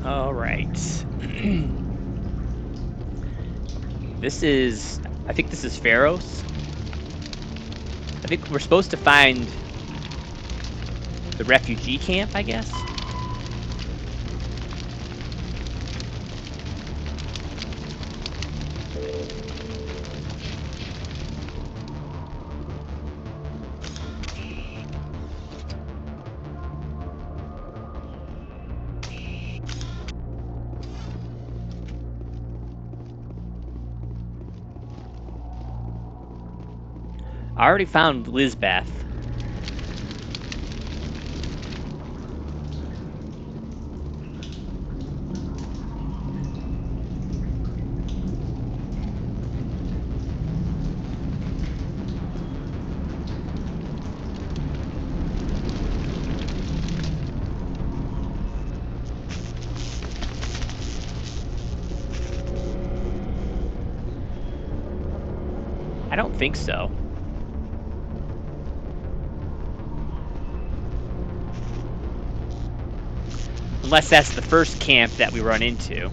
All right. This is... I think this is Pharos. I think we're supposed to find the refugee camp, I guess. I already found Lizbeth. I don't think so. Unless that's the first camp that we run into.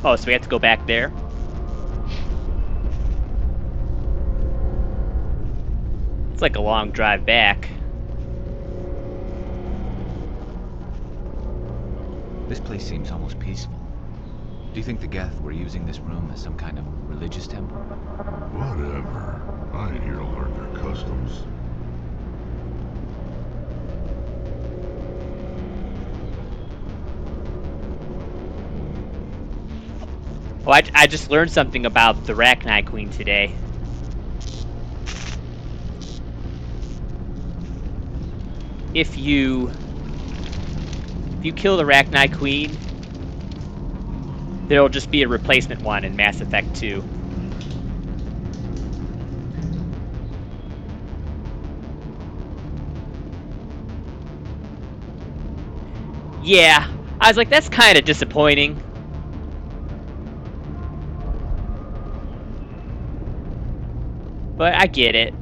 Oh, so we have to go back there? It's like a long drive back. This place seems almost peaceful. Do you think the Geth were using this room as some kind of religious temple? Whatever. I ain't here to learn their customs. Oh, I just learned something about the Rachni Queen today. If you kill the Rachni Queen, there'll just be a replacement one in Mass Effect 2. Yeah, I was like, that's kind of disappointing. But I get it.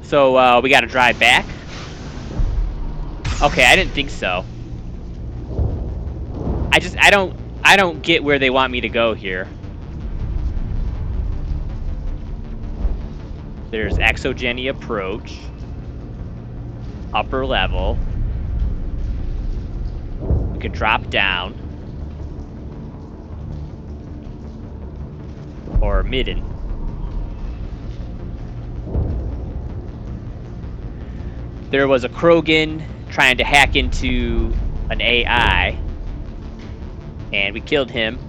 So, we gotta drive back? Okay, I didn't think so. I don't get where they want me to go here. There's Exogeny approach. Upper level. We could drop down. Or midden. There was a Krogan trying to hack into an AI. And we killed him.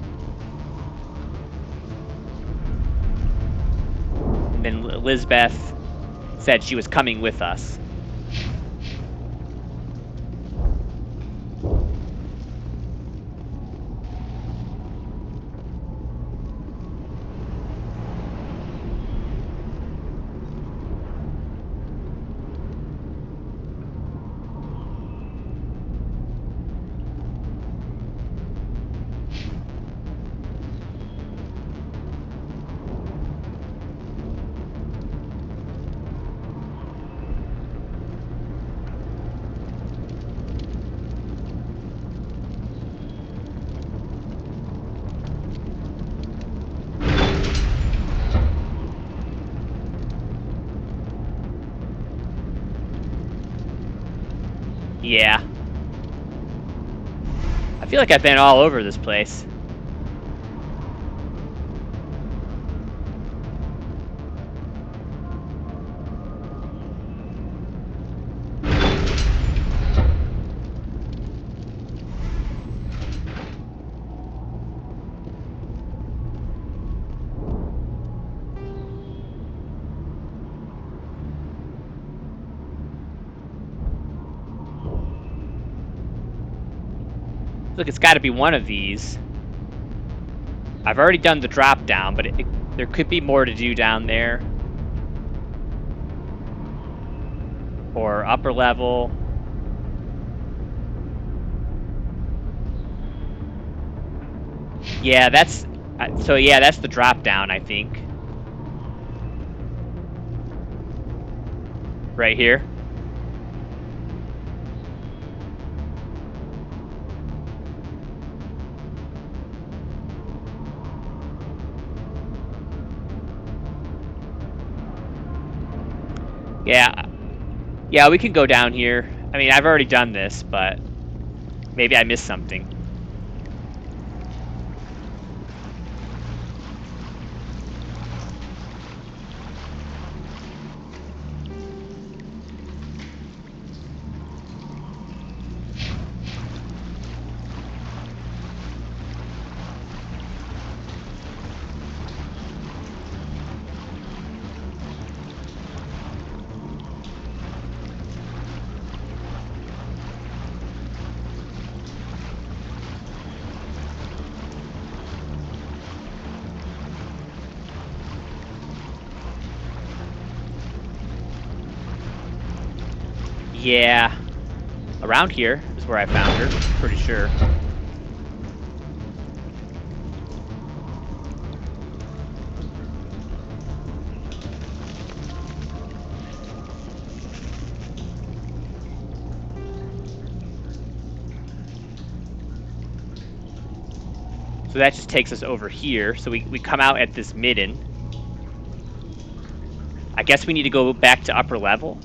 And then Lizbeth said she was coming with us. Yeah. I feel like I've been all over this place. Look, it's got to be one of these. I've already done the drop down, but there could be more to do down there. Or upper level. Yeah, that's... So yeah, that's the drop down, I think. Right here. Yeah, we can go down here. I mean, I've already done this, but maybe I missed something. Yeah. Around here is where I found her, pretty sure. So that just takes us over here. So we come out at this midden. I guess we need to go back to upper level.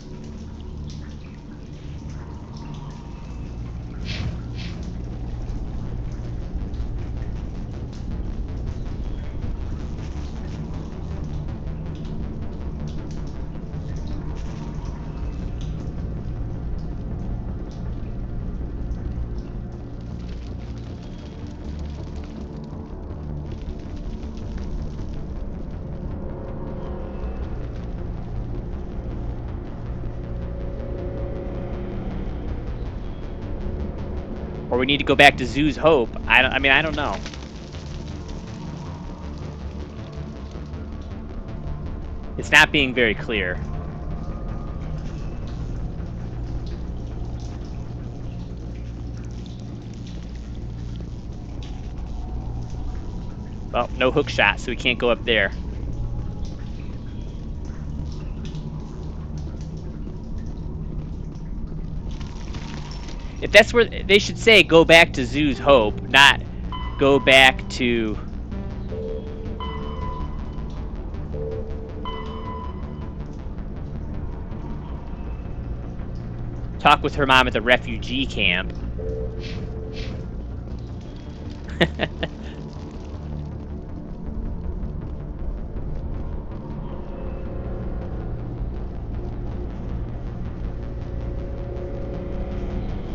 Or we need to go back to Zhu's Hope. I mean, I don't know. It's not being very clear. Well, no hook shot, so we can't go up there. If that's where they should say, go back to Zoo's Hope, not go back to. Talk with her mom at the refugee camp.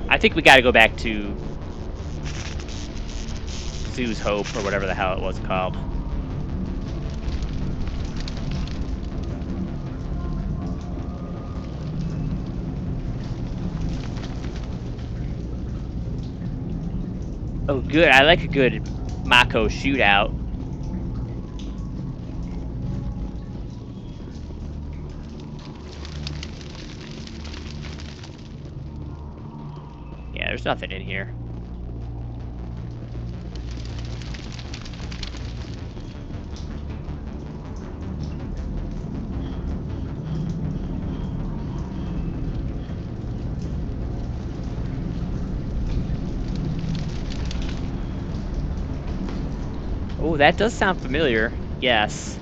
I think we got to go back to Zoo's Hope, or whatever the hell it was called. Oh, good. I like a good Mako shootout. Yeah, there's nothing in here. Oh, that does sound familiar. Yes.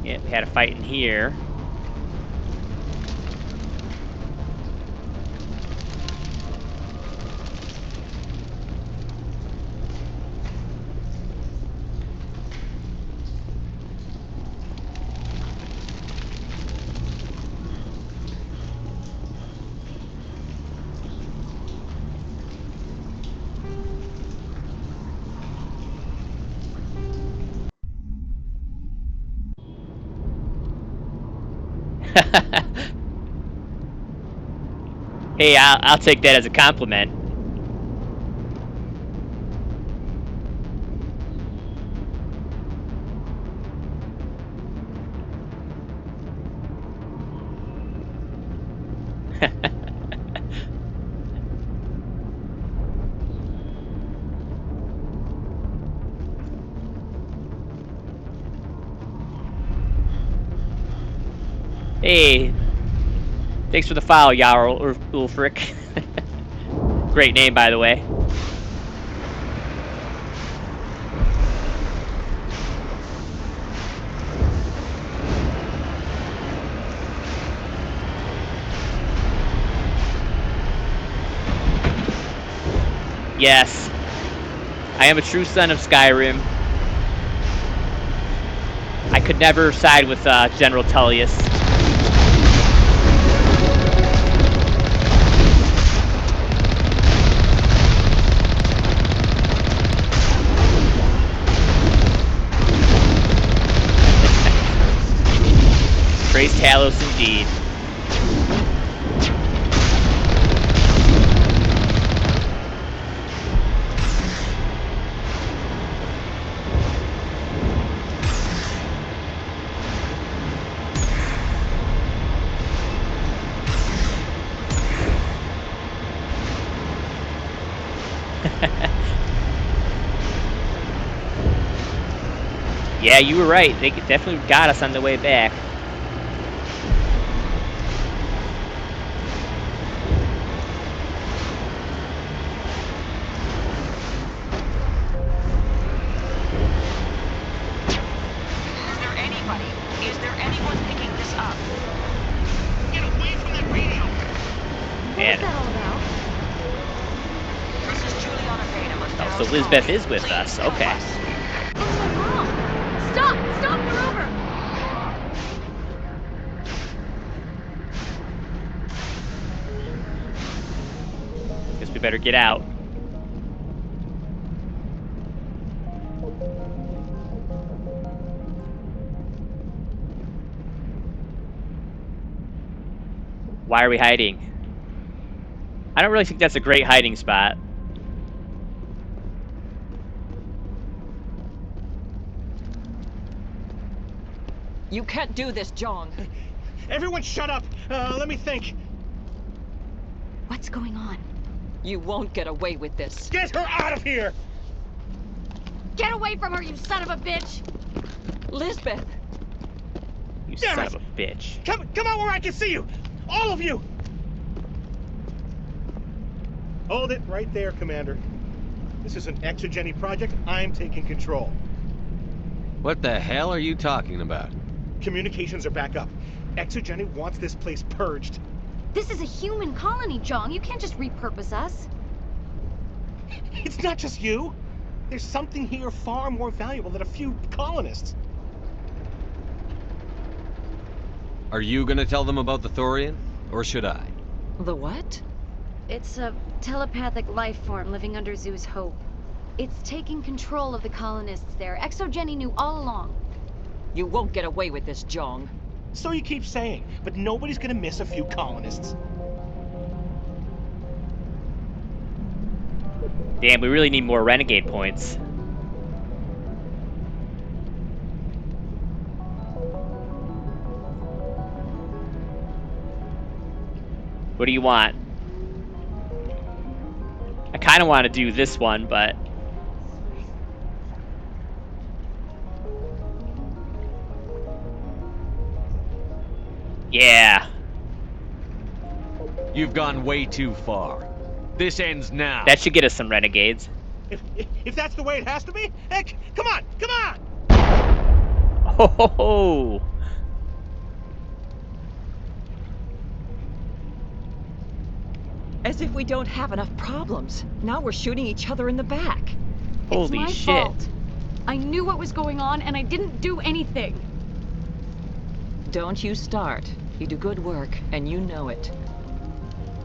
Yeah, we had a fight in here. Hey, I'll take that as a compliment. Hey, thanks for the follow, Jarl Ulfric. Great name, by the way. Yes, I am a true son of Skyrim. I could never side with General Tullius. Praise Talos indeed. Yeah, you were right. They definitely got us on the way back. Is there anybody? Is there anyone picking this up? Get away from that radio! Man. What's that all about? This is Juliana Tatum of Oh, Dallas so Lisbeth calling. is with Please us. help Okay. us. It's my mom! Stop! Stop! We're over! Guess we better get out. Why are we hiding? I don't really think that's a great hiding spot. You can't do this, John. Everyone shut up! Let me think. What's going on? You won't get away with this. Get her out of here! Get away from her, you son of a bitch! Lisbeth! You Damn son it. of a bitch. Come out where I can see you! All of you! Hold it right there, Commander. This is an Exogeny project. I'm taking control. What the hell are you talking about? Communications are back up. Exogeny wants this place purged. This is a human colony, Jong. You can't just repurpose us. It's not just you. There's something here far more valuable than a few colonists. Are you gonna tell them about the Thorian? Or should I? The what? It's a telepathic life form living under Zoo's hope. It's taking control of the colonists there. Exogeny knew all along. You won't get away with this, Jong. So you keep saying, but nobody's gonna miss a few colonists. Damn, we really need more renegade points. What do you want? I kind of want to do this one, but... Yeah. You've gone way too far. This ends now. That should get us some renegades. If that's the way it has to be, heck, come on, come on! Ho ho ho! As if we don't have enough problems. Now we're shooting each other in the back. Holy it's my shit. fault. I knew what was going on and I didn't do anything. Don't you start. You do good work, and you know it.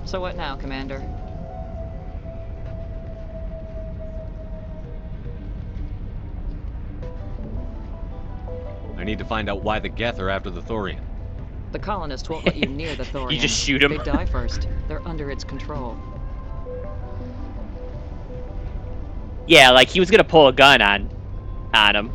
So what now, Commander? I need to find out why the Geth are after the Thorian. The colonists won't let you near the Thorian. You just shoot 'em. They die first. They're under its control. Yeah, like he was gonna pull a gun on him.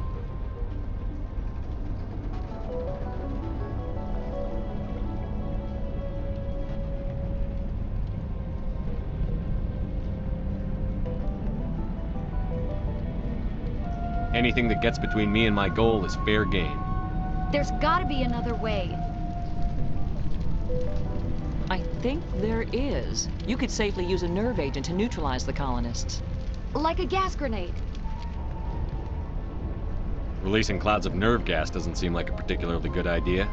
Anything that gets between me and my goal is fair game. There's gotta be another way. I think there is. You could safely use a nerve agent to neutralize the colonists. Like a gas grenade. Releasing clouds of nerve gas doesn't seem like a particularly good idea.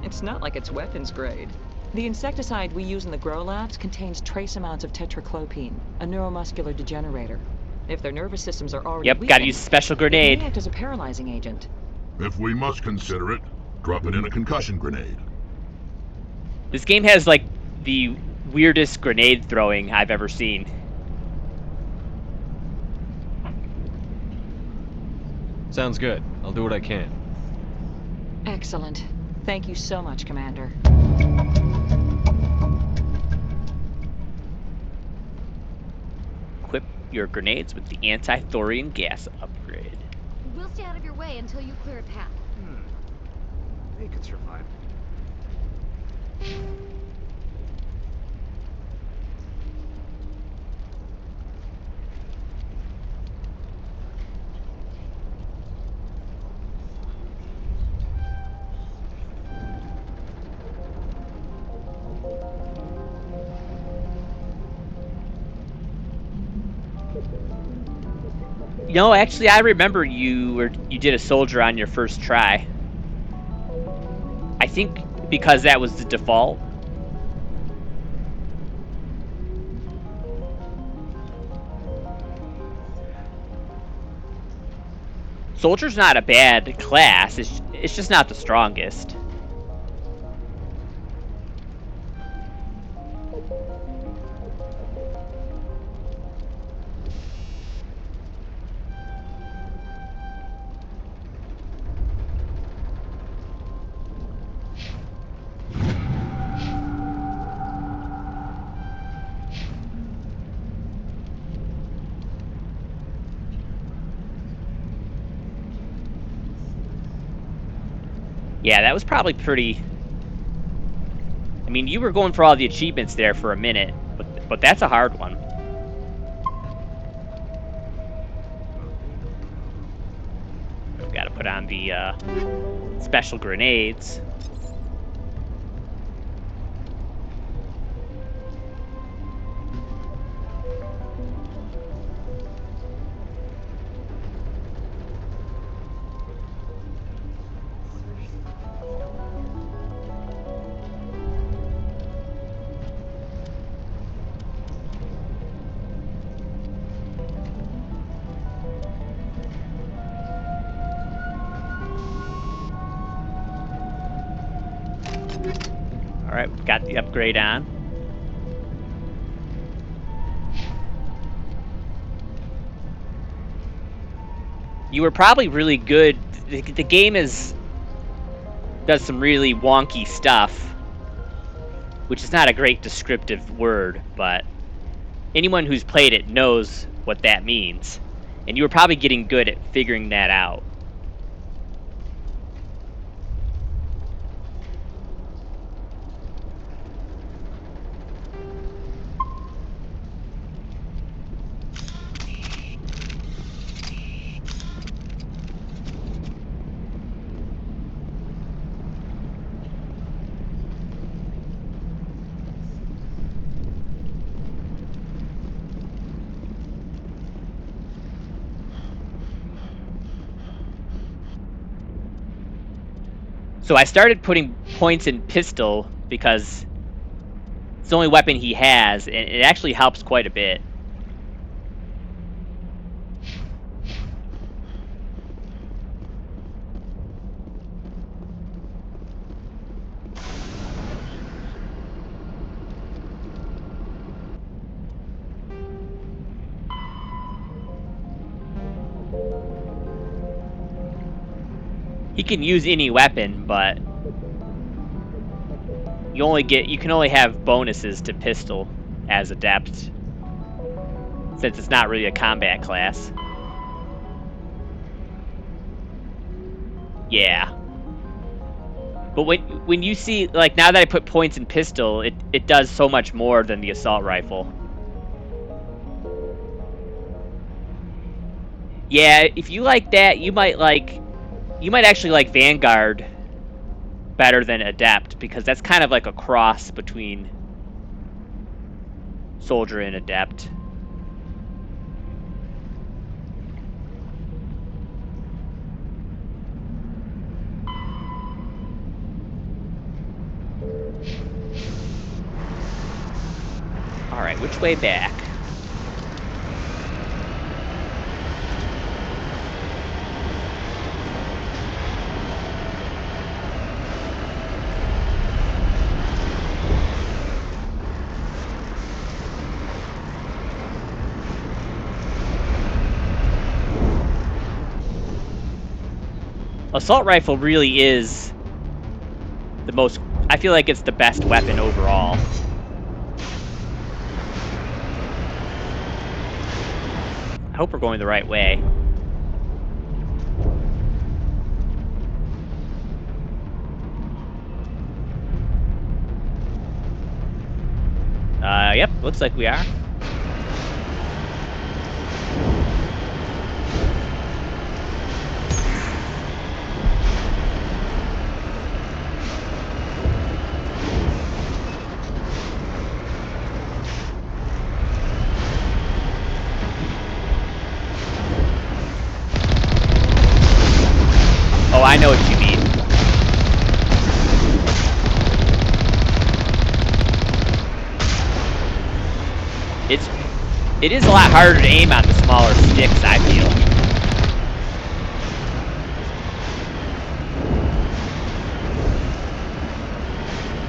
It's not like it's weapons grade. The insecticide we use in the grow labs contains trace amounts of tetraclopine, a neuromuscular degenerator. If their nervous systems are already Yep, gotta weakened, use special it grenade. may act as a paralyzing agent. If we must consider it, drop it in a concussion grenade. This game has like the weirdest grenade throwing I've ever seen. Sounds good. I'll do what I can. Excellent. Thank you so much, Commander. Equip your grenades with the anti-thorium gas upgrade. We'll stay out of your way until you clear a path. They could survive. You know, actually, I remember you did a soldier on your first try. I think because that was the default. Soldier's not a bad class. It's just not the strongest. Yeah, that was probably pretty... I mean, you were going for all the achievements there for a minute, but that's a hard one. put on the special grenades. Alright, we've got the upgrade on. You were probably really good. The game does some really wonky stuff, which is not a great descriptive word, but anyone who's played it knows what that means. And you were probably getting good at figuring that out. So I started putting points in pistol because it's the only weapon he has, and it actually helps quite a bit. He can use any weapon, but you can only have bonuses to pistol as adept, since it's not really a combat class. Yeah. But when you see, like, now that I put points in pistol, it does so much more than the assault rifle. Yeah, if you like that, you might actually like Vanguard better than Adept, because that's kind of like a cross between Soldier and Adept. Alright, which way back? Assault rifle really is the most... I feel like it's the best weapon overall. I hope we're going the right way. Yep, looks like we are. Oh, I know what you mean. It is a lot harder to aim on the smaller sticks, I feel.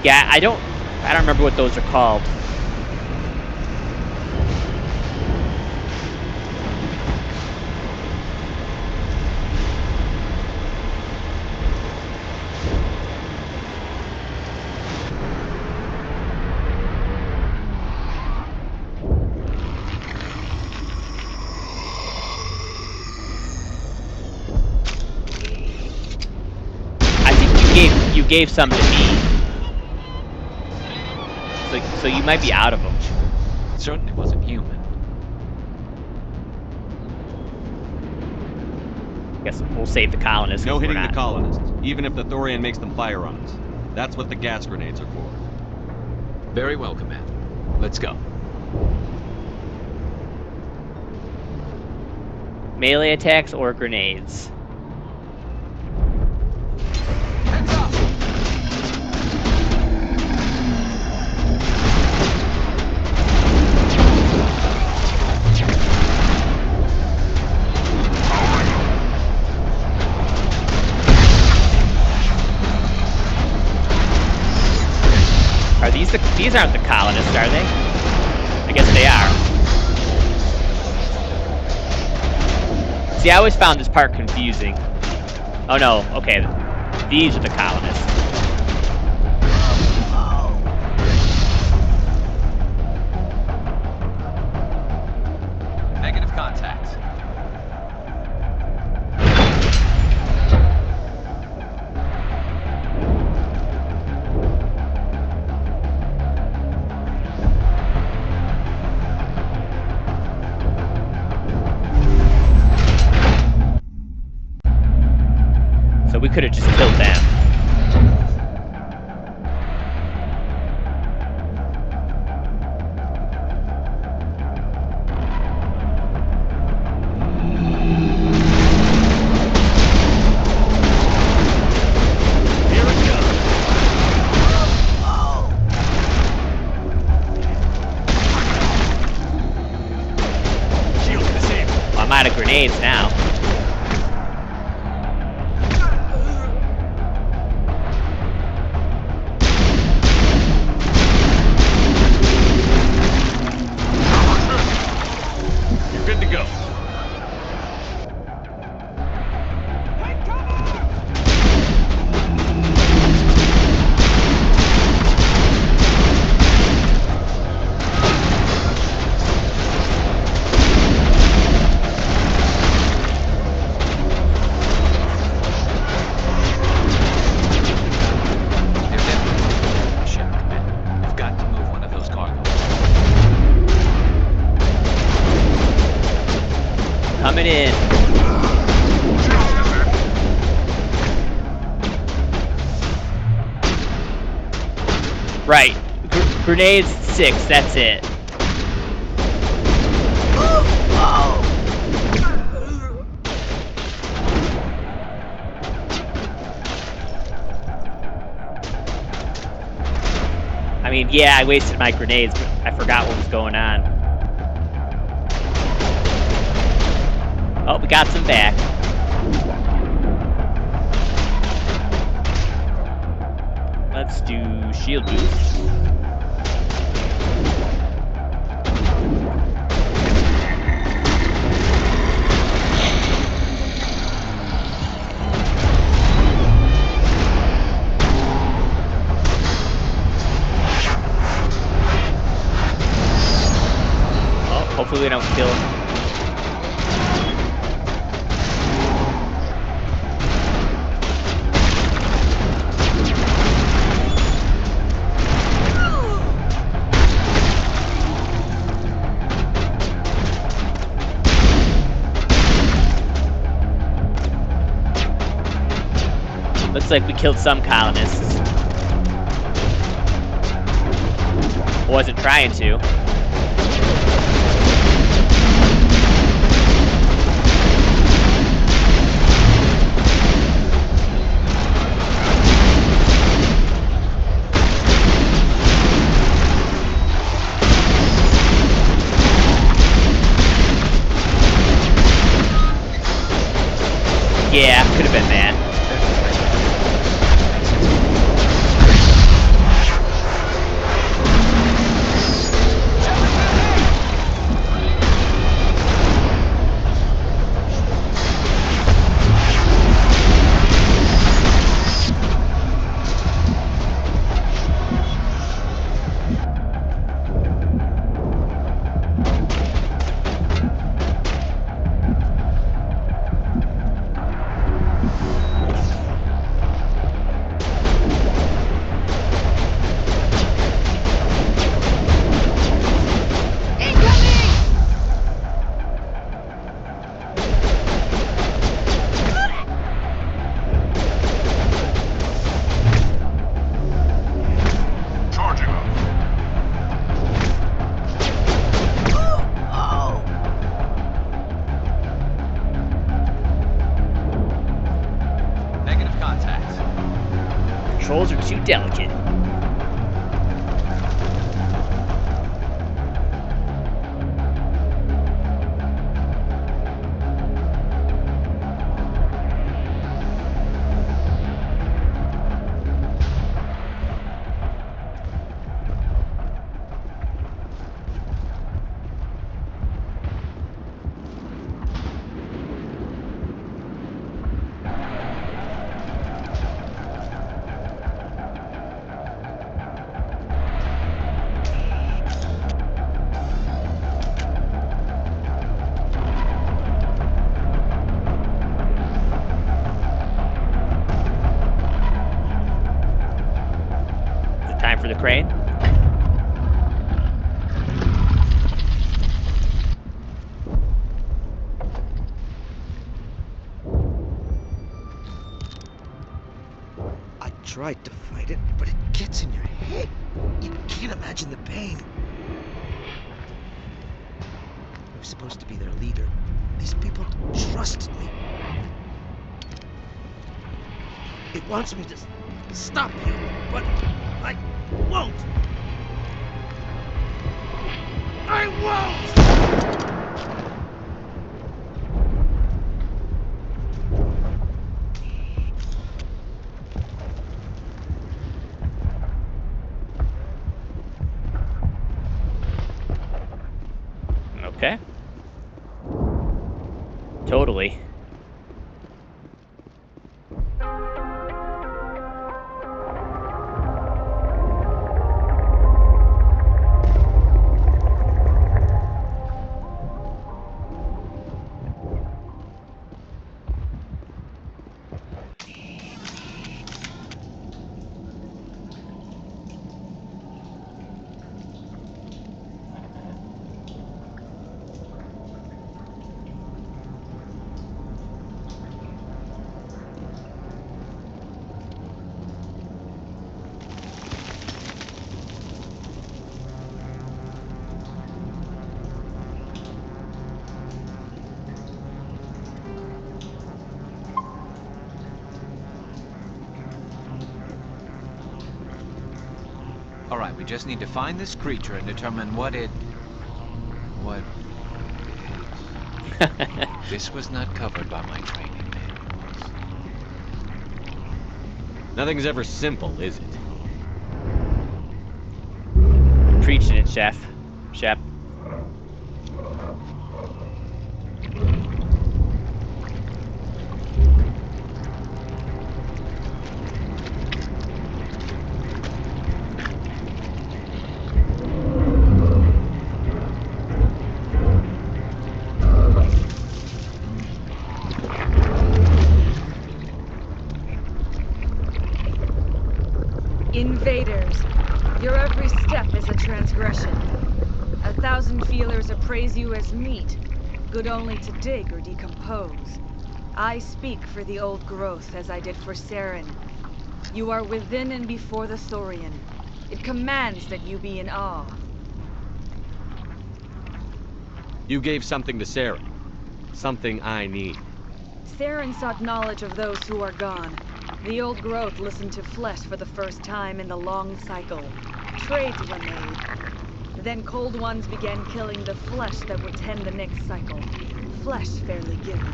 Yeah, I don't remember what those are called. You gave some to me. So you might be out of them. It certainly wasn't human. Guess we'll save the colonists. No 'cause we're hitting the not- colonists, even if the Thorian makes them fire on us. That's what the gas grenades are for. Very well, Commander. Let's go. Melee attacks or grenades. Heads up! Are these the? These aren't the colonists, are they? I guess they are. See, I always found this part confusing. Oh no, okay. These are the colonists. Negative contact. So we could have just killed them. Here it goes. Shield disabled. Well, I'm out of grenades now. You're good to go. They're definitely ship, Commander. We've got to move one of those cargoes. Coming in. Right. Grenades 6, that's it. I mean, yeah, I wasted my grenades, but I forgot what was going on. Oh, we got some back. Let's do shield boost. Oh, hopefully we don't kill him. Looks like we killed some colonists. Wasn't trying to. Yeah, could have been that. controls are too delicate. Time for the crane. I tried to fight it, but it gets in your head. You can't imagine the pain. I was supposed to be their leader. These people trusted me. It wants me to stop you, but I won't. I won't! Okay. Totally. Alright, we just need to find this creature and determine what it... what... This was not covered by my training manuals. Nothing's ever simple, is it? Preaching it, Chef. Shep. Invaders, your every step is a transgression. 1,000 feelers appraise you as meat, good only to dig or decompose. I speak for the old growth as I did for Saren. You are within and before the Thorian. It commands that you be in awe. You gave something to Sarah. Something I need. Saren sought knowledge of those who are gone. The old growth listened to flesh for the first time in the long cycle. Trades were made. Then cold ones began killing the flesh that would tend the next cycle. Flesh fairly given.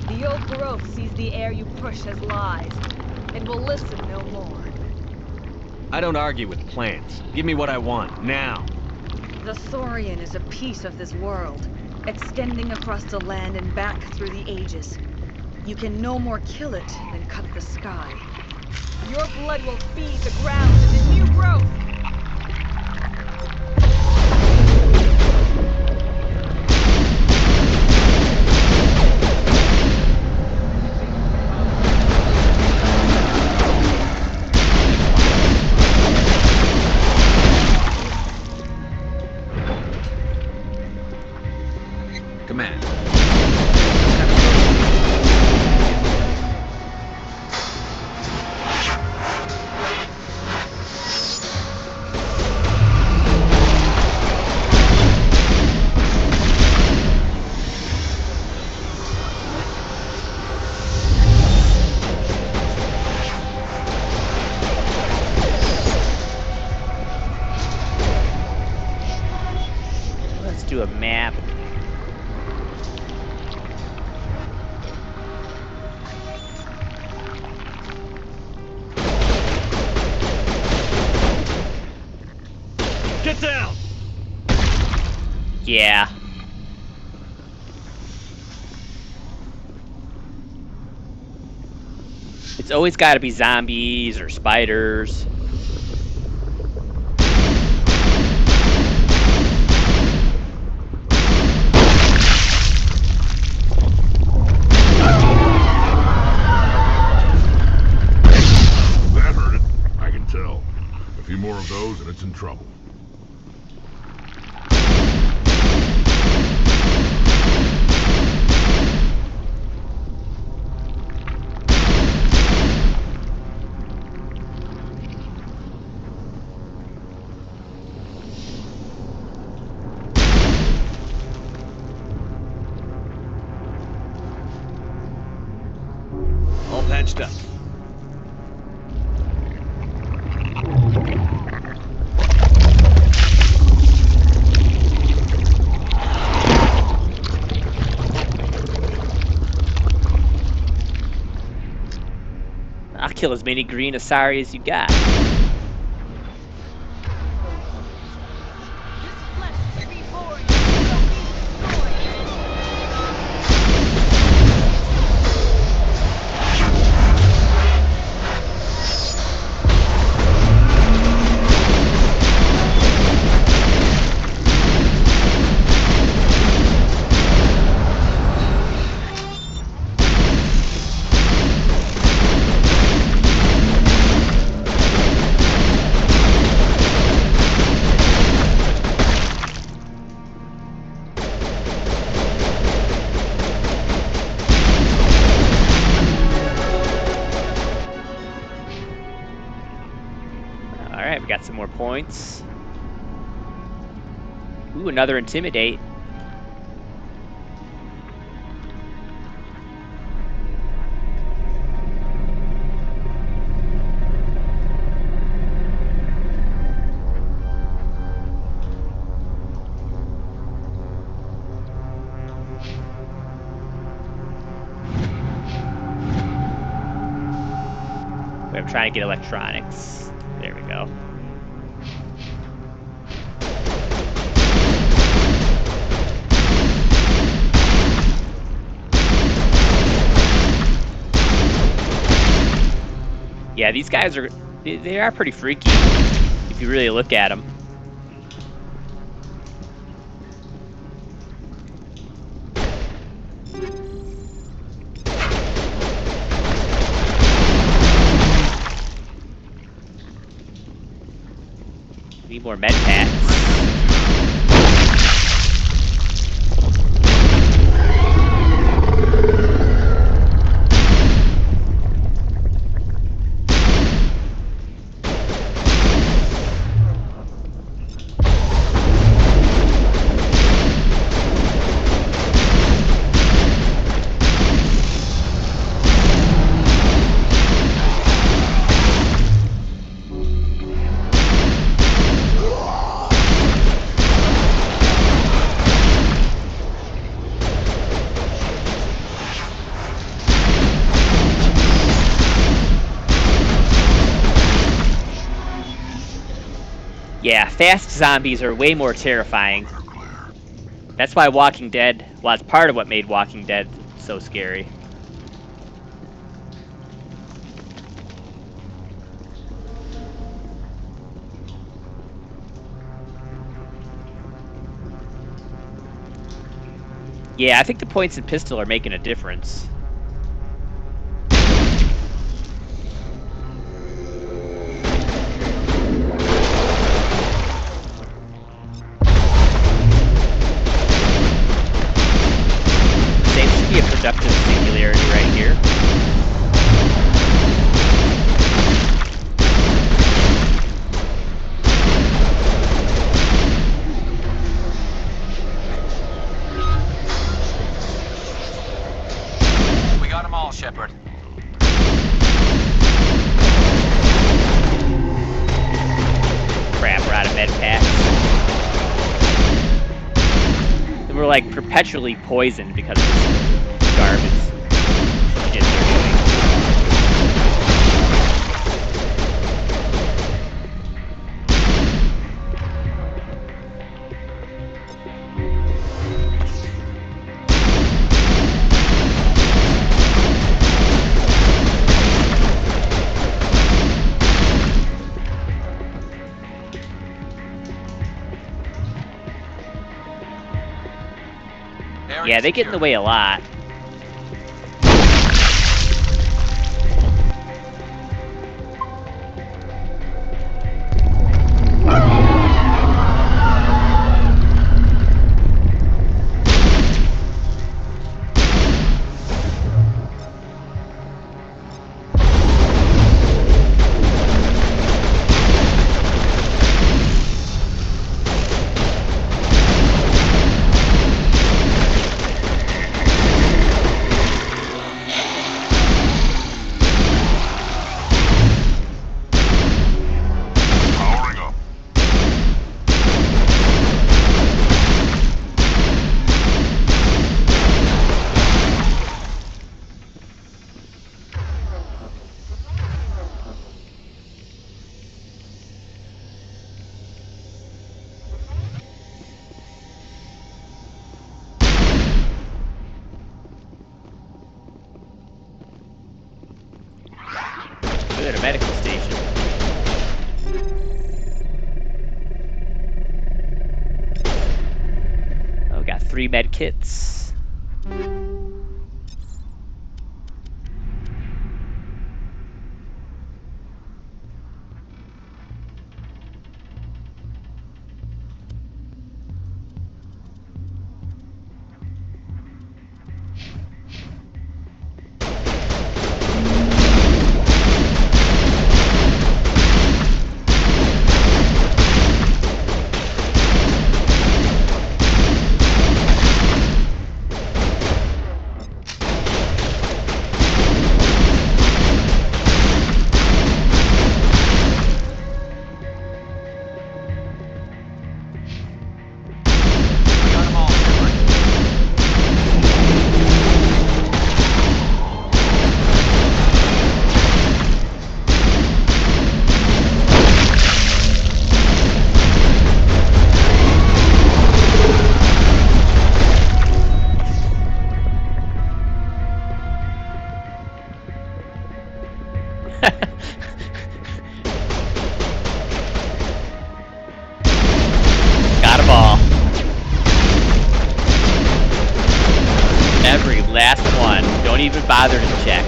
The old growth sees the air you push as lies. It will listen no more. I don't argue with plants. Give me what I want, now. The Thorian is a piece of this world, extending across the land and back through the ages. You can no more kill it than cut the sky. Your blood will feed the ground to the new growth! Command. Yeah. It's always got to be zombies or spiders. That hurt it. I can tell. A few more of those and it's in trouble. All patched up. I'll kill as many green Asari as you got. Alright, we got some more points. Ooh, another Intimidate. I'm trying to get electronics. There we go. Yeah, these guys are, they are pretty freaky if you really look at them. Need more med packs. Yeah, fast zombies are way more terrifying. That's why Walking Dead, well, it's part of what made Walking Dead so scary. Yeah, I think the points in pistol are making a difference. Be a productive singularity right here. We got them all, Shepard. Crap, we're out of med packs. And we're like perpetually poisoned because of this garbage shit they're doing. Yeah, they get in the way a lot. Powering up. Good, a medical station. Oh, got 3 med kits. We got them all, Shepard. Got 'em all. Every last one. Don't even bother to check.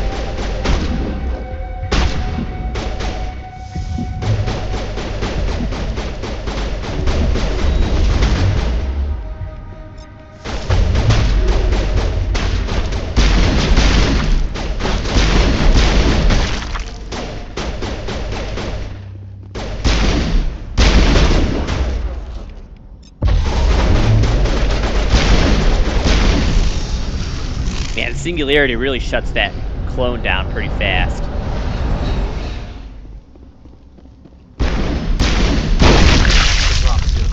Man, Singularity really shuts that clone down pretty fast. Drop soon.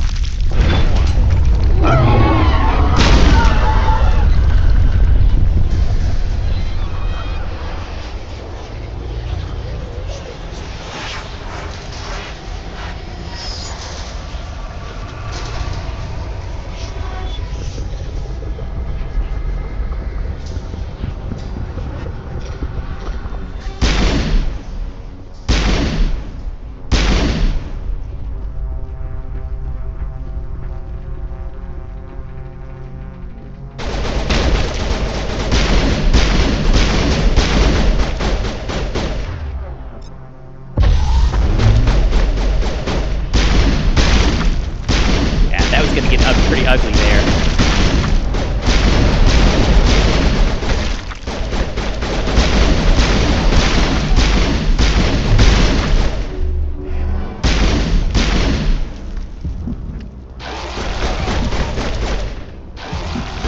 Yeah, that was gonna get pretty ugly there.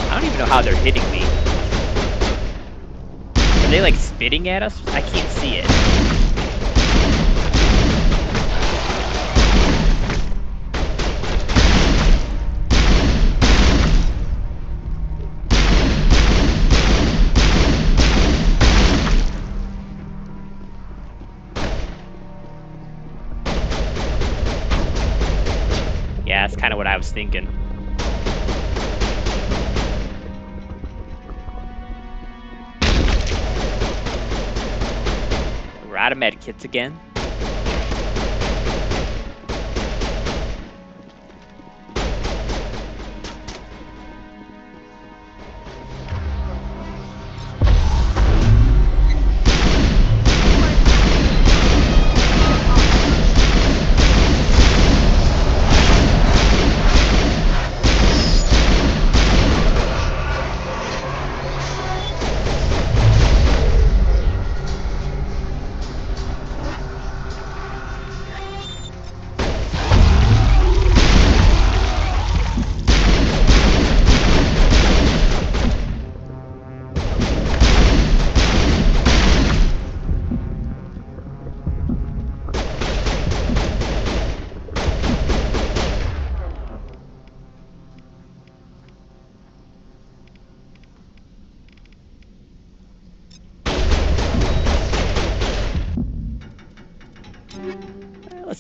I don't even know how they're hitting me. Are they like spitting at us? I can't see it. Yeah, that's kind of what I was thinking. We're out of medkits again.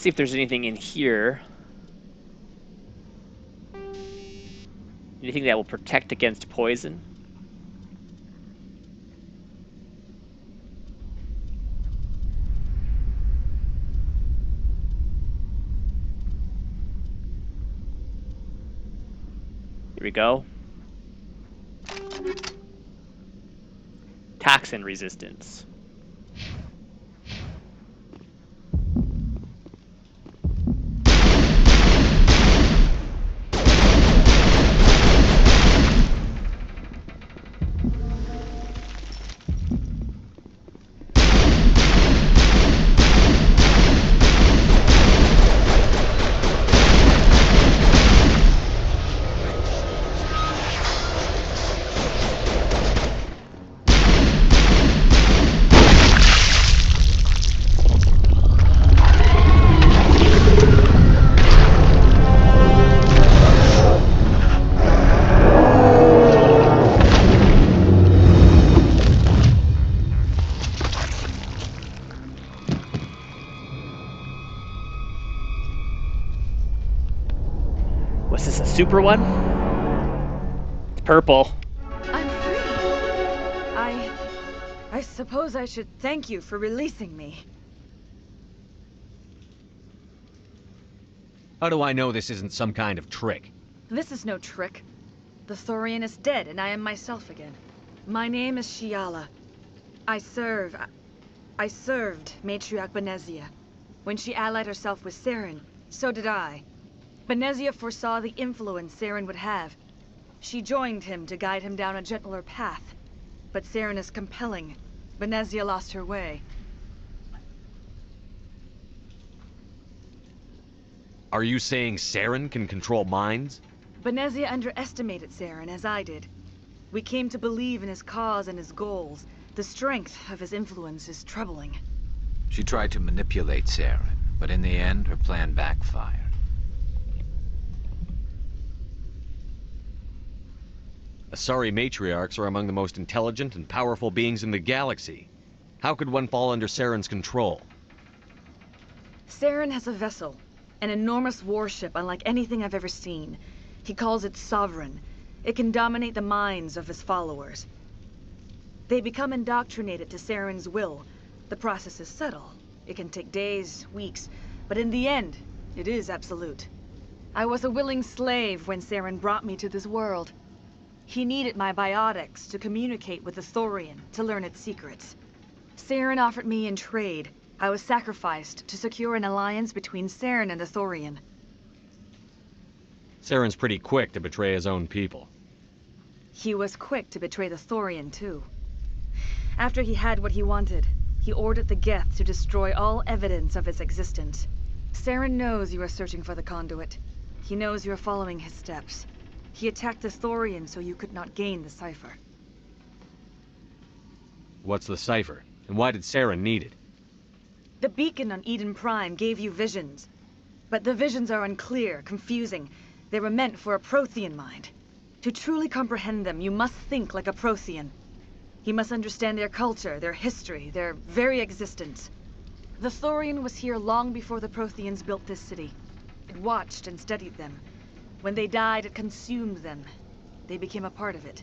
Let's see if there's anything in here. Anything that will protect against poison? Here we go. Toxin resistance. Was this a super one? It's purple. I'm free. I suppose I should thank you for releasing me. How do I know this isn't some kind of trick? This is no trick. The Thorian is dead, and I am myself again. My name is Shiala. I served Matriarch Benezia. When she allied herself with Saren, so did I. Benezia foresaw the influence Saren would have. She joined him to guide him down a gentler path. But Saren is compelling. Benezia lost her way. Are you saying Saren can control minds? Benezia underestimated Saren, as I did. We came to believe in his cause and his goals. The strength of his influence is troubling. She tried to manipulate Saren, but in the end, her plan backfired. Asari matriarchs are among the most intelligent and powerful beings in the galaxy. How could one fall under Saren's control? Saren has a vessel, an enormous warship unlike anything I've ever seen. He calls it Sovereign. It can dominate the minds of his followers. They become indoctrinated to Saren's will. The process is subtle. It can take days, weeks, but in the end, it is absolute. I was a willing slave when Saren brought me to this world. He needed my biotics to communicate with the Thorian, to learn its secrets. Saren offered me in trade. I was sacrificed to secure an alliance between Saren and the Thorian. Saren's pretty quick to betray his own people. He was quick to betray the Thorian, too. After he had what he wanted, he ordered the Geth to destroy all evidence of its existence. Saren knows you are searching for the conduit. He knows you are following his steps. He attacked the Thorian so you could not gain the cipher. What's the cipher? And why did Saren need it? The beacon on Eden Prime gave you visions. But the visions are unclear, confusing. They were meant for a Prothean mind. To truly comprehend them, you must think like a Prothean. You must understand their culture, their history, their very existence. The Thorian was here long before the Protheans built this city. It watched and studied them. When they died, it consumed them. They became a part of it.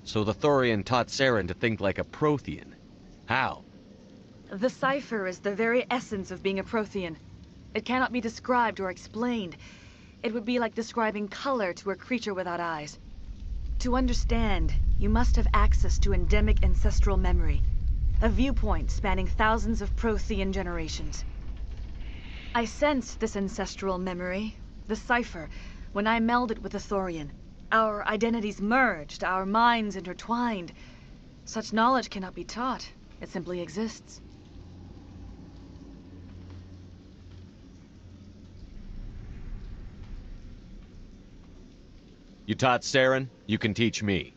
So the Thorian taught Saren to think like a Prothean. How? The cipher is the very essence of being a Prothean. It cannot be described or explained. It would be like describing color to a creature without eyes. To understand, you must have access to endemic ancestral memory. A viewpoint spanning thousands of Prothean generations. I sensed this ancestral memory, the cipher, when I melded with the Thorian. Our identities merged, our minds intertwined. Such knowledge cannot be taught. It simply exists. You taught Saren, you can teach me.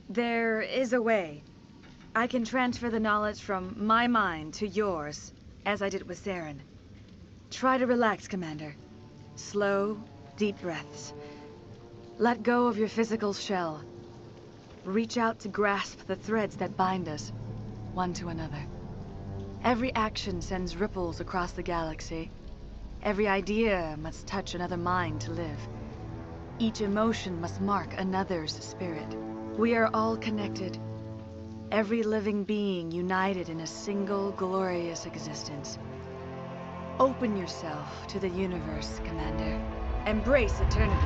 There is a way. I can transfer the knowledge from my mind to yours, as I did with Saren. Try to relax, Commander. Slow, deep breaths. Let go of your physical shell. Reach out to grasp the threads that bind us. one to another. Every action sends ripples across the galaxy. Every idea must touch another mind to live. Each emotion must mark another's spirit. We are all connected. Every living being united in a single glorious existence. Open yourself to the universe, Commander. Embrace eternity.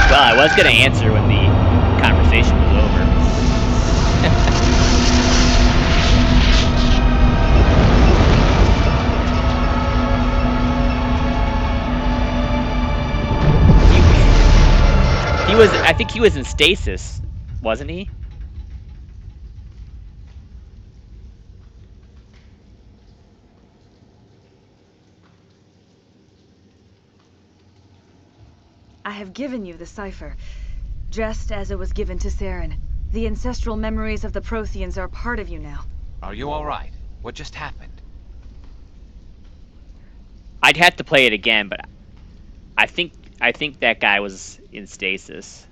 Well, I was gonna answer when the conversation was over. I think he was in stasis, wasn't he? I have given you the cipher, just as it was given to Saren. The ancestral memories of the Protheans are part of you now. Are you alright? What just happened? I'd have to play it again, but I think that guy was in stasis.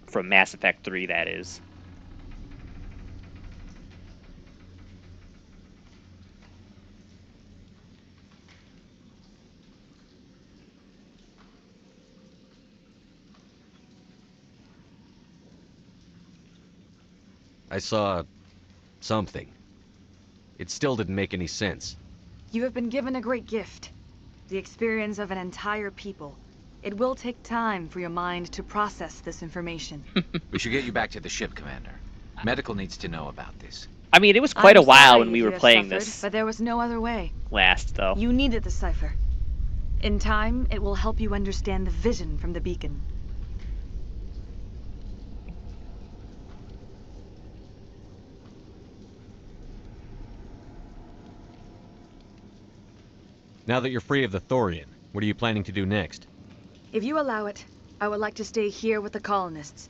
From Mass Effect 3, that is. I saw something. It still didn't make any sense. You have been given a great gift. The experience of an entire people. It will take time for your mind to process this information. We should get you back to the ship, Commander. Medical needs to know about this. I mean, it was quite a I'm while sorry when we if were you have playing suffered, this but there was no other way. last, though. You needed the cipher. In time, it will help you understand the vision from the beacon. Now that you're free of the Thorian, what are you planning to do next? If you allow it, I would like to stay here with the colonists.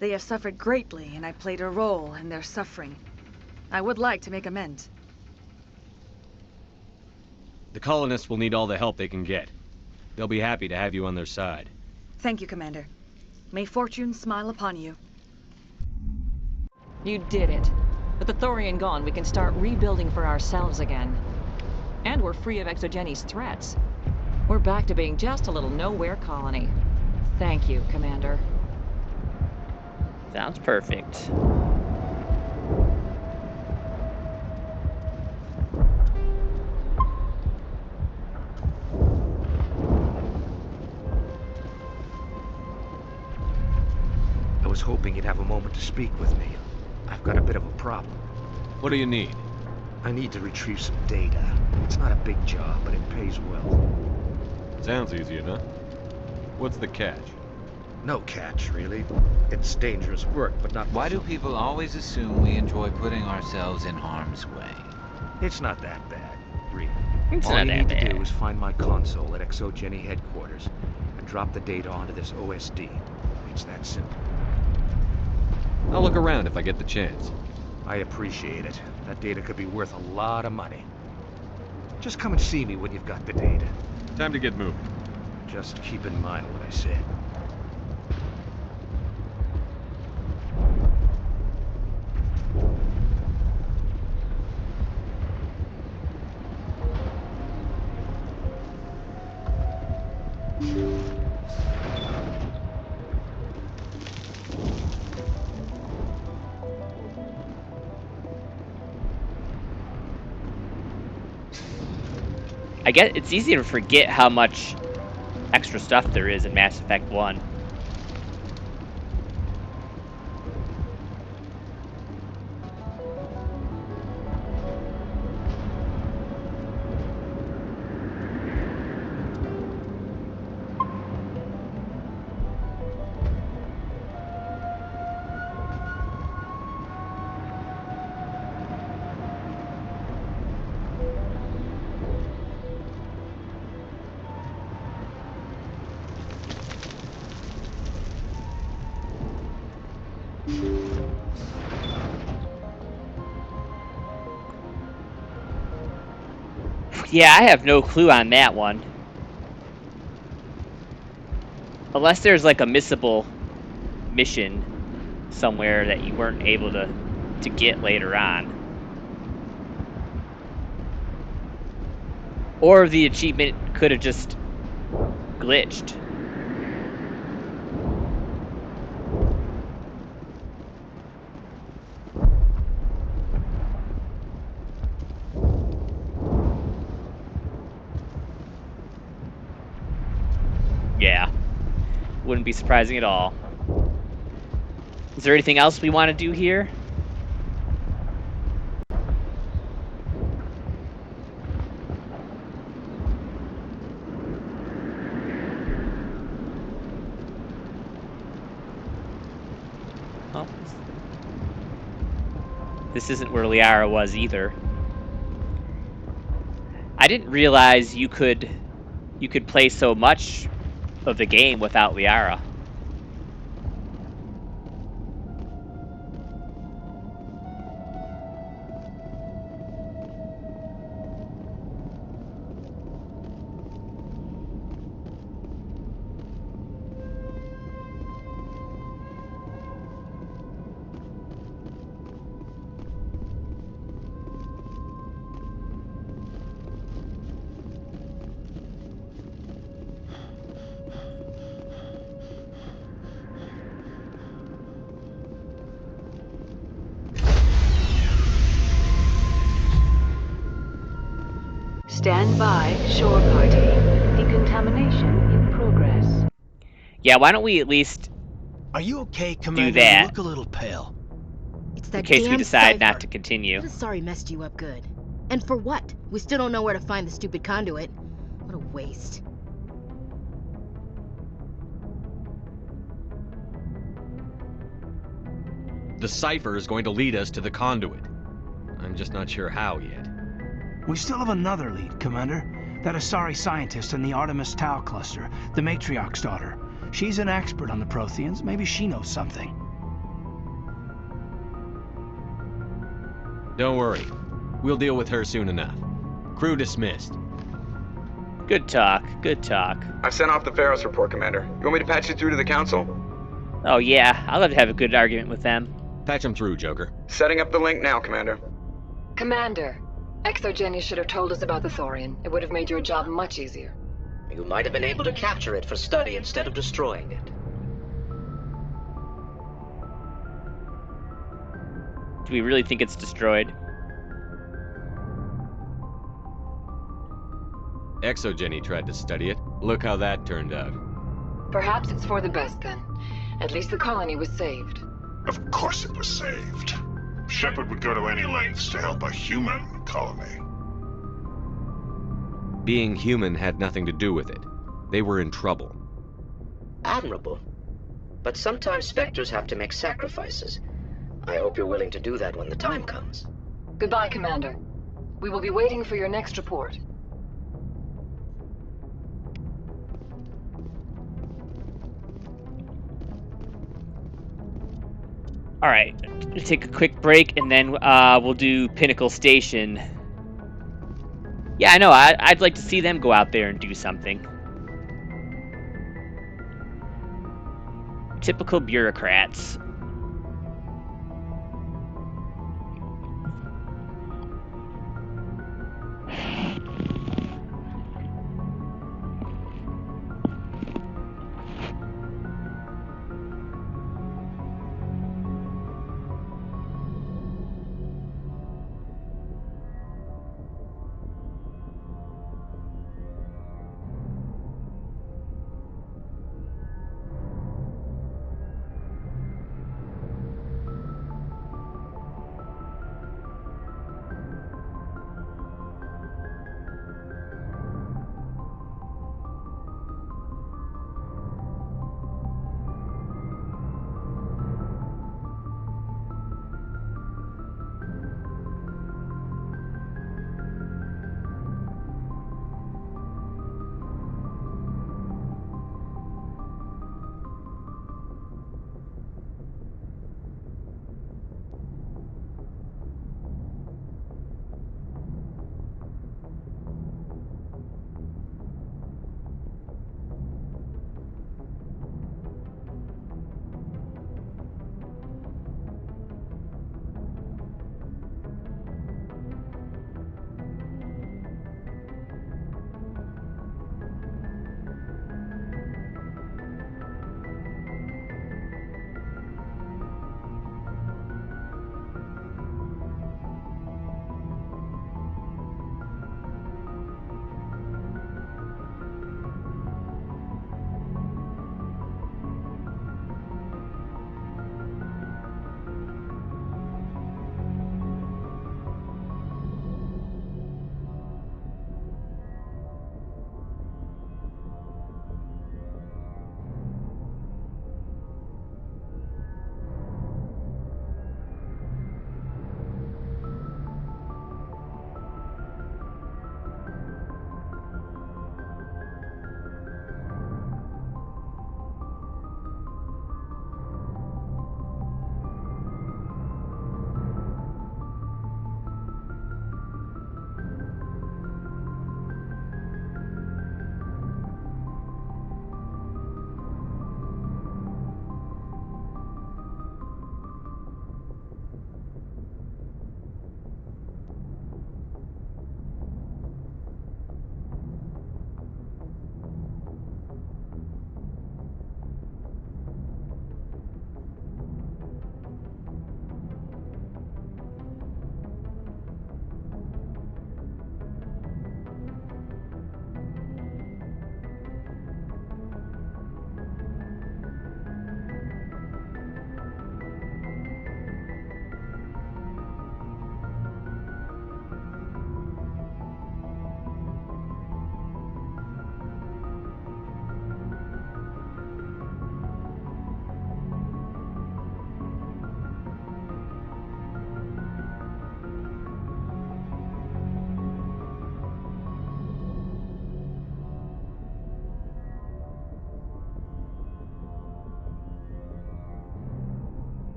They have suffered greatly, and I played a role in their suffering. I would like to make amends. The colonists will need all the help they can get. They'll be happy to have you on their side. Thank you, Commander. May fortune smile upon you. You did it. With the Thorian gone, we can start rebuilding for ourselves again. And we're free of Exogeni's threats. We're back to being just a little nowhere colony. Thank you, Commander. Sounds perfect. I was hoping you'd have a moment to speak with me. I've got a bit of a problem. What do you need? I need to retrieve some data. It's not a big job, but it pays well. Sounds easy enough. What's the catch? No catch, really. It's dangerous work, but not... Why do people always assume we enjoy putting ourselves in harm's way? It's not that bad, really. It's All not you that need to bad. do is find my console at Exogeny headquarters and drop the data onto this OSD. It's that simple. I'll look around if I get the chance. I appreciate it. That data could be worth a lot of money. Just come and see me when you've got the data. Time to get moving. Just keep in mind what I said. I guess it's easy to forget how much extra stuff there is in Mass Effect 1. Yeah, I have no clue on that one. Unless there's like a missable mission somewhere that you weren't able to get later on. Or the achievement could have just glitched. Yeah. Wouldn't be surprising at all. Is there anything else we want to do here? Oh. This isn't where Liara was either. I didn't realize you could play so much of the game without Liara. Stand by, shore party. Decontamination in progress. Yeah, why don't we at least Are you okay, Commander? do that You look a little pale. It's in that case we damn decide cipher. not to continue? I'm sorry messed you up good. And for what? We still don't know where to find the stupid conduit. What a waste. The cipher is going to lead us to the conduit. I'm just not sure how yet. We still have another lead, Commander. That Asari scientist in the Artemis Tau cluster, the Matriarch's daughter. She's an expert on the Protheans. Maybe she knows something. Don't worry. We'll deal with her soon enough. Crew dismissed. Good talk, good talk. I've sent off the Pharos report, Commander. You want me to patch you through to the Council? Oh yeah, I'd love to have a good argument with them. Patch them through, Joker. Setting up the link now, Commander. Commander, Exogeny should have told us about the Thorian. It would have made your job much easier. You might have been able to capture it for study instead of destroying it. Do we really think it's destroyed? Exogeny tried to study it. Look how that turned out. Perhaps it's for the best then. At least the colony was saved. Of course it was saved. Shepard would go to any lengths to help a human colony. Being human had nothing to do with it. They were in trouble. Admirable. But sometimes Spectres have to make sacrifices. I hope you're willing to do that when the time comes. Goodbye, Commander. We will be waiting for your next report. Alright, we'll take a quick break and then we'll do Pinnacle Station. Yeah, I know, I'd like to see them go out there and do something. Typical bureaucrats.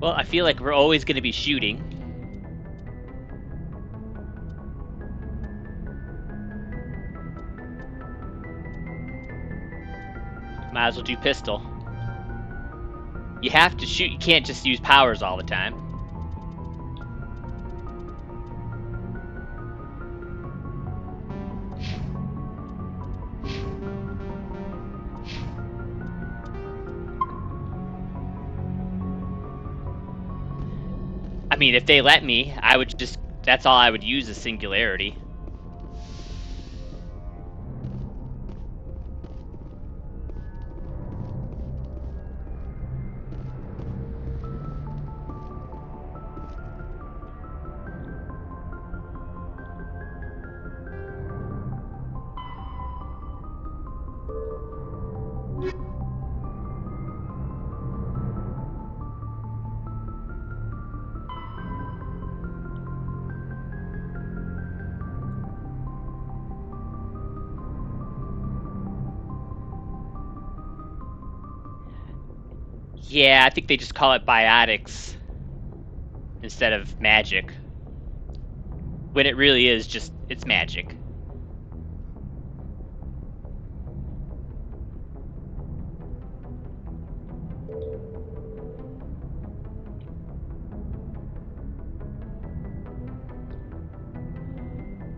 Well, I feel like we're always going to be shooting. Might as well do pistol. You have to shoot, you can't just use powers all the time. I mean, if they let me, I would just, that's all I would use is Singularity. Yeah, I think they just call it biotics instead of magic. When it really is just, it's magic.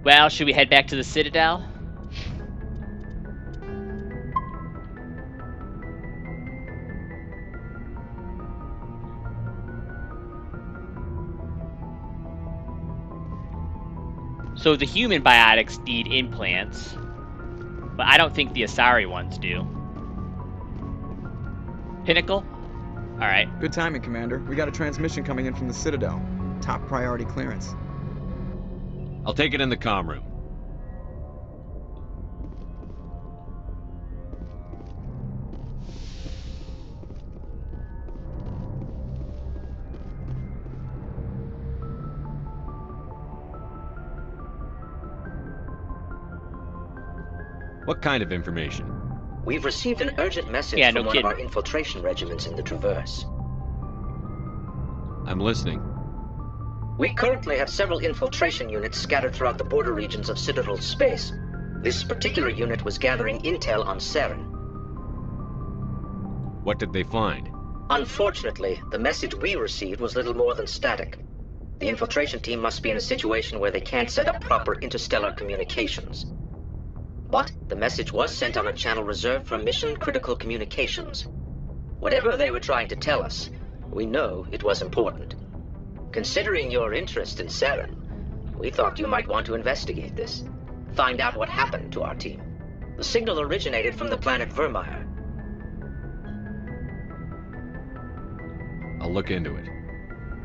Well, should we head back to the Citadel? So the human biotics need implants, but I don't think the Asari ones do. Pinnacle? Alright. Good timing, Commander. We got a transmission coming in from the Citadel. Top priority clearance. I'll take it in the comm room. What kind of information? We've received an urgent message from one of our infiltration regiments in the Traverse. I'm listening. We currently have several infiltration units scattered throughout the border regions of Citadel space. This particular unit was gathering intel on Saren. What did they find? Unfortunately, the message we received was little more than static. The infiltration team must be in a situation where they can't set up proper interstellar communications. But the message was sent on a channel reserved for mission-critical communications. Whatever they were trying to tell us, we know it was important. Considering your interest in Saren, we thought you might want to investigate this. Find out what happened to our team. The signal originated from the planet Vermeer. I'll look into it.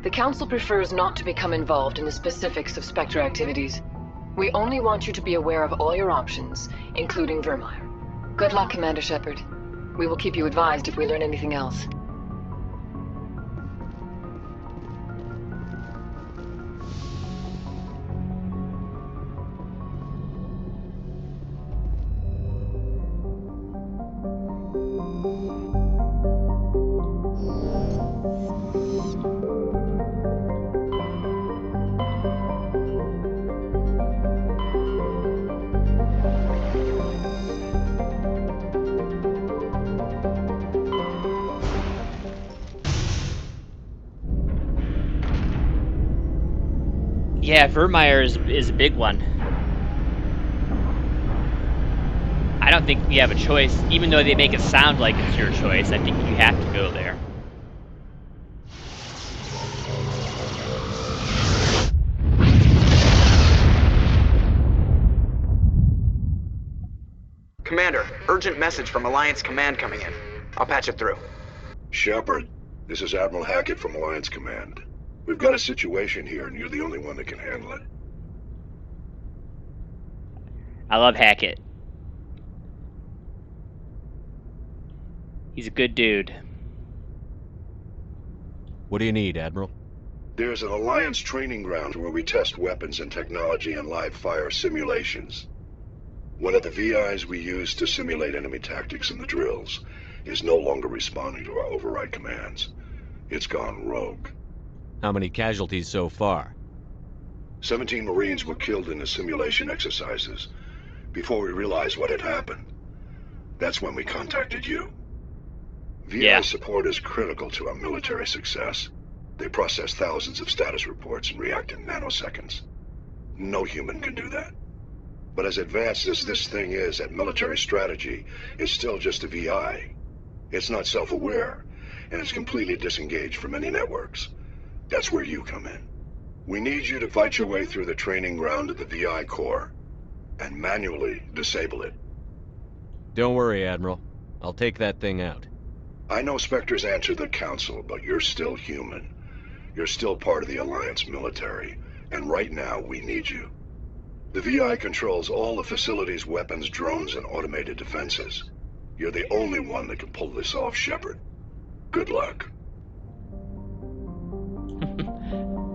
The Council prefers not to become involved in the specifics of Spectre activities. We only want you to be aware of all your options, including Vermeer. Good luck, Commander Shepard. We will keep you advised if we learn anything else. Yeah, Vermeer is a big one. I don't think you have a choice, even though they make it sound like it's your choice. I think you have to go there. Commander, urgent message from Alliance Command coming in. I'll patch it through. Shepard, this is Admiral Hackett from Alliance Command. We've got a situation here, and you're the only one that can handle it. I love Hackett. He's a good dude. What do you need, Admiral? There's an Alliance training ground where we test weapons and technology in live fire simulations. One of the VIs we use to simulate enemy tactics in the drills is no longer responding to our override commands. It's gone rogue. How many casualties so far? 17 Marines were killed in the simulation exercises. Before we realized what had happened, that's when we contacted you. VI support is critical to our military success. They process thousands of status reports and react in nanoseconds. No human can do that. But as advanced as this thing is at military strategy, it's still just a VI. It's not self-aware, and it's completely disengaged from any networks. That's where you come in. We need you to fight your way through the training ground of the VI core, and manually disable it. Don't worry, Admiral. I'll take that thing out. I know Spectres answer the Council, but you're still human. You're still part of the Alliance military, and right now we need you. The VI controls all the facility's weapons, drones, and automated defenses. You're the only one that can pull this off, Shepard. Good luck.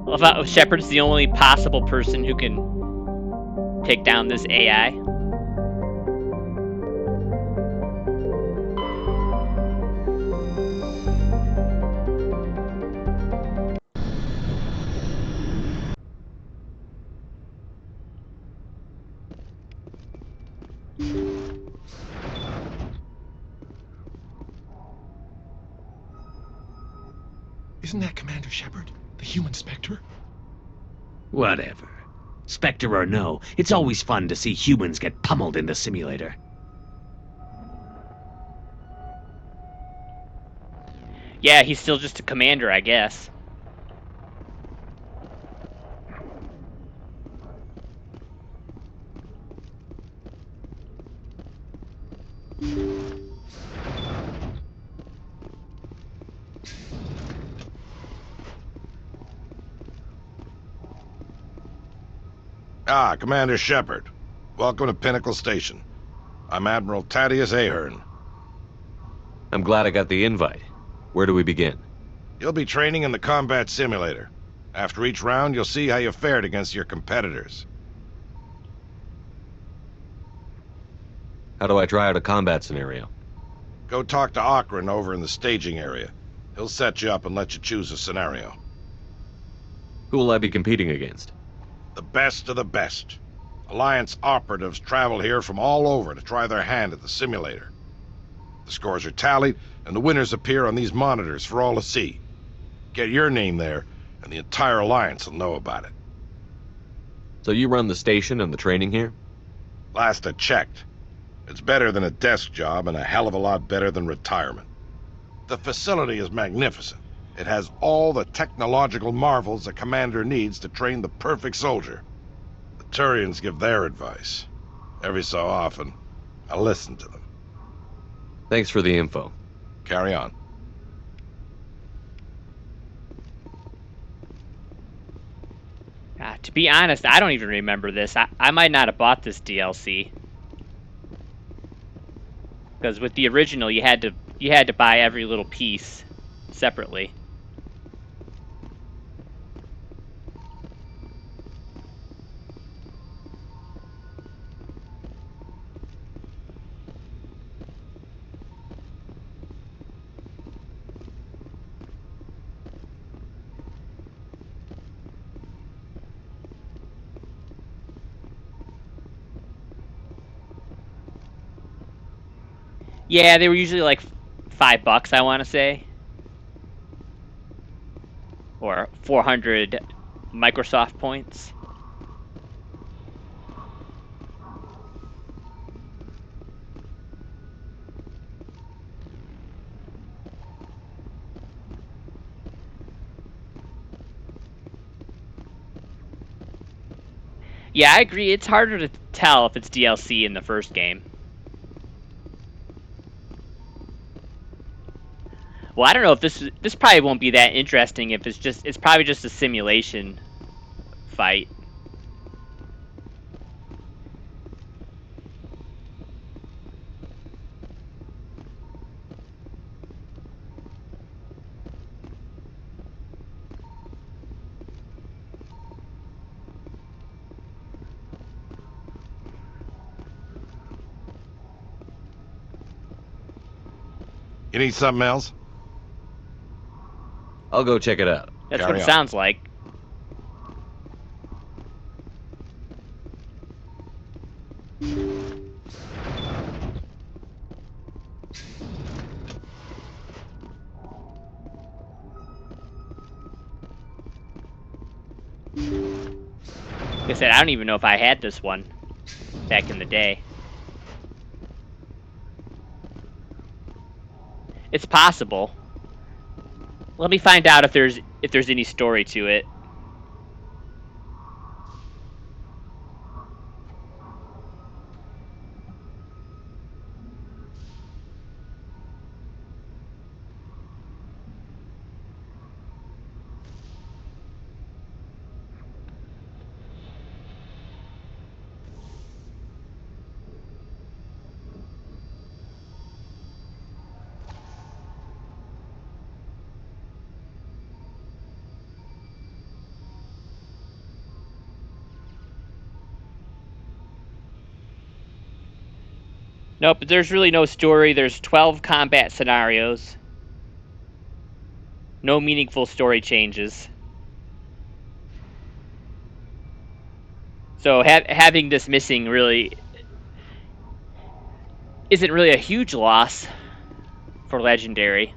Well, if Shepard's the only possible person who can take down this AI. Isn't that Commander Shepard, the human Spectre? Whatever. Spectre or no, it's always fun to see humans get pummeled in the simulator. Yeah, he's still just a commander, I guess. Ah, Commander Shepard. Welcome to Pinnacle Station. I'm Admiral Thaddeus Ahern. I'm glad I got the invite. Where do we begin? You'll be training in the combat simulator. After each round, you'll see how you fared against your competitors. How do I try out a combat scenario? Go talk to Ocran over in the staging area. He'll set you up and let you choose a scenario. Who will I be competing against? The best of the best. Alliance operatives travel here from all over to try their hand at the simulator. The scores are tallied, and the winners appear on these monitors for all to see. Get your name there, and the entire Alliance will know about it. So you run the station and the training here? Last I checked. It's better than a desk job and a hell of a lot better than retirement. The facility is magnificent. It has all the technological marvels a commander needs to train the perfect soldier. The Turians give their advice. Every so often, I listen to them. Thanks for the info. Carry on. To be honest, I don't even remember this. I might not have bought this DLC. Because with the original, you had to buy every little piece separately. Yeah, they were usually like $5, I want to say. Or 400 Microsoft points. Yeah, I agree. It's harder to tell if it's DLC in the first game. Well, I don't know if this probably won't be that interesting if it's probably just a simulation fight. You need something else? I'll go check it out. That's what it sounds like. Like I said, I don't even know if I had this one back in the day. It's possible. Let me find out if there's any story to it. Nope, there's really no story. There's 12 combat scenarios. No meaningful story changes. So having this missing really isn't really a huge loss for Legendary.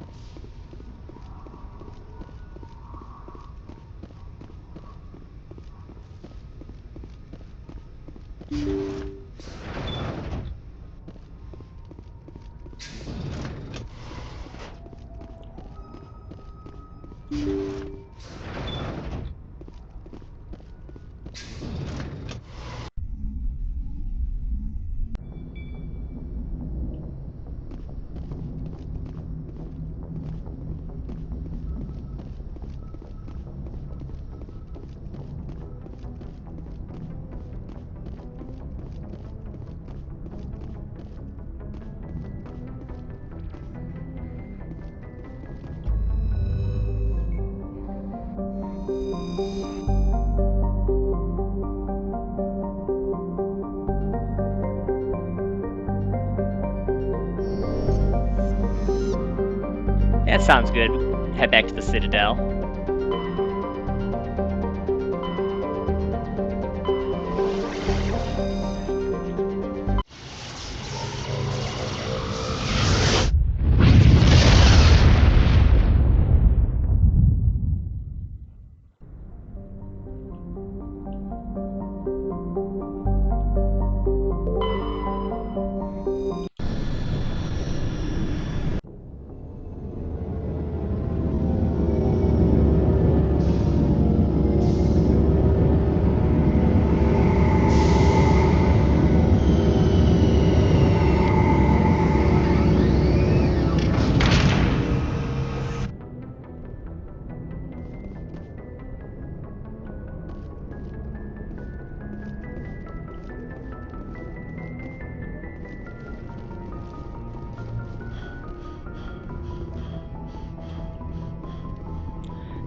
That sounds good. Head back to the Citadel.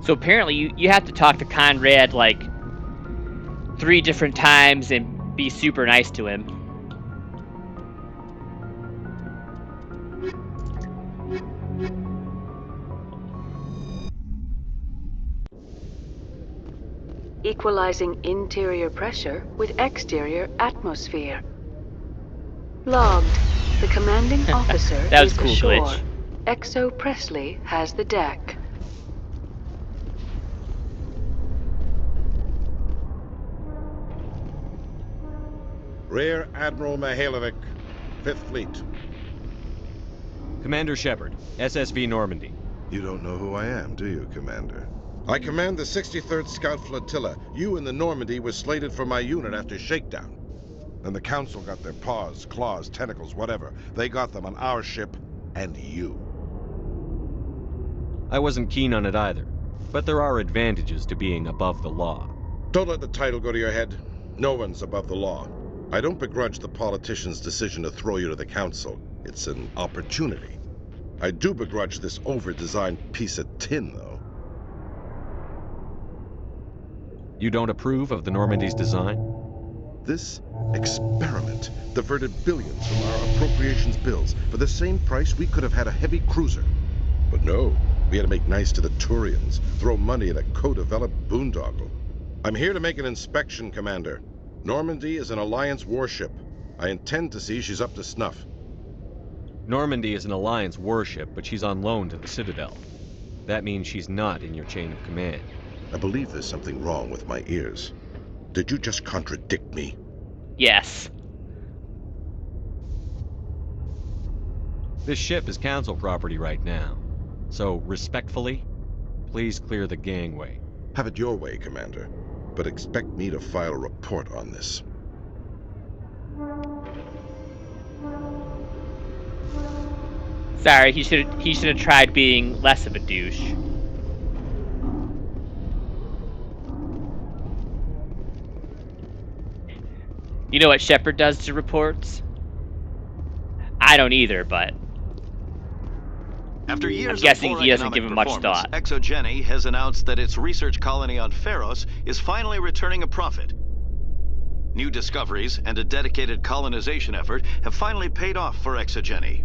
So apparently you have to talk to Conrad like 3 different times and be super nice to him. Equalizing interior pressure with exterior atmosphere. Logged. The commanding officer That was is a cool ashore. glitch. Exo Presley has the deck. Rear Admiral Mihailovic, 5th Fleet. Commander Shepard, SSV Normandy. You don't know who I am, do you, Commander? I command the 63rd Scout Flotilla. You and the Normandy were slated for my unit after shakedown. Then the Council got their paws, claws, tentacles, whatever. They got them on our ship and you. I wasn't keen on it either, but there are advantages to being above the law. Don't let the title go to your head. No one's above the law. I don't begrudge the politician's decision to throw you to the Council. It's an opportunity. I do begrudge this over-designed piece of tin, though. You don't approve of the Normandy's design? This experiment diverted billions from our appropriations bills. For the same price, we could have had a heavy cruiser. But no, We had to make nice to the Turians, throw money at a co-developed boondoggle. I'm here to make an inspection, Commander. Normandy is an Alliance warship. I intend to see she's up to snuff. Normandy is an Alliance warship, but she's on loan to the Citadel. That means she's not in your chain of command. I believe there's something wrong with my ears. Did you just contradict me? Yes. This ship is Council property right now. So, respectfully, please clear the gangway. Have it your way, Commander. But expect me to file a report on this. Sorry, he should have tried being less of a douche. You know what Shepard does to reports? I don't either, but After years I'm guessing of he doesn't give him much thought. ExoGeni has announced that its research colony on Pharos is finally returning a profit. New discoveries and a dedicated colonization effort have finally paid off for ExoGeni.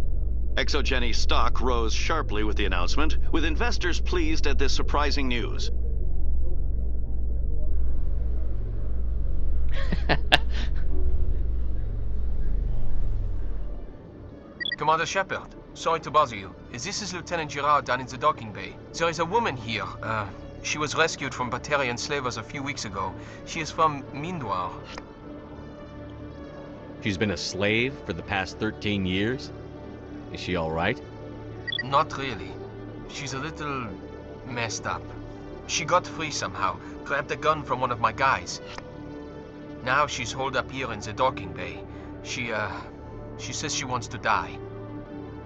ExoGeni stock rose sharply with the announcement, with investors pleased at this surprising news. Commander Shepard, sorry to bother you. This is Lieutenant Girard down in the docking bay. There is a woman here. She was rescued from Batarian slavers a few weeks ago. She is from Mindwar. She's been a slave for the past 13 years? Is she all right? Not really. She's a little messed up. She got free somehow, grabbed a gun from one of my guys. Now she's holed up here in the docking bay. She says she wants to die.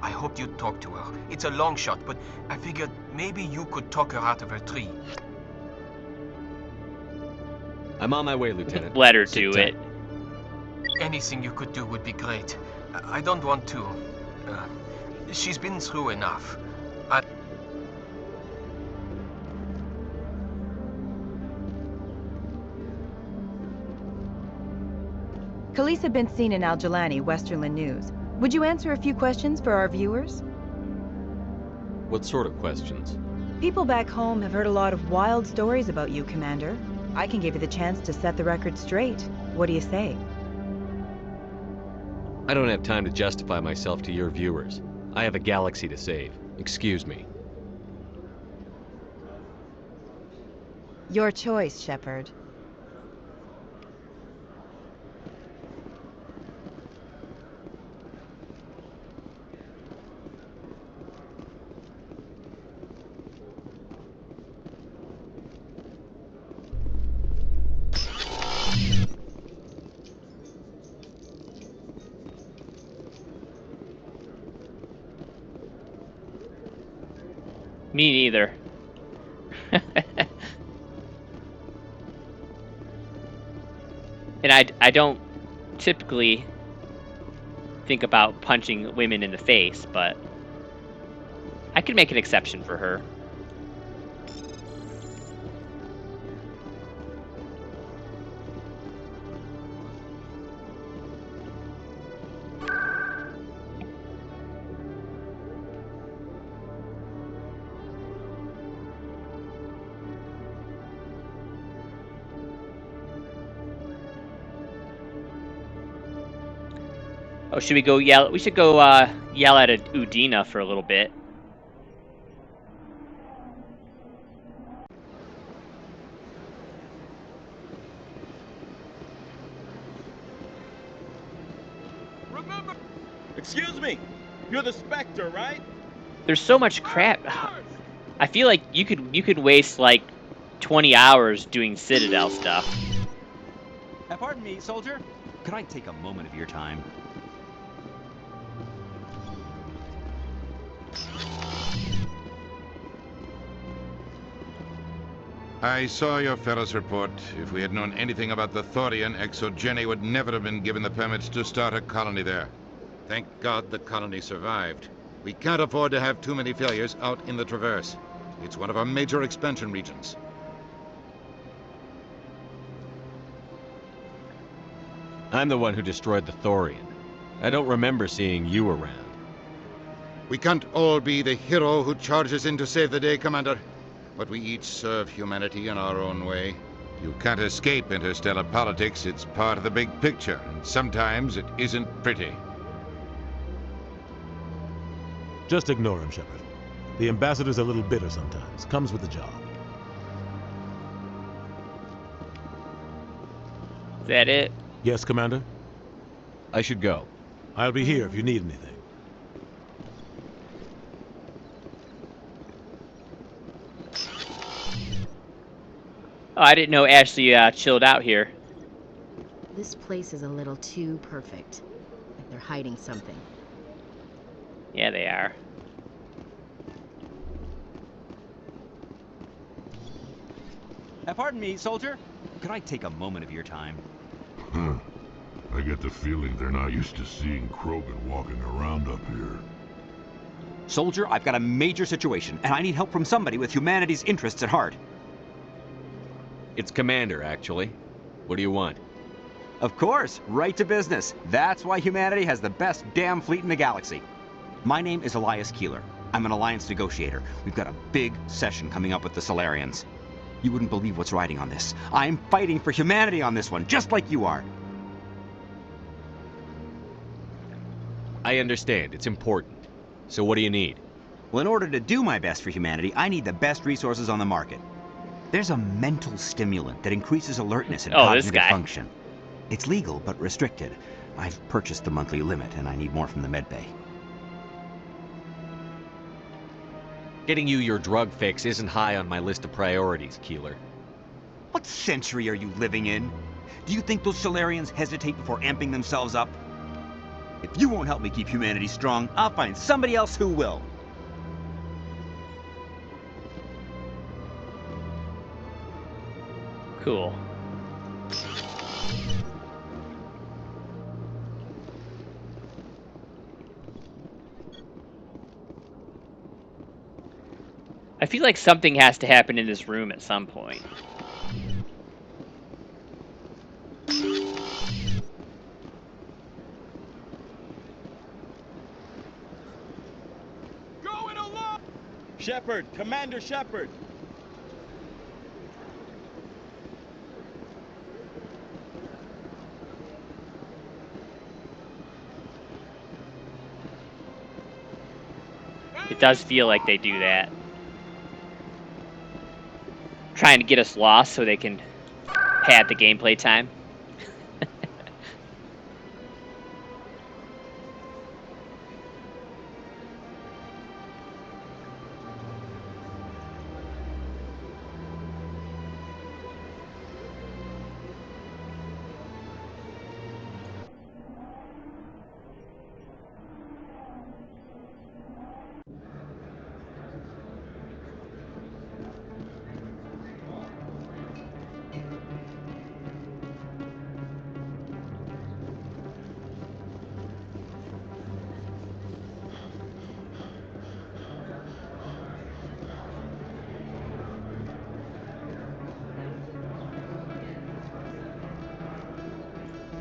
I hoped you'd talk to her. It's a long shot, but I figured maybe you could talk her out of her tree. I'm on my way, Lieutenant. Let her do it. Anything you could do would be great. I don't want to. She's been through enough. Khalees had been seen in Al Jelani, Westerland News. Would you answer a few questions for our viewers? What sort of questions? People back home have heard a lot of wild stories about you, Commander. I can give you the chance to set the record straight. What do you say? I don't have time to justify myself to your viewers. I have a galaxy to save. Excuse me. Your choice, Shepard. Me neither. And I don't typically think about punching women in the face, but I can make an exception for her. Oh, should we go yell? We should go yell at Udina for a little bit. Remember? Excuse me. You're the Spectre, right? There's so much crap. I feel like you could waste like 20 hours doing Citadel stuff. Pardon me, soldier. Could I take a moment of your time? I saw your Ferris report. If we had known anything about the Thorian, ExoGeni would never have been given the permits to start a colony there. Thank God the colony survived. We can't afford to have too many failures out in the Traverse. It's one of our major expansion regions. I'm the one who destroyed the Thorian. I don't remember seeing you around. We can't all be the hero who charges in to save the day, Commander. But we each serve humanity in our own way. You can't escape interstellar politics. It's part of the big picture, and sometimes it isn't pretty. Just ignore him, Shepard. The ambassador's a little bitter sometimes. Comes with the job. Is that it? Yes, Commander? I should go. I'll be here if you need anything. Oh, I didn't know Ashley chilled out here. This place is a little too perfect. Like they're hiding something. Yeah, they are. Pardon me, soldier. Could I take a moment of your time? Huh. I get the feeling they're not used to seeing Krogan walking around up here. Soldier, I've got a major situation, and I need help from somebody with humanity's interests at heart. It's Commander, actually. What do you want? Of course, right to business. That's why humanity has the best damn fleet in the galaxy. My name is Elias Keeler. I'm an alliance negotiator. We've got a big session coming up with the Solarians. You wouldn't believe what's riding on this. I'm fighting for humanity on this one, just like you are. I understand. It's important. So what do you need? Well, in order to do my best for humanity, I need the best resources on the market. There's a mental stimulant that increases alertness and cognitive function. It's legal, but restricted. I've purchased the monthly limit, and I need more from the medbay. Getting you your drug fix isn't high on my list of priorities, Keeler. What century are you living in? Do you think those Solarians hesitate before amping themselves up? If you won't help me keep humanity strong, I'll find somebody else who will. Cool. I feel like something has to happen in this room at some point. Going along! Shepard, Commander Shepard! It does feel like they do that. Trying to get us lost so they can pad the gameplay time.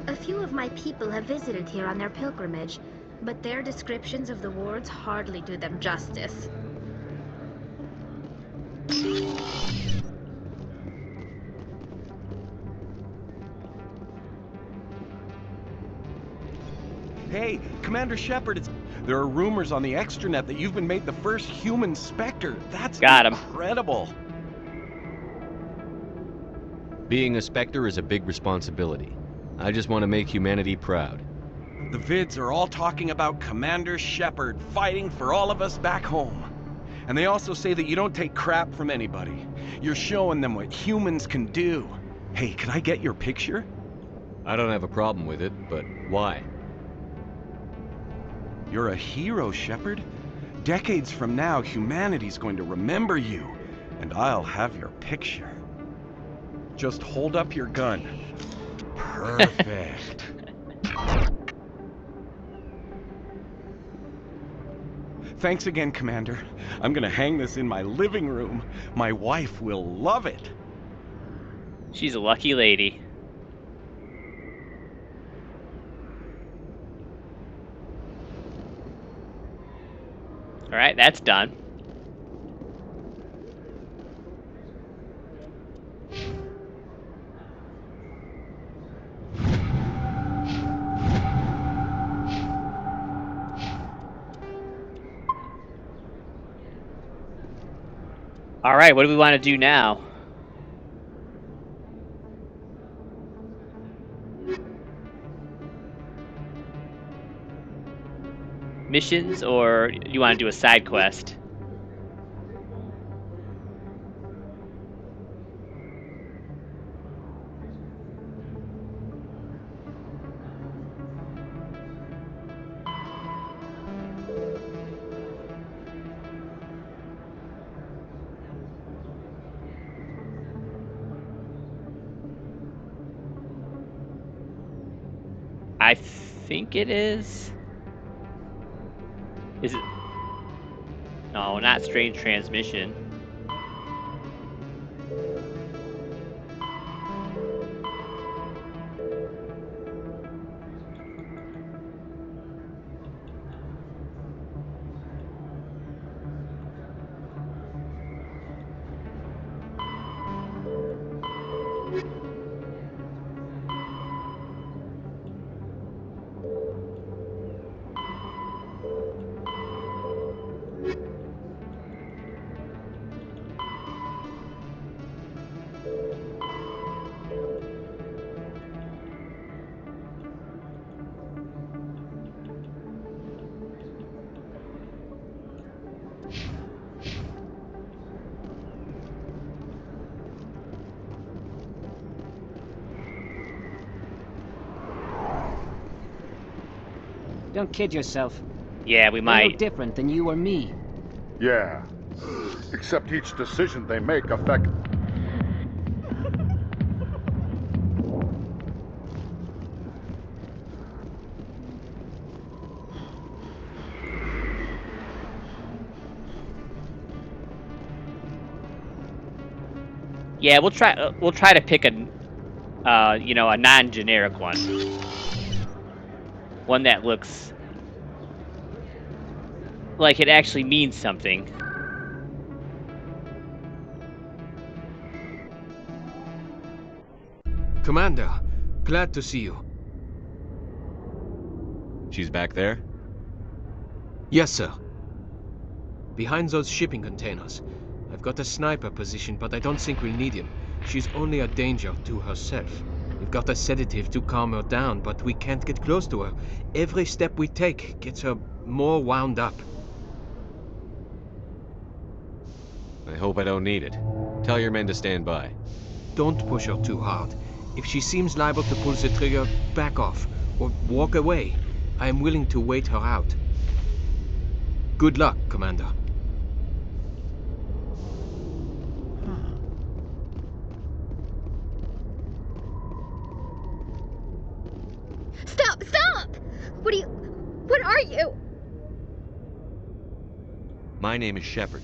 A few of my people have visited here on their pilgrimage, but their descriptions of the wards hardly do them justice. Hey, Commander Shepard, there are rumors on the extranet that you've been made the first human Spectre. That's incredible. Being a Spectre is a big responsibility. I just want to make humanity proud. The vids are all talking about Commander Shepard fighting for all of us back home. And they also say that you don't take crap from anybody. You're showing them what humans can do. Hey, can I get your picture? I don't have a problem with it, but why? You're a hero, Shepard. Decades from now, humanity's going to remember you, and I'll have your picture. Just hold up your gun. Perfect. Thanks again, Commander. I'm gonna hang this in my living room. My wife will love it. She's a lucky lady. Alright, that's done. Alright, what do we want to do now? Missions, or you want to do a side quest? I think it is. Is it? No, not strange transmission. Don't kid yourself. Yeah, we They're might. no different than you or me. Yeah. Except each decision they make affects... Yeah, we'll try to pick a, you know, a non-generic one. One that looks like it actually means something. Commander, glad to see you. She's back there? Yes, sir. Behind those shipping containers. I've got a sniper position, but I don't think we'll need him. She's only a danger to herself. We've got a sedative to calm her down, but we can't get close to her. Every step we take gets her more wound up. I hope I don't need it. Tell your men to stand by. Don't push her too hard. If she seems liable to pull the trigger, back off, or walk away. I am willing to wait her out. Good luck, Commander. Stop! Stop! What are you? My name is Shepard.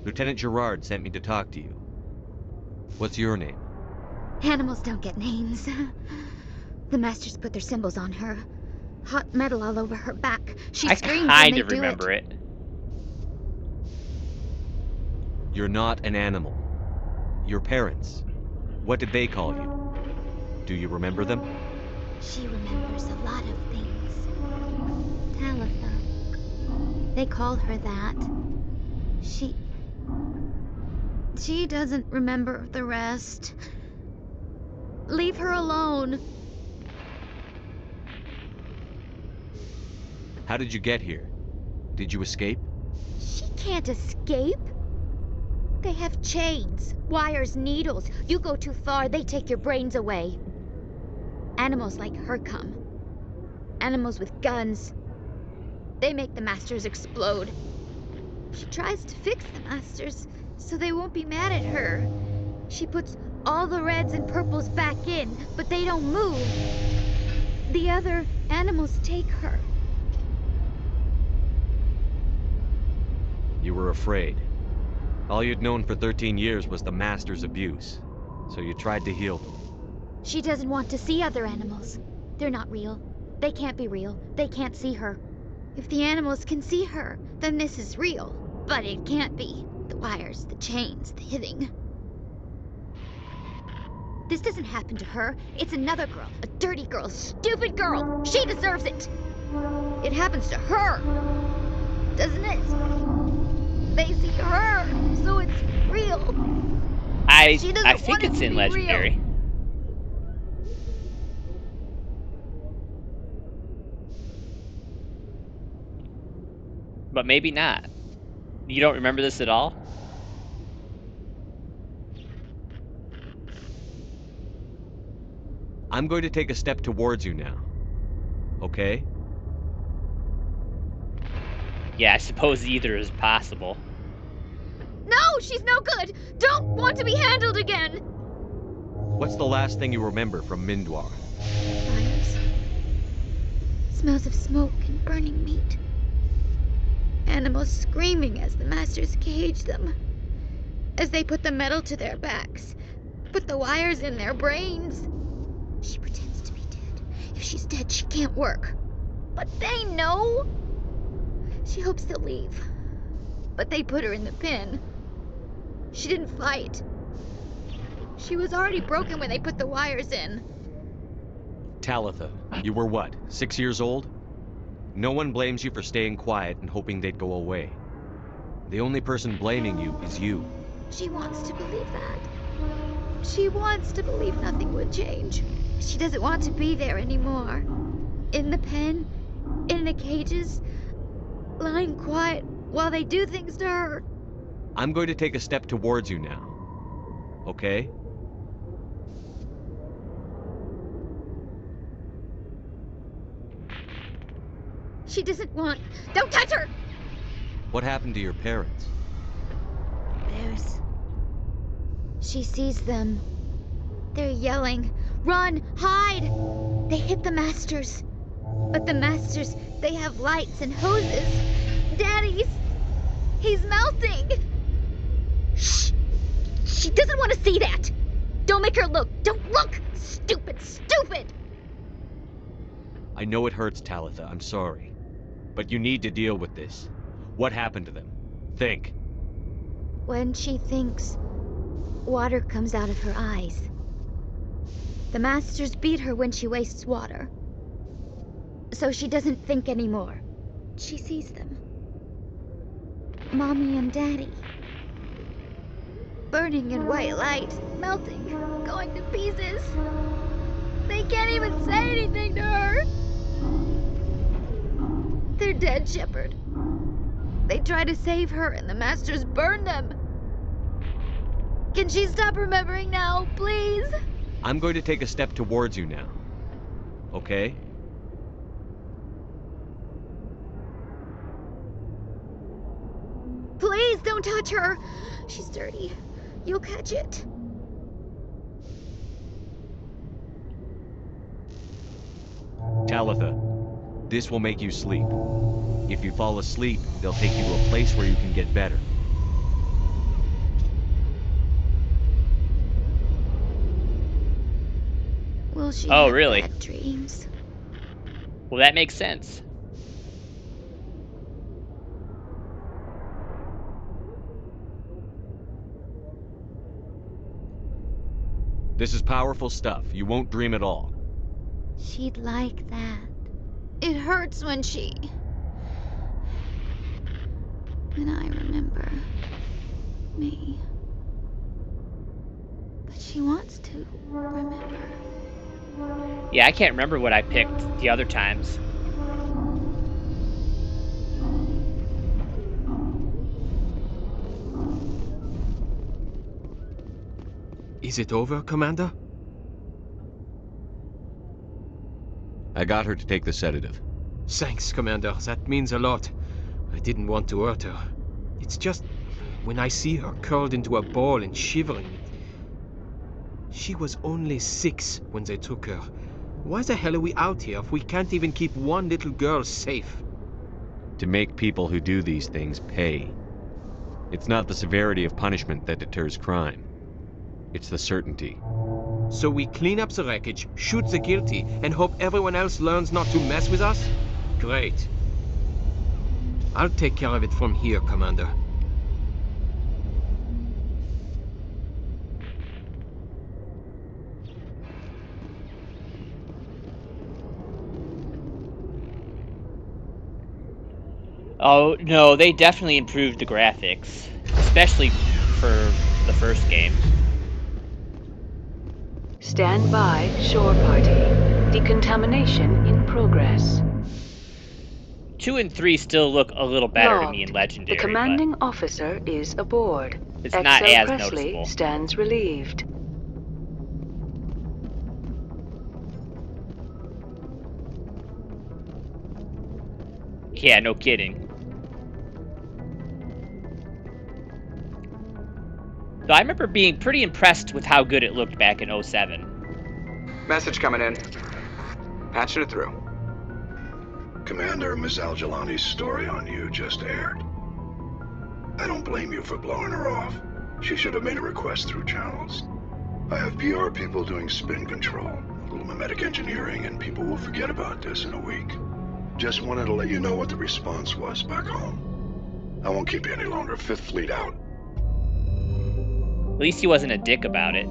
Lieutenant Gerard sent me to talk to you. What's your name? Animals don't get names. The Masters put their symbols on her. Hot metal all over her back. She screams when kind they of do remember it. You're not an animal. Your parents. What did they call you? Do you remember them? She remembers a lot of things. Talitha. They call her that. She doesn't remember the rest. Leave her alone. How did you get here? Did you escape? She can't escape. They have chains, wires, needles. You go too far, they take your brains away. Animals like her come. Animals with guns. They make the Masters explode. She tries to fix the Masters so they won't be mad at her. She puts all the reds and purples back in, but they don't move. The other animals take her. You were afraid. All you'd known for 13 years was the Master's abuse, so you tried to heal them. She doesn't want to see other animals. They're not real. They can't be real. They can't see her. If the animals can see her, then this is real. But it can't be. The wires, the chains, the hitting. This doesn't happen to her. It's another girl. A dirty girl. A stupid girl. She deserves it. It happens to her. Doesn't it? They see her, so it's real. I think it's in Legendary. Real. But maybe not. You don't remember this at all? I'm going to take a step towards you now. Okay? Yeah, I suppose either is possible. No, she's no good. Don't want to be handled again. What's the last thing you remember from Mindwar? Fires. Smells of smoke and burning meat. Animals screaming as the masters cage them. As they put the metal to their backs. Put the wires in their brains. She pretends to be dead. If she's dead, she can't work. But they know. She hopes to leave. But they put her in the pen. She didn't fight. She was already broken when they put the wires in. Talitha, you were what, 6 years old? No one blames you for staying quiet and hoping they'd go away. The only person blaming you is you. She wants to believe that. She wants to believe nothing would change. She doesn't want to be there anymore. In the pen, in the cages, lying quiet while they do things to her. I'm going to take a step towards you now. Okay? She doesn't want... Don't touch her! What happened to your parents? Bears. She sees them. They're yelling, run, hide! They hit the masters. But the masters, they have lights and hoses. He's melting! Shh! She doesn't want to see that! Don't make her look! Don't look! Stupid, stupid! I know it hurts, Talitha, I'm sorry. But you need to deal with this. What happened to them? Think. When she thinks, water comes out of her eyes. The masters beat her when she wastes water. So she doesn't think anymore. She sees them. Mommy and Daddy. Burning in white light, melting, going to pieces. They can't even say anything to her. They're dead, Shepard. They try to save her and the masters burn them. Can she stop remembering now, please? I'm going to take a step towards you now. Okay? Please don't touch her. She's dirty. You'll catch it. Talitha, this will make you sleep. If you fall asleep, they'll take you to a place where you can get better. Will she Oh, have really? bad dreams? Well, that makes sense. This is powerful stuff. You won't dream at all. She'd like that. It hurts when she... When I remember... me. But she wants to remember. Yeah, I can't remember what I picked the other times. Is it over, Commander? I got her to take the sedative. Thanks, Commander. That means a lot. I didn't want to hurt her. It's just... when I see her curled into a ball and shivering... She was only 6 when they took her. Why the hell are we out here if we can't even keep one little girl safe? To make people who do these things pay. It's not the severity of punishment that deters crime. It's the certainty. So we clean up the wreckage, shoot the guilty, and hope everyone else learns not to mess with us? Great. I'll take care of it from here, Commander. Oh, no, they definitely improved the graphics. Especially for the first game. Stand by, shore party. Decontamination in progress. 2 and 3 still look a little better to me in Legendary. The commanding officer is aboard. It's not as Presley noticeable. Stands relieved. Yeah, no kidding. So I remember being pretty impressed with how good it looked back in 07. Message coming in. Patching it through. Commander, Miss Al-Jalani's story on you just aired. I don't blame you for blowing her off. She should have made a request through channels. I have PR people doing spin control, a little mimetic engineering, and people will forget about this in a week. Just wanted to let you know what the response was back home. I won't keep you any longer. 5th Fleet out. At least he wasn't a dick about it.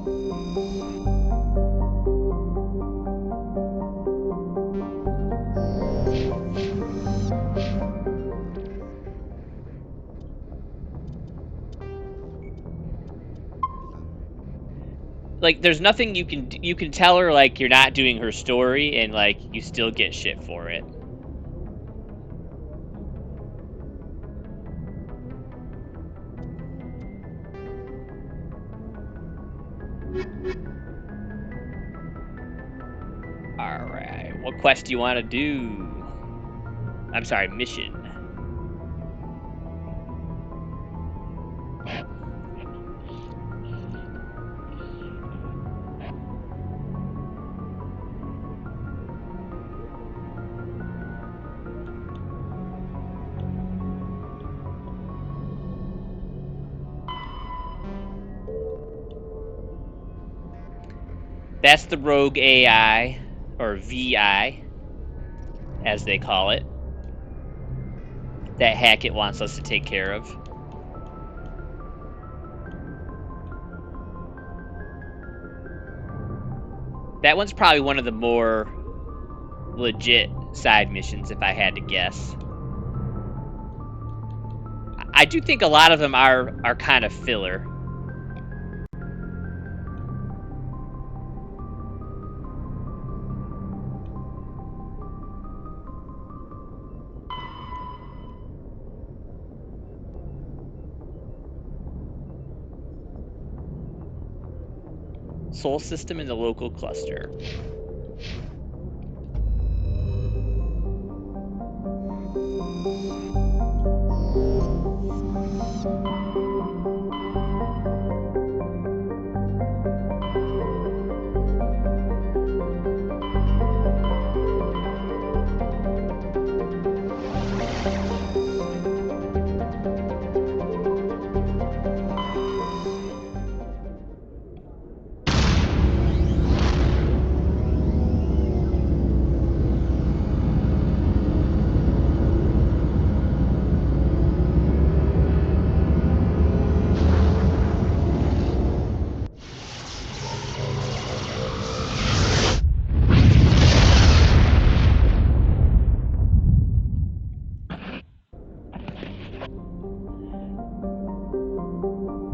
Like, there's nothing you can tell her, like, you're not doing her story, and, like, you still get shit for it. Alright, what quest do you want to do? I'm sorry, mission. That's the Rogue AI, or VI, as they call it, that Hackett wants us to take care of. That one's probably one of the more legit side missions, if I had to guess. I do think a lot of them are kind of filler. Sol system in the local cluster.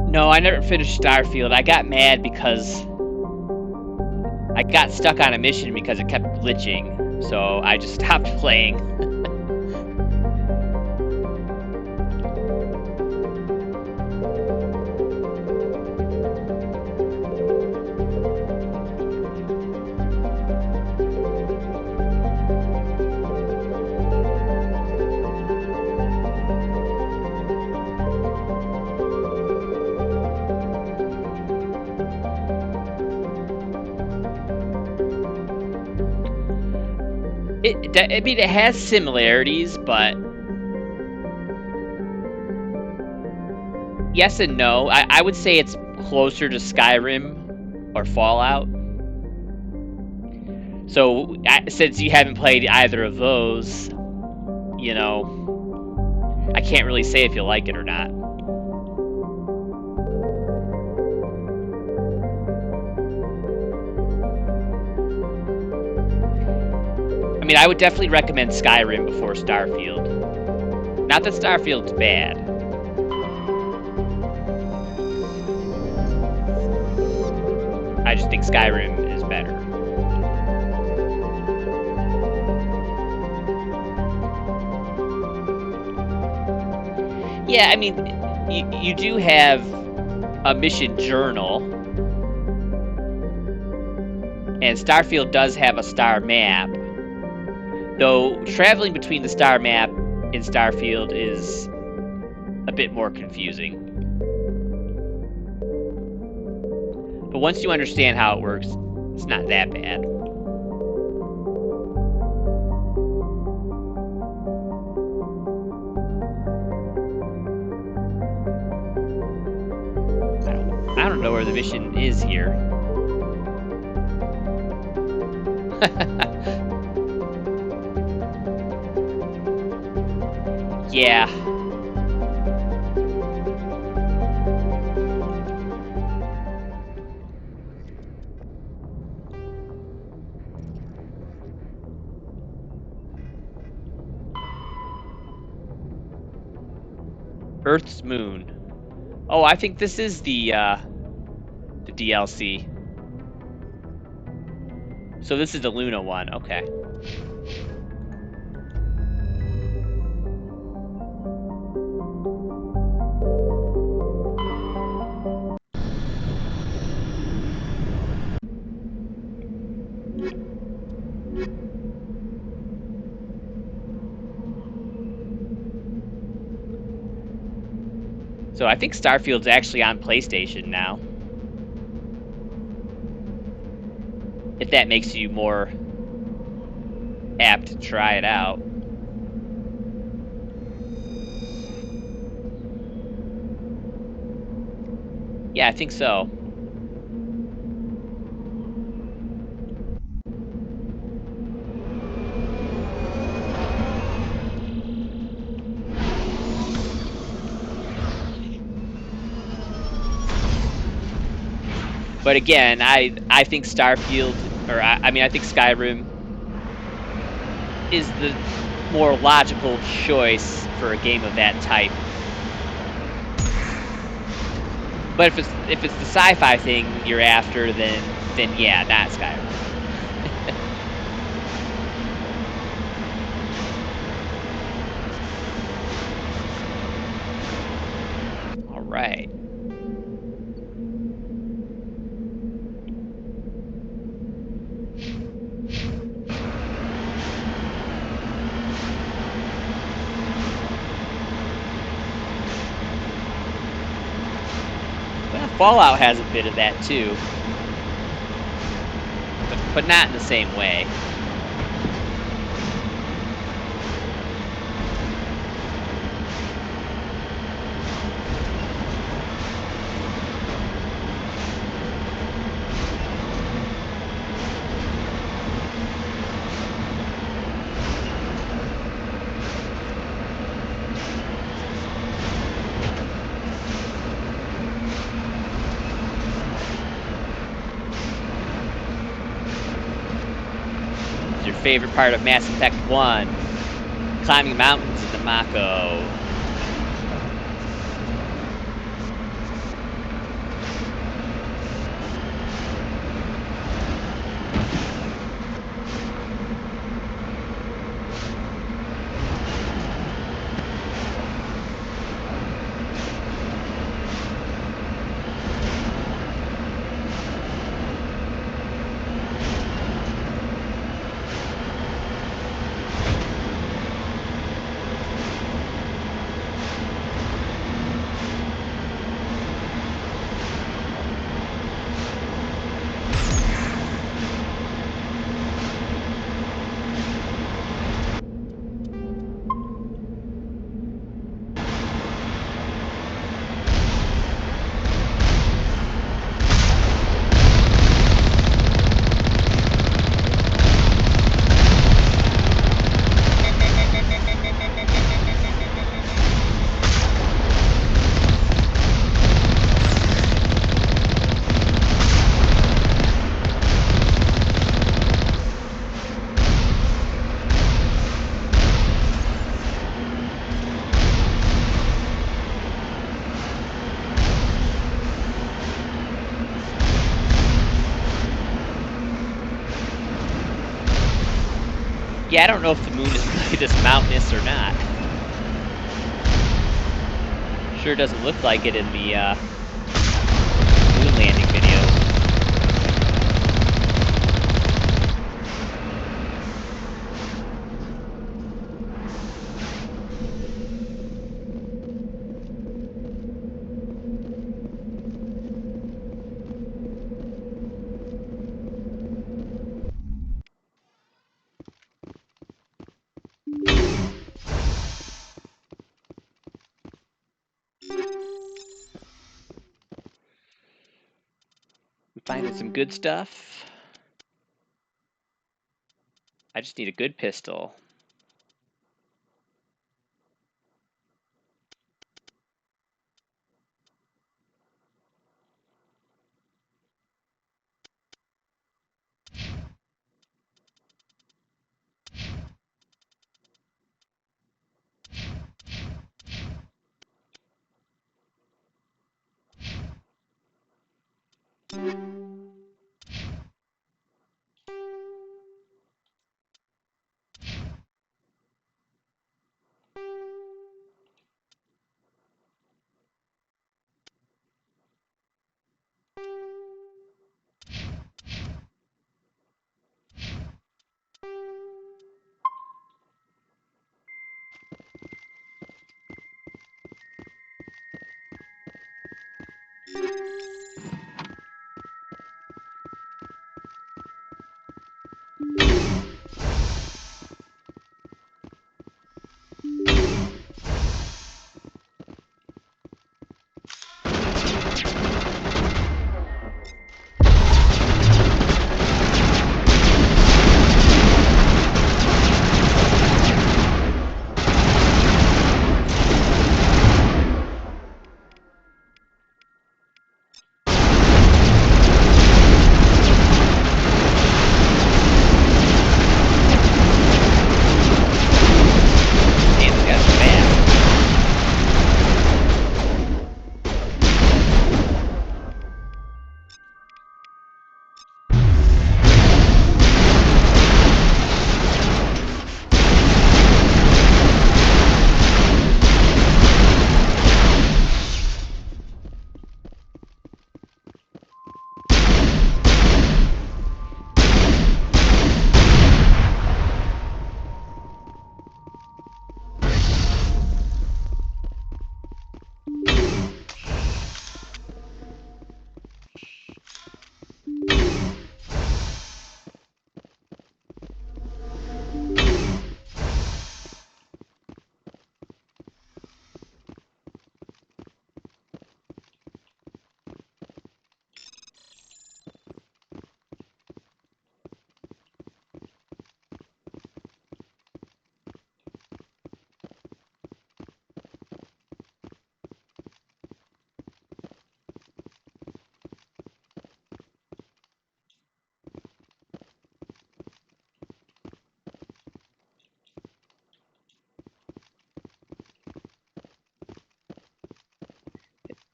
No, I never finished Starfield. I got mad because I got stuck on a mission because it kept glitching, so I just stopped playing. I mean, it has similarities, but yes and no. I would say it's closer to Skyrim or Fallout. So, since you haven't played either of those, you know, I can't really say if you'll like it or not. I mean, I would definitely recommend Skyrim before Starfield. Not that Starfield's bad. I just think Skyrim is better. Yeah, I mean, you do have a mission journal. And Starfield does have a star map. Though traveling between the star map in Starfield is a bit more confusing. But once you understand how it works, it's not that bad. I don't know where the mission is here. Yeah. Earth's Moon. Oh, I think this is the DLC. So this is the Luna one, okay. So I think Starfield's actually on PlayStation now. If that makes you more apt to try it out. Yeah, I think so. But again, I think Starfield, or I mean, I think Skyrim is the more logical choice for a game of that type. But if it's the sci-fi thing you're after, then yeah, not Skyrim. All right. Fallout has a bit of that too, but not in the same way. Favorite part of Mass Effect 1, climbing mountains in the Mako. Yeah, I don't know if the moon is really this mountainous or not. Sure doesn't look like it in the moon landing videos. Finding some good stuff. I just need a good pistol.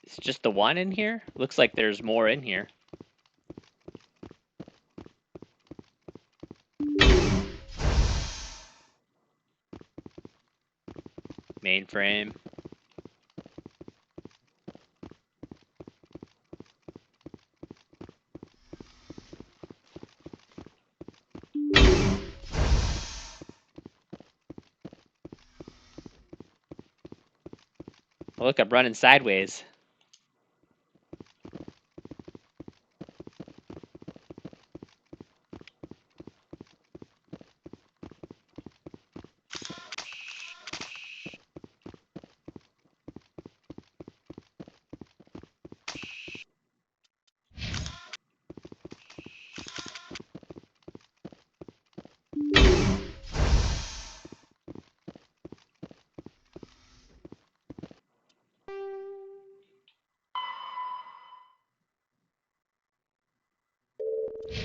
It's just the one in here? Looks like there's more in here. Mainframe. Oh, look, I'm running sideways.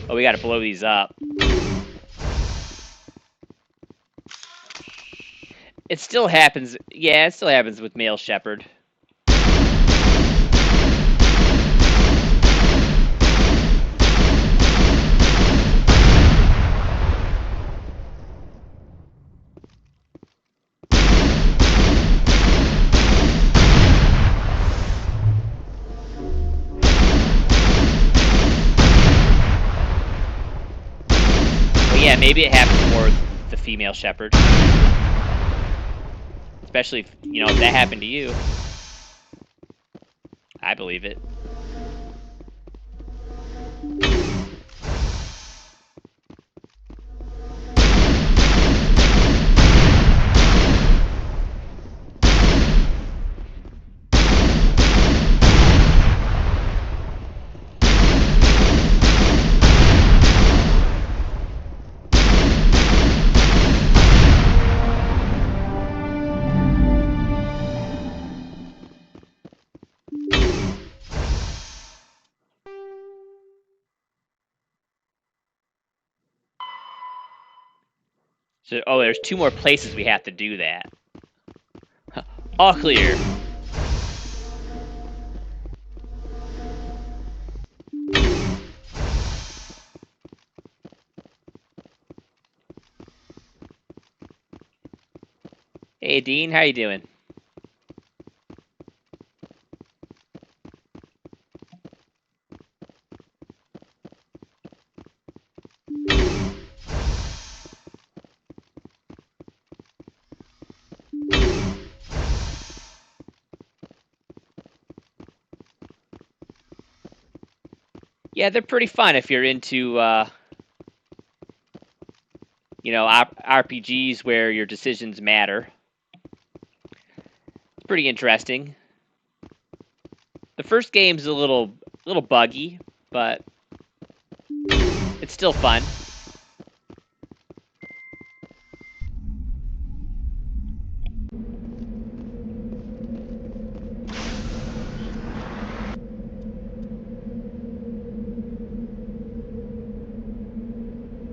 Oh, we gotta blow these up. It still happens. Yeah, it still happens with male shepherd. maybe it happens more with the female Shepard. Especially if, you know, if that happened to you. I believe it. So, oh, there's 2 more places we have to do that. All clear. Hey, Dean, how you doing? Yeah, they're pretty fun if you're into, you know, RPGs where your decisions matter. It's pretty interesting. The first game's a little buggy, but it's still fun.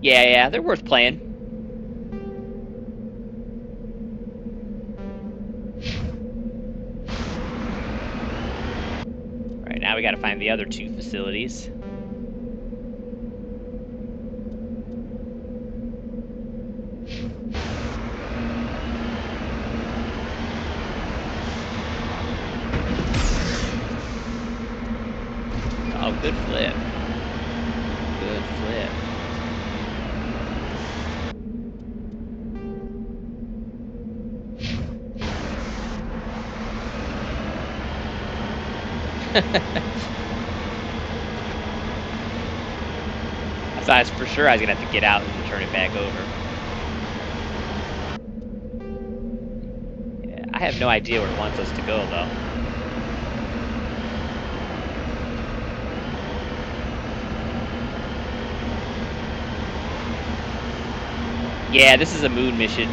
Yeah, they're worth playing. Right, now we gotta find the other 2 facilities. Oh, good flip. Good flip. I thought for sure I was gonna have to get out and turn it back over. Yeah, I have no idea where it wants us to go, though. Yeah, this is a moon mission.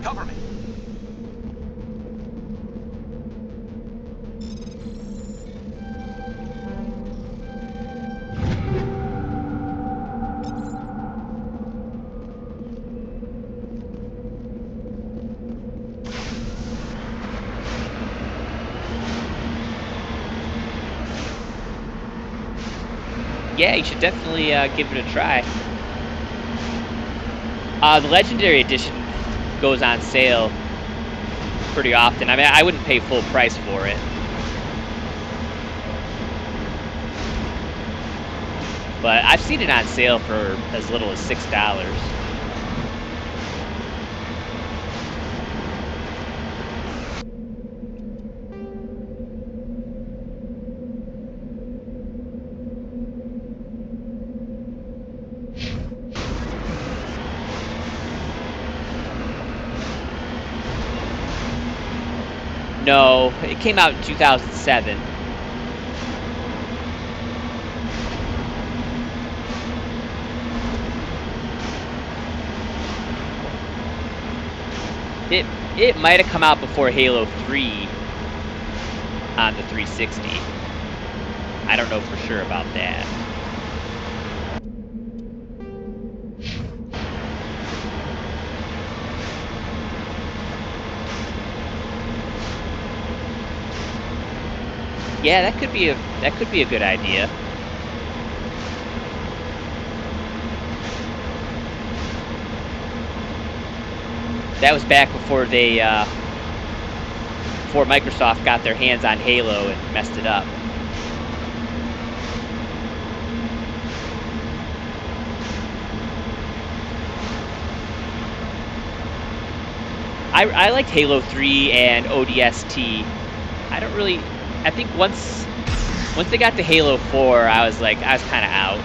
Cover me. Yeah, you should definitely give it a try. The Legendary Edition goes on sale pretty often. I mean, I wouldn't pay full price for it. But I've seen it on sale for as little as $6. No, it came out in 2007. It might have come out before Halo 3 on the 360. I don't know for sure about that. Yeah, that could be a good idea. That was back before they before Microsoft got their hands on Halo and messed it up. I liked Halo 3 and ODST. I think once they got to Halo 4, I was kind of out.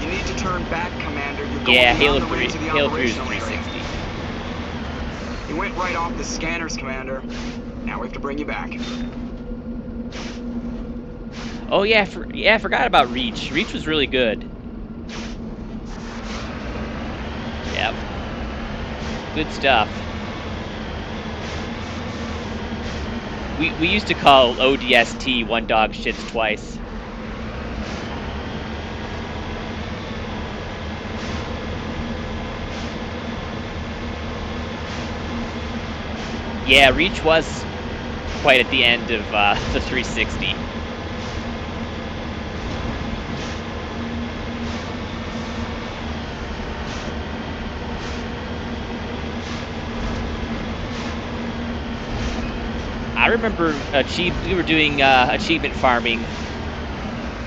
You need to turn back, Commander. You're going Yeah, beyond Halo the 3. range of the Halo 3 is operational area. 360. You went right off the scanners, Commander. Now we have to bring you back. Oh yeah, I forgot about Reach. Reach was really good. Yep. Good stuff. We used to call ODST one dog shits twice. Yeah, Reach was quite at the end of the 360. I remember we were doing achievement farming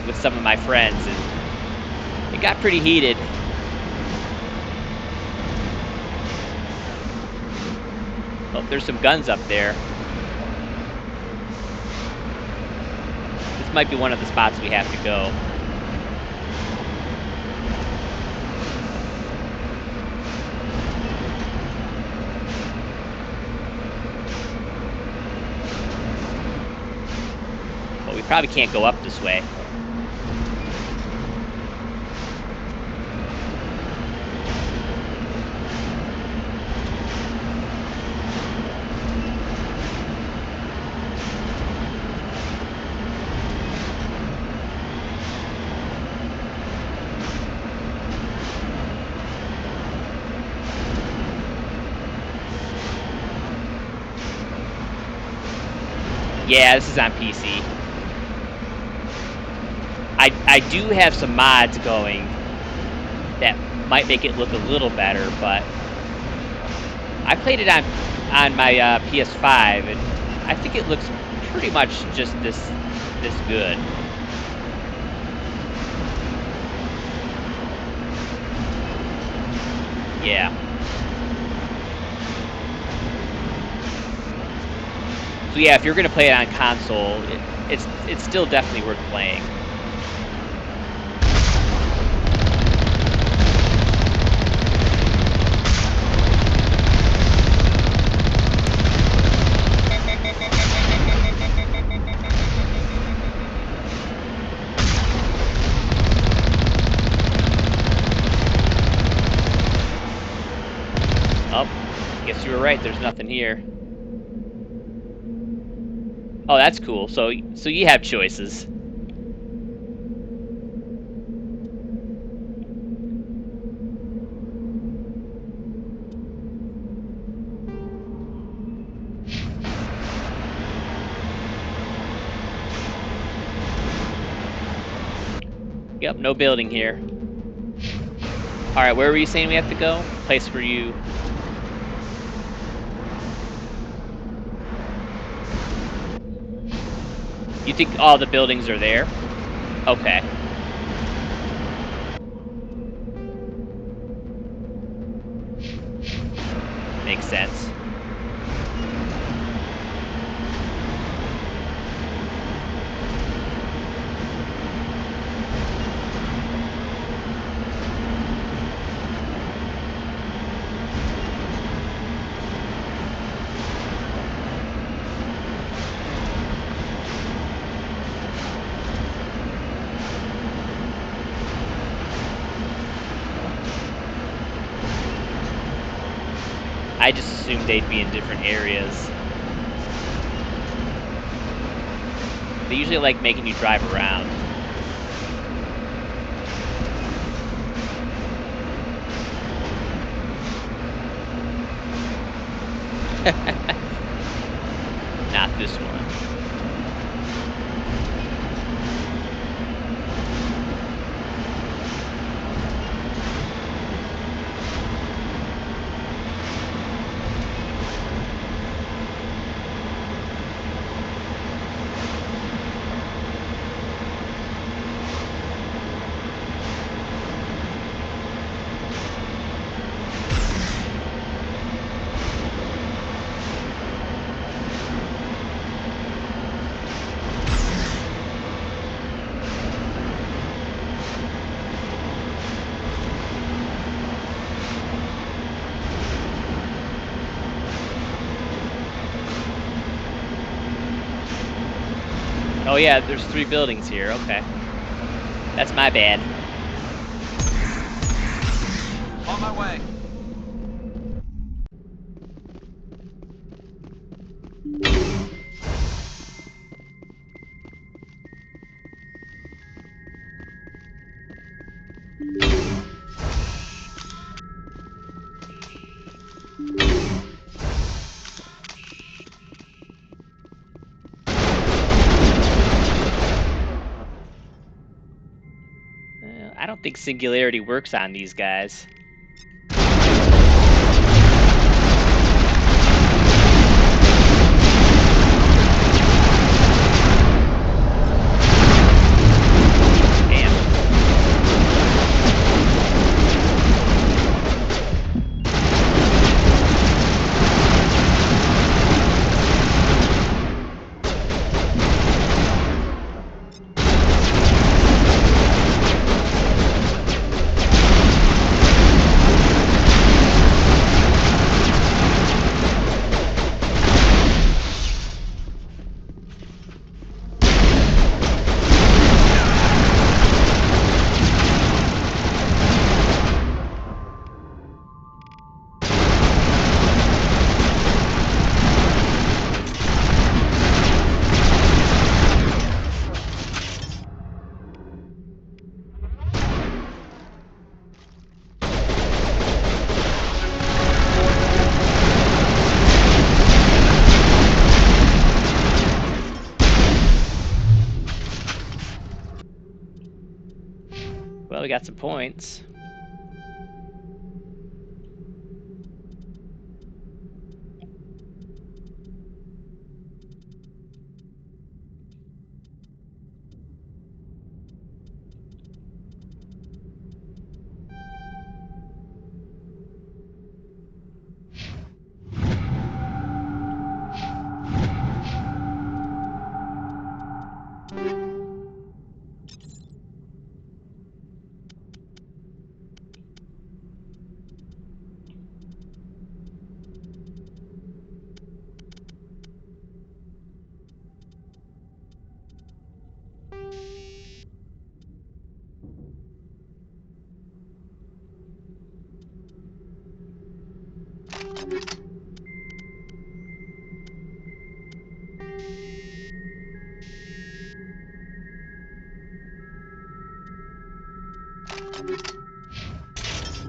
with some of my friends, and it got pretty heated. Oh, there's some guns up there. This might be one of the spots we have to go. But we probably can't go up this way. Yeah, this is on PC. I do have some mods going that might make it look a little better, but I played it on my PS5, and I think it looks pretty much just this good. Yeah. So yeah, if you're gonna play it on console, it's still definitely worth playing. Oh, guess you were right. There's nothing here. Oh, that's cool. So you have choices. Yep, no building here. All right, where were you saying we have to go? Place where you... You think all the buildings are there? Okay. Makes sense. I just assumed they'd be in different areas. They usually like making you drive around. Not this one. Oh yeah, there's 3 buildings here, okay. That's my bad. On my way. I don't think Singularity works on these guys. Well, we got some points.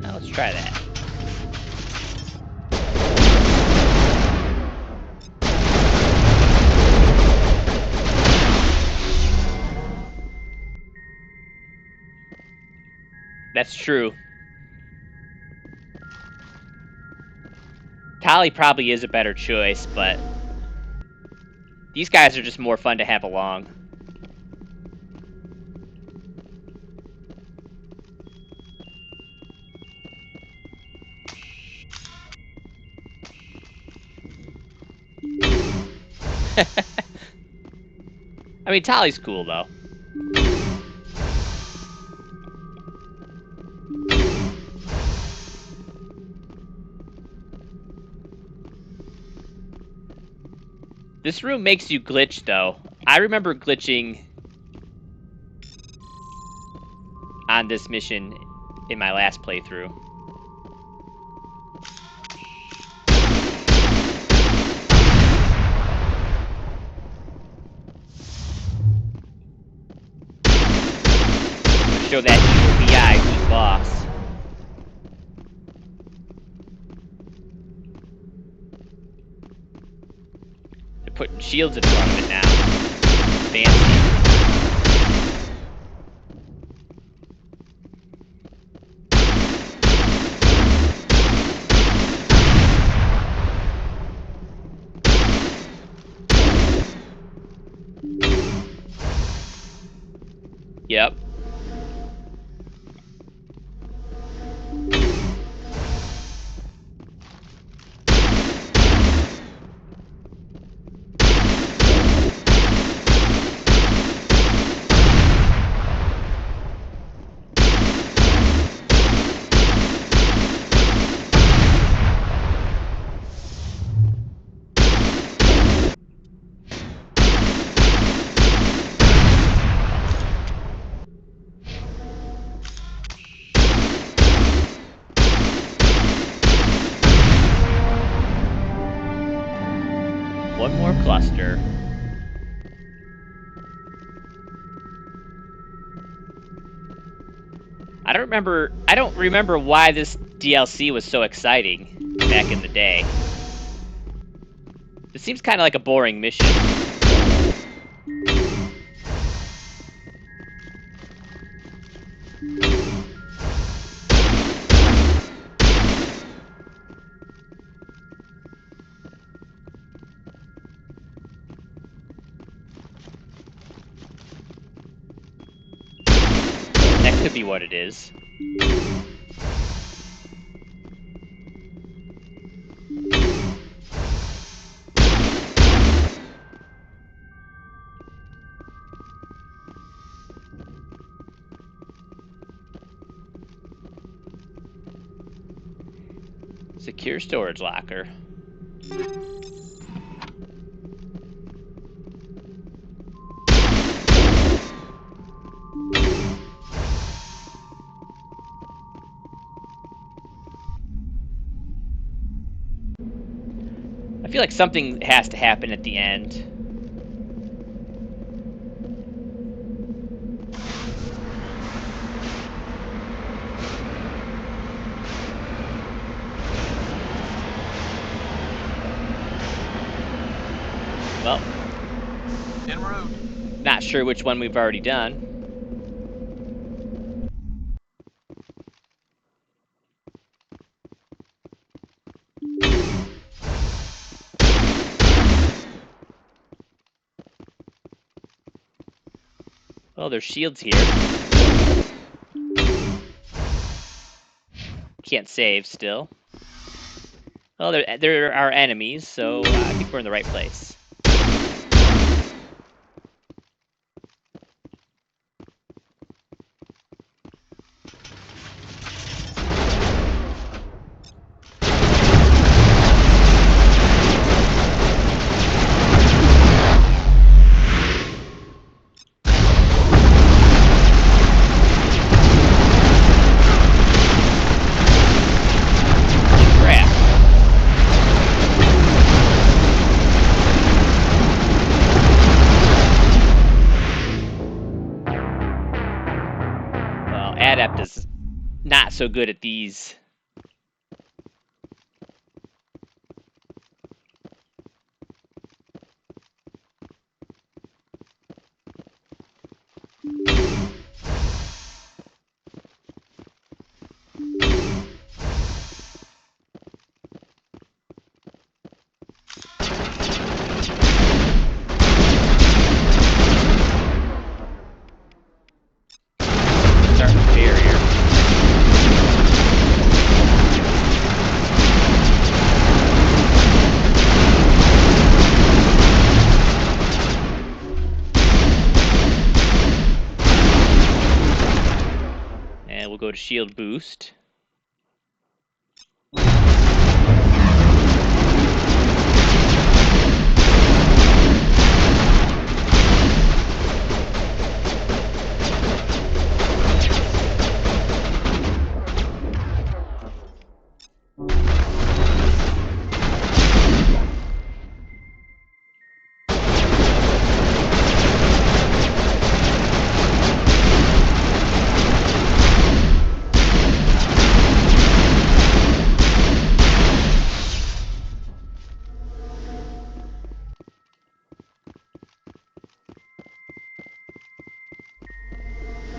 Now let's try that. That's true. Tali probably is a better choice, but these guys are just more fun to have along. I mean, Tali's cool, though. This room makes you glitch, though. I remember glitching on this mission in my last playthrough. show that evil BI who's boss. They're putting shields in front of it now. Fancy. Yep. One more cluster. I don't remember why this DLC was so exciting back in the day. It seems kind of like a boring mission. That could be what it is. Secure storage locker. I feel like something has to happen at the end. Well, en route. Not sure which one we've already done. Well, there's shields here. Can't save still. Well, there are enemies, so I think we're in the right place. Adept is not so good at these. We'll go to shield boost.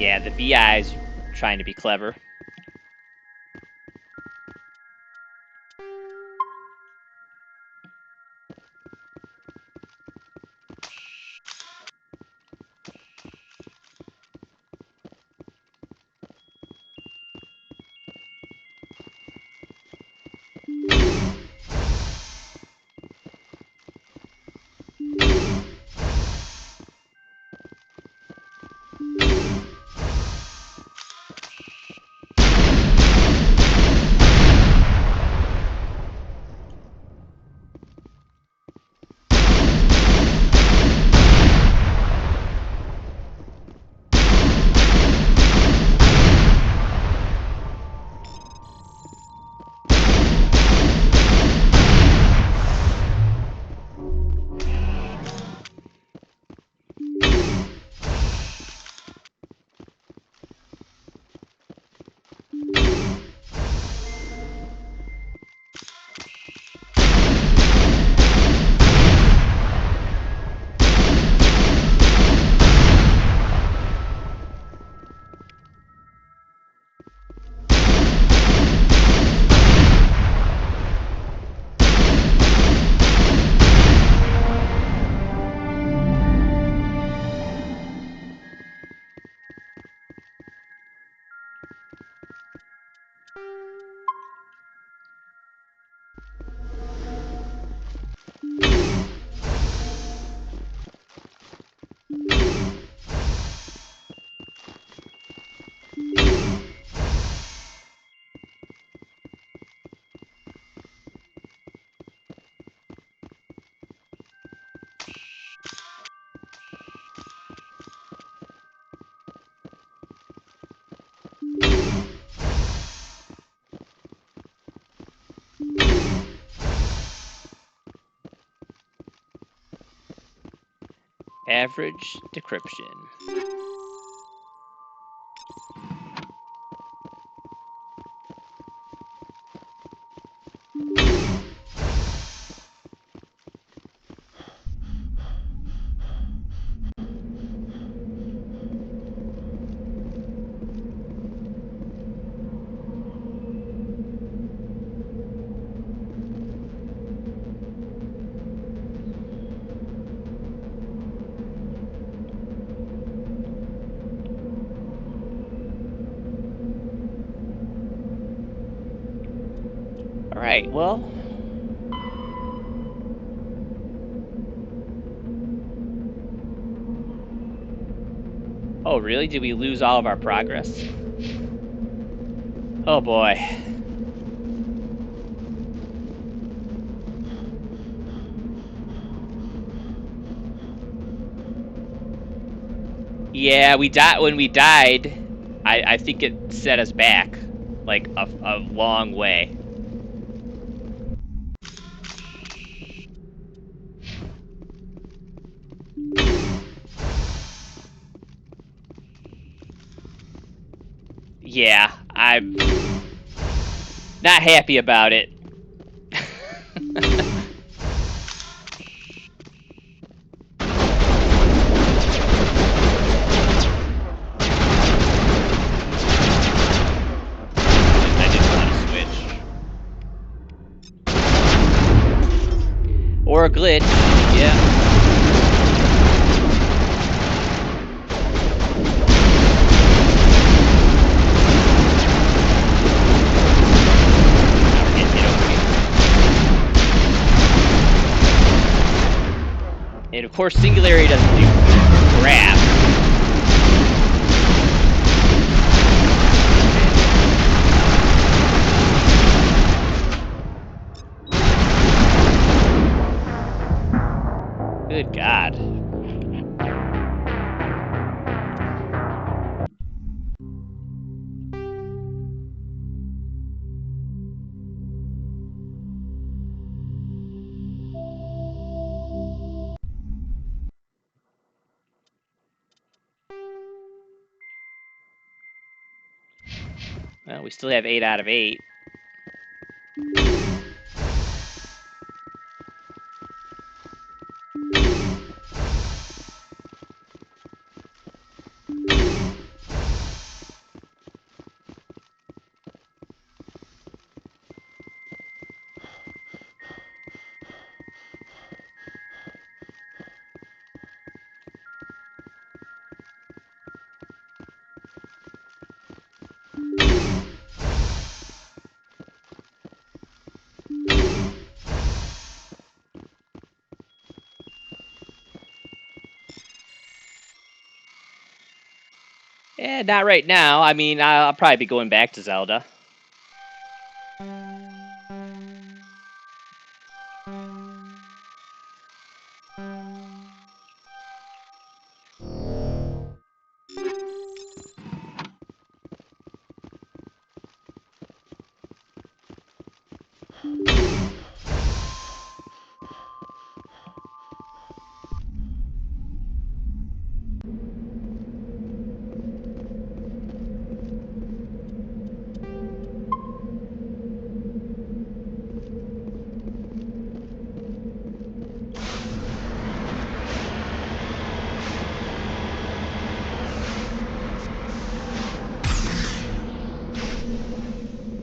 Yeah, the VI's trying to be clever. Average decryption. All right, well. Oh, really? Did we lose all of our progress? Oh boy. Yeah, we died when we died. I think it set us back like a long way. Yeah, I'm not happy about it. I didn't want to switch. Or a glitch, yeah. And of course, Singularity doesn't do crap. Good God. Well, we still have 8 out of 8. Eh, not right now. I mean, I'll probably be going back to Zelda.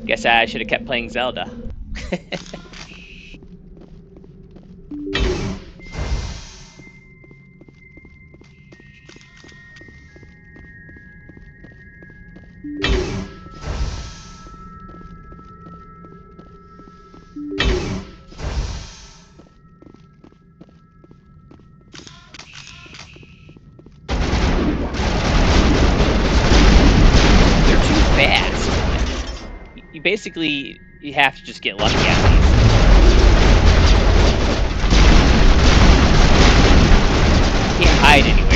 Guess I should have kept playing Zelda. They're too fast. You basically, you have to just get lucky at these. You can't hide anywhere.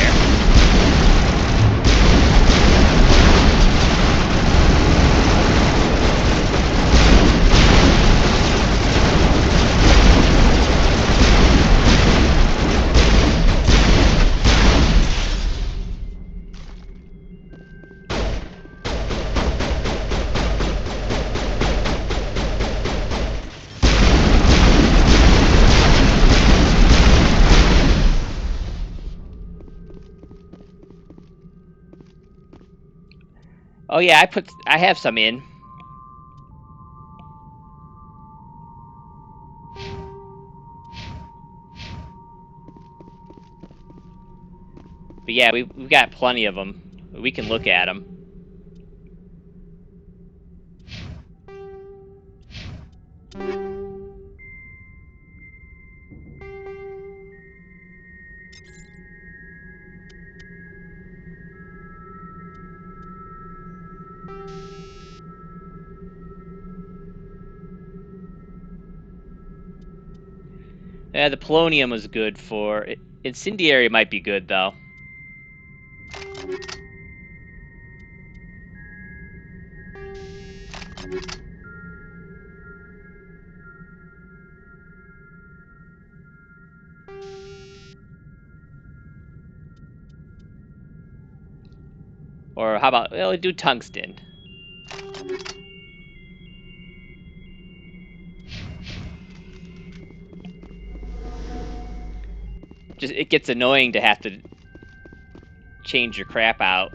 Oh yeah, I have some in. But yeah, we've got plenty of them. We can look at them. Yeah, the polonium was good for... Incendiary might be good, though. Or how about... Well, do tungsten. Just, it gets annoying to have to change your crap out.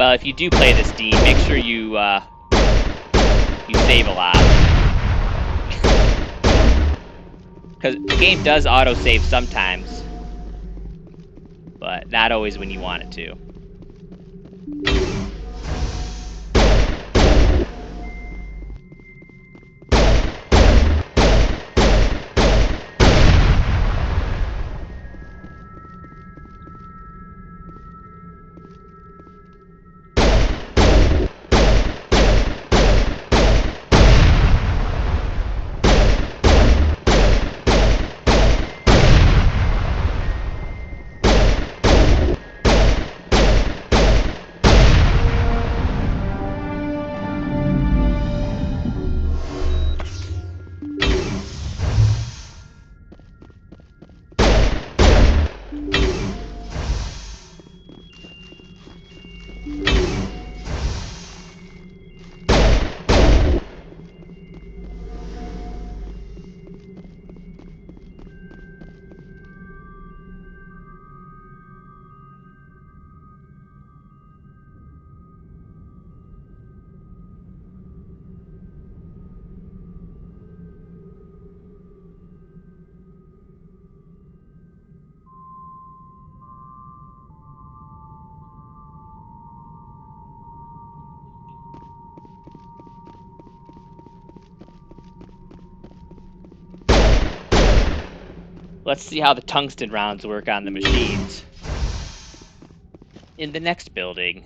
Well, if you do play this, Dean, make sure you save a lot. Because the game does auto-save sometimes, but not always when you want it to. Let's see how the tungsten rounds work on the machines. In the next building.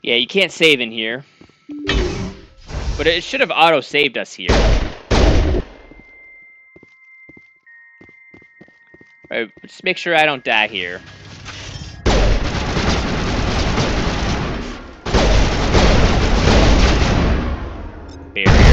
Yeah, you can't save in here. But it should have auto-saved us here. Alright, just make sure I don't die here. Barrier.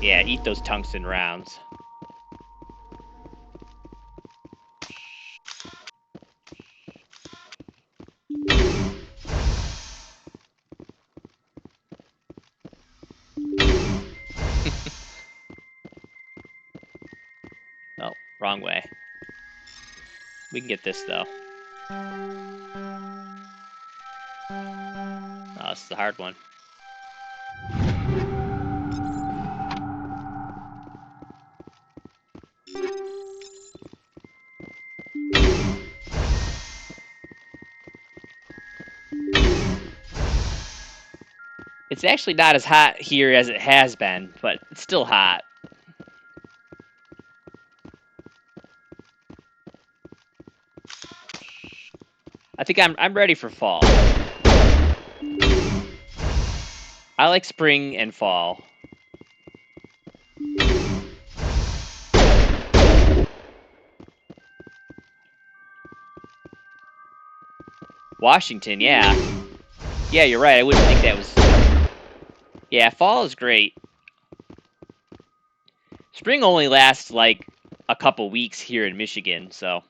Yeah, eat those tungsten rounds. Oh, wrong way. We can get this, though. Oh, this is the hard one. It's actually not as hot here as it has been, but it's still hot. I think I'm ready for fall. I like spring and fall. Washington, yeah. Yeah, you're right. I wouldn't think that was... Yeah, fall is great. Spring only lasts like a couple weeks here in Michigan, so...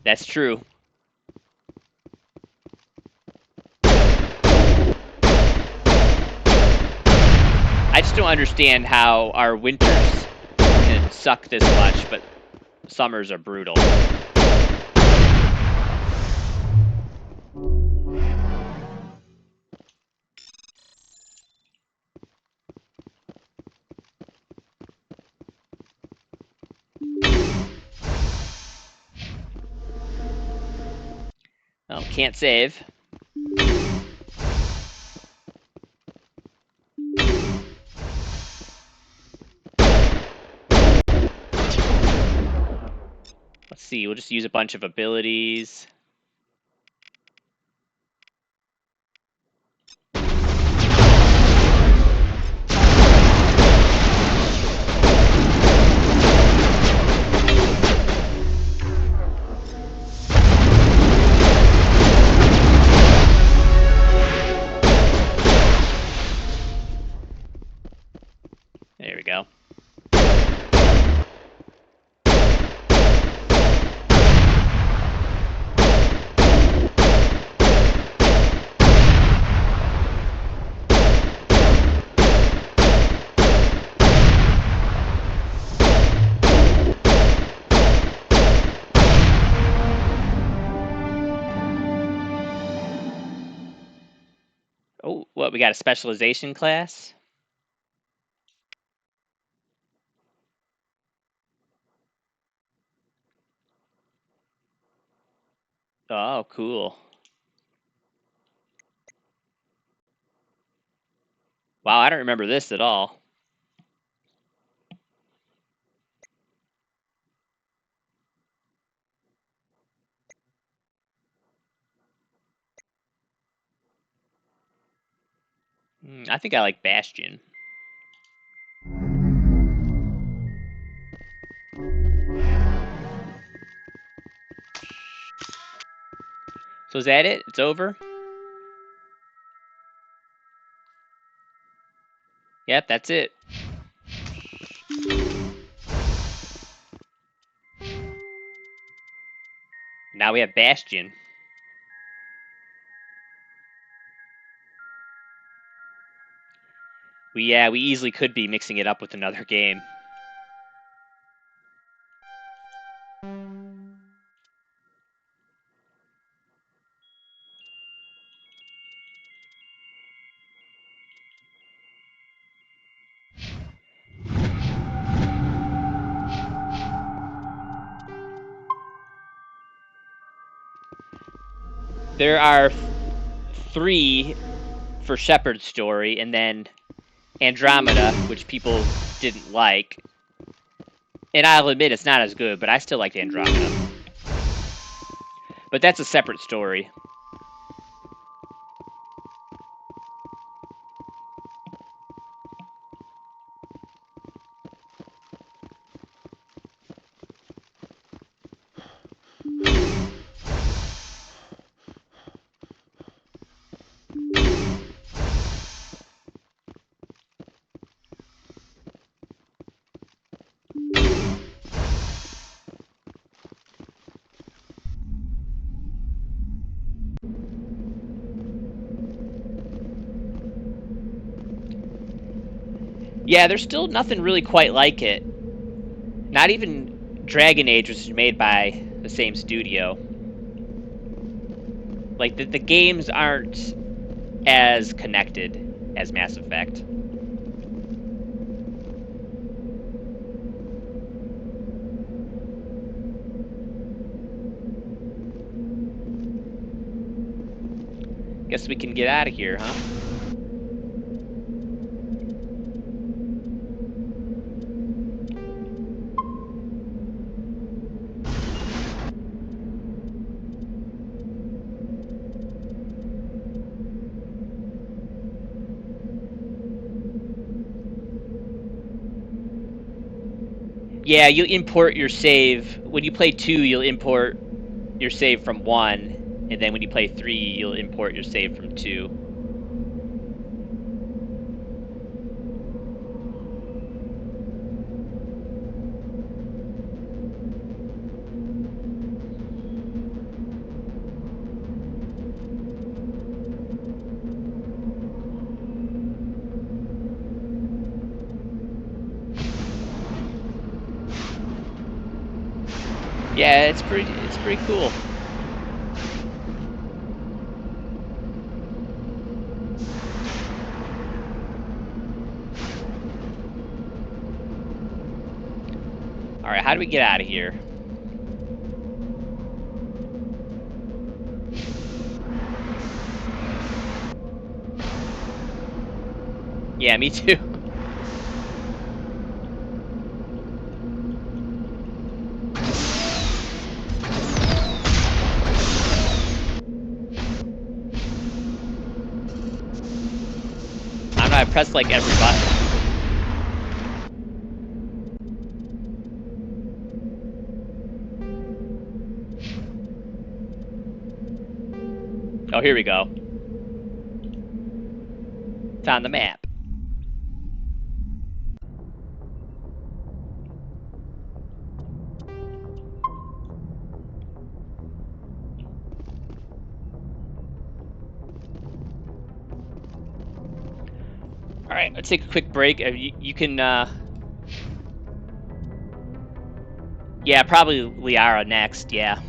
That's true. I just don't understand how our winters can suck this much, but summers are brutal. Oh, can't save. Let's see, we'll just use a bunch of abilities. There we go. Oh, what, we got a specialization class? Oh, cool. Wow, I don't remember this at all. I think I like Bastion. So is that it? It's over? Yep, that's it. Now we have Bastion. We easily could be mixing it up with another game. There are 3 for Shepard's story, and then Andromeda, which people didn't like. And I'll admit it's not as good, but I still liked Andromeda. But that's a separate story. Yeah, there's still nothing really quite like it. Not even Dragon Age, which is made by the same studio. Like, the games aren't as connected as Mass Effect. Guess we can get out of here, huh? Yeah, you import your save. When you play 2, you'll import your save from 1, and then when you play 3, you'll import your save from 2. Yeah, it's pretty cool. All right, how do we get out of here? Yeah, me too. I don't know, I pressed like every button. Oh, here we go. Found the map. All right, let's take a quick break. You can, yeah, probably Liara next, yeah.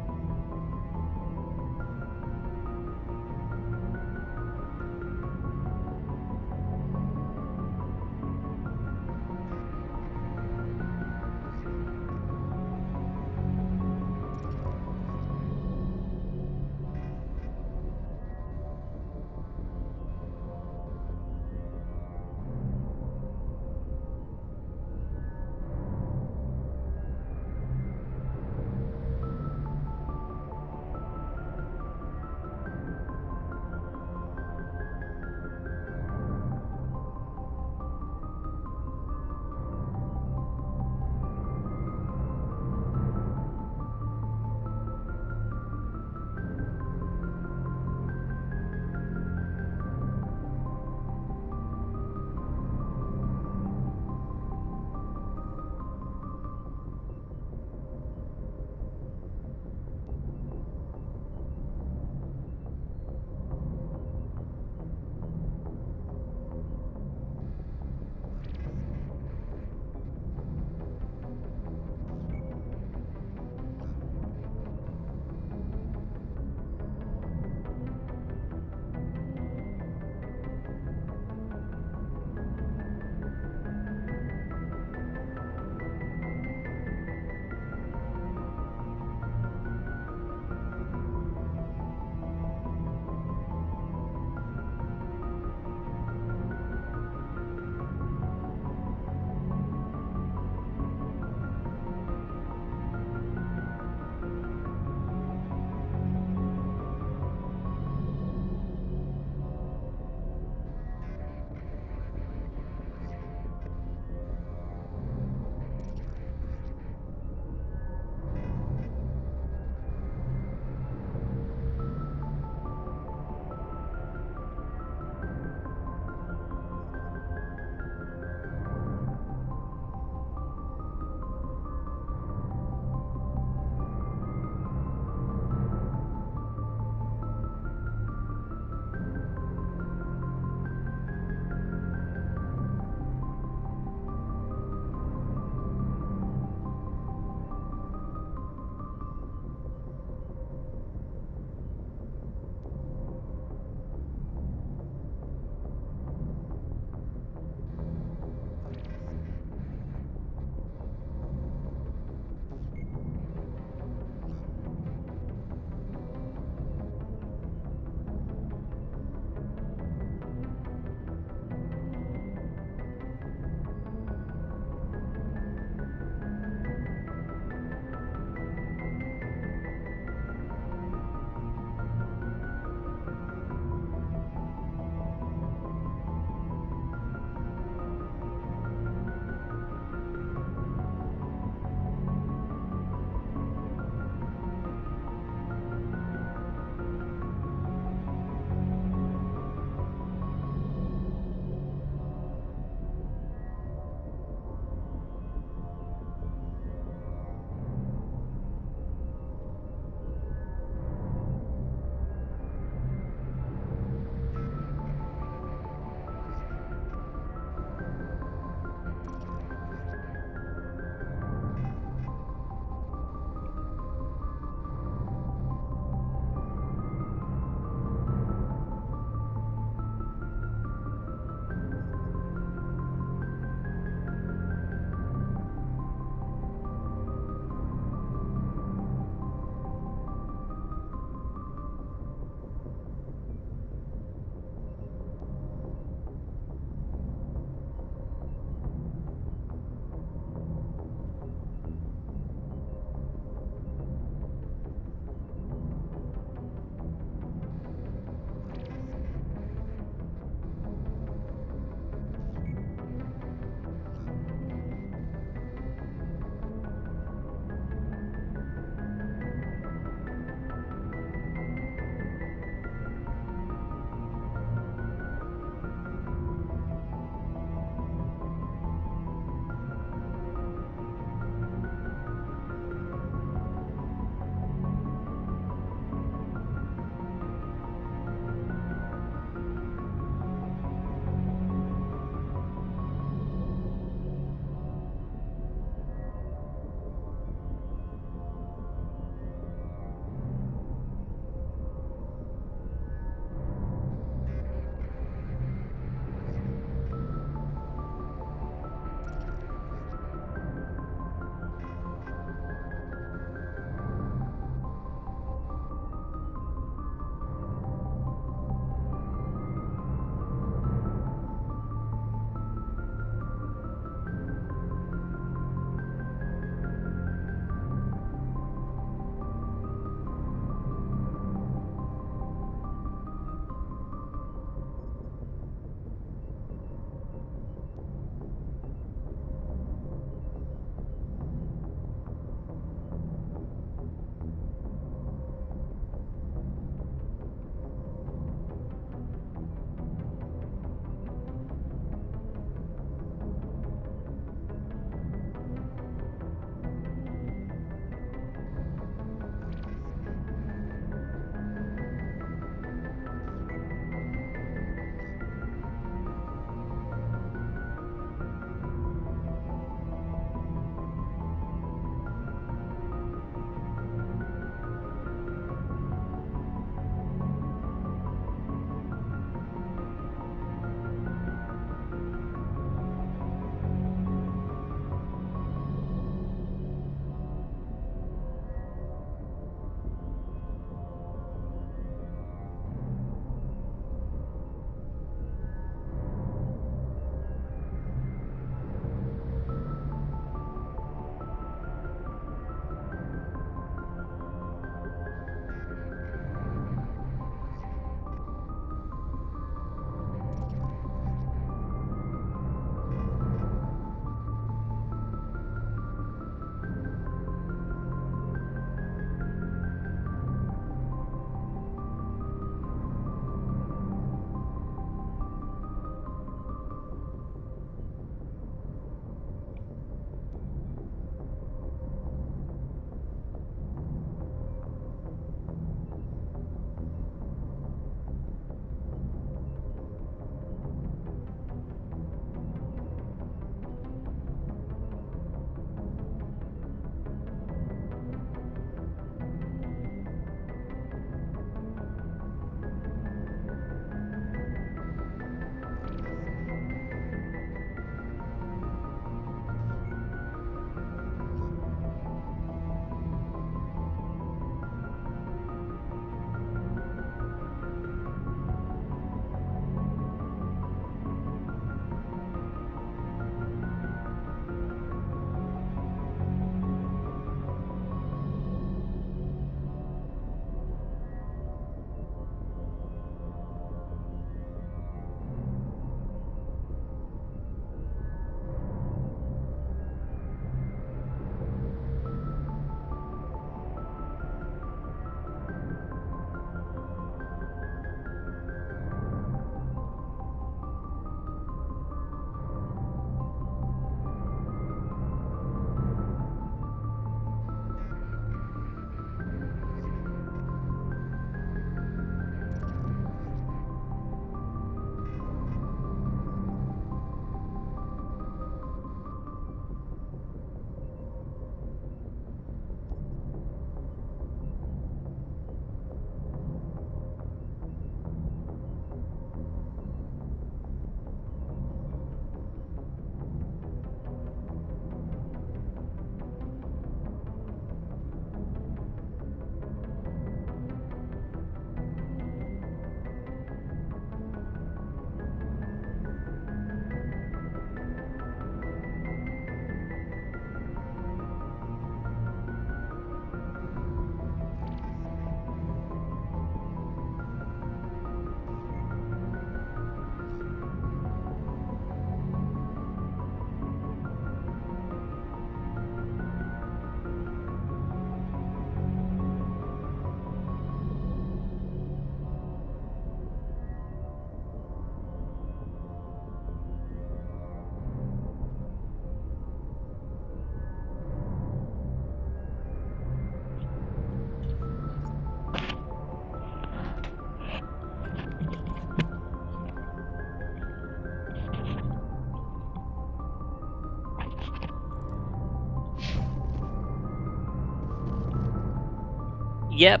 Yep.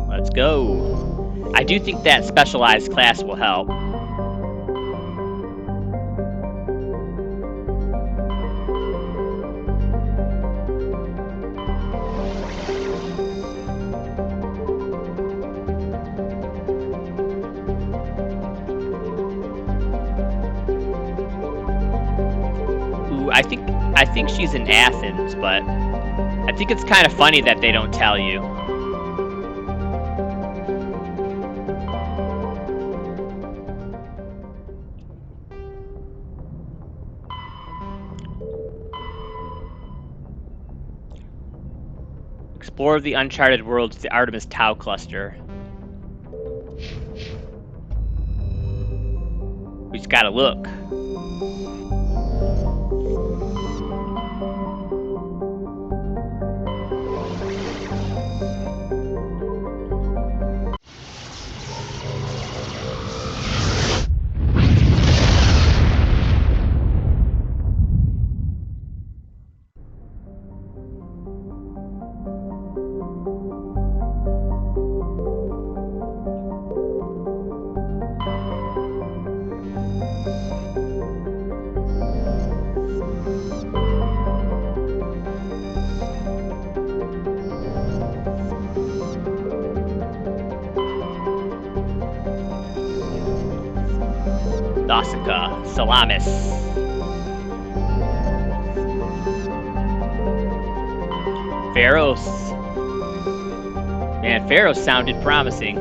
Let's go. I do think that specialized class will help. Ooh, I think she's in Athens, but I think it's kind of funny that they don't tell you. Explore the uncharted worlds of the Artemis Tau cluster. We just gotta look. Nausicaa, Salamis. Pharos. Man, Pharos sounded promising.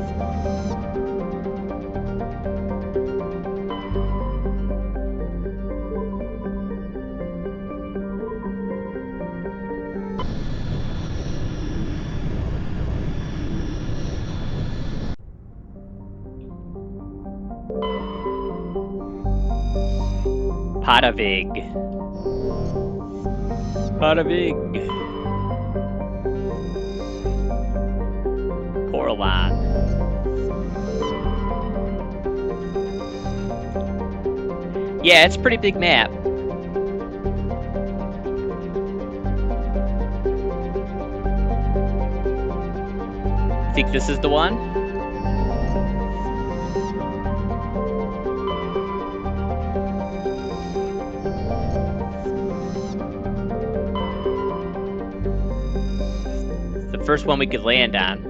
Potavig. Potavig. Coralon. Yeah, it's a pretty big map. Think this is the one? It's the first one we could land on.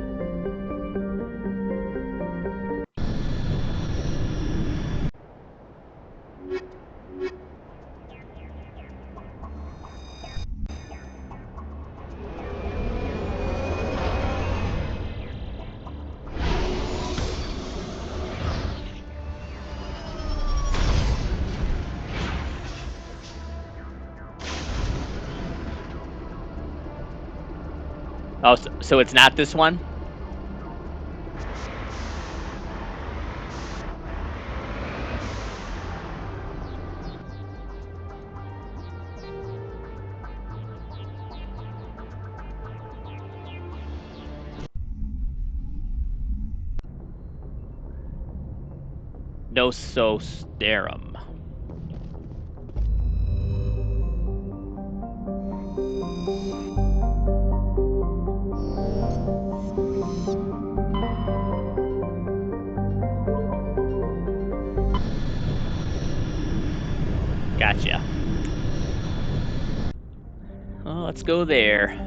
Oh, so it's not this one? Nososterum. Gotcha. Well, let's go there.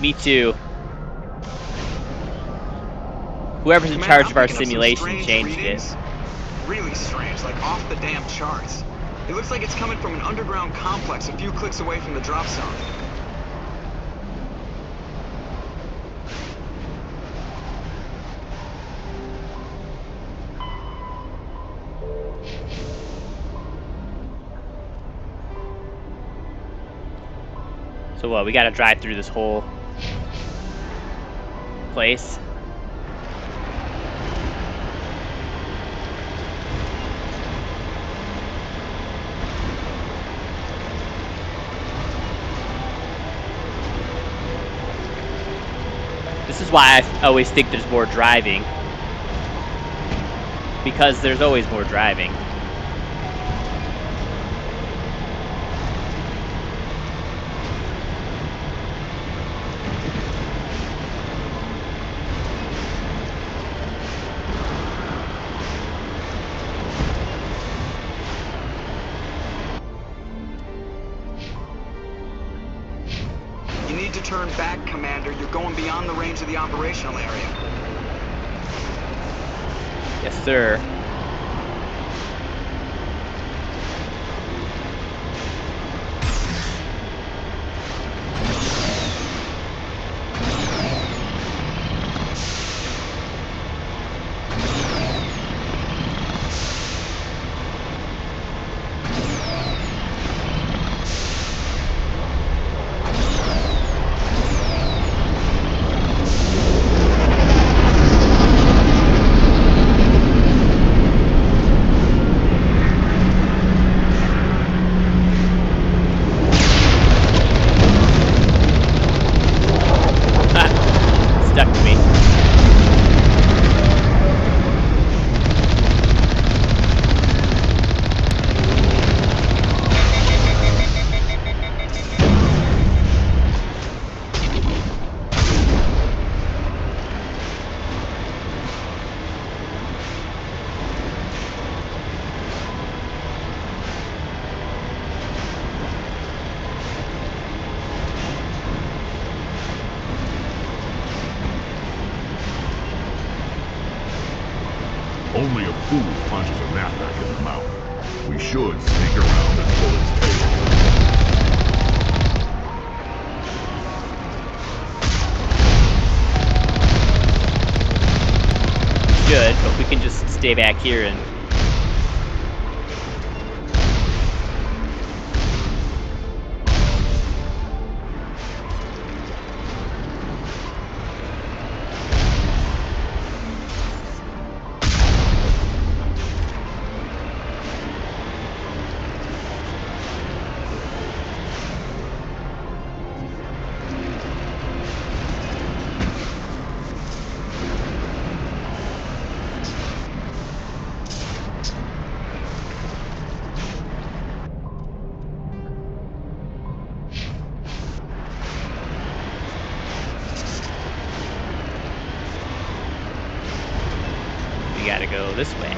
Me too. Whoever's in charge of our simulation changed it. Really strange, like off the damn charts. It looks like it's coming from an underground complex a few clicks away from the drop zone. So what, we gotta drive through this whole place? This is why I always think there's more driving. Because there's always more driving. You need to turn back, Commander. You're going beyond the range of the operational area. Yes, sir. Stuck to me. Only a fool punches a knapsack in the mouth. We should sneak around and pull its tail. Good, but we can just stay back here and... We gotta go this way.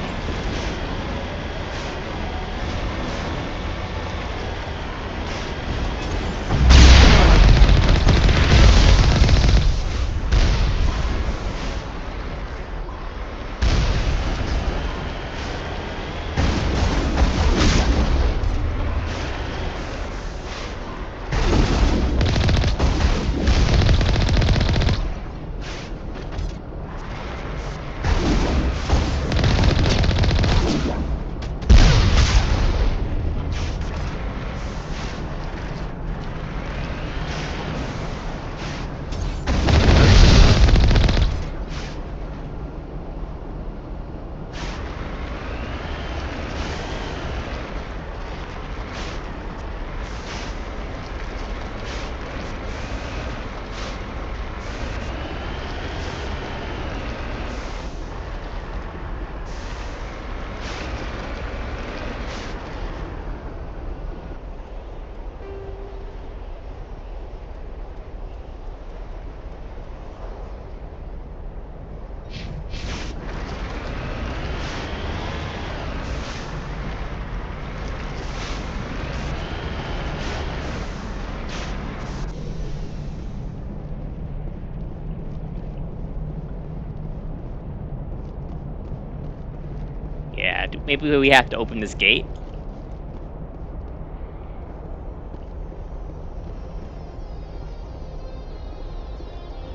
Yeah, maybe we have to open this gate.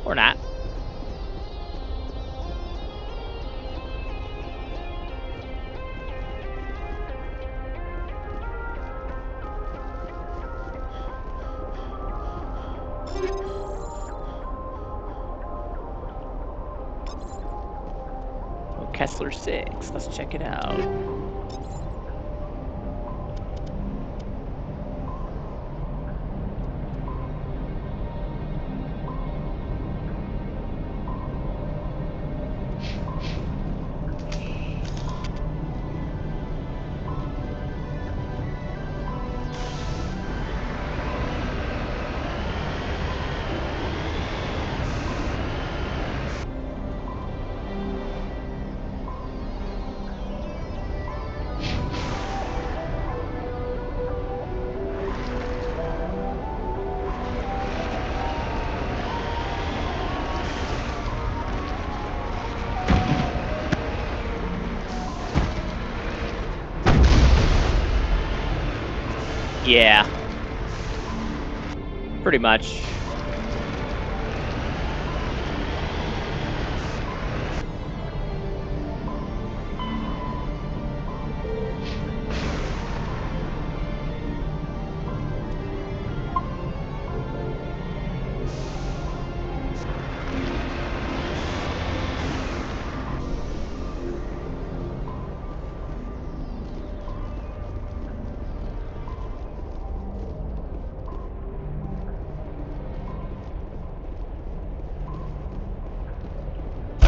Or not. Kessler 6. Let's check it out. Yeah. Pretty much.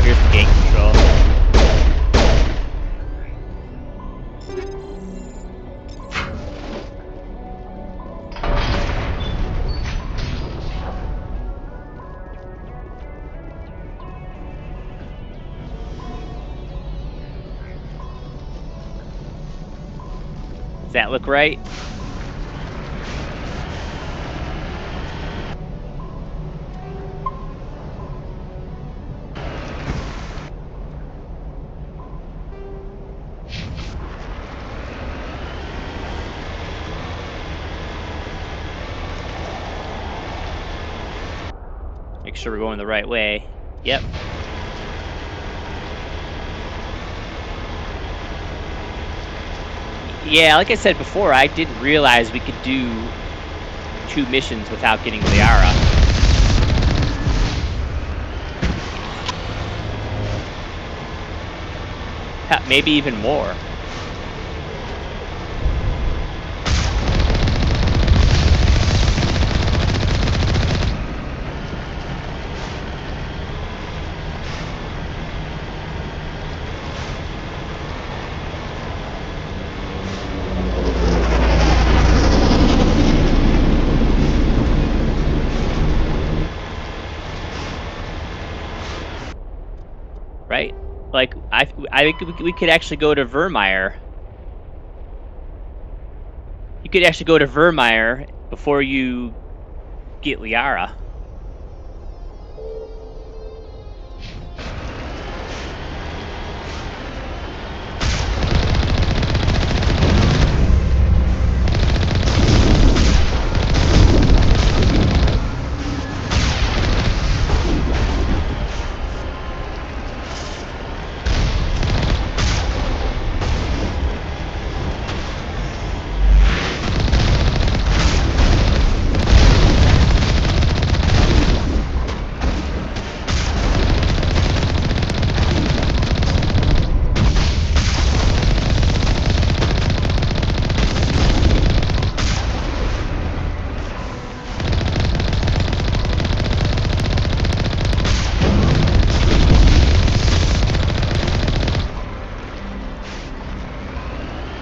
Here's the gate control. Does that look right? Make sure we're going the right way. Yep. Yeah, like I said before, I didn't realize we could do 2 missions without getting Liara. Maybe even more. Right? Like, I think we could actually go to Vermeer. You could actually go to Vermeer before you get Liara.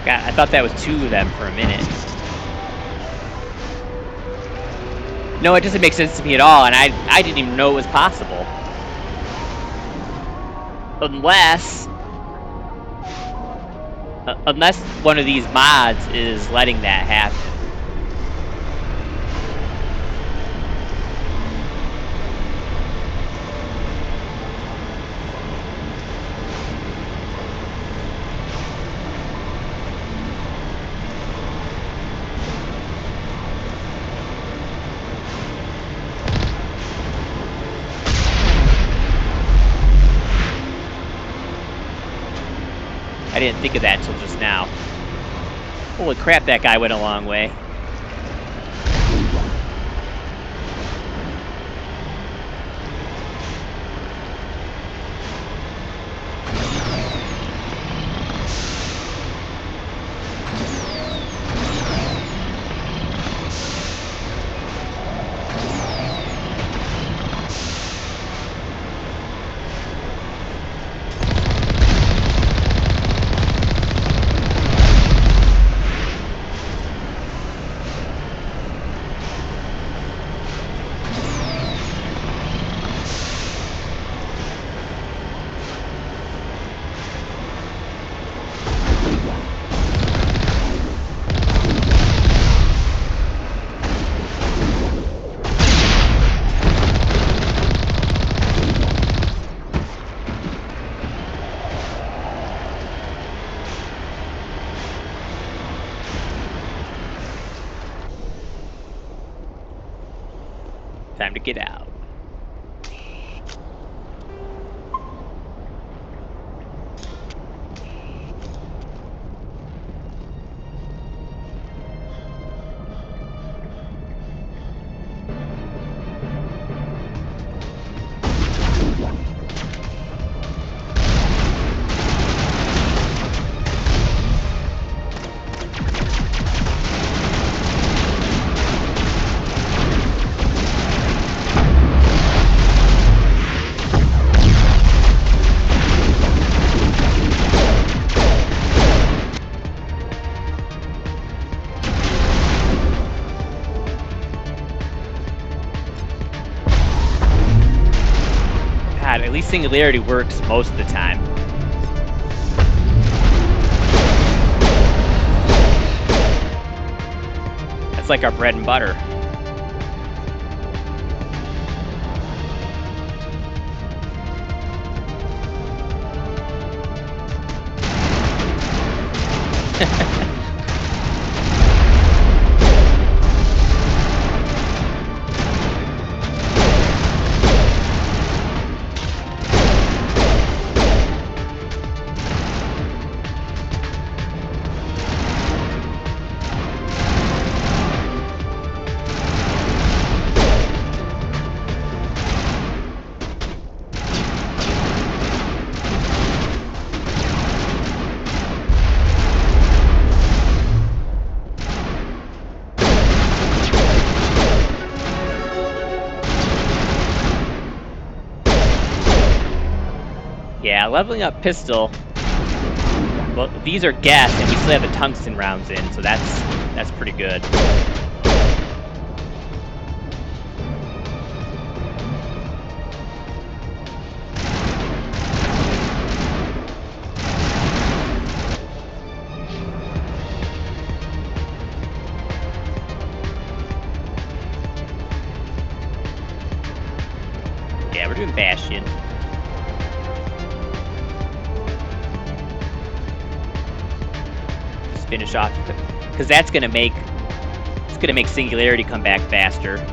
God, I thought that was 2 of them for a minute. No, it doesn't make sense to me at all, and I didn't even know it was possible. Unless one of these mods is letting that happen. I didn't think of that till just now. Holy crap, that guy went a long way. Time to get out. At least Singularity works most of the time. That's like our bread and butter. Yeah, leveling up pistol. Well, these are gas, and we still have the tungsten rounds in, so that's pretty good. Yeah, we're doing Bastion. Finish off, because that's gonna make Singularity come back faster.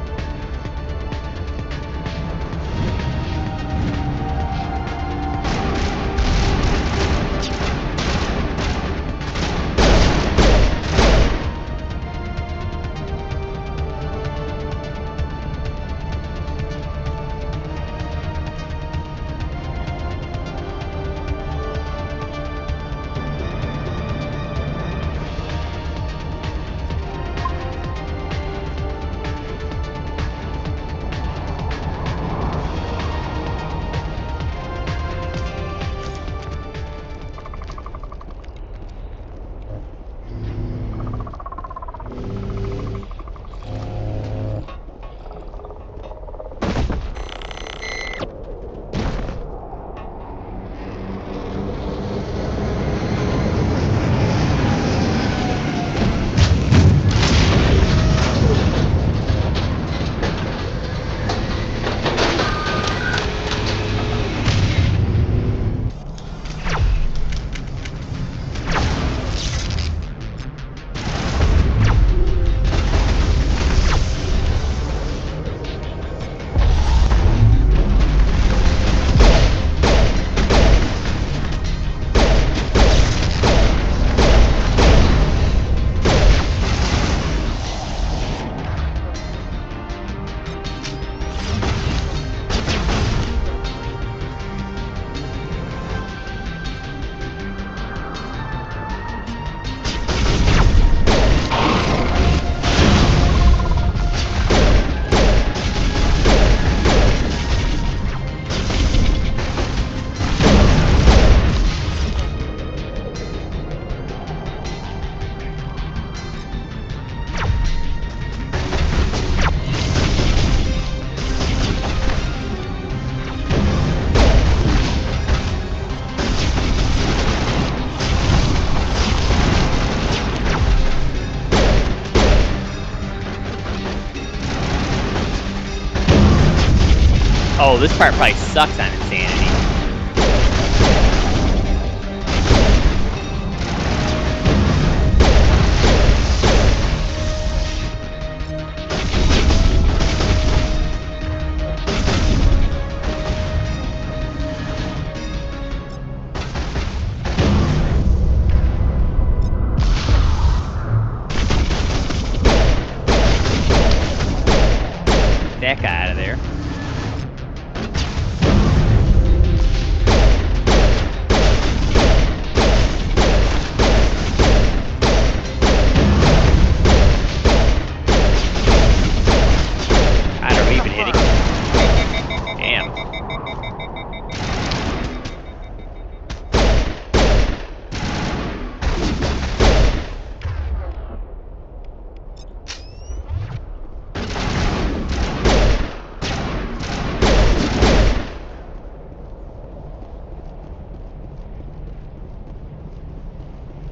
Oh, this part probably sucks on Insanity.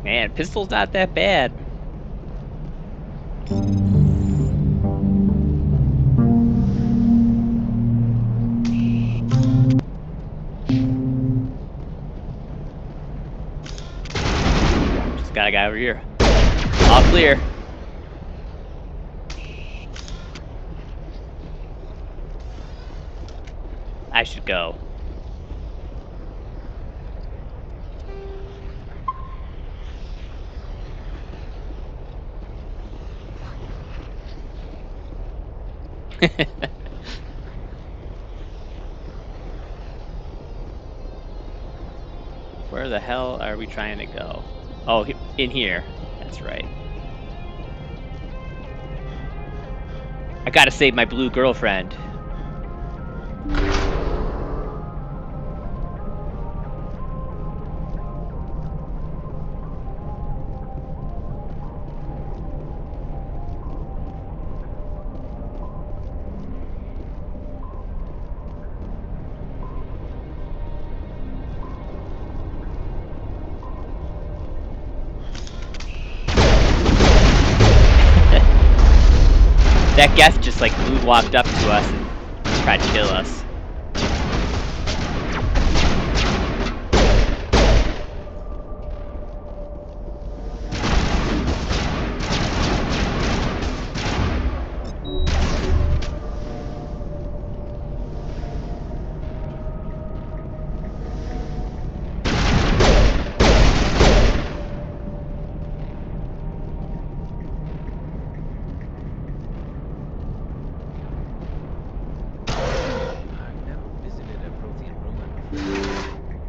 Man, pistol's not that bad. Just got a guy over here. All clear. I should go. Where the hell are we trying to go? Oh, in here. That's right. I gotta save my blue girlfriend. That guest just like moonwalked up to us and tried to kill us.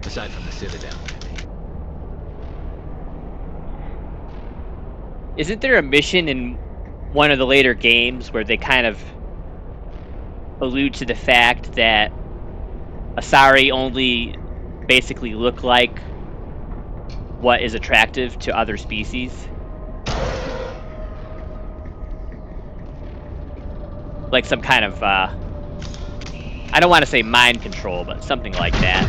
Aside from the Citadel. Isn't there a mission in one of the later games where they kind of allude to the fact that Asari only basically look like what is attractive to other species? Like some kind of, I don't want to say mind control, but something like that.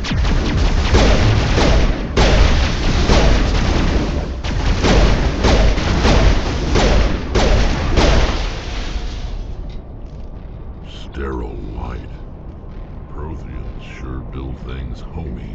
Sterile light. Protheans sure build things homey.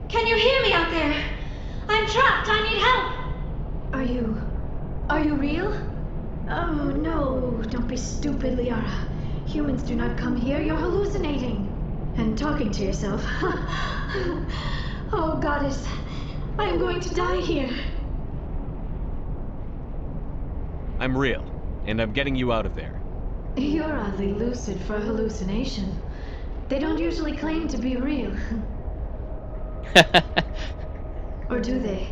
Can you hear me out there? I'm trapped. I need help. Are you real? Oh, no. Don't be stupid, Liara. Humans do not come here. You're hallucinating. And talking to yourself. Oh, Goddess. I am going to die here. I'm real, and I'm getting you out of there. You're oddly lucid for a hallucination. They don't usually claim to be real. Or do they?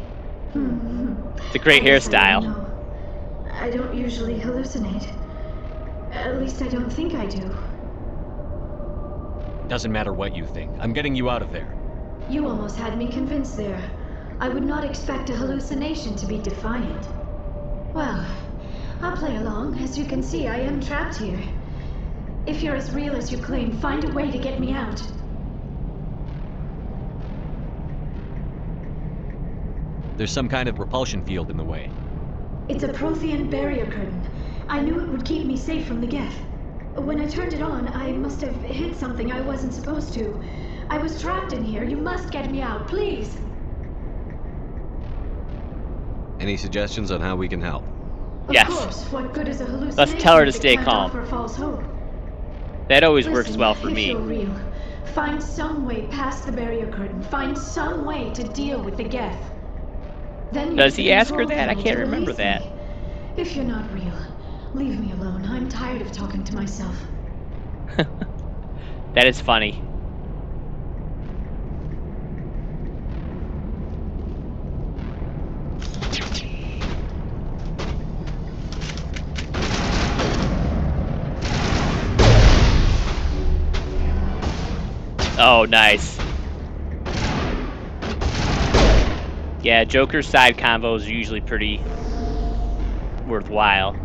It's a great hairstyle. I don't usually hallucinate. At least I don't think I do. Doesn't matter what you think. I'm getting you out of there. You almost had me convinced there. I would not expect a hallucination to be defiant. Well, I'll play along. As you can see, I am trapped here. If you're as real as you claim, find a way to get me out. There's some kind of repulsion field in the way. It's a Prothean barrier curtain. I knew it would keep me safe from the Geth. When I turned it on, I must have hit something I wasn't supposed to. I was trapped in here. You must get me out, please. Any suggestions on how we can help? Yes. Of course. What good is a hallucination? Let's tell her to if it stay can't calm. offer false hope? That always Listen, works well for if me. You're real. Find some way past the barrier curtain. Find some way to deal with the Geth. Then Does you he ask her control that? I me can't to remember release that. me. If you're not real, leave me alone. I'm tired of talking to myself. That is funny. Oh, nice. Yeah, Joker's side combos are usually pretty worthwhile.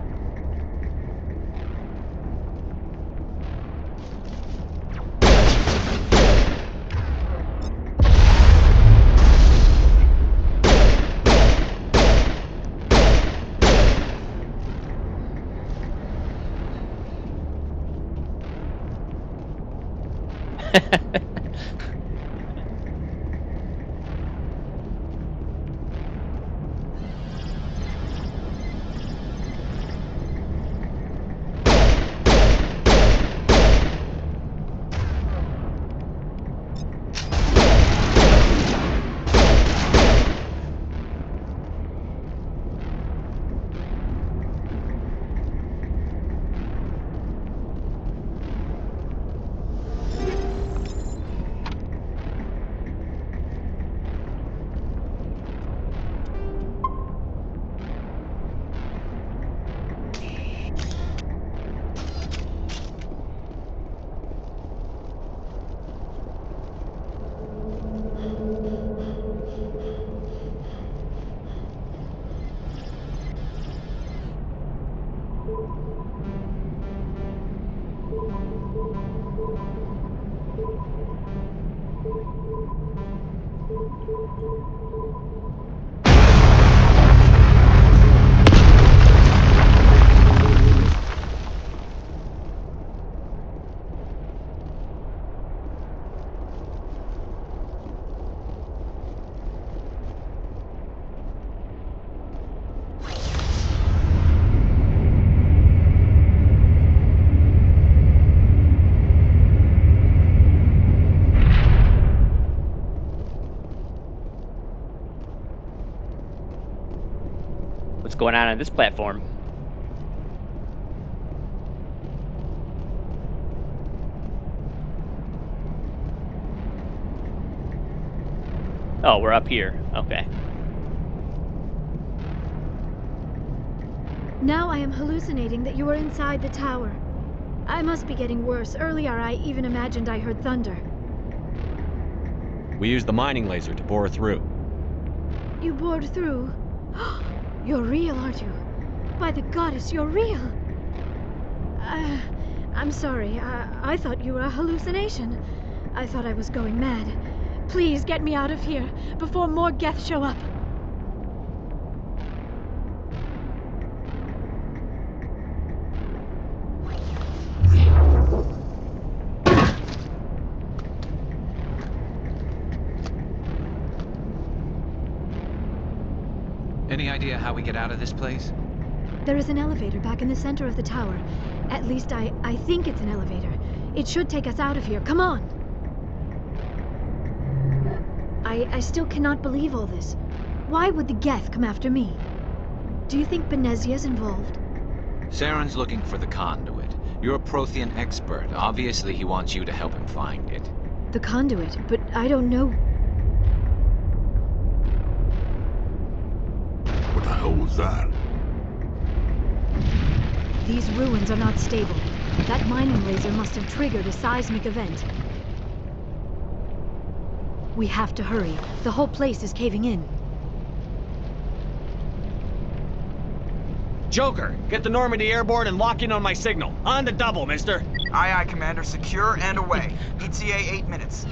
What's going on this platform? Oh, we're up here. Okay. Now I am hallucinating that you are inside the tower. I must be getting worse. Earlier I even imagined I heard thunder. We used the mining laser to bore through. You bored through? You're real, aren't you? By the goddess, you're real! I'm sorry. I thought you were a hallucination. I thought I was going mad. Please get me out of here before more Geth show up. Any idea how we get out of this place? There is an elevator back in the center of the tower. At least I think it's an elevator. It should take us out of here. Come on! I still cannot believe all this. Why would the Geth come after me? Do you think Benezia's involved? Saren's looking for the conduit. You're a Prothean expert. Obviously, he wants you to help him find it. The conduit, but I don't know. What the hell was that? These ruins are not stable. That mining laser must have triggered a seismic event. We have to hurry. The whole place is caving in. Joker, get the Normandy airborne and lock in on my signal. On the double, mister. Aye, aye, Commander. Secure and away. ETA 8 minutes.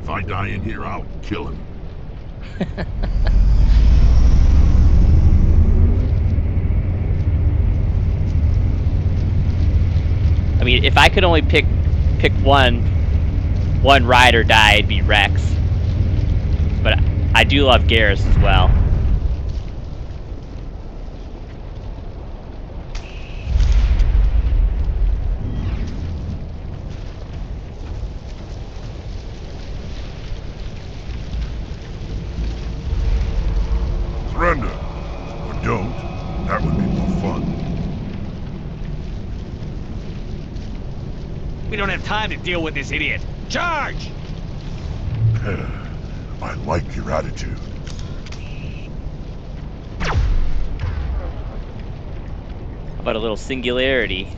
If I die in here, I'll kill him. I mean, if I could only pick one ride or die, it'd be Rex. But I do love Garrus as well. We don't have time to deal with this idiot. Charge! I like your attitude. But a little singularity.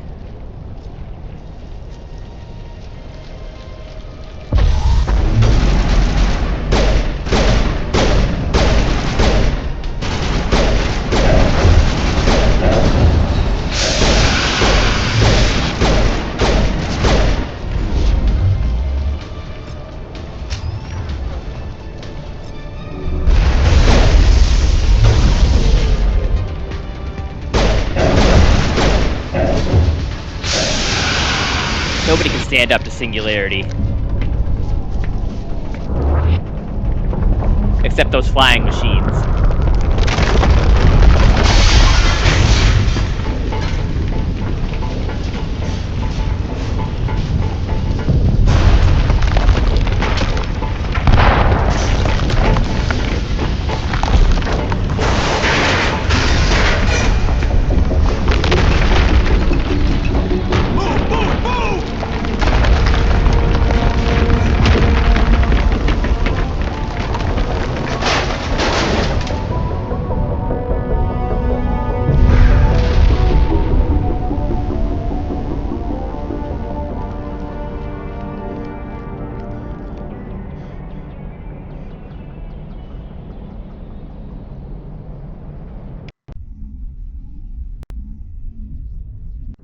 Nobody can stand up to singularity. Except those flying machines.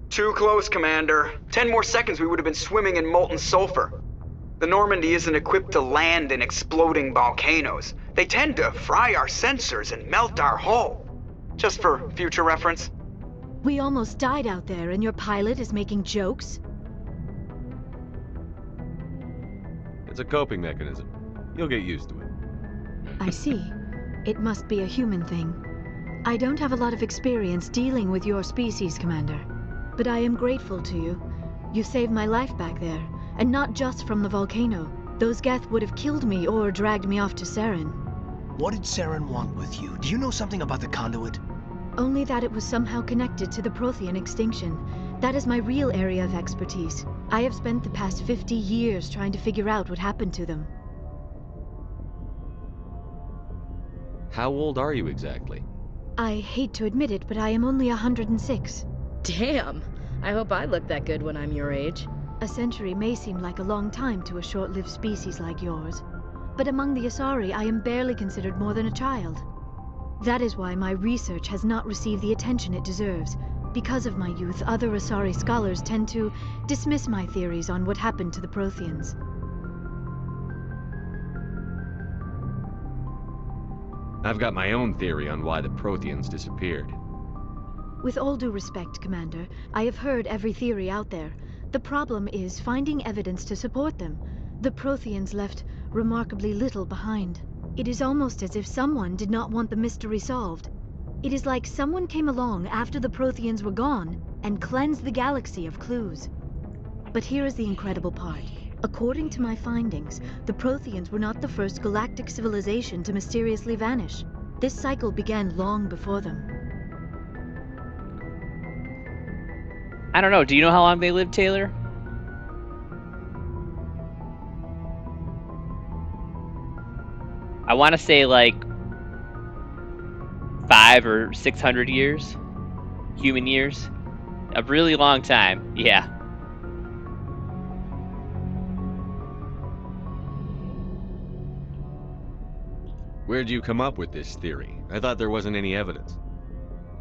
Too close, Commander. 10 more seconds we would have been swimming in molten sulfur. The Normandy isn't equipped to land in exploding volcanoes. They tend to fry our sensors and melt our hull. Just for future reference. We almost died out there, and your pilot is making jokes? It's a coping mechanism. You'll get used to it. I see. It must be a human thing. I don't have a lot of experience dealing with your species, Commander. But I am grateful to you. You saved my life back there, and not just from the volcano. Those Geth would have killed me or dragged me off to Saren. What did Saren want with you? Do you know something about the conduit? Only that it was somehow connected to the Prothean extinction. That is my real area of expertise. I have spent the past 50 years trying to figure out what happened to them. How old are you exactly? I hate to admit it, but I am only 106. Damn! I hope I look that good when I'm your age. A century may seem like a long time to a short-lived species like yours, but among the Asari I am barely considered more than a child. That is why my research has not received the attention it deserves. Because of my youth, other Asari scholars tend to dismiss my theories on what happened to the Protheans. I've got my own theory on why the Protheans disappeared. With all due respect, Commander, I have heard every theory out there. The problem is finding evidence to support them. The Protheans left remarkably little behind. It is almost as if someone did not want the mystery solved. It is like someone came along after the Protheans were gone and cleansed the galaxy of clues. But here is the incredible part. According to my findings, the Protheans were not the first galactic civilization to mysteriously vanish. This cycle began long before them. I don't know. Do you know how long they lived, Taylor? I want to say like 500 or 600 years. Human years. A really long time. Yeah. Where'd you come up with this theory? I thought there wasn't any evidence.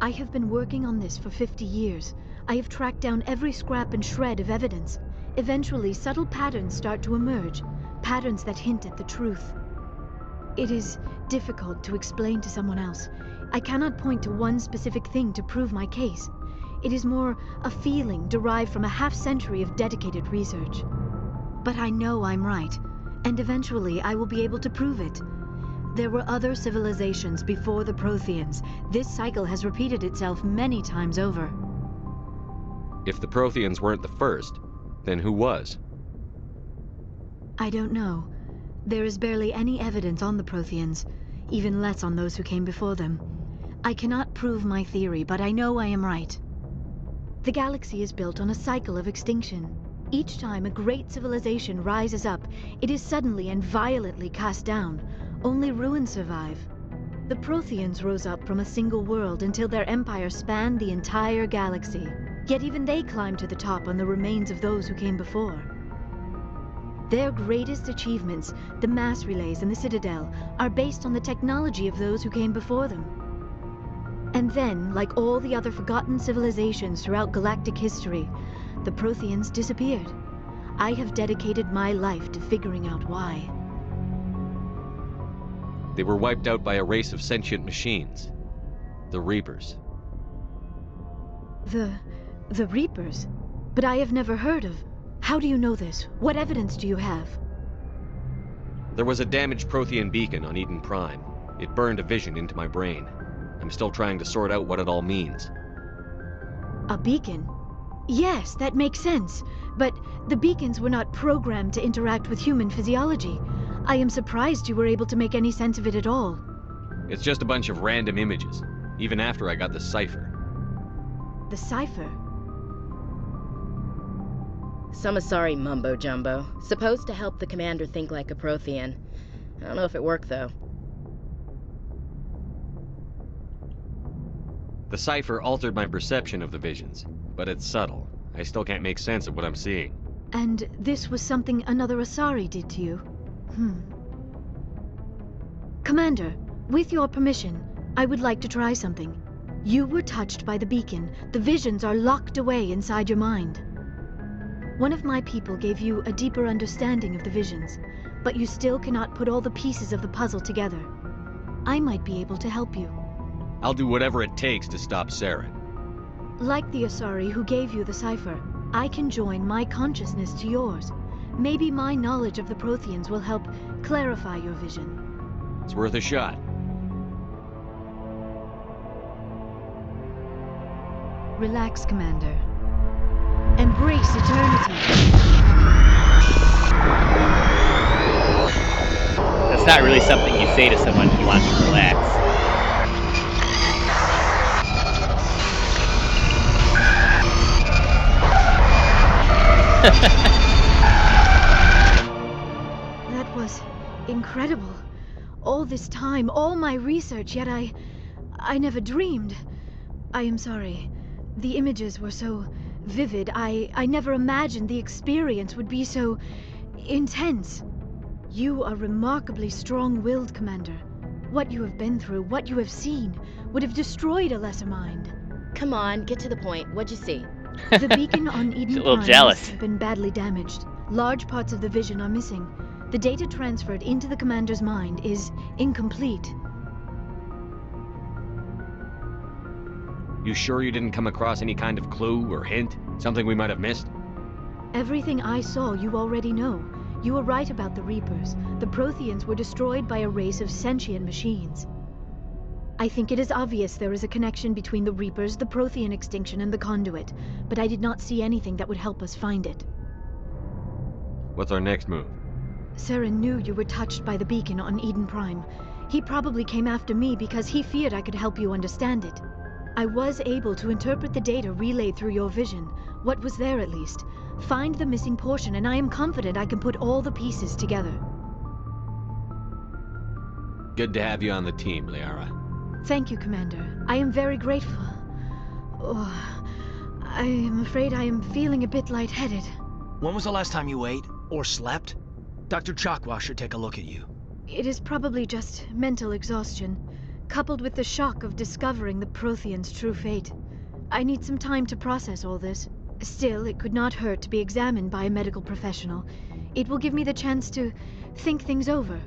I have been working on this for 50 years. I have tracked down every scrap and shred of evidence. Eventually, subtle patterns start to emerge, patterns that hint at the truth. It is difficult to explain to someone else. I cannot point to one specific thing to prove my case. It is more a feeling derived from a half-century of dedicated research. But I know I'm right, and eventually I will be able to prove it. There were other civilizations before the Protheans. This cycle has repeated itself many times over. If the Protheans weren't the first, then who was? I don't know. There is barely any evidence on the Protheans, even less on those who came before them. I cannot prove my theory, but I know I am right. The galaxy is built on a cycle of extinction. Each time a great civilization rises up, it is suddenly and violently cast down. Only ruins survive. The Protheans rose up from a single world until their empire spanned the entire galaxy. Yet even they climbed to the top on the remains of those who came before. Their greatest achievements, the mass relays and the Citadel, are based on the technology of those who came before them. And then, like all the other forgotten civilizations throughout galactic history, the Protheans disappeared. I have dedicated my life to figuring out why. They were wiped out by a race of sentient machines. The Reapers. The Reapers? But I have never heard of... How do you know this? What evidence do you have? There was a damaged Prothean beacon on Eden Prime. It burned a vision into my brain. I'm still trying to sort out what it all means. A beacon? Yes, that makes sense. But the beacons were not programmed to interact with human physiology. I am surprised you were able to make any sense of it at all. It's just a bunch of random images, even after I got the cipher. The cipher? Some Asari mumbo-jumbo. Supposed to help the commander think like a Prothean. I don't know if it worked, though. The cipher altered my perception of the visions, but it's subtle. I still can't make sense of what I'm seeing. And this was something another Asari did to you? Commander, with your permission, I would like to try something. You were touched by the beacon. The visions are locked away inside your mind. One of my people gave you a deeper understanding of the visions, but you still cannot put all the pieces of the puzzle together. I might be able to help you. I'll do whatever it takes to stop Saren. Like the Asari who gave you the cipher, I can join my consciousness to yours. Maybe my knowledge of the Protheans will help clarify your vision. It's worth a shot. Relax, Commander. Embrace eternity. That's not really something you say to someone who wants to relax. That was incredible. All this time, all my research, yet I never dreamed. I am sorry. The images were so vivid. I never imagined the experience would be so intense. You are remarkably strong-willed, Commander. What you have been through, what you have seen, would have destroyed a lesser mind. Come on, get to the point. What'd you see? The beacon on Eden a little Prime jealous. must have been badly damaged. Large parts of the vision are missing. The data transferred into the Commander's mind is incomplete. You sure you didn't come across any kind of clue or hint? Something we might have missed? Everything I saw you already know. You were right about the Reapers. The Protheans were destroyed by a race of sentient machines. I think it is obvious there is a connection between the Reapers, the Prothean extinction, and the Conduit, but I did not see anything that would help us find it. What's our next move? Saren knew you were touched by the beacon on Eden Prime. He probably came after me because he feared I could help you understand it. I was able to interpret the data relayed through your vision, what was there at least. Find the missing portion, and I am confident I can put all the pieces together. Good to have you on the team, Liara. Thank you, Commander. I am very grateful. Oh, I am afraid I am feeling a bit lightheaded. When was the last time you ate? Or slept? Dr. Chakwa should take a look at you. It is probably just mental exhaustion, coupled with the shock of discovering the Protheans' true fate. I need some time to process all this. Still, it could not hurt to be examined by a medical professional. It will give me the chance to think things over.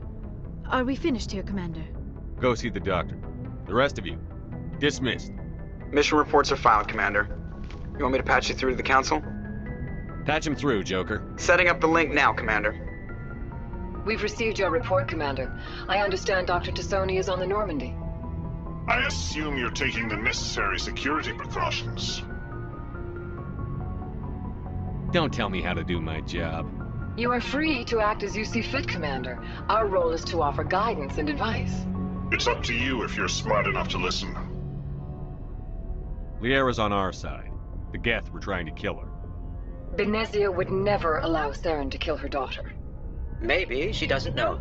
Are we finished here, Commander? Go see the doctor. The rest of you, dismissed. Mission reports are filed, Commander. You want me to patch you through to the Council? Patch him through, Joker. Setting up the link now, Commander. We've received your report, Commander. I understand Dr. Tassoni is on the Normandy. I assume you're taking the necessary security precautions. Don't tell me how to do my job. You are free to act as you see fit, Commander. Our role is to offer guidance and advice. It's up to you if you're smart enough to listen. Liara's on our side. The Geth were trying to kill her. Benezia would never allow Saren to kill her daughter. Maybe she doesn't know.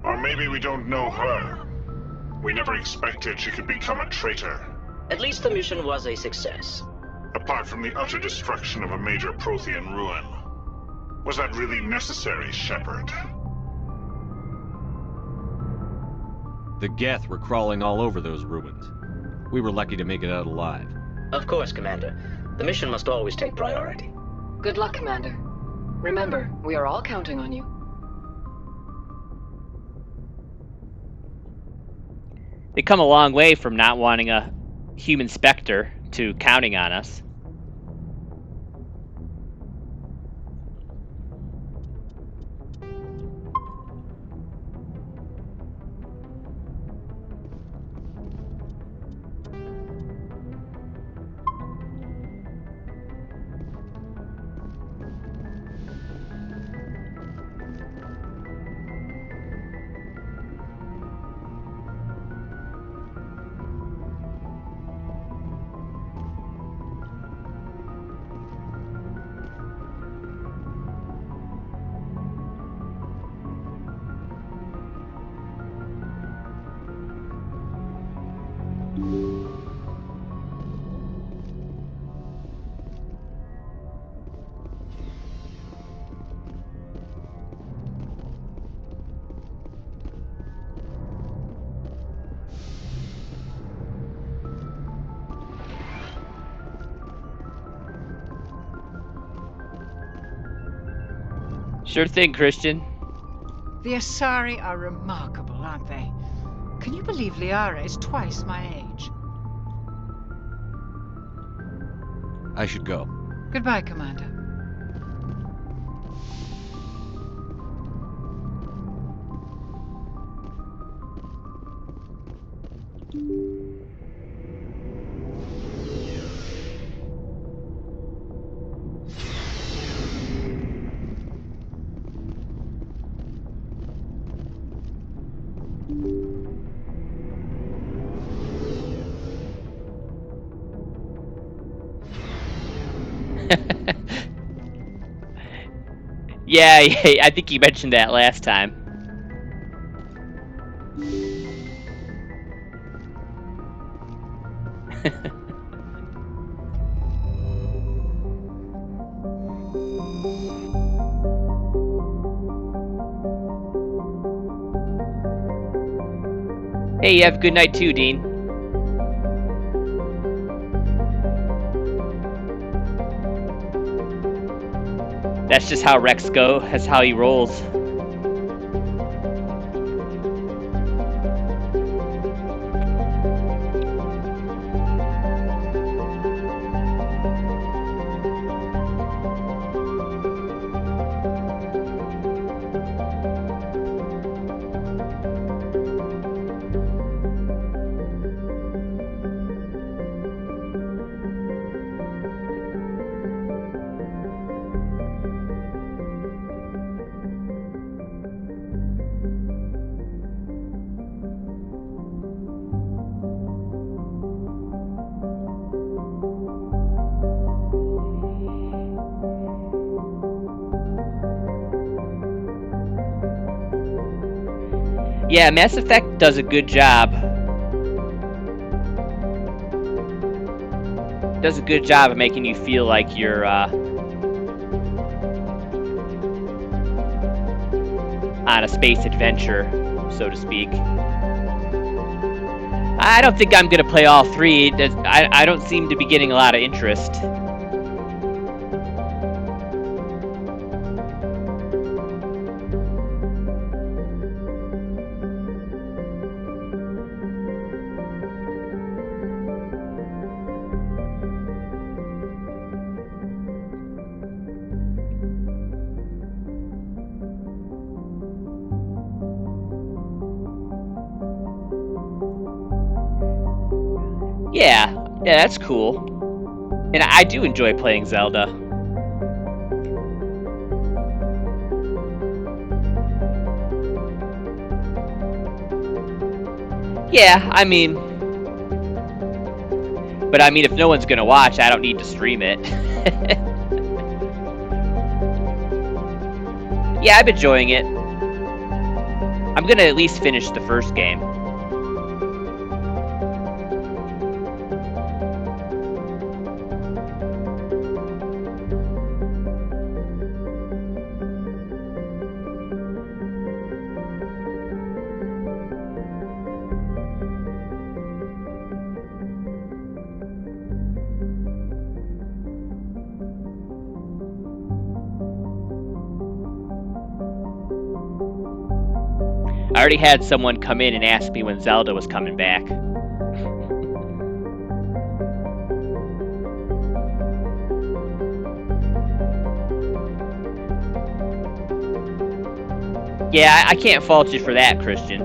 Or maybe we don't know her. We never expected she could become a traitor. At least the mission was a success. Apart from the utter destruction of a major Prothean ruin. Was that really necessary, Shepard? The Geth were crawling all over those ruins. We were lucky to make it out alive. Of course, Commander. The mission must always take priority. Good luck, Commander. Remember, we are all counting on you. They come a long way from not wanting a human Spectre to counting on us. Sure thing, Christian. The Asari are remarkable, aren't they? Can you believe Liara is twice my age? I should go. Goodbye, Commander. Yeah, I think you mentioned that last time. Hey, you have a good night too, Dean. That's just how Rex go. That's how he rolls. Yeah, Mass Effect does a good job. Does a good job of making you feel like you're on a space adventure, so to speak. I don't think I'm gonna play all three. I don't seem to be getting a lot of interest. Yeah, that's cool. And I do enjoy playing Zelda. Yeah, I mean... But I mean, if no one's gonna watch, I don't need to stream it. Yeah, I'm enjoying it. I'm gonna at least finish the first game. I already had someone come in and ask me when Zelda was coming back. Yeah, I can't fault you for that, Christian.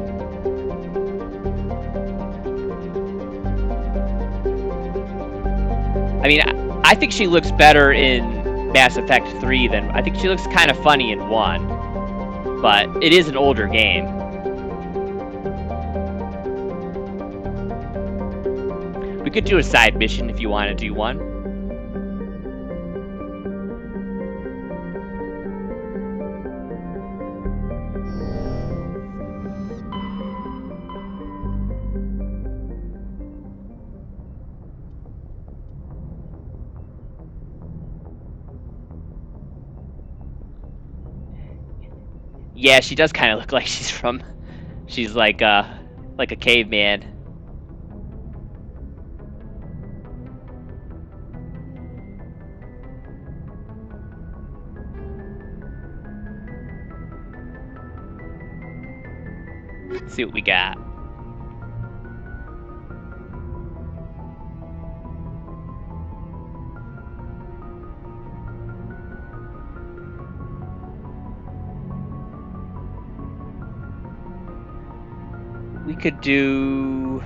I mean, I think she looks better in Mass Effect 3 than... I think she looks kind of funny in 1. But it is an older game. We could do a side mission if you want to do one. Yeah, she does kind of look like she's like a caveman. Let's see what we got. We could do...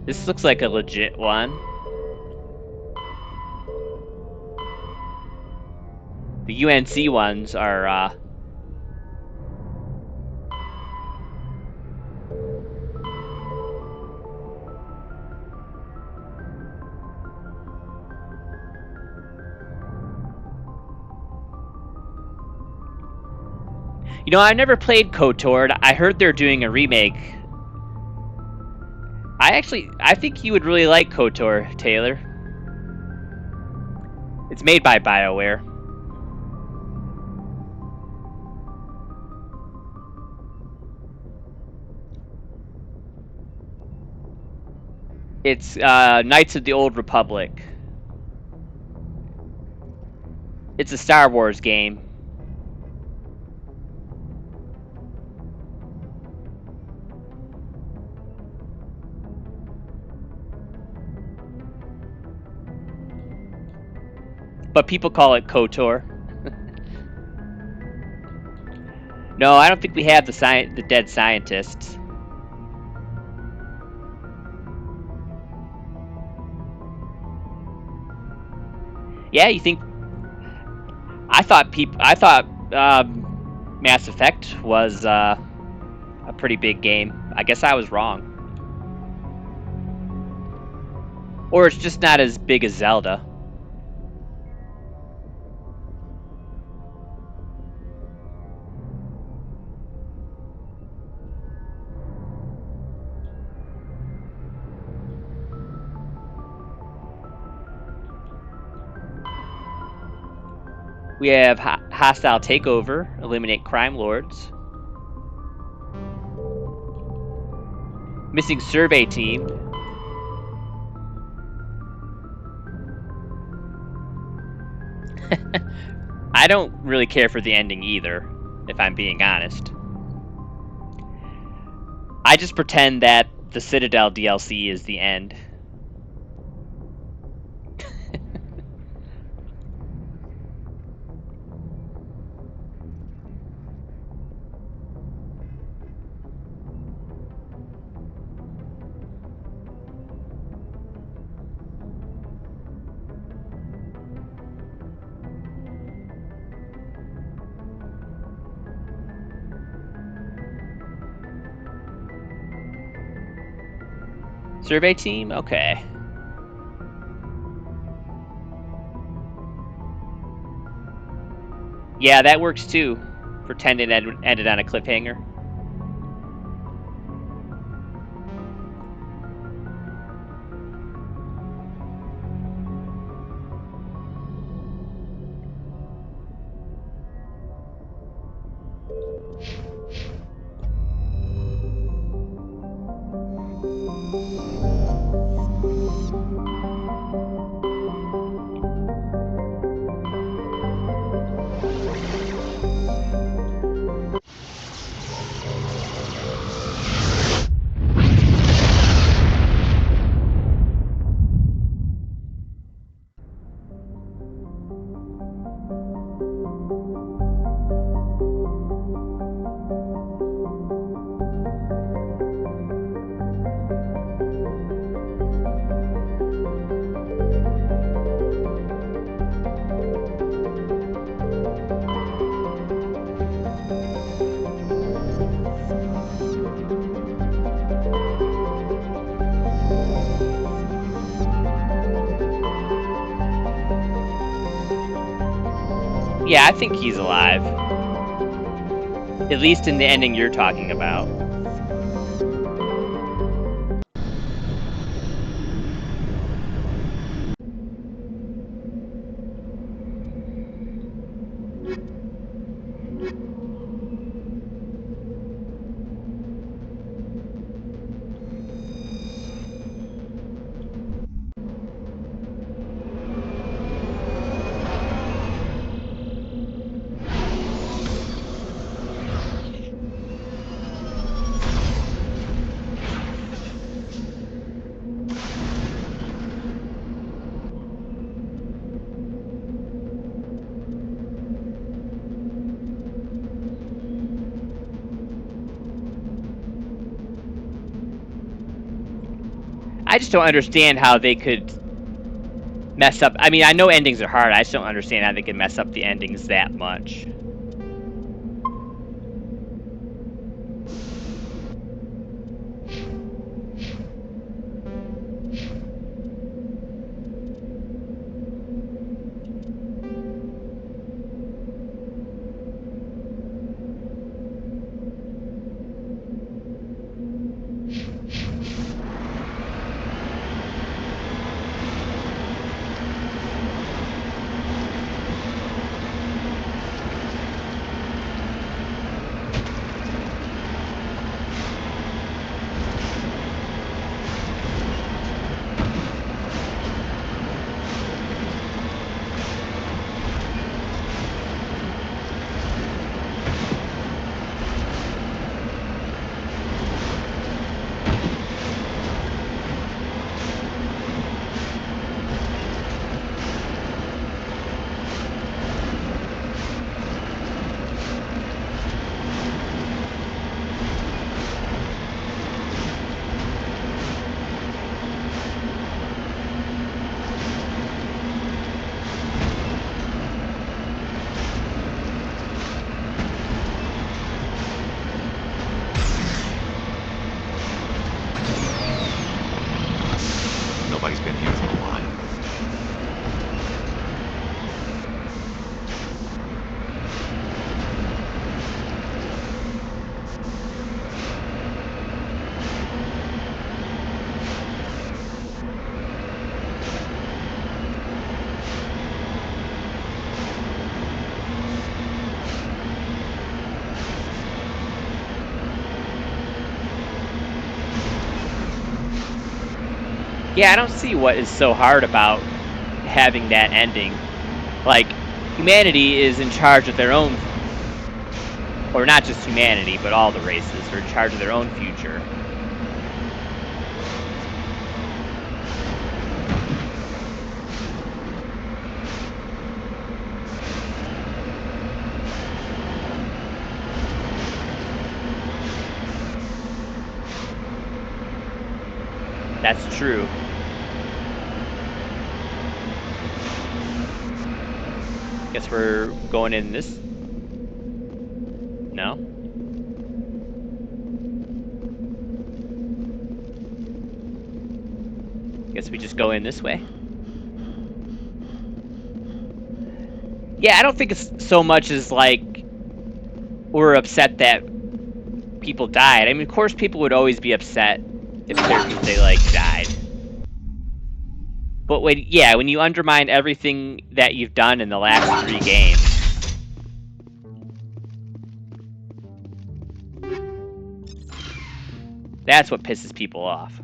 This looks like a legit one. The UNC ones are, You know, I never played KOTOR. I heard they're doing a remake. I think you would really like KOTOR, Taylor. It's made by BioWare. It's Knights of the Old Republic. It's a Star Wars game. But people call it KOTOR. No, I don't think we have the dead scientists. Yeah, you think? I thought Mass Effect was a pretty big game. I guess I was wrong. Or it's just not as big as Zelda. We have hostile takeover, eliminate crime lords. Missing survey team. I don't really care for the ending either, if I'm being honest. I just pretend that the Citadel DLC is the end. Survey team? Okay. Yeah, that works too. Pretending that it ended on a cliffhanger. Yeah, I think he's alive. At least in the ending you're talking about. I just don't understand how they could mess up. I mean, I know endings are hard. I just don't understand how they can mess up the endings that much. Nobody's been here for a while. Yeah, I don't see what is so hard about having that ending. Like, humanity is in charge of their own, or not just humanity, but all the races are in charge of their own future. That's true. Guess we're going in this? No? Guess we just go in this way? Yeah, I don't think it's so much as like we're upset that people died. I mean, of course, people would always be upset if characters they like died. But when you undermine everything that you've done in the last 3 games, that's what pisses people off.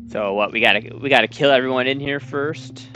So what, we gotta kill everyone in here first.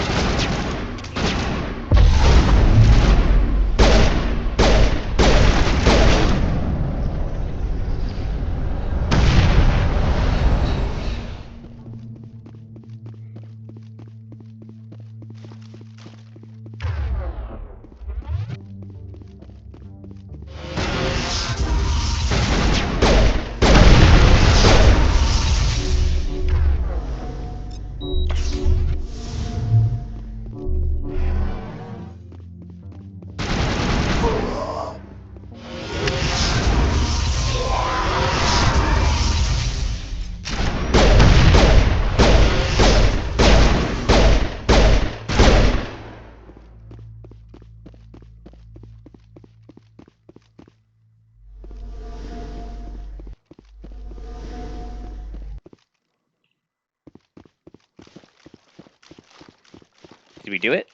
Did we do it?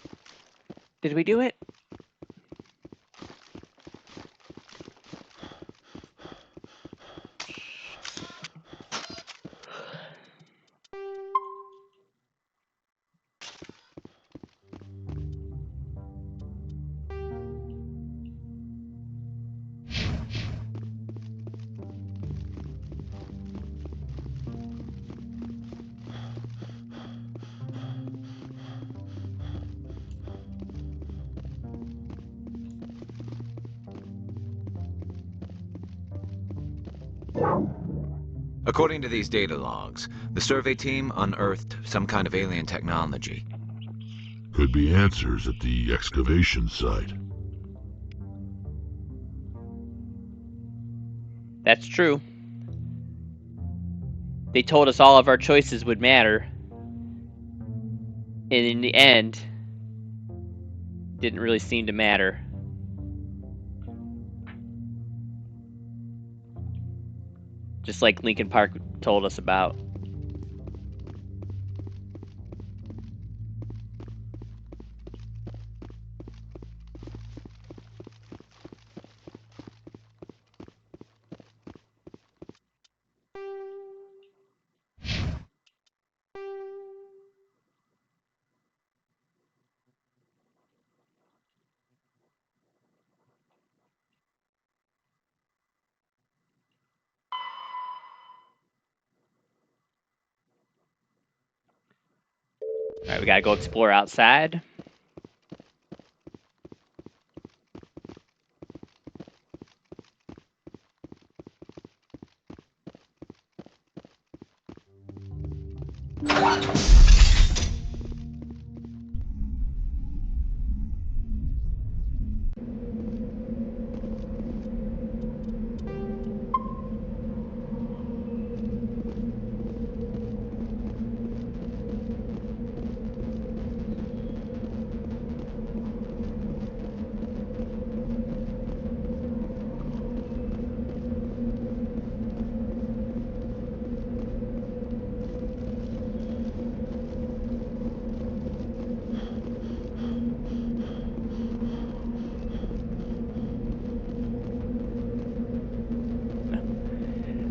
Did we do it? According to these data logs, the survey team unearthed some kind of alien technology. Could be answers at the excavation site. That's true. They told us all of our choices would matter. And in the end, didn't really seem to matter. Just like Linkin Park told us about. Alright, we gotta go explore outside.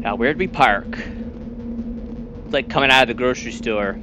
Now, where'd we park? It's like coming out of the grocery store.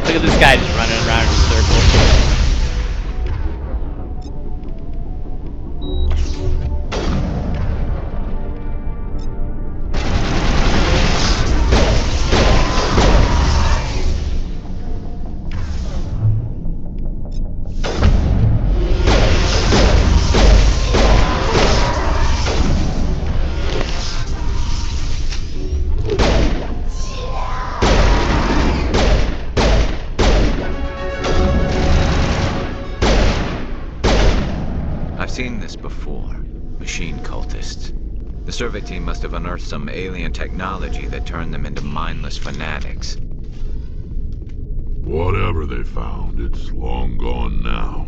Look at this guy just running around in circles. I've seen this before. Machine cultists. The survey team must have unearthed some alien technology that turned them into mindless fanatics. Whatever they found, it's long gone now.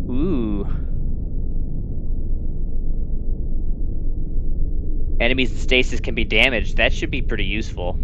Ooh. Enemies in stasis can be damaged. That should be pretty useful.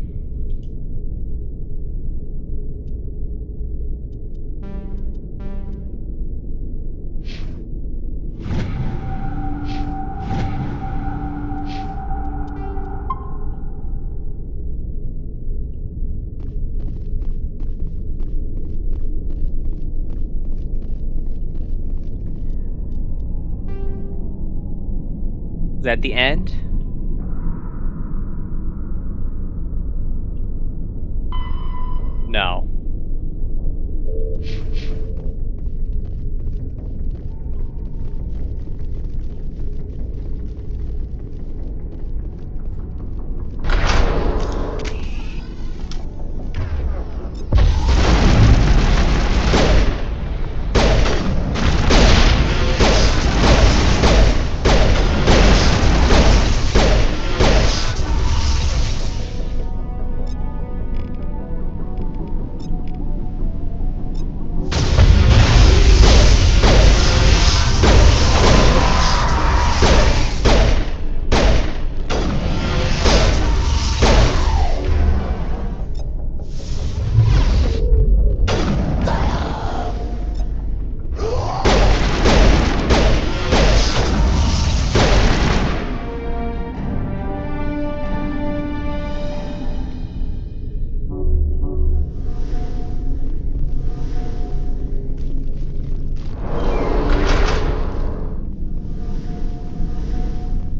Is that the end? No.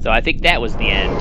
So I think that was the end.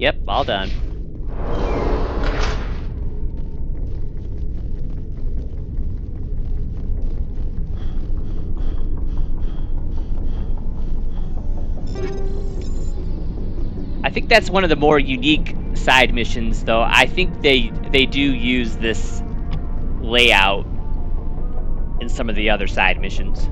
Yep, all done. that's one of the more unique side missions, though. I think they do use this layout in some of the other side missions.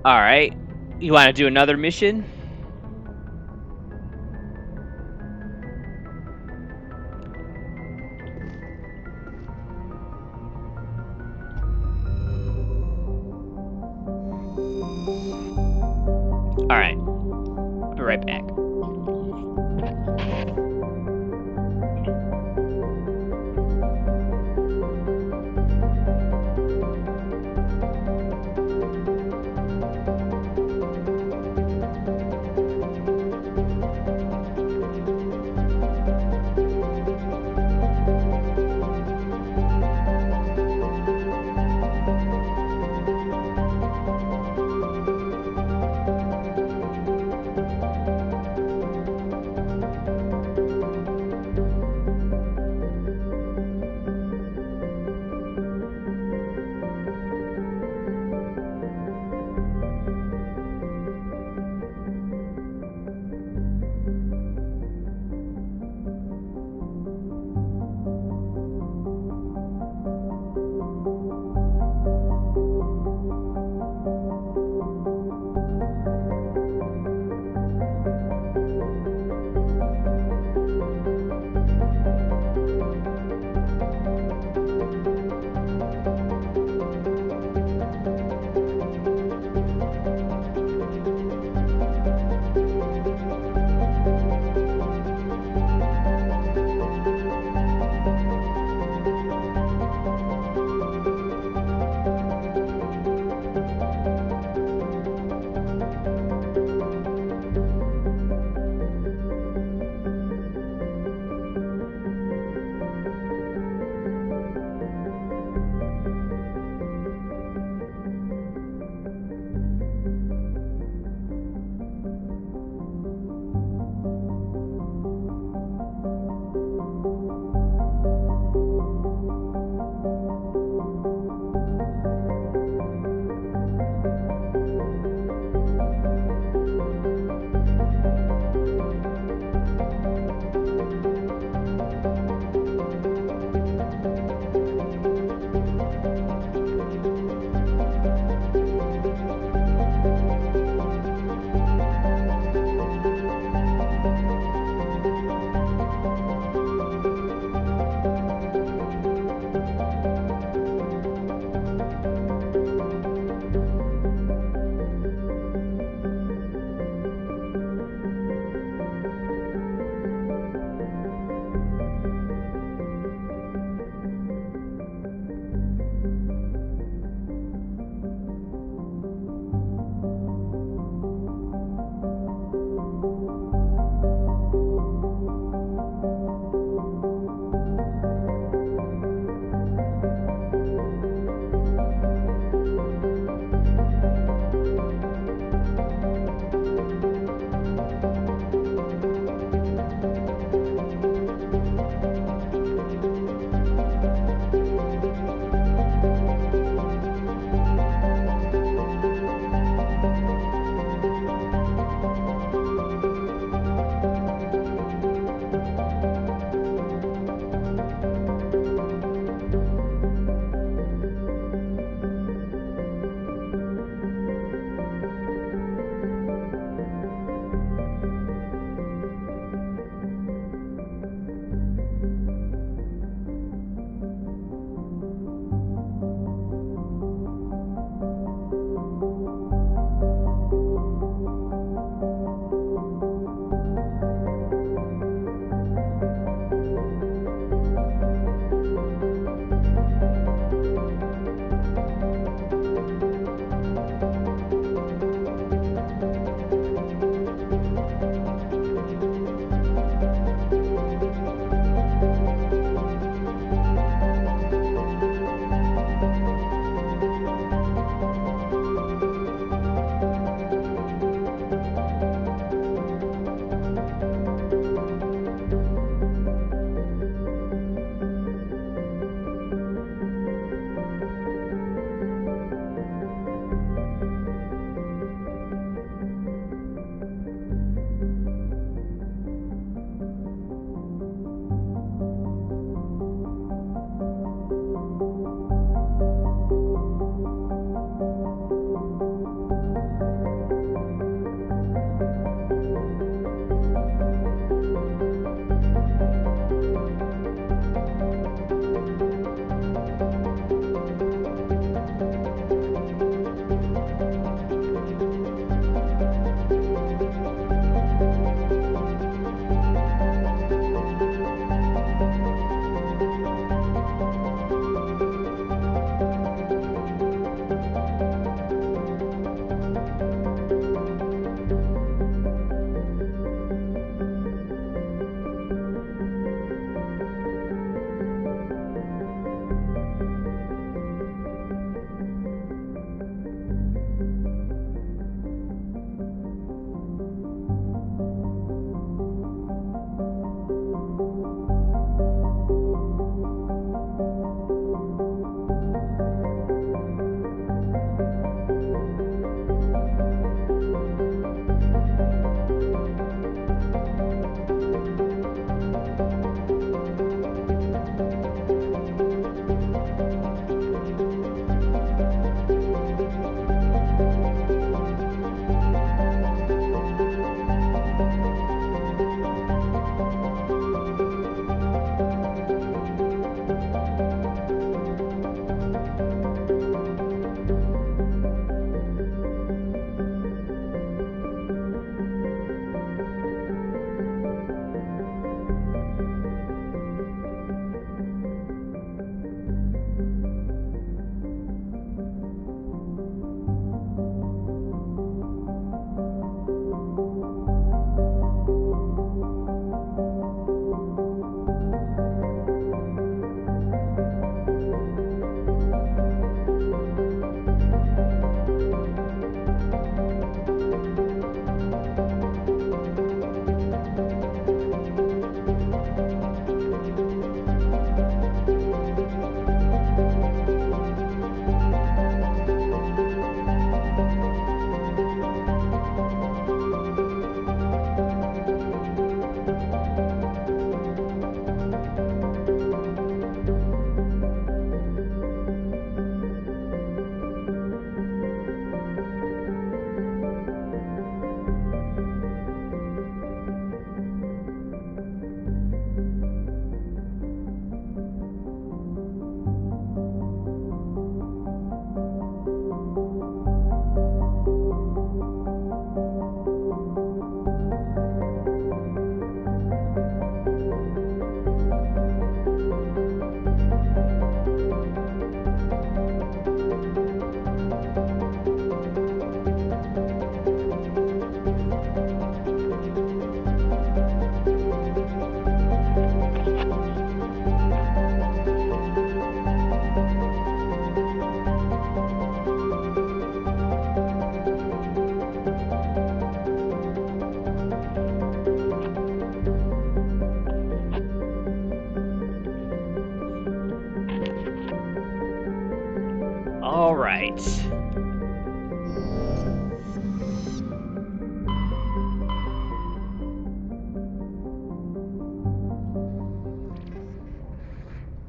Alright. You want to do another mission? Alright. I'll be right back. All right.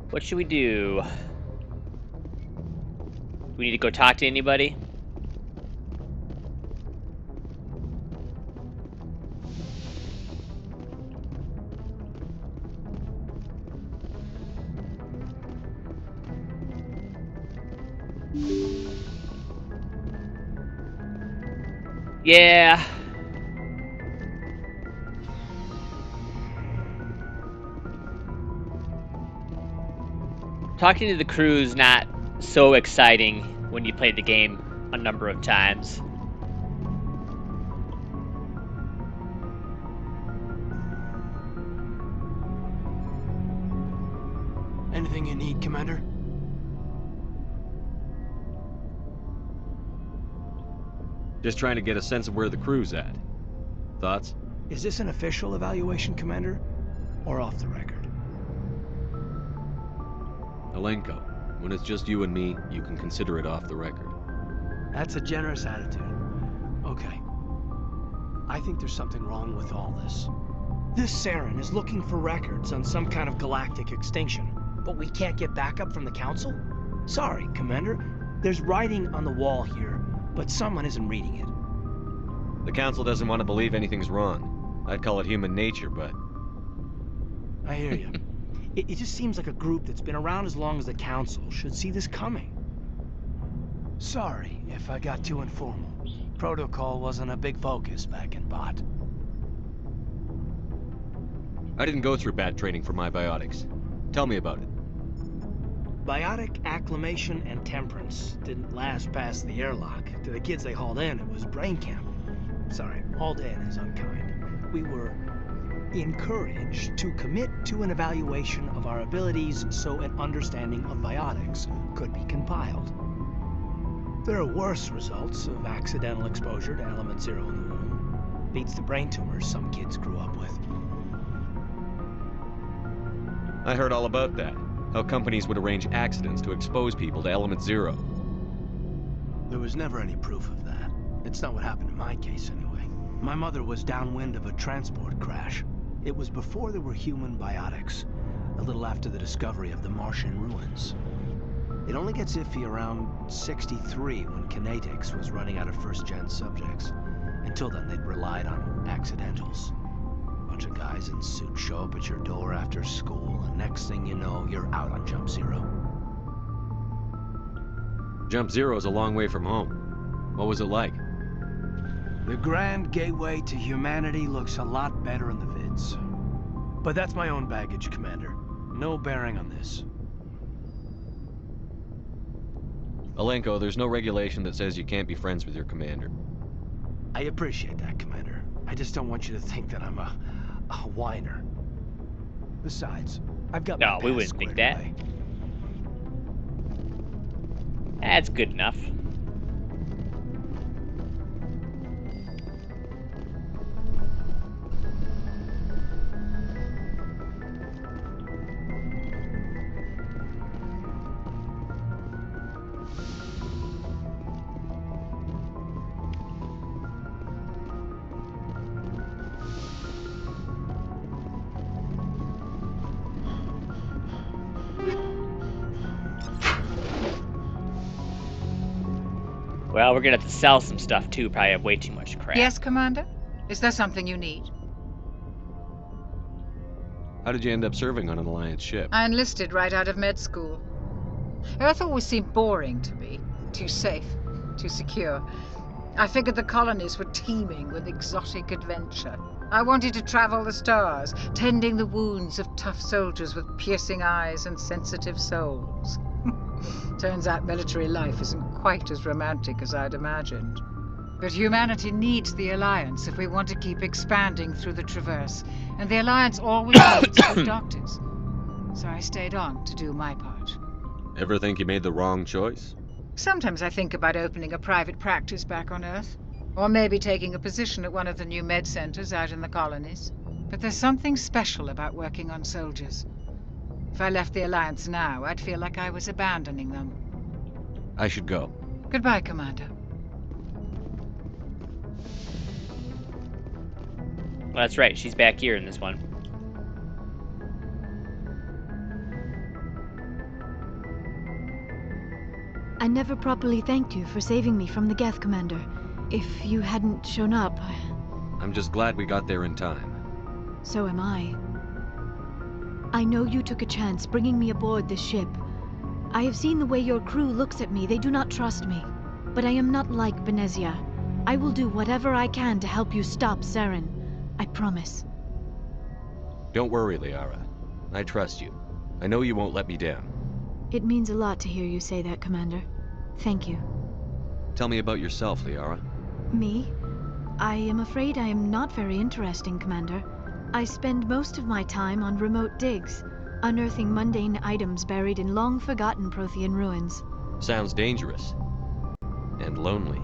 What should we do? We need to go talk to anybody? Yeah. Talking to the crew's not so exciting when you played the game a number of times. Anything you need, Commander? Just trying to get a sense of where the crew's at. Thoughts? Is this an official evaluation, Commander? Or off the record? Alenko, when it's just you and me, you can consider it off the record. That's a generous attitude. Okay. I think there's something wrong with all this. This Saren is looking for records on some kind of galactic extinction, but we can't get backup from the Council? Sorry, Commander. There's writing on the wall here, but someone isn't reading it. The Council doesn't want to believe anything's wrong. I'd call it human nature, but... I hear you. It just seems like a group that's been around as long as the Council should see this coming. Sorry if I got too informal. Protocol wasn't a big focus back in Bot. I didn't go through bad training for my biotics. Tell me about it. Biotic acclimation and temperance didn't last past the airlock. To the kids they hauled in, it was brain camp. Sorry, hauled in is unkind. We were encouraged to commit to an evaluation of our abilities so an understanding of biotics could be compiled. There are worse results of accidental exposure to element 0 in the womb. Beats the brain tumors some kids grew up with. I heard all about that. How companies would arrange accidents to expose people to element 0. There was never any proof of that. It's not what happened in my case, anyway. My mother was downwind of a transport crash. It was before there were human biotics, a little after the discovery of the Martian ruins. It only gets iffy around 63 when Kinetics was running out of first-gen subjects. Until then, they'd relied on accidentals. Bunch of guys in suits show up at your door after school, and next thing you know, you're out on Jump Zero. Jump Zero's a long way from home. What was it like? The grand gateway to humanity looks a lot better in the vids. But that's my own baggage, Commander. No bearing on this. Alenko, there's no regulation that says you can't be friends with your commander. I appreciate that, Commander. I just don't want you to think that I'm a whiner. Besides, I've got No, we wouldn't think that. That's good enough. Well, we're gonna have to sell some stuff too. Probably have way too much crap. Yes, Commander? Is there something you need? How did you end up serving on an Alliance ship? I enlisted right out of med school. Earth always seemed boring to me. Too safe, too secure. I figured the colonies were teeming with exotic adventure. I wanted to travel the stars, tending the wounds of tough soldiers with piercing eyes and sensitive souls. Turns out military life isn't quite as romantic as I'd imagined. But humanity needs the Alliance if we want to keep expanding through the Traverse, and the Alliance always needs good doctors. So I stayed on to do my part. Ever think you made the wrong choice? Sometimes I think about opening a private practice back on Earth, or maybe taking a position at one of the new med centers out in the colonies. But there's something special about working on soldiers. If I left the Alliance now, I'd feel like I was abandoning them. I should go. Goodbye, Commander. Well, that's right. She's back here in this one. I never properly thanked you for saving me from the Geth, Commander. If you hadn't shown up... I'm just glad we got there in time. So am I. I know you took a chance bringing me aboard this ship. I have seen the way your crew looks at me. They do not trust me. But I am not like Benezia. I will do whatever I can to help you stop Saren. I promise. Don't worry, Liara. I trust you. I know you won't let me down. It means a lot to hear you say that, Commander. Thank you. Tell me about yourself, Liara. Me? I am afraid I am not very interesting, Commander. I spend most of my time on remote digs, unearthing mundane items buried in long-forgotten Prothean ruins. Sounds dangerous. And lonely.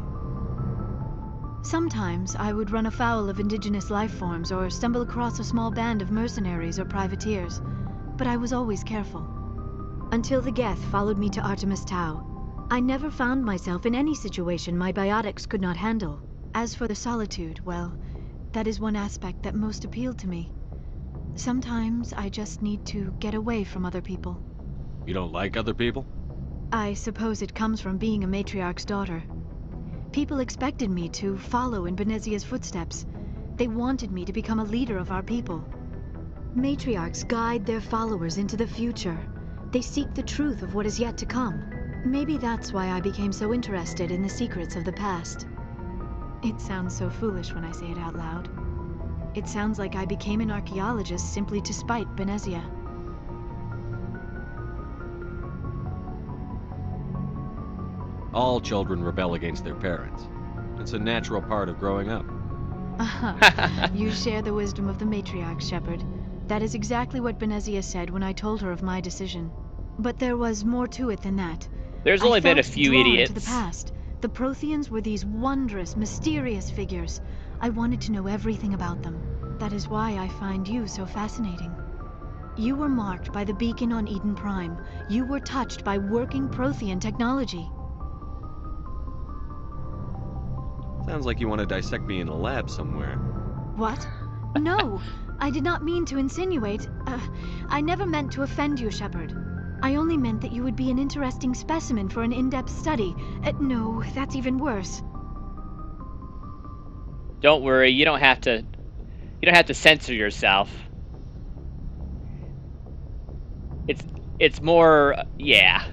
Sometimes I would run afoul of indigenous life forms or stumble across a small band of mercenaries or privateers, but I was always careful. Until the Geth followed me to Artemis Tau, I never found myself in any situation my biotics could not handle. As for the solitude, well, that is one aspect that most appealed to me. Sometimes I just need to get away from other people. You don't like other people? I suppose it comes from being a matriarch's daughter. People expected me to follow in Benezia's footsteps. They wanted me to become a leader of our people. Matriarchs guide their followers into the future. They seek the truth of what is yet to come. Maybe that's why I became so interested in the secrets of the past. It sounds so foolish when I say it out loud. It sounds like I became an archaeologist simply to spite Benezia. All children rebel against their parents. It's a natural part of growing up. You share the wisdom of the matriarch, Shepard. That is exactly what Benezia said when I told her of my decision. But there was more to it than that. There's only been a few idiots. To the past. The Protheans were these wondrous, mysterious figures. I wanted to know everything about them. That is why I find you so fascinating. You were marked by the beacon on Eden Prime. You were touched by working Prothean technology. Sounds like you want to dissect me in a lab somewhere. What? No! I did not mean to insinuate. I never meant to offend you, Shepard. I only meant that you would be an interesting specimen for an in-depth study. No, that's even worse. Don't worry, you don't have to censor yourself. It's more, yeah.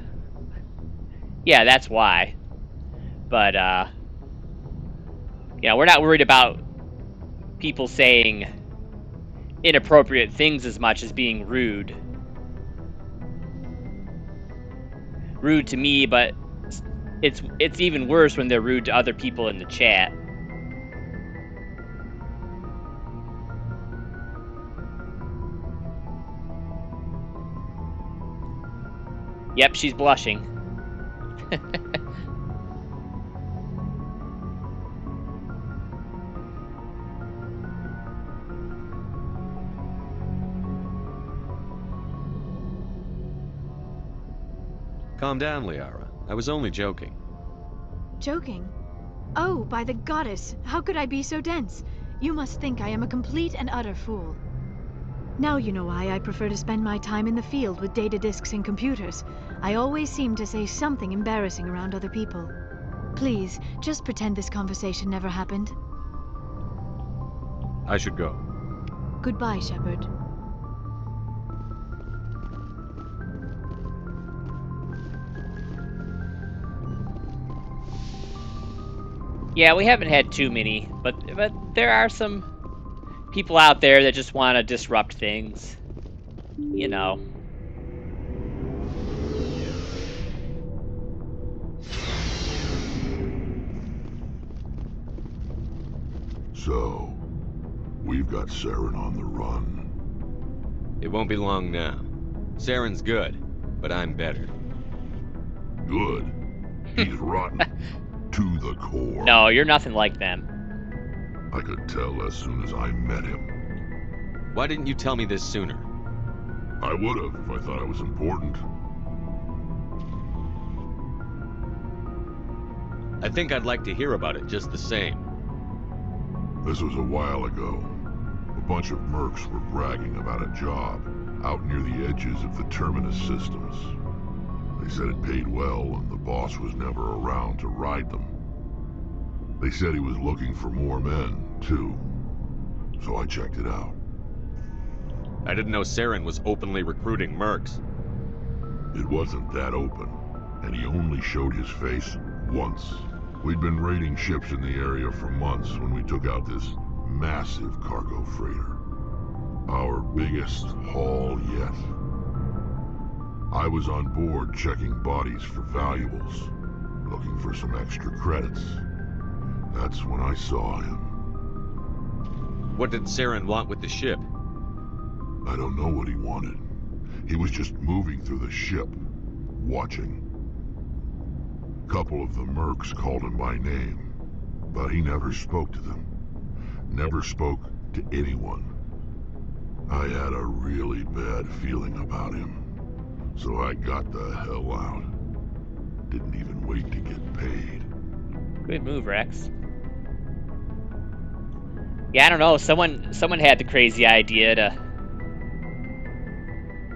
Yeah, that's why. But, you know, we're not worried about people saying inappropriate things as much as being rude. Rude to me, but it's even worse when they're rude to other people in the chat. Yep, she's blushing. Calm down, Liara. I was only joking. Joking? Oh, by the goddess, how could I be so dense? You must think I am a complete and utter fool. Now you know why I prefer to spend my time in the field with data disks and computers. I always seem to say something embarrassing around other people. Please, just pretend this conversation never happened. I should go. Goodbye, Shepard. Yeah, we haven't had too many, but there are some people out there that just want to disrupt things. You know. So, we've got Saren on the run. It won't be long now. Saren's good, but I'm better. Good. He's rotten. To the core. No, you're nothing like them. I could tell as soon as I met him. Why didn't you tell me this sooner? I would have if I thought I was important. I think I'd like to hear about it just the same. This was a while ago. A bunch of mercs were bragging about a job out near the edges of the Terminus systems. They said it paid well and the boss was never around to ride them. They said he was looking for more men, too. So I checked it out. I didn't know Saren was openly recruiting mercs. It wasn't that open, and he only showed his face once. We'd been raiding ships in the area for months when we took out this massive cargo freighter. Our biggest haul yet. I was on board checking bodies for valuables, looking for some extra credits. That's when I saw him. What did Saren want with the ship? I don't know what he wanted. He was just moving through the ship, watching. A couple of the mercs called him by name, but he never spoke to them. Never spoke to anyone. I had a really bad feeling about him, so I got the hell out. Didn't even wait to get paid. Good move, Rex. Yeah, I don't know. Someone had the crazy idea to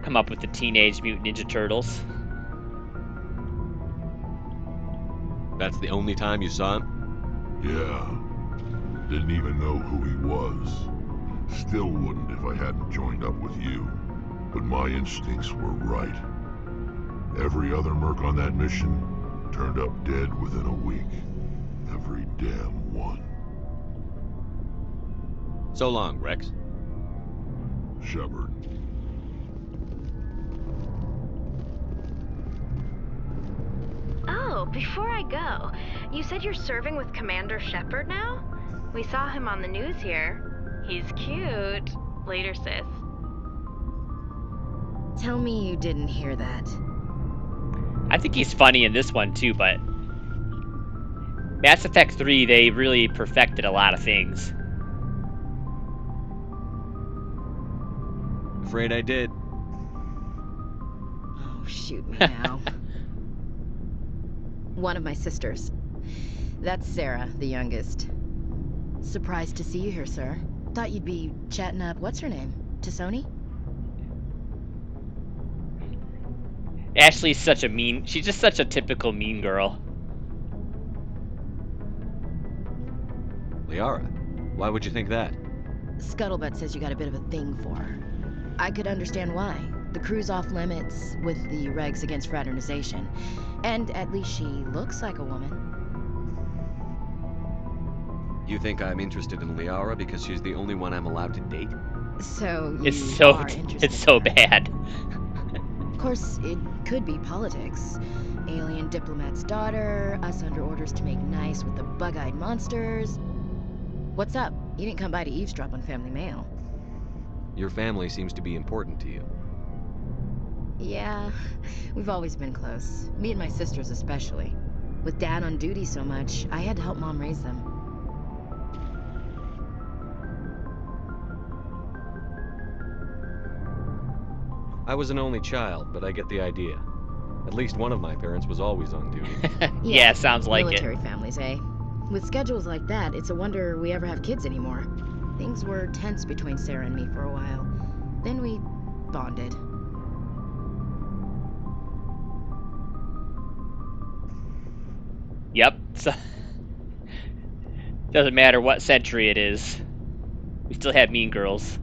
come up with the Teenage Mutant Ninja Turtles. That's the only time you saw him? Yeah. Didn't even know who he was. Still wouldn't if I hadn't joined up with you. But my instincts were right. Every other merc on that mission turned up dead within a week. Every damn one. So long, Rex. Shepard. Oh, before I go, you said you're serving with Commander Shepard now? We saw him on the news here. He's cute. Later, sis. Tell me you didn't hear that. I think he's funny in this one too, but Mass Effect 3, they really perfected a lot of things. Afraid I did. Oh, shoot me now. One of my sisters. That's Sarah, the youngest. Surprised to see you here, sir. Thought you'd be chatting up, what's her name? T'Soni? Ashley's such a she's just such a typical mean girl. Liara, why would you think that? Scuttlebutt says you got a bit of a thing for her. I could understand why. The crew's off limits with the regs against fraternization. And at least she looks like a woman. You think I'm interested in Liara because she's the only one I'm allowed to date? So It's so bad. Of course, it could be politics. Alien diplomat's daughter, us under orders to make nice with the bug-eyed monsters. What's up? You didn't come by to eavesdrop on Family Mail. Your family seems to be important to you. Yeah, we've always been close. Me and my sisters especially. With Dad on duty so much, I had to help Mom raise them. I was an only child, but I get the idea. At least one of my parents was always on duty. Yeah, sounds like military families, eh? With schedules like that, it's a wonder we ever have kids anymore. Things were tense between Sarah and me for a while. Then we bonded. Yep. So, doesn't matter what century it is. We still have mean girls.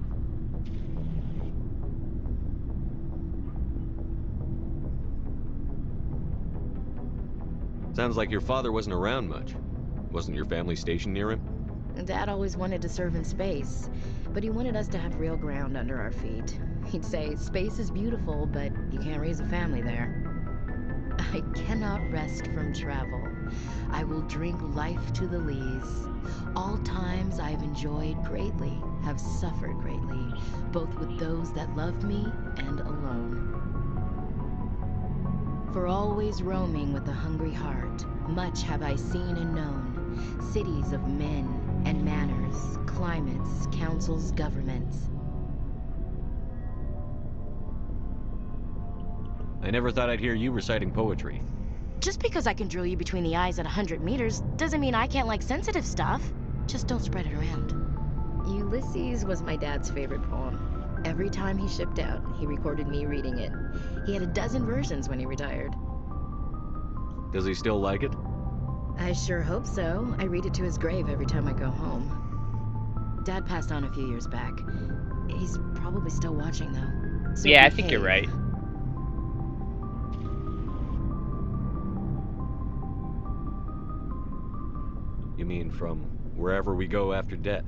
Sounds like your father wasn't around much. Wasn't your family stationed near him? Dad always wanted to serve in space, but he wanted us to have real ground under our feet. He'd say, space is beautiful, but you can't raise a family there. I cannot rest from travel. I will drink life to the lees. All times I have enjoyed greatly, have suffered greatly, both with those that loved me and alone. For always roaming with a hungry heart, much have I seen and known, cities of men and manners, climates, councils, governments. I never thought I'd hear you reciting poetry. Just because I can drill you between the eyes at 100 meters doesn't mean I can't like sensitive stuff. Just don't spread it around. Ulysses was my dad's favorite poem. Every time he shipped out, he recorded me reading it. He had a dozen versions when he retired. Does he still like it? I sure hope so. I read it to his grave every time I go home. Dad passed on a few years back. He's probably still watching, though. So yeah, I think you're right. You mean from wherever we go after death?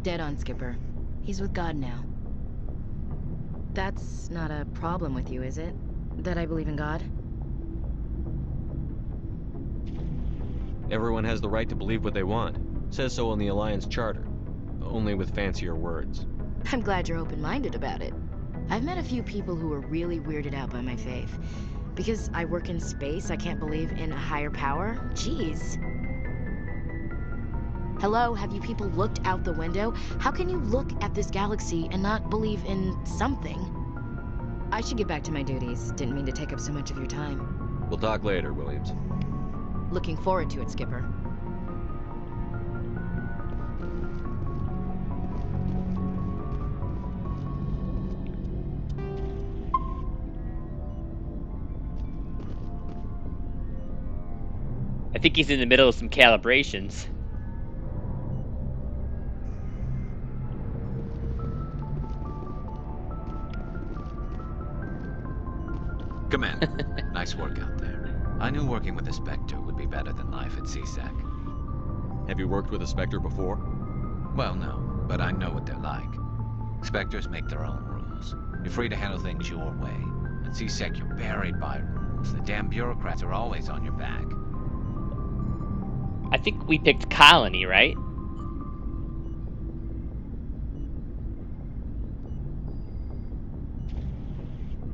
Dead on, Skipper. He's with God now. That's not a problem with you, is it? That I believe in God? Everyone has the right to believe what they want. Says so in the Alliance Charter. Only with fancier words. I'm glad you're open-minded about it. I've met a few people who are really weirded out by my faith. Because I work in space, I can't believe in a higher power? Jeez. Hello, have you people looked out the window? How can you look at this galaxy and not believe in something? I should get back to my duties. Didn't mean to take up so much of your time. We'll talk later, Williams. Looking forward to it, Skipper. I think he's in the middle of some calibrations. Commander, nice work out there. I knew working with a Spectre would be better than life at CSEC. Have you worked with a Spectre before? Well, no, but I know what they're like. Spectres make their own rules. You're free to handle things your way. At CSEC, you're buried by rules. The damn bureaucrats are always on your back. I think we picked Colony, right?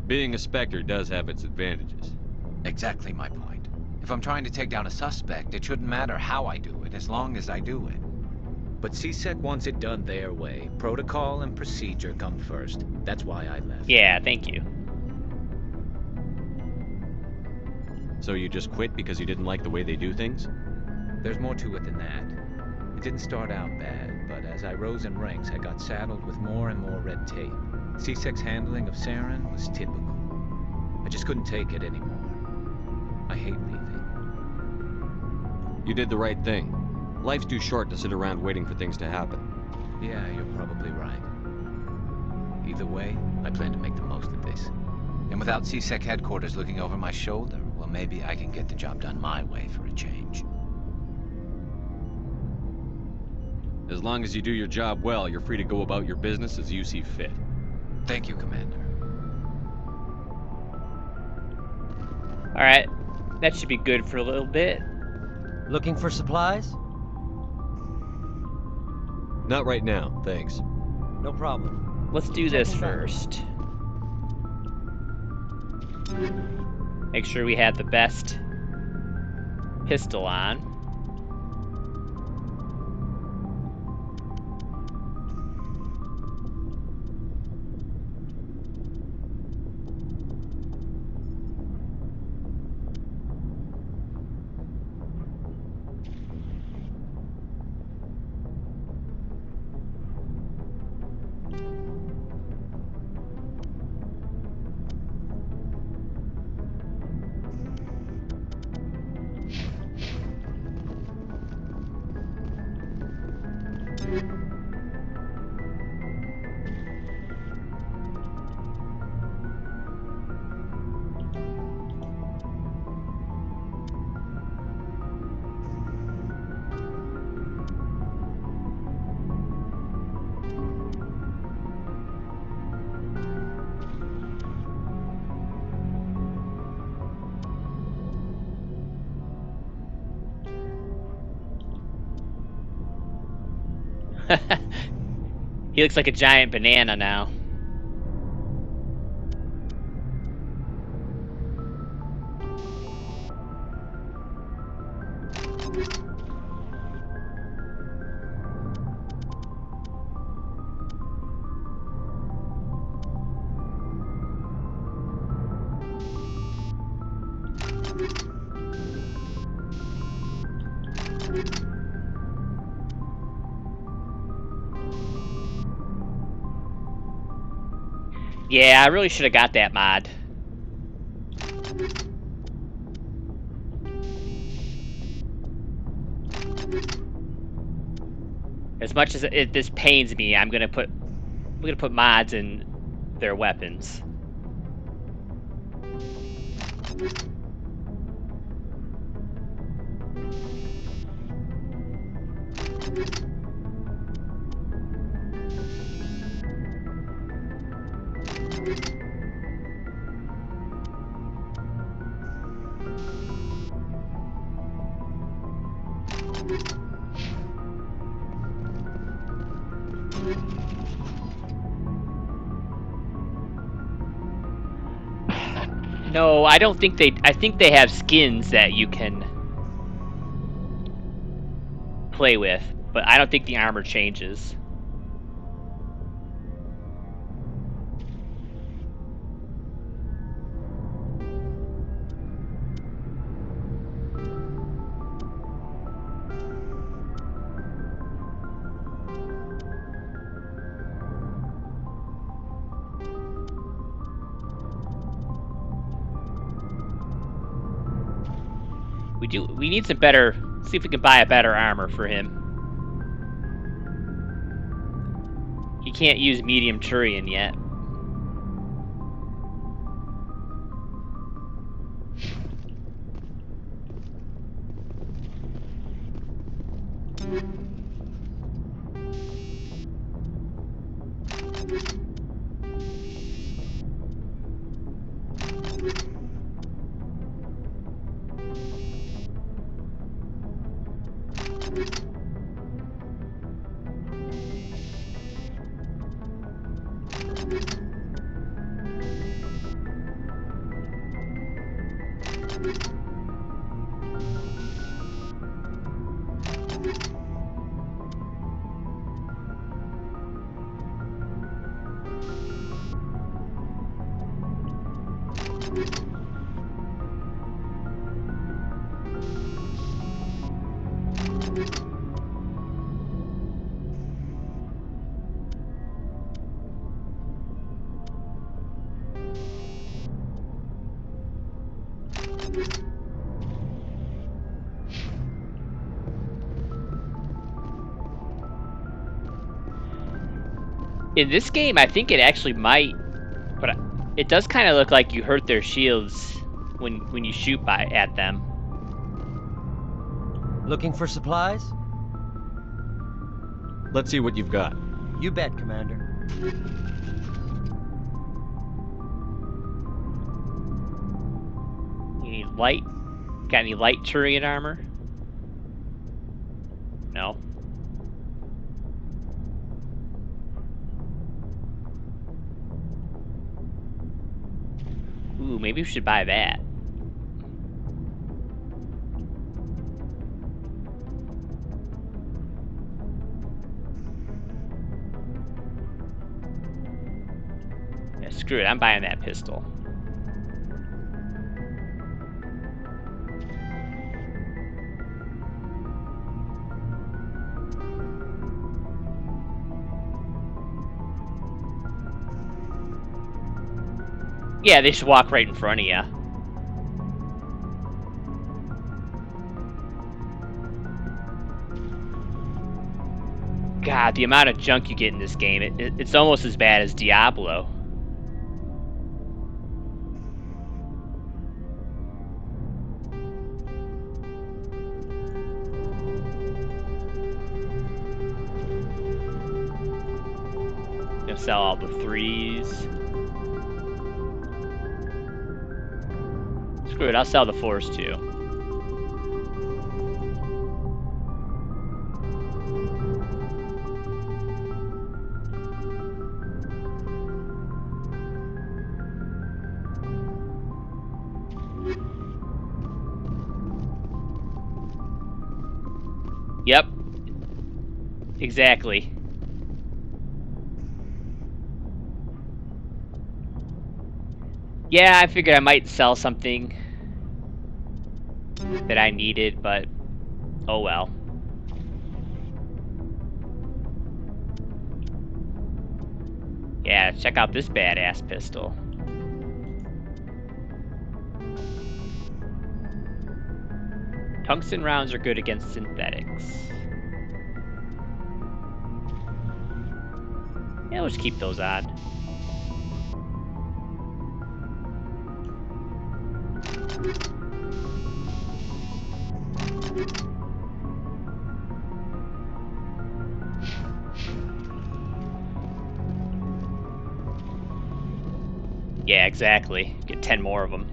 Being a Spectre does have its advantages. Exactly my point. If I'm trying to take down a suspect, it shouldn't matter how I do it, as long as I do it. But CSEC wants it done their way. Protocol and procedure come first. That's why I left. Yeah, thank you. So you just quit because you didn't like the way they do things? There's more to it than that. It didn't start out bad, but as I rose in ranks, I got saddled with more and more red tape. CSEC's handling of Saren was typical. I just couldn't take it anymore. I hate leaving. You did the right thing. Life's too short to sit around waiting for things to happen. Yeah, you're probably right. Either way, I plan to make the most of this. And without CSEC headquarters looking over my shoulder, well, maybe I can get the job done my way for a change. As long as you do your job well, you're free to go about your business as you see fit. Thank you, Commander. Alright, that should be good for a little bit. Looking for supplies? Not right now, thanks. No problem. Let's do this first. Make sure we have the best pistol on. He looks like a giant banana now. Yeah, I really should have got that mod. As much as this pains me, I'm gonna put mods in their weapons. No, I don't think they... I think they have skins that you can play with, but I don't think the armor changes. We need some better... See if we can buy a better armor for him. He can't use medium Turian yet. In this game, I think it actually might, but it does kind of look like you hurt their shields when you shoot at them. Looking for supplies? Let's see what you've got. You bet, Commander. You need light? Got any light Turian armor? No. Ooh, maybe we should buy that. Yeah, screw it, I'm buying that pistol. Yeah, they should walk right in front of you. God, the amount of junk you get in this game, it's almost as bad as Diablo. Gonna sell all the 3s. Screw it, I'll sell the 4s too. Yep. Exactly. Yeah, I figured I might sell something that I needed, but oh well. Yeah, check out this badass pistol. Tungsten rounds are good against synthetics. Yeah, let's keep those on. Yeah, exactly. Get 10 more of them.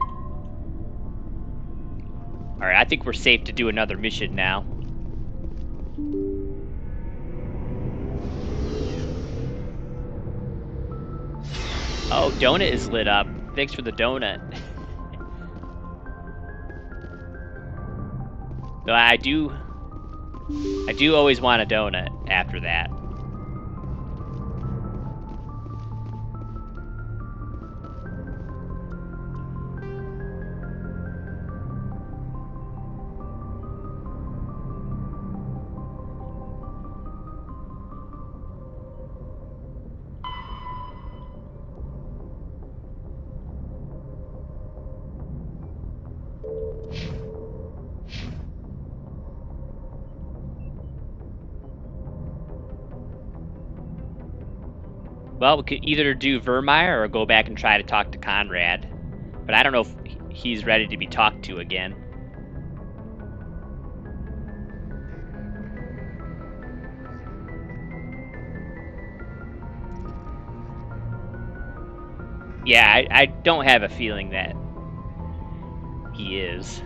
Alright, I think we're safe to do another mission now. Oh, donut is lit up. Thanks for the donut. So I do always want a donut after that. Well, we could either do Vermeer or go back and try to talk to Conrad. But I don't know if he's ready to be talked to again. Yeah, I don't have a feeling that he is.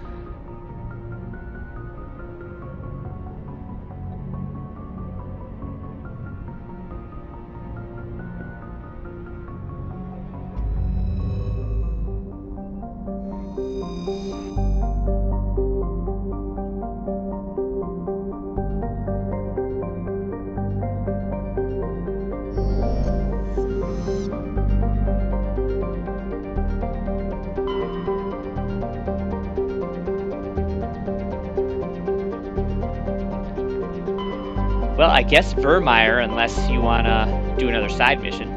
Well, I guess Vermeer, unless you wanna do another side mission.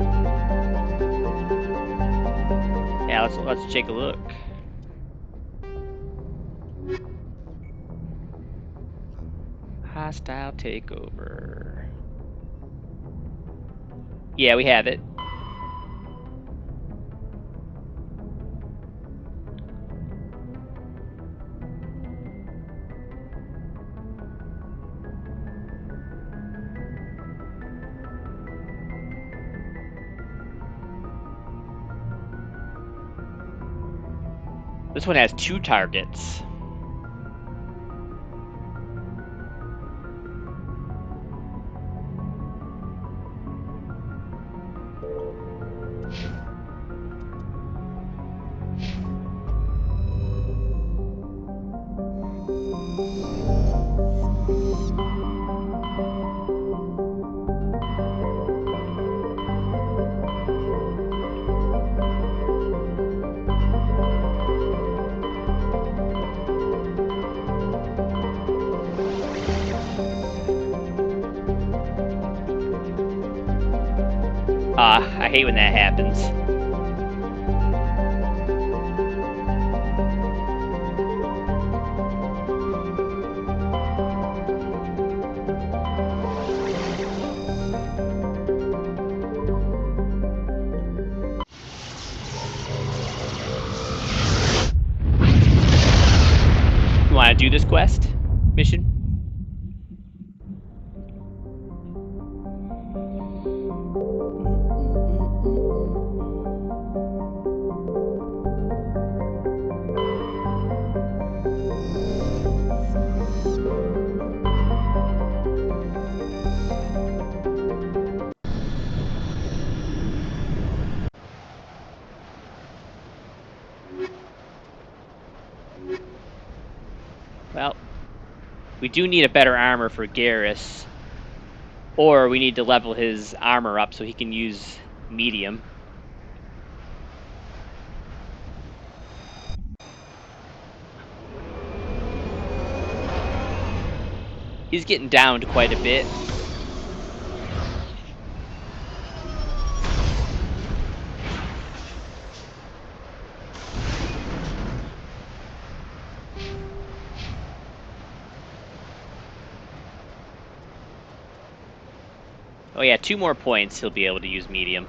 Yeah, let's take a look. Hostile takeover. Yeah, we have it. This one has 2 targets. I hate when that happens. You want to do this quest mission? Well, we do need a better armor for Garrus, or we need to level his armor up so he can use medium. He's getting downed quite a bit. Oh yeah, 2 more points, he'll be able to use medium.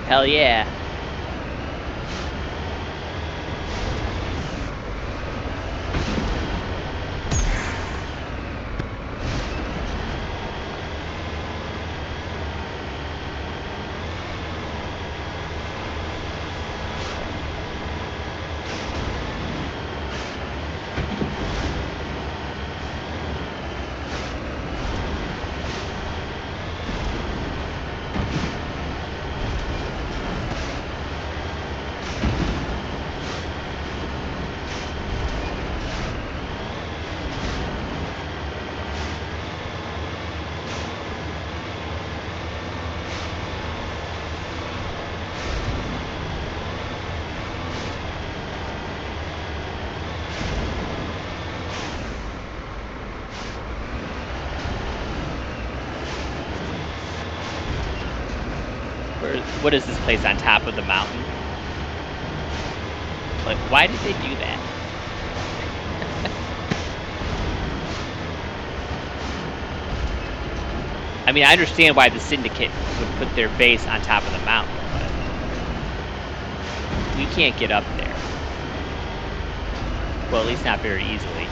Hell yeah. What is this place on top of the mountain? Like, why did they do that? I mean, I understand why the Syndicate would put their base on top of the mountain, but we can't get up there. Well, at least not very easily.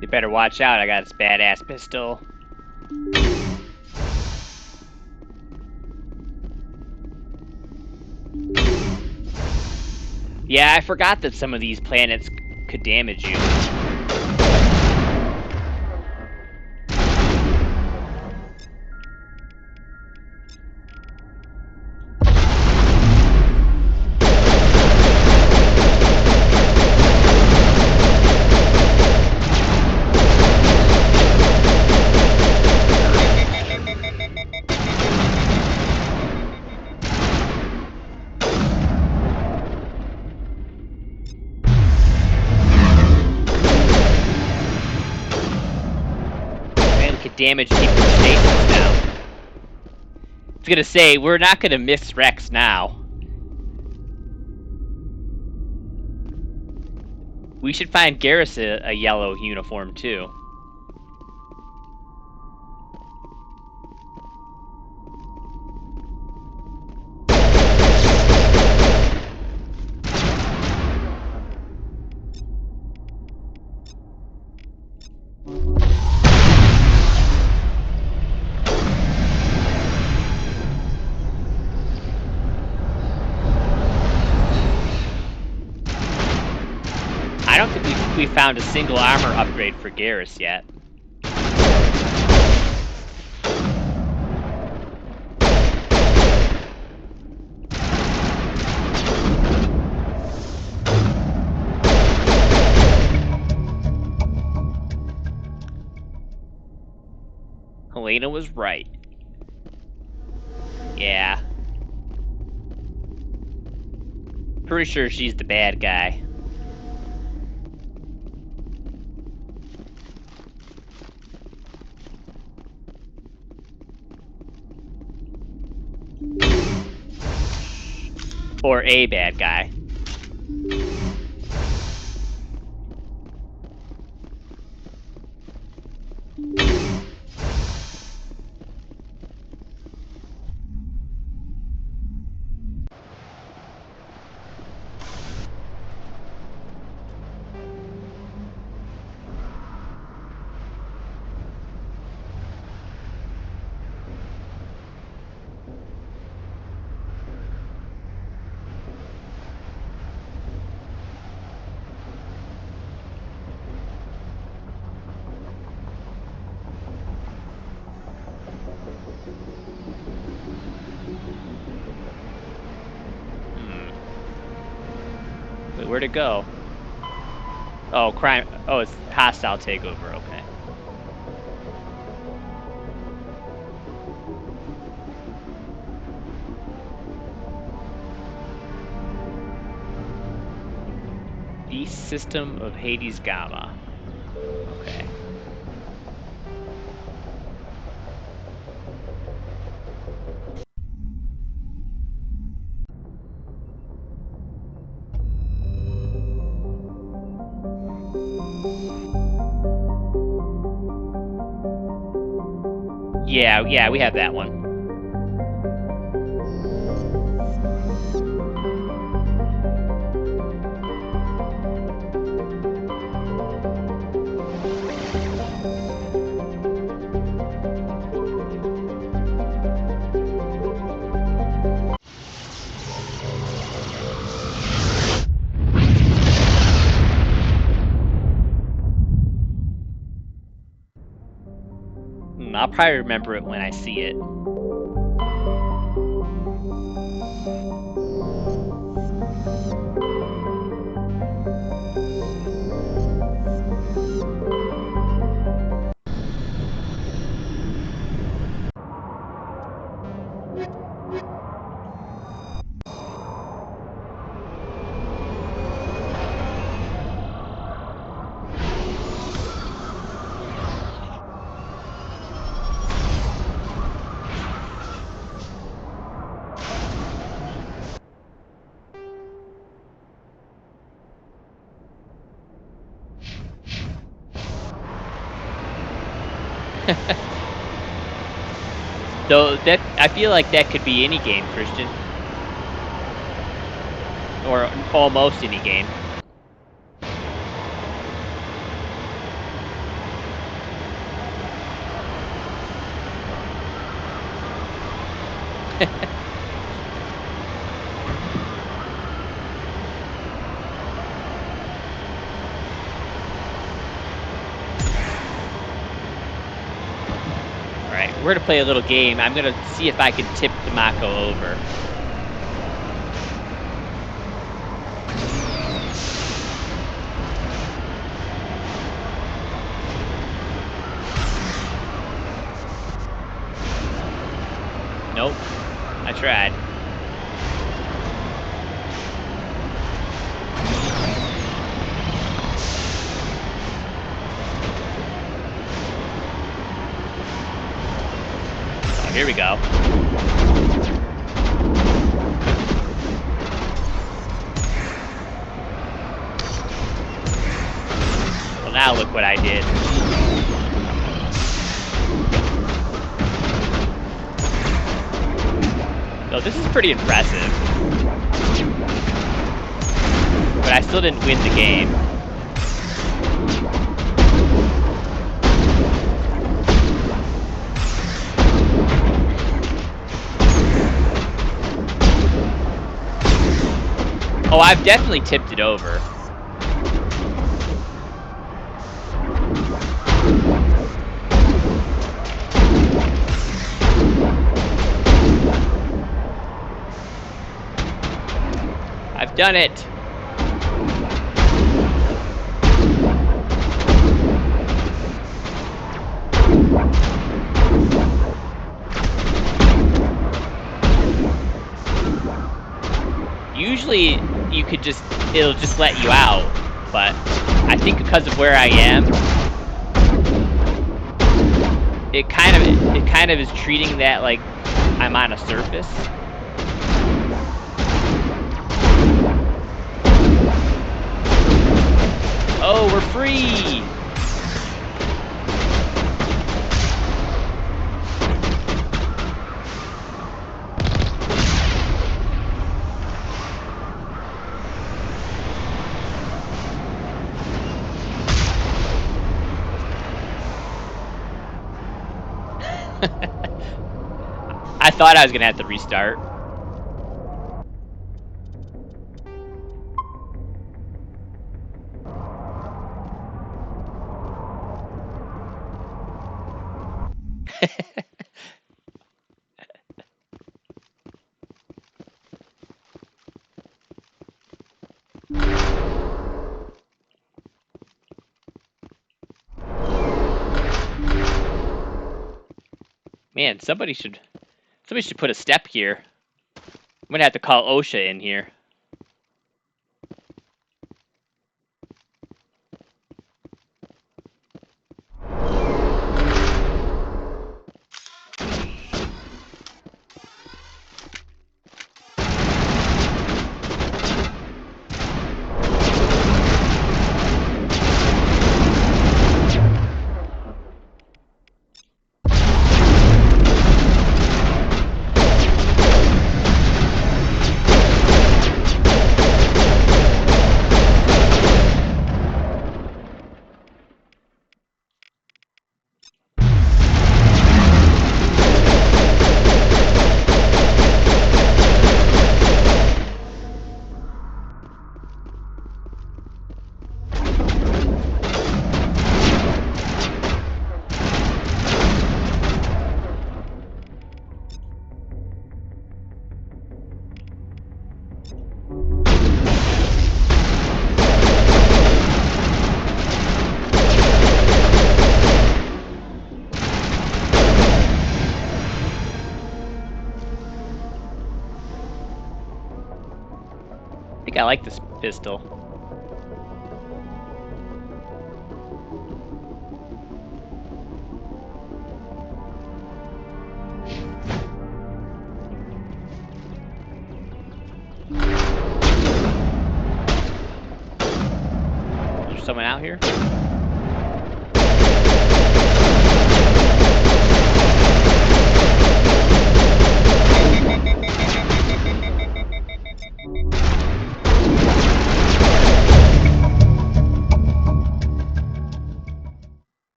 You better watch out, I got this badass pistol. Yeah, I forgot that some of these planets could damage you. Damage people's stations now. I was gonna say, we're not gonna miss Rex now. We should find Garrus a yellow uniform too. I don't think we found a single armor upgrade for Garrus yet. Helena was right. Yeah. Pretty sure she's the bad guy. Or a bad guy. Wait, where'd it go? Oh, crime. Oh, it's hostile takeover. Okay. East System of Hades Gamma. Okay. Yeah, we have that one. I'll probably remember it when I see it. Though that, I feel like that could be any game, Christian. Or almost any game. We're gonna play a little game. I'm gonna see if I can tip the Mako over. Nope. I tried. Here we go. Now look what I did. So this is pretty impressive. But I still didn't win the game. Oh, I've definitely tipped it over. I've done it. Usually you could just, it'll just let you out, but I think because of where I am, it kind of is treating that like I'm on a surface. Oh, we're free! I thought I was gonna have to restart. Man, somebody should put a step here. I'm gonna have to call OSHA in here. I think I like this pistol. Is there someone out here?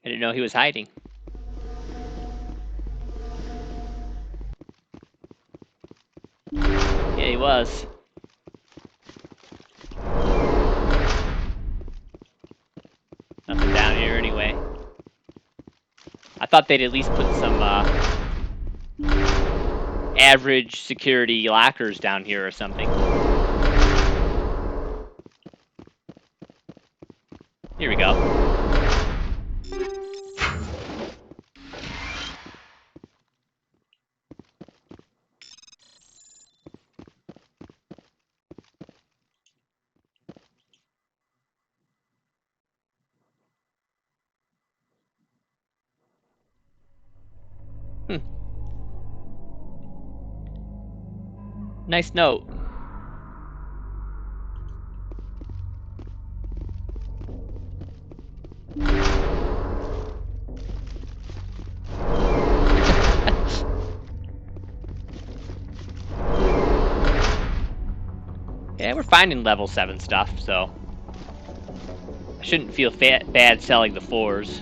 I didn't know he was hiding. Yeah, he was. Nothing down here anyway. I thought they'd at least put some average security lockers down here or something. Here we go. Nice note. Yeah, we're finding level 7 stuff, so I shouldn't feel bad selling the 4s.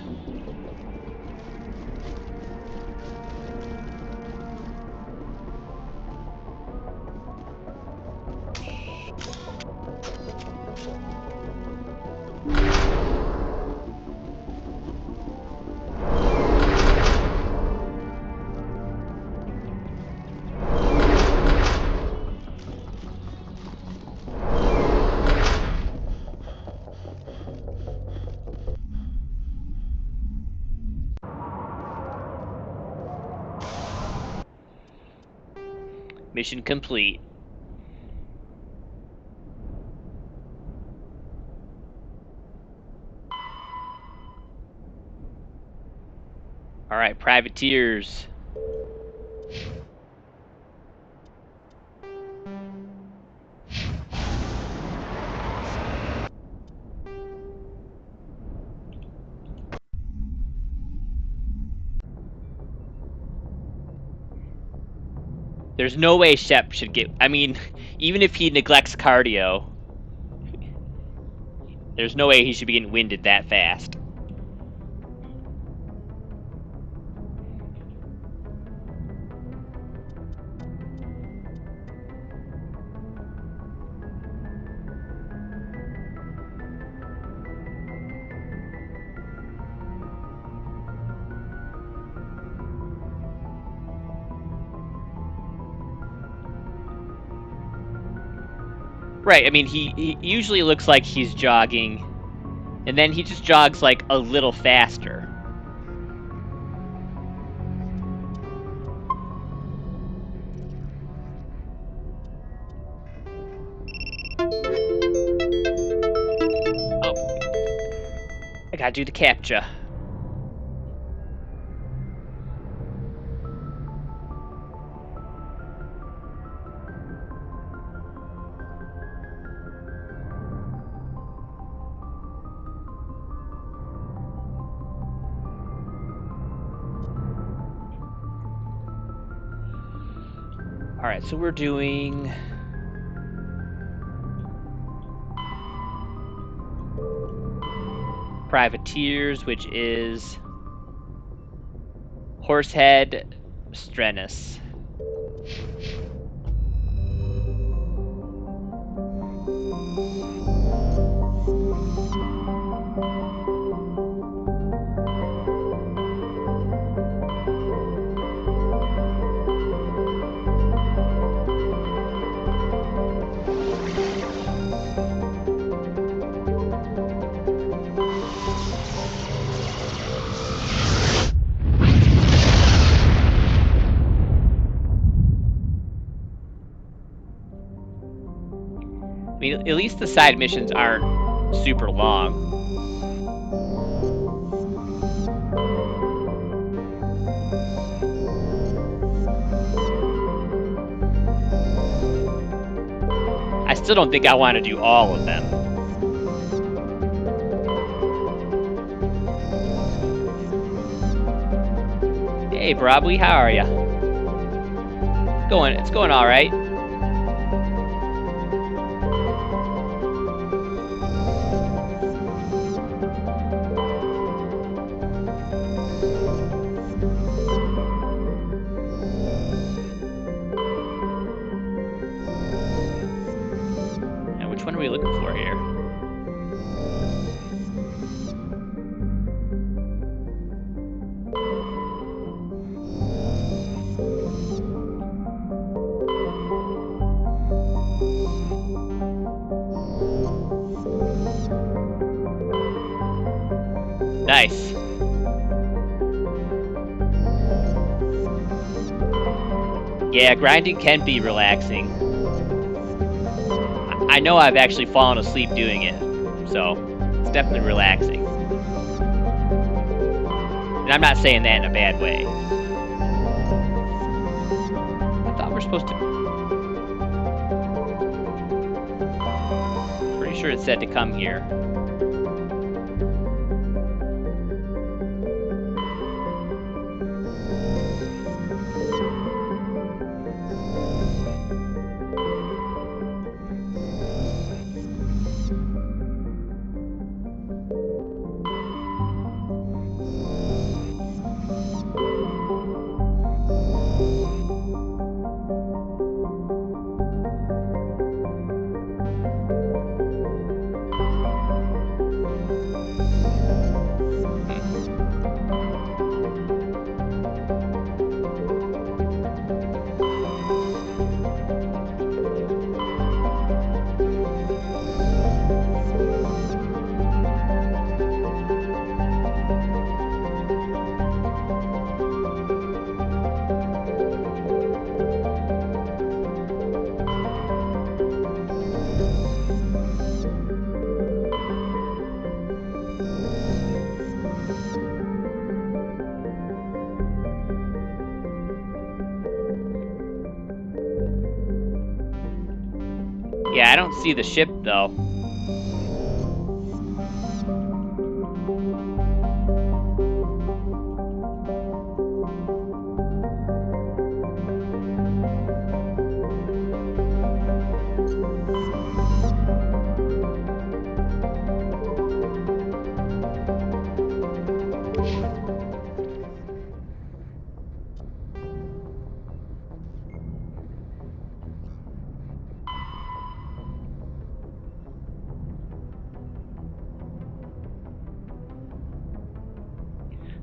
Mission complete. All right, privateers. There's no way Shep should get... I mean, even if he neglects cardio, there's no way he should be getting winded that fast. Right, I mean, he usually looks like he's jogging, and then he just jogs like a little faster. Oh. I gotta do the CAPTCHA. Alright, so we're doing... Privateers, which is... Horsehead Strenus. I mean, at least the side missions aren't super long. I still don't think I want to do all of them. Hey, Brobly, how are ya? It's going all right. Which one are we looking for here? Nice. Yeah, grinding can be relaxing. I know I've actually fallen asleep doing it, so it's definitely relaxing. And I'm not saying that in a bad way. I thought we're supposed to... Pretty sure it said to come here. Yeah, I don't see the ship, though.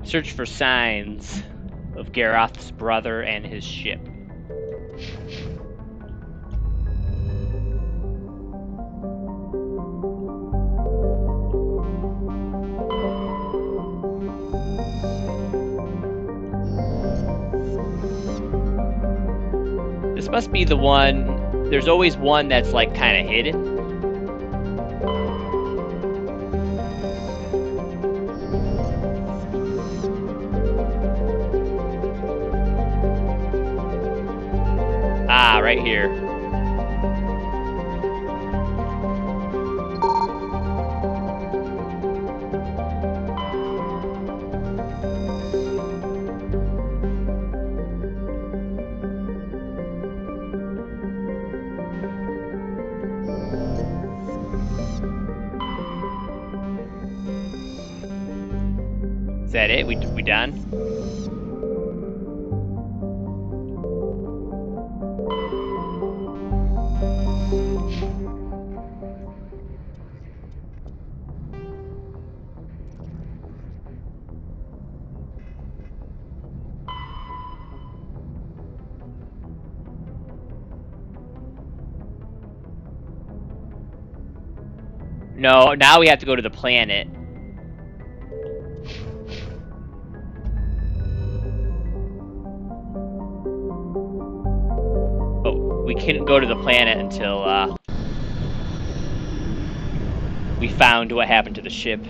Search for signs of Garroth's brother and his ship. This must be the one. There's always one that's like kind of hidden. Ah, right here. Is that it? We done? No, now we have to go to the planet. Oh, we couldn't go to the planet until we found what happened to the ship.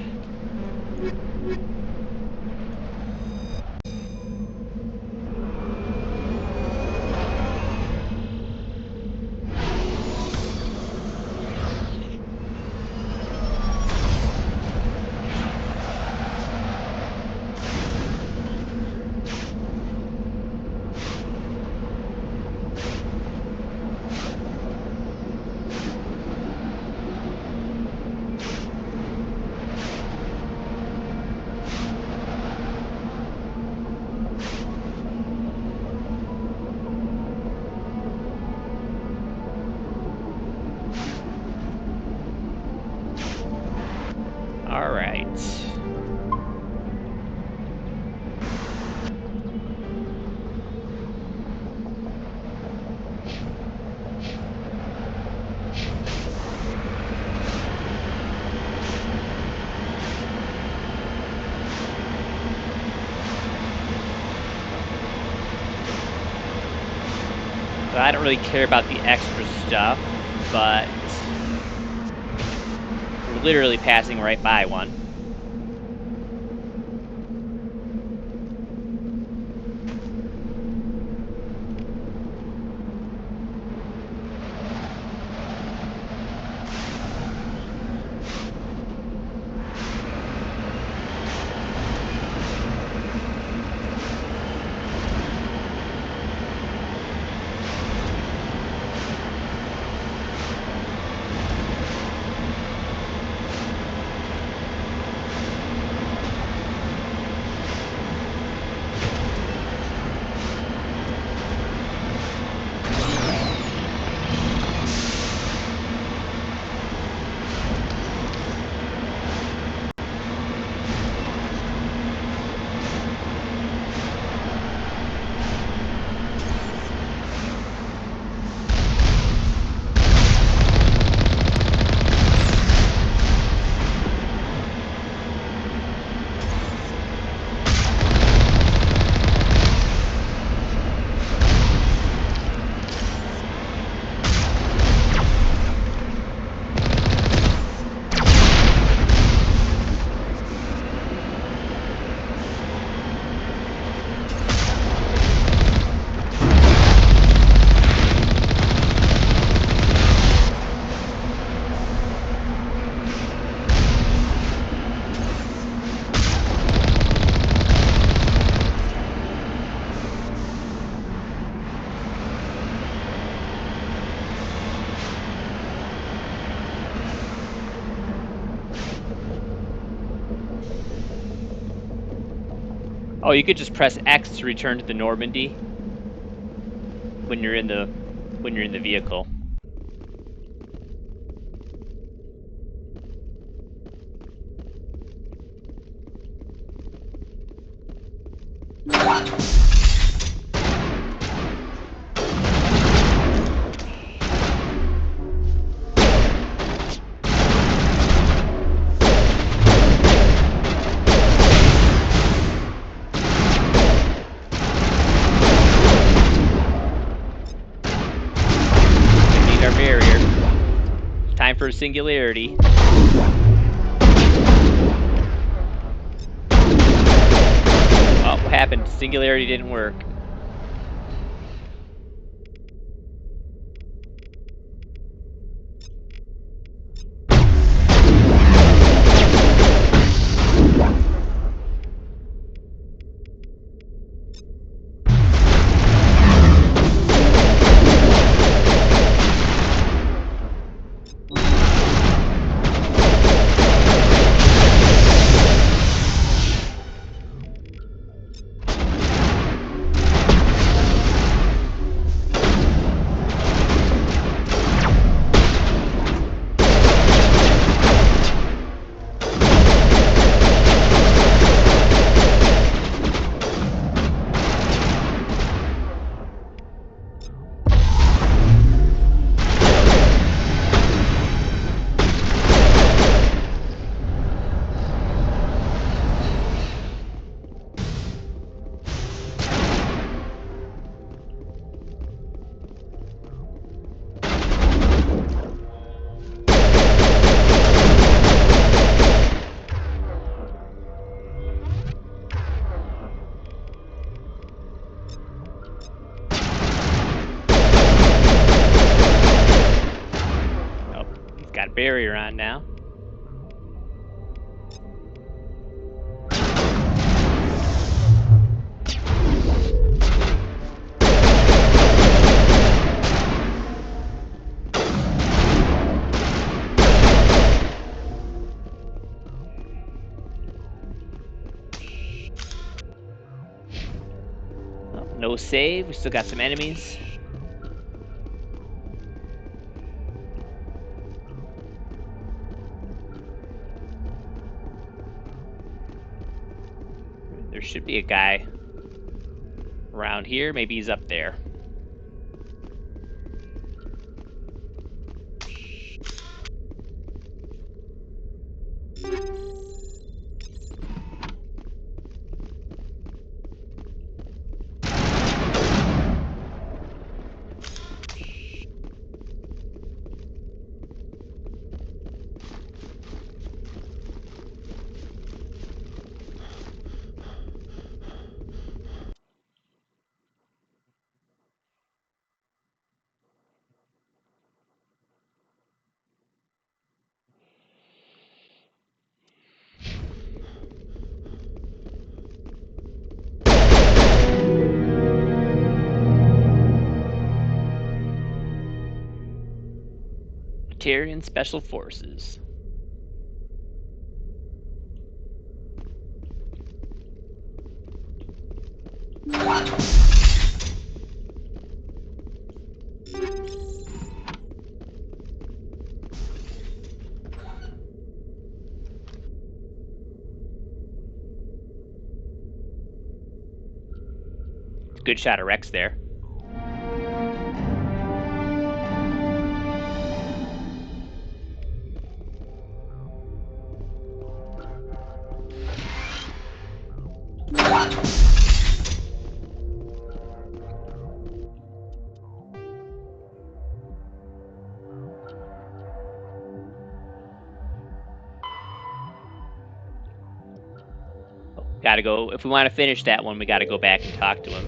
All right. So I don't really care about the extra stuff, but we're literally passing right by one. Oh, you could just press X to return to the Normandy when you're in the vehicle. Time for a singularity. Oh, what happened? Singularity didn't work. Got barrier on now. Oh, no save. We still got some enemies. There should be a guy around here. Maybe he's up there. Batarian Special Forces. Good shot of Rex there. Gotta go. If we want to finish that one, we gotta go back and talk to him.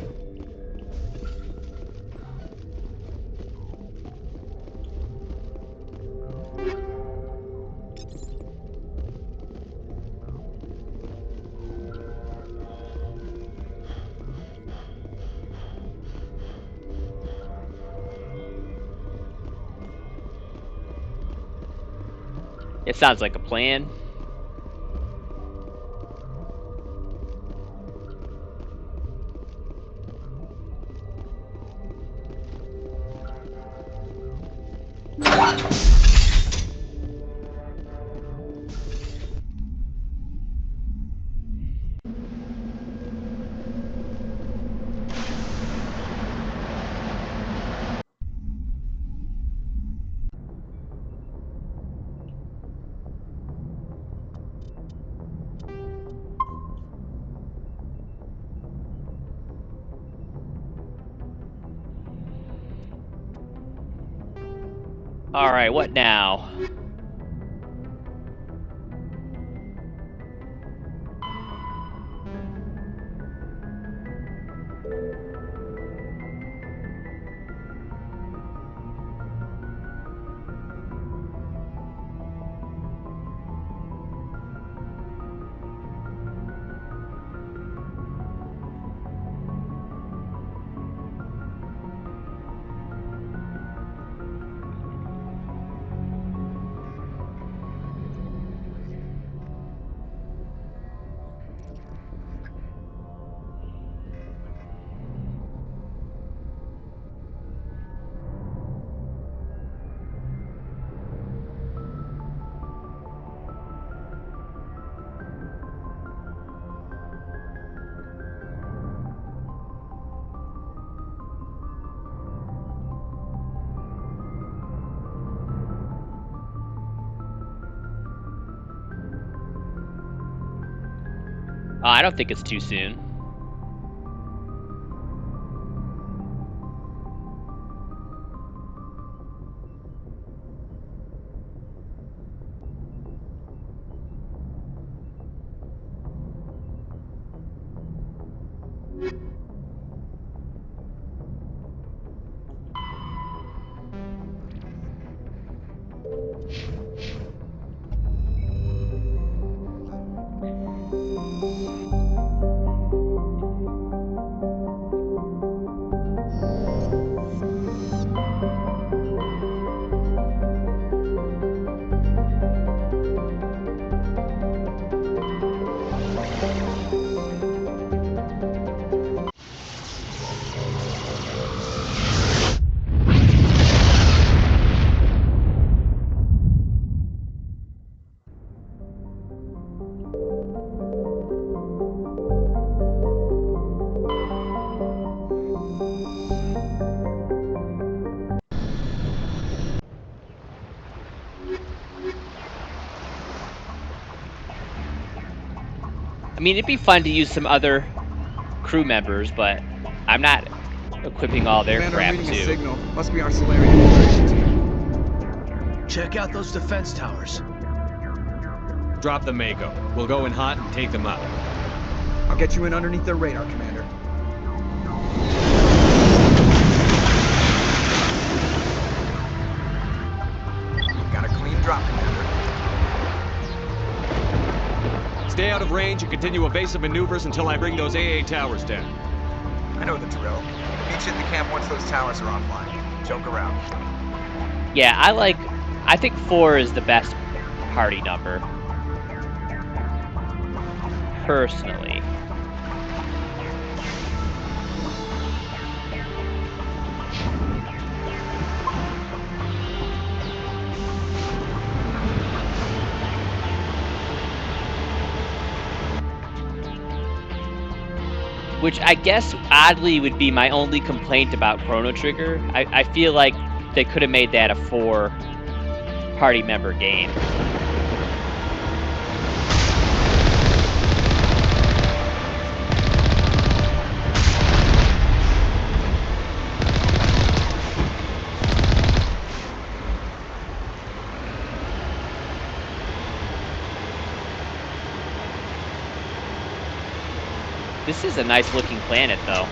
It sounds like a plan. Alright, what now? I don't think it's too soon. I mean, it'd be fun to use some other crew members, but I'm not equipping all their Commander, crap I'm reading a too. signal. Must be our Solarian infiltration team. Check out those defense towers. Drop the Mako. We'll go in hot and take them out. I'll get you in underneath their radar, Commander. Got a clean drop, Commander. Stay out of range and continue evasive maneuvers until I bring those AA towers down. I know the drill. Meet you at the camp once those towers are offline. Joke around. Yeah, I think 4 is the best party number. Personally. Which I guess oddly would be my only complaint about Chrono Trigger. I feel like they could have made that a 4 party member game. This is a nice looking planet, though.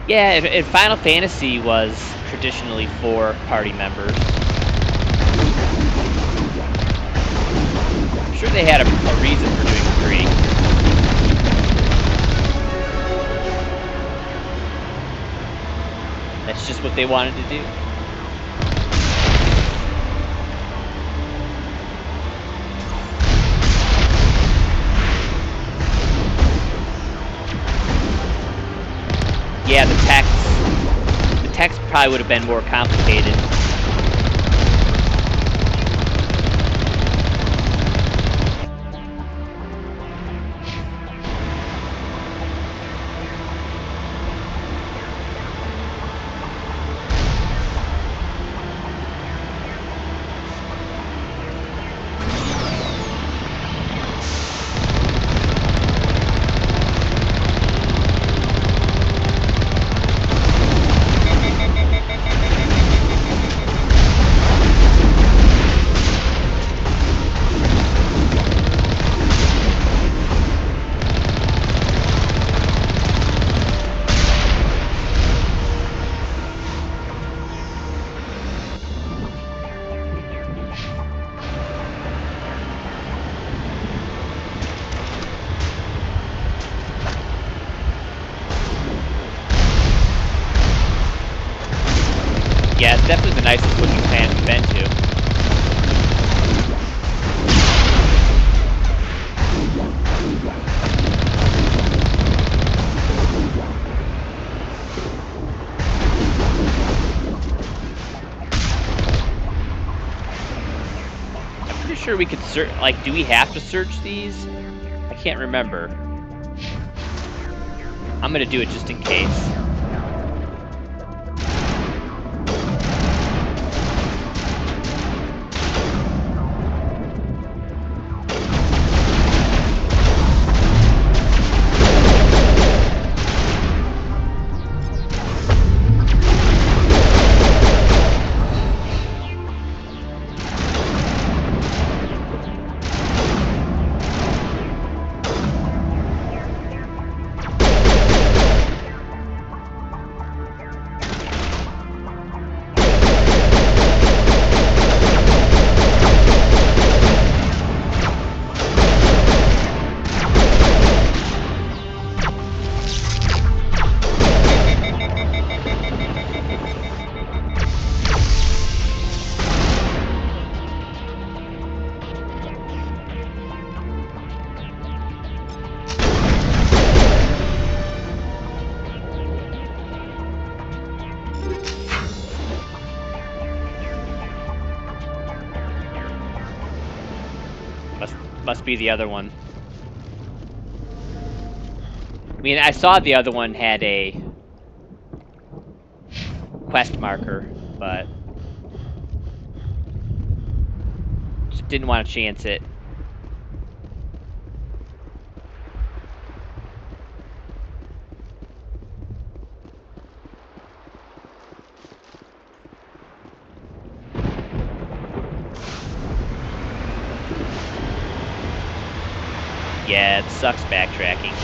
Yeah, and Final Fantasy was traditionally 4 party members. I'm sure they had a reason for doing 3. That's just what they wanted to do. Yeah, the text probably would have been more complicated. Yeah, it's definitely the nicest looking planet we've been to. I'm pretty sure we could search, like, do we have to search these? I can't remember. I'm gonna do it just in case. Must be the other one. I mean, I saw the other one had a quest marker, but just didn't want to chance it. Yeah, it sucks backtracking.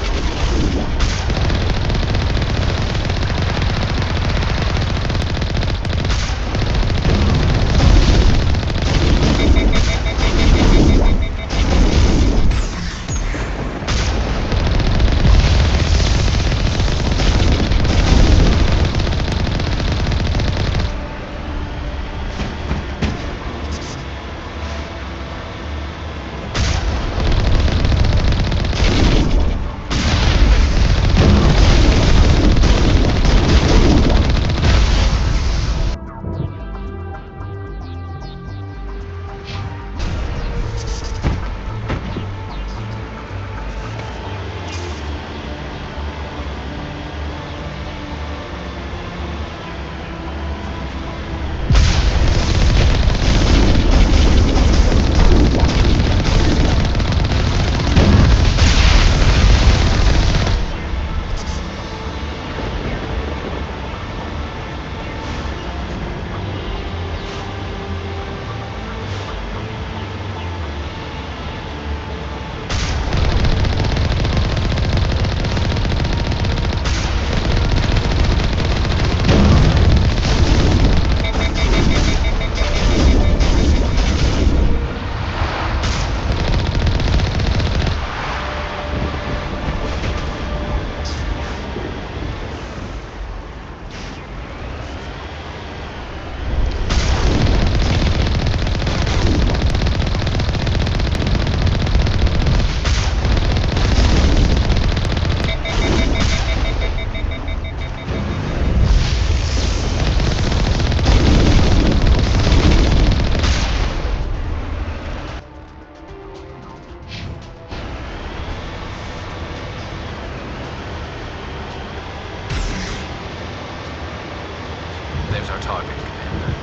There's our target, Commander.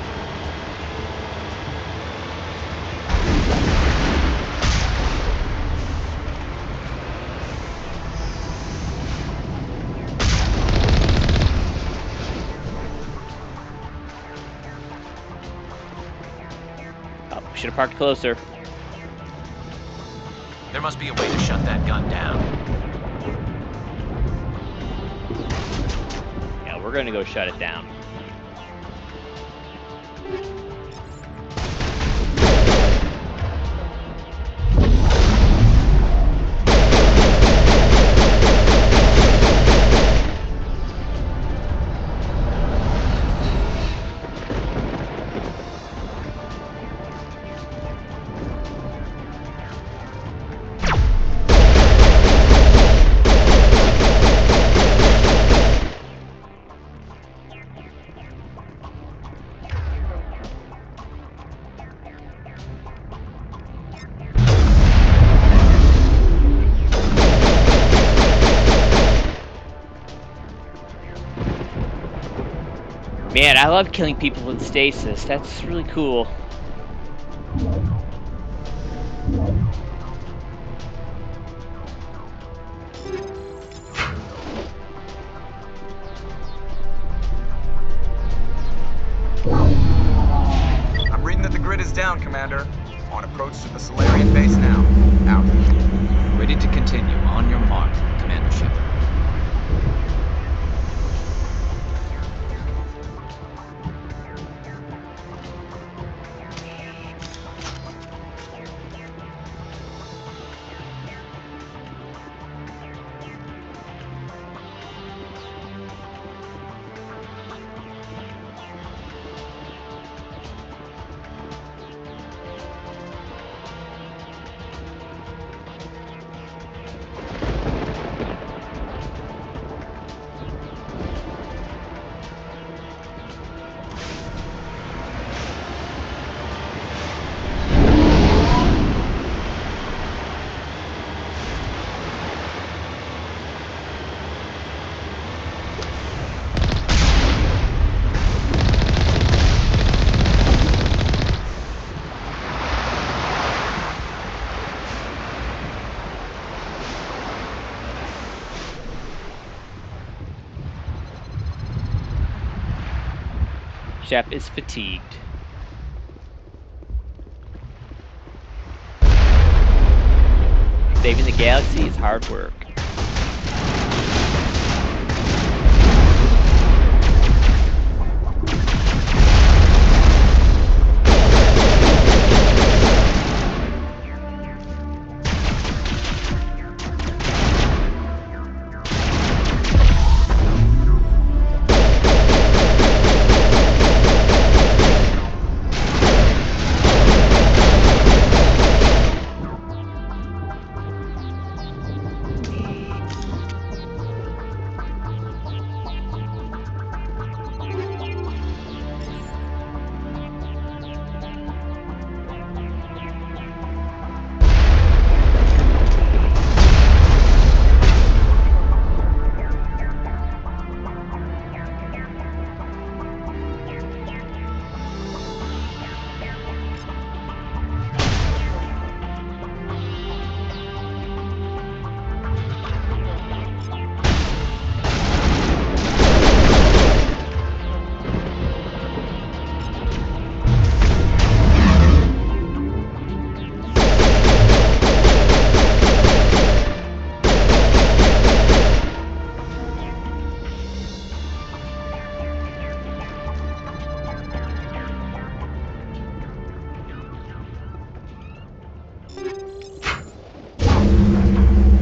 Oh, we should have parked closer. There must be a way to shut that gun down. Yeah, we're gonna go shut it down. Man, I love killing people in stasis. That's really cool. I'm reading that the grid is down, Commander. On approach to the Solarian base now. Out. Ready to continue. On your mark, Commander Shepard. Shep is fatigued. Saving the galaxy is hard work.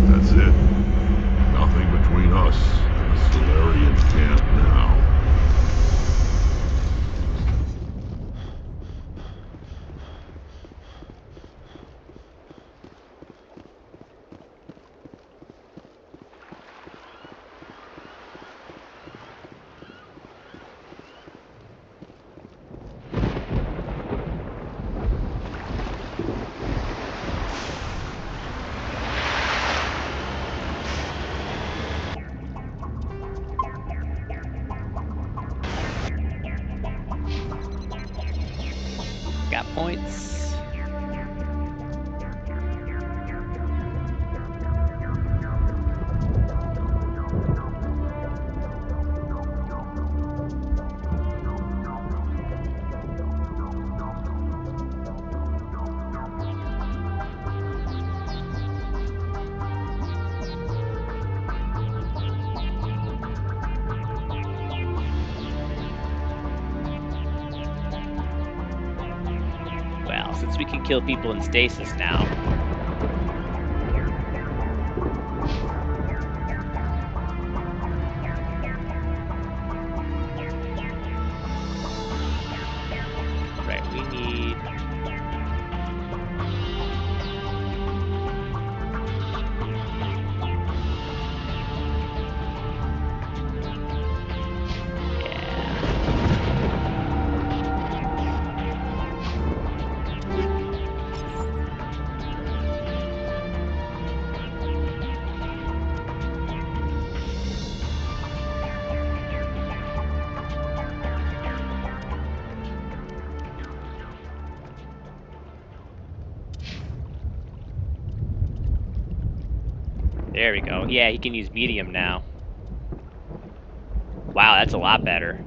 That's it. Nothing between us and the Solarian camp now. Got points. Well, since we can kill people in stasis now. Right, we need... There we go. Yeah, he can use medium now. Wow, that's a lot better.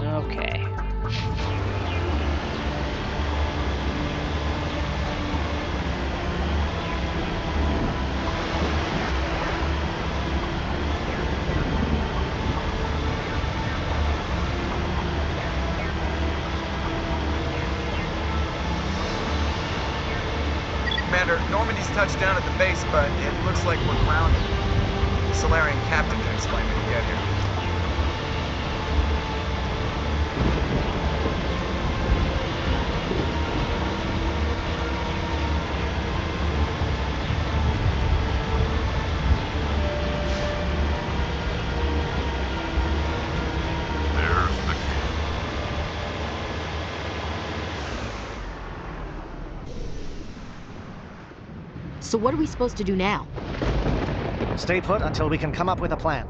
Okay. Commander, Normandy's touched down at the base, but it looks like we're grounded. The Solarian captain can explain when we get here. There's the camp. So what are we supposed to do now? Stay put until we can come up with a plan.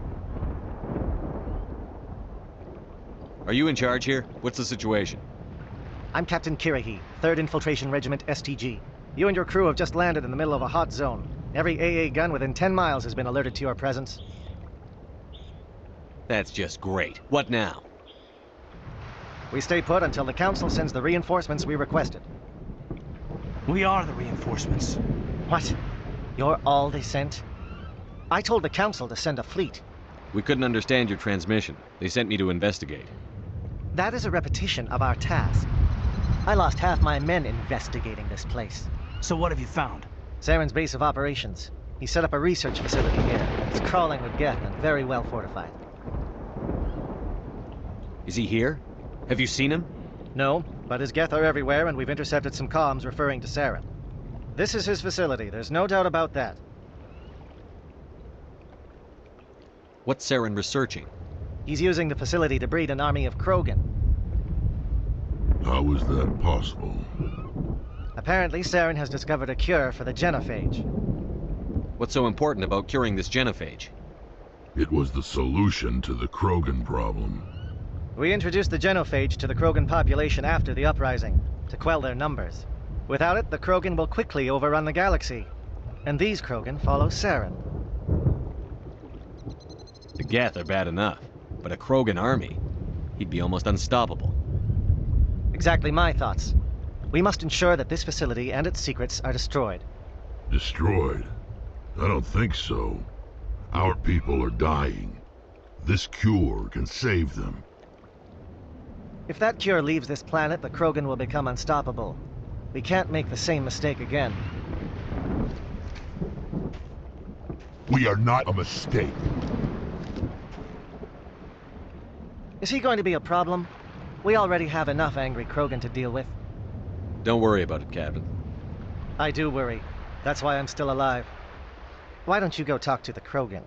Are you in charge here? What's the situation? I'm Captain Kirahi, 3rd Infiltration Regiment STG. You and your crew have just landed in the middle of a hot zone. Every AA gun within 10 miles has been alerted to your presence. That's just great. What now? We stay put until the Council sends the reinforcements we requested. We are the reinforcements. What? You're all they sent? I told the Council to send a fleet. We couldn't understand your transmission. They sent me to investigate. That is a repetition of our task. I lost half my men investigating this place. So what have you found? Saren's base of operations. He set up a research facility here. It's crawling with Geth and very well fortified. Is he here? Have you seen him? No, but his Geth are everywhere and we've intercepted some comms referring to Saren. This is his facility, there's no doubt about that. What's Saren researching? He's using the facility to breed an army of Krogan. How is that possible? Apparently, Saren has discovered a cure for the genophage. What's so important about curing this genophage? It was the solution to the Krogan problem. We introduced the genophage to the Krogan population after the uprising, to quell their numbers. Without it, the Krogan will quickly overrun the galaxy. And these Krogan follow Saren. The Geth are bad enough, but a Krogan army? He'd be almost unstoppable. Exactly my thoughts. We must ensure that this facility and its secrets are destroyed. Destroyed? I don't think so. Our people are dying. This cure can save them. If that cure leaves this planet, the Krogan will become unstoppable. We can't make the same mistake again. We are not a mistake. Is he going to be a problem? We already have enough angry Krogan to deal with. Don't worry about it, Captain. I do worry. That's why I'm still alive. Why don't you go talk to the Krogan?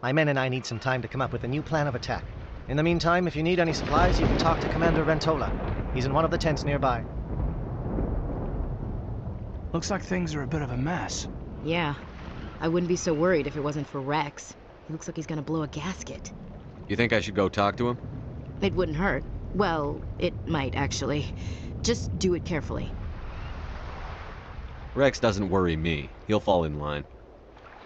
My men and I need some time to come up with a new plan of attack. In the meantime, if you need any supplies, you can talk to Commander Rentola. He's in one of the tents nearby. Looks like things are a bit of a mess. Yeah. I wouldn't be so worried if it wasn't for Rex. He looks like he's gonna blow a gasket. You think I should go talk to him? It wouldn't hurt. Well, it might, actually. Just do it carefully. Rex doesn't worry me. He'll fall in line.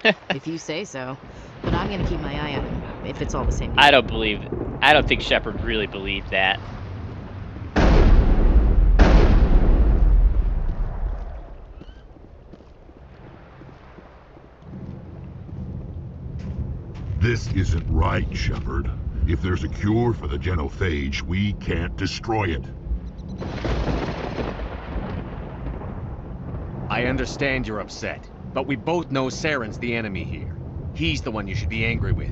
If you say so. But I'm gonna keep my eye on him, if it's all the same. I don't think Shepard really believed that. This isn't right, Shepard. If there's a cure for the genophage, we can't destroy it. I understand you're upset, but we both know Saren's the enemy here. He's the one you should be angry with.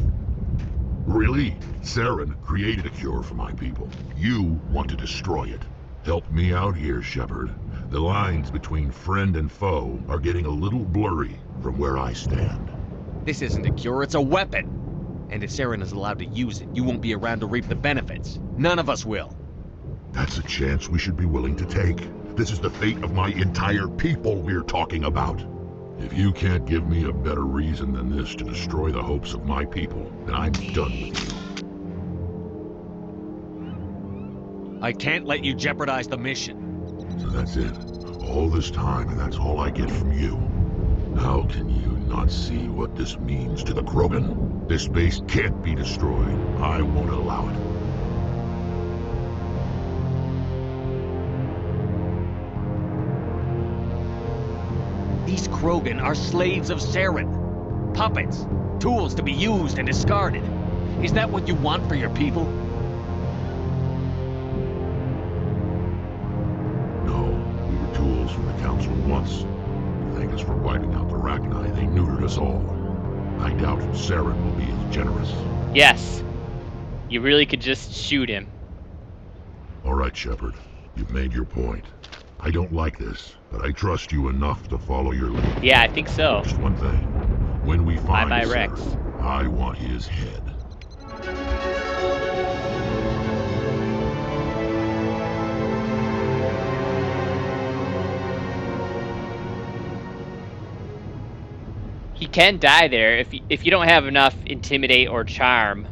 Really? Saren created a cure for my people. You want to destroy it. Help me out here, Shepard. The lines between friend and foe are getting a little blurry from where I stand. This isn't a cure, it's a weapon! And if Saren is allowed to use it, you won't be around to reap the benefits. None of us will. That's a chance we should be willing to take. This is the fate of my entire people we're talking about. If you can't give me a better reason than this to destroy the hopes of my people, then I'm done with you. I can't let you jeopardize the mission. So that's it. All this time, and that's all I get from you. How can you not see what this means to the Krogan? This base can't be destroyed. I won't allow it. These Krogan are slaves of Saren. Puppets. Tools to be used and discarded. Is that what you want for your people? Tools from the Council once. Thank us for wiping out the Rachni. They neutered us all. I doubt Saren will be as generous. Yes. You really could just shoot him. All right, Shepard. You've made your point. I don't like this, but I trust you enough to follow your lead. Yeah, I think so. Just one thing. When we find Bye-bye, Saren, Rex. I want his head. He can die there if you don't have enough intimidate or charm.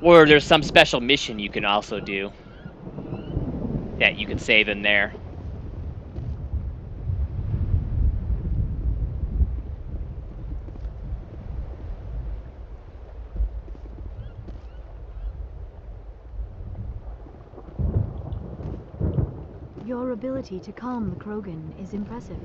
Or there's some special mission you can also do that you can save him there. Your ability to calm the Krogan is impressive.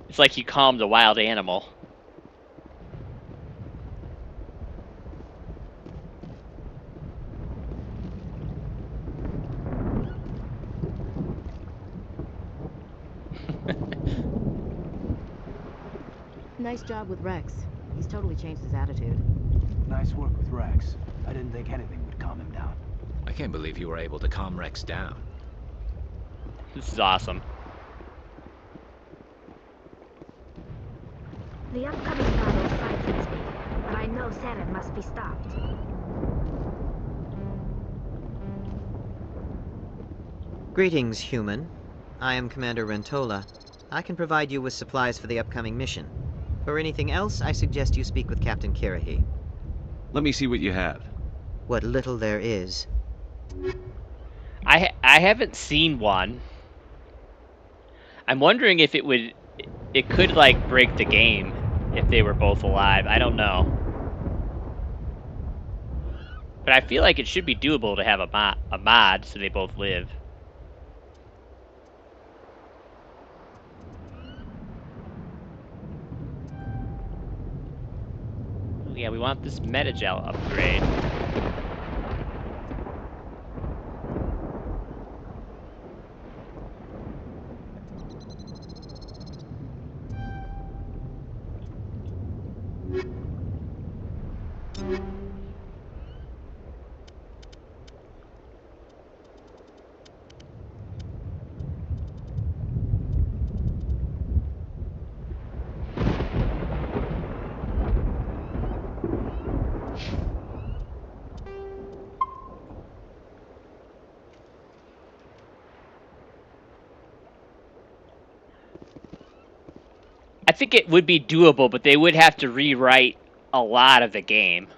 It's like you calmed a wild animal. Nice job with Rex. He's totally changed his attitude. Nice work with Rex. I didn't think anything would calm him down. I can't believe you were able to calm Rex down. This is awesome. The upcoming battle frightens me, but I know Saren must be stopped. Greetings, human. I am Commander Rentola. I can provide you with supplies for the upcoming mission. For anything else, I suggest you speak with Captain Kirahi. Let me see what you have. What little there is. I haven't seen one. I'm wondering if it could like break the game if they were both alive. I don't know. But I feel like it should be doable to have a mod so they both live. Yeah, we want this Metagel upgrade. I think it would be doable, but they would have to rewrite a lot of the game.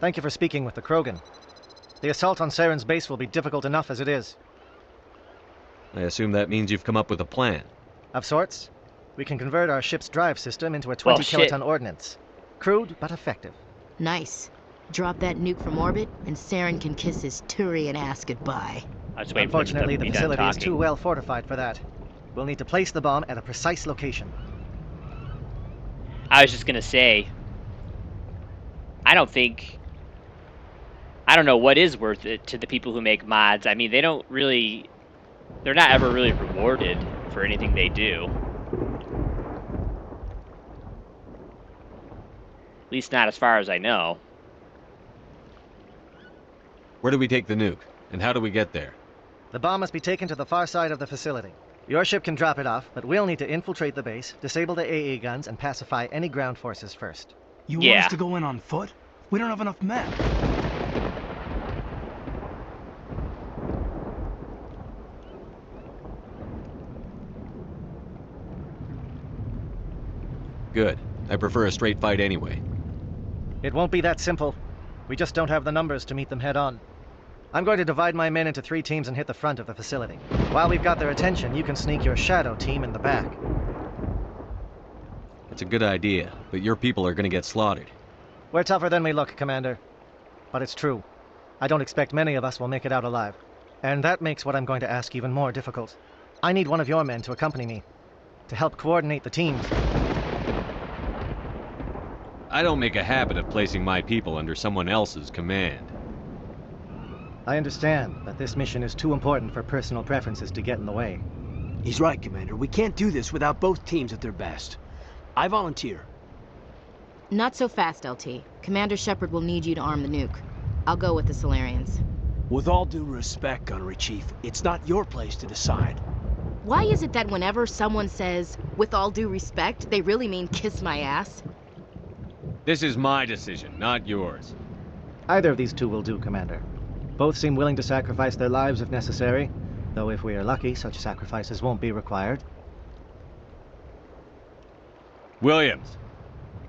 Thank you for speaking with the Krogan. The assault on Saren's base will be difficult enough as it is. I assume that means you've come up with a plan. Of sorts. We can convert our ship's drive system into a 20-kiloton ordnance. Crude, but effective. Nice. Drop that nuke from orbit, and Saren can kiss his Turian ass goodbye. Unfortunately, the facility is too well fortified for that. We'll need to place the bomb at a precise location. I was just gonna say, I don't know what is worth it to the people who make mods. I mean, they're not ever really rewarded for anything they do. At least not as far as I know. Where do we take the nuke? And how do we get there? The bomb must be taken to the far side of the facility. Your ship can drop it off, but we'll need to infiltrate the base, disable the AA guns, and pacify any ground forces first. You want us to go in on foot? We don't have enough men. Good. I prefer a straight fight anyway. It won't be that simple. We just don't have the numbers to meet them head on. I'm going to divide my men into 3 teams and hit the front of the facility. While we've got their attention, you can sneak your shadow team in the back. It's a good idea, but your people are gonna get slaughtered. We're tougher than we look, Commander. But it's true. I don't expect many of us will make it out alive. And that makes what I'm going to ask even more difficult. I need one of your men to accompany me, to help coordinate the teams. I don't make a habit of placing my people under someone else's command. I understand that this mission is too important for personal preferences to get in the way. He's right, Commander. We can't do this without both teams at their best. I volunteer. Not so fast, LT. Commander Shepard will need you to arm the nuke. I'll go with the Solarians. With all due respect, Gunnery Chief, it's not your place to decide. Why is it that whenever someone says, with all due respect, they really mean kiss my ass? This is my decision, not yours. Either of these two will do, Commander. Both seem willing to sacrifice their lives if necessary, though if we are lucky, such sacrifices won't be required. Williams,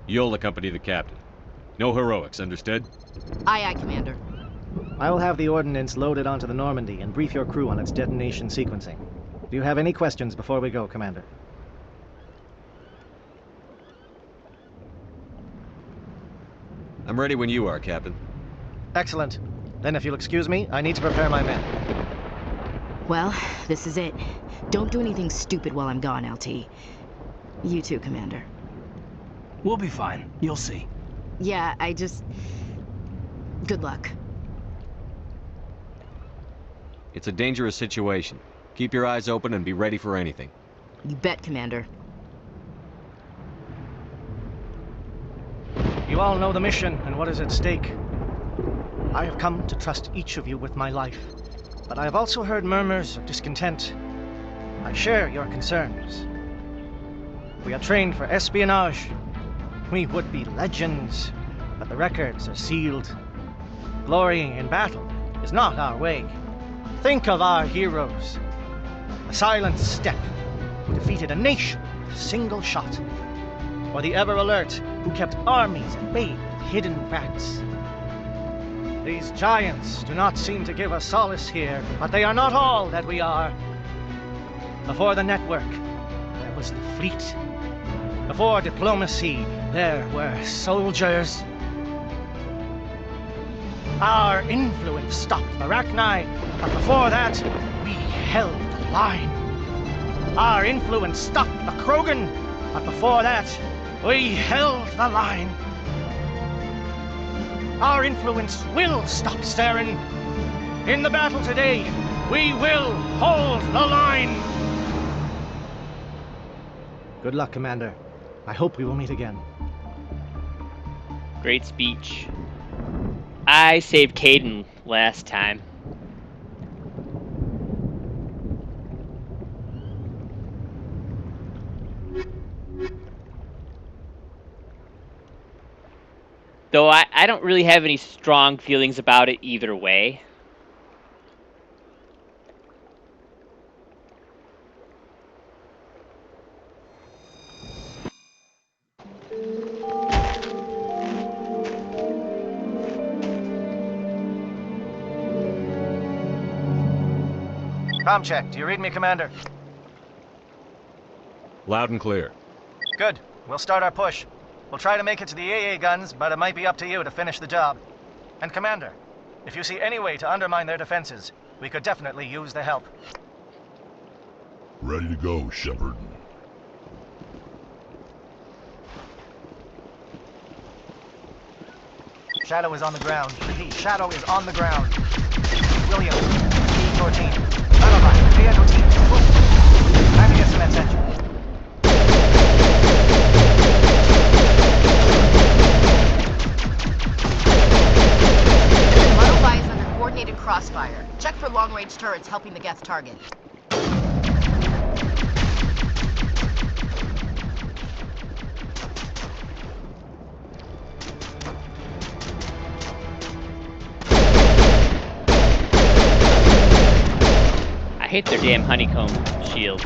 you'll accompany the captain. No heroics, understood? Aye, aye, Commander. I will have the ordnance loaded onto the Normandy and brief your crew on its detonation sequencing. Do you have any questions before we go, Commander? I'm ready when you are, Captain. Excellent. Then if you'll excuse me, I need to prepare my men. Well, this is it. Don't do anything stupid while I'm gone, LT. You too, Commander. We'll be fine. You'll see. Yeah, good luck. It's a dangerous situation. Keep your eyes open and be ready for anything. You bet, Commander. You all know the mission and what is at stake. I have come to trust each of you with my life, but I have also heard murmurs of discontent. I share your concerns. We are trained for espionage. We would be legends, but the records are sealed. Glorying in battle is not our way. Think of our heroes. The silent step who defeated a nation with a single shot. Or the ever alert who kept armies at bay with hidden facts. These giants do not seem to give us solace here, but they are not all that we are. Before the network, there was the fleet. Before diplomacy, there were soldiers. Our influence stopped the Rachni, but before that, we held the line. Our influence stopped the Krogan, but before that, we held the line. Our influence will stop Saren. In the battle today, we will hold the line. Good luck, Commander. I hope we will meet again. Great speech. I saved Kaidan last time. Though I don't really have any strong feelings about it either way. Comm check. Do you read me, Commander? Loud and clear. Good. We'll start our push. We'll try to make it to the AA guns, but it might be up to you to finish the job. And Commander, if you see any way to undermine their defenses, we could definitely use the help. Ready to go, Shepard. Shadow is on the ground. Repeat, Shadow is on the ground. William, lead your team. Manavai, Diego team, move. Time to get some attention. Manavai is under coordinated crossfire. Check for long-range turrets helping the Geth target. I hate their damn honeycomb shields.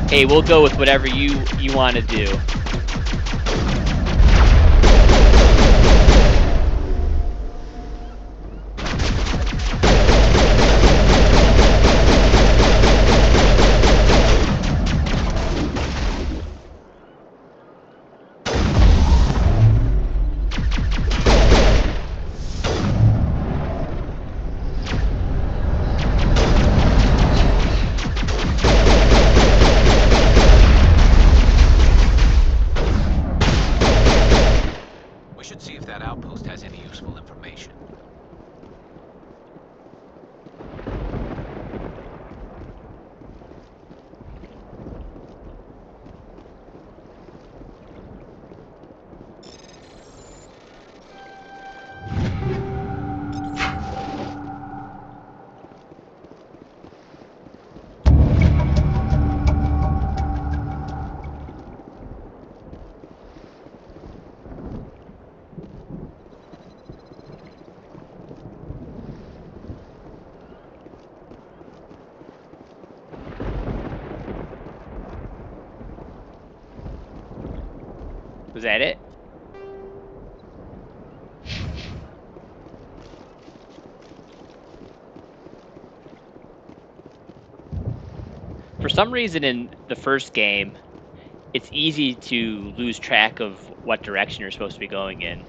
Hey, we'll go with whatever you want to do. Was that it? For some reason in the first game, it's easy to lose track of what direction you're supposed to be going in.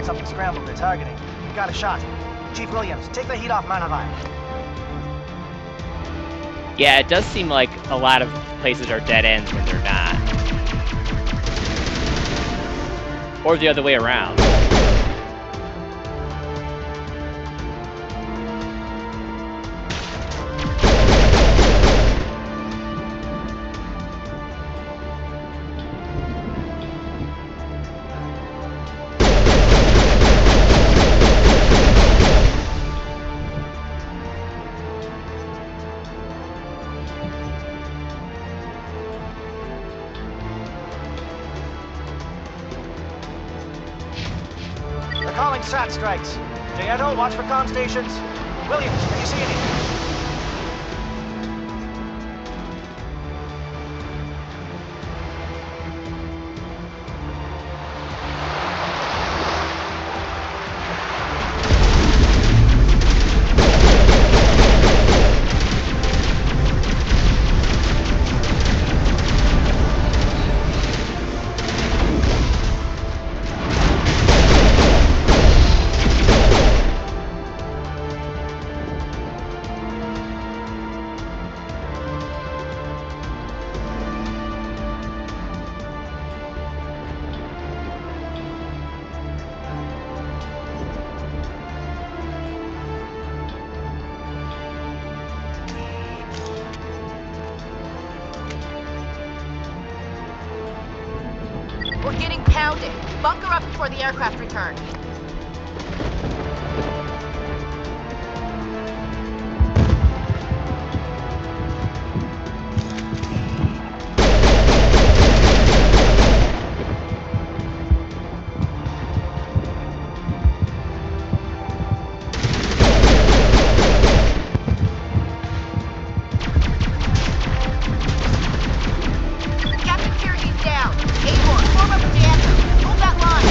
Something scrambled. They're targeting. We got a shot. Chief Williams, take the heat off Manavai. Yeah, it does seem like a lot of places are dead ends when they're not. Or the other way around. They're calling SAT strikes. Jaedo, watch for comm stations. Williams, can you see anything? We're getting pounded. Bunker up before the aircraft return. Captain Kirigi's down. Eivor, form up with the answer. Hold that line.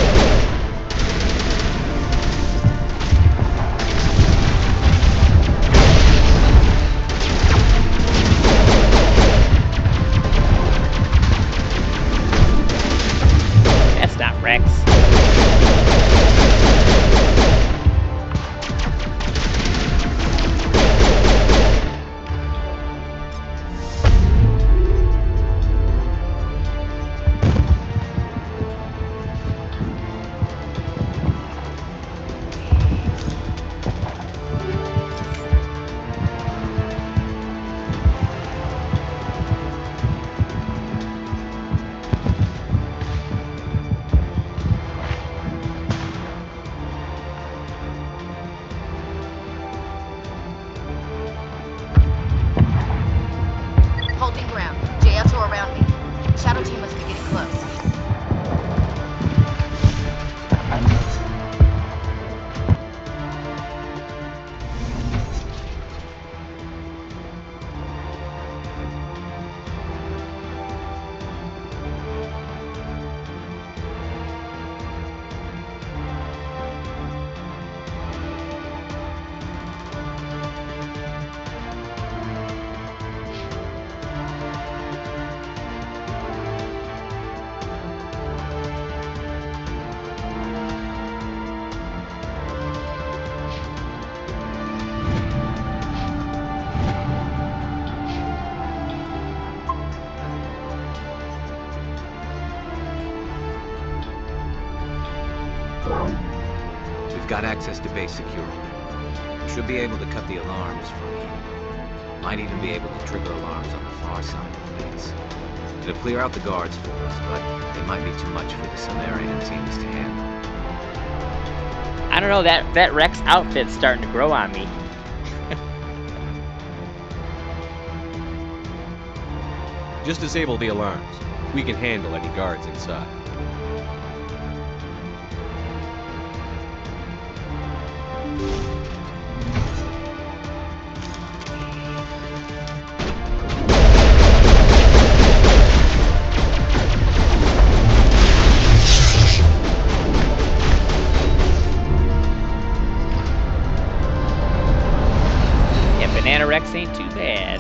That's not Rex. Holding ground. JS are around me. Shadow team must be getting close. We've got access to base security. We should be able to cut the alarms from here. Might even be able to trigger alarms on the far side of the base. It'll clear out the guards for us, but they might be too much for the Solarian teams to handle. I don't know, that Rex outfit's starting to grow on me. Just disable the alarms. We can handle any guards inside. Yeah, Banana Rex ain't too bad.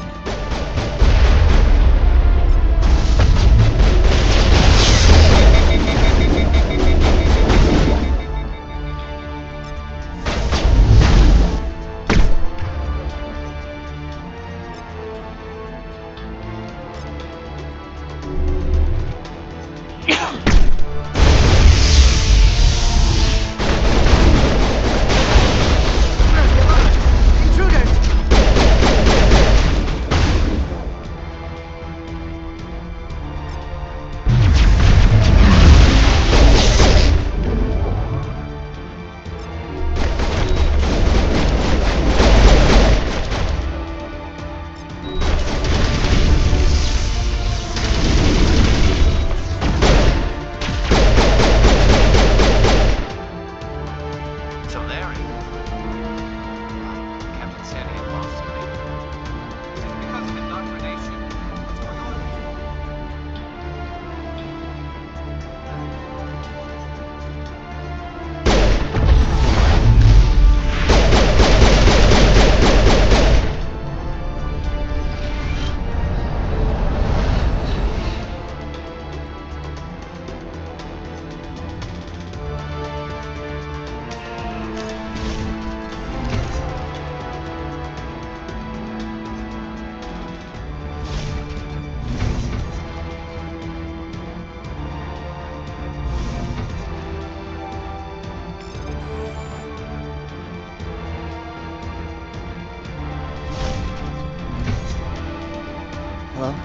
Hello?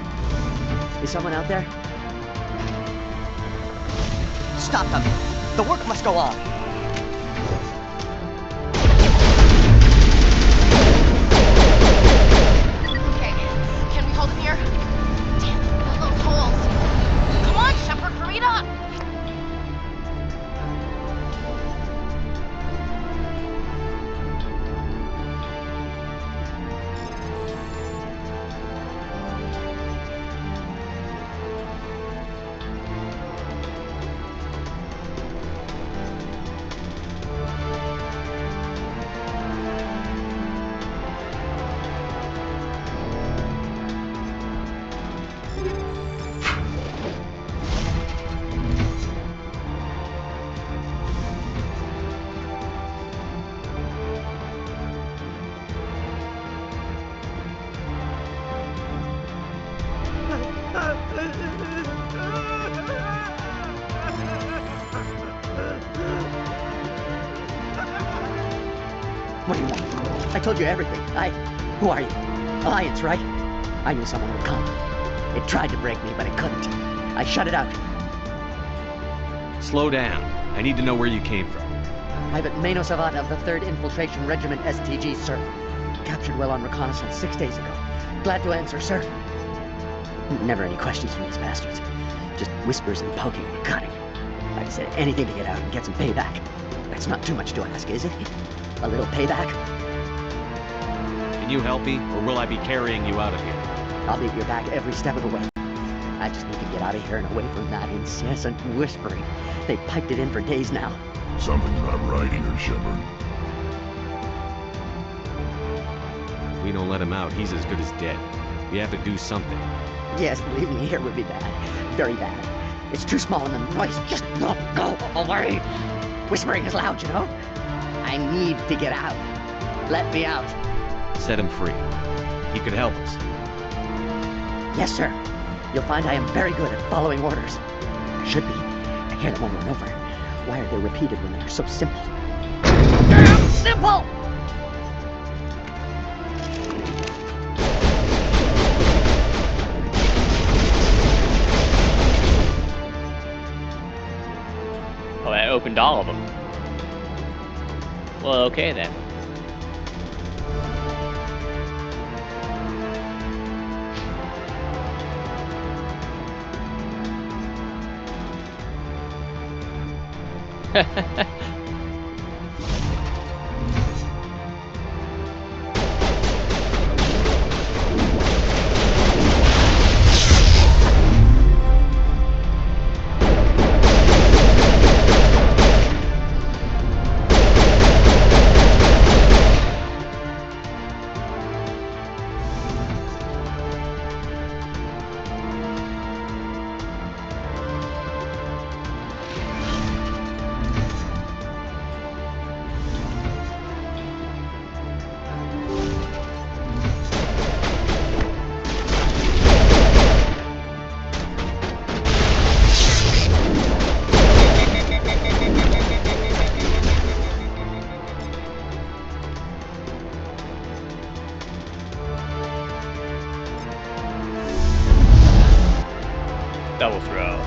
Is someone out there? stop them. The work must go on. Okay, can we hold him here? Damn, all those holes. Come on, Shepard, hurry it up! What do you want? I told you everything. Who are you? Alliance, right? I knew someone would come. It tried to break me, but it couldn't. I shut it out. Slow down. I need to know where you came from. Private Mano Savat of the 3rd Infiltration Regiment STG, sir. Captured well on reconnaissance 6 days ago. Glad to answer, sir. Never any questions from these bastards. Just whispers and poking and cutting. Like I said, anything to get out and get some payback. That's not too much to ask, is it? A little payback? Can you help me, or will I be carrying you out of here? I'll be at your back every step of the way. I just need to get out of here and away from that incessant whispering. They've piped it in for days now. Something's not right here, Shepard. If we don't let him out, he's as good as dead. We have to do something. Yes, believe me, here would be bad. Very bad. It's too small and the noise just won't go away. Whispering is loud, you know? I need to get out. Let me out. Set him free. He could help us. Yes, sir. You'll find I am very good at following orders. I should be. I hear them over and over. Why are they repeated when they're so simple? Damn simple! Oh, I opened all of them. Well, okay then. Double throw.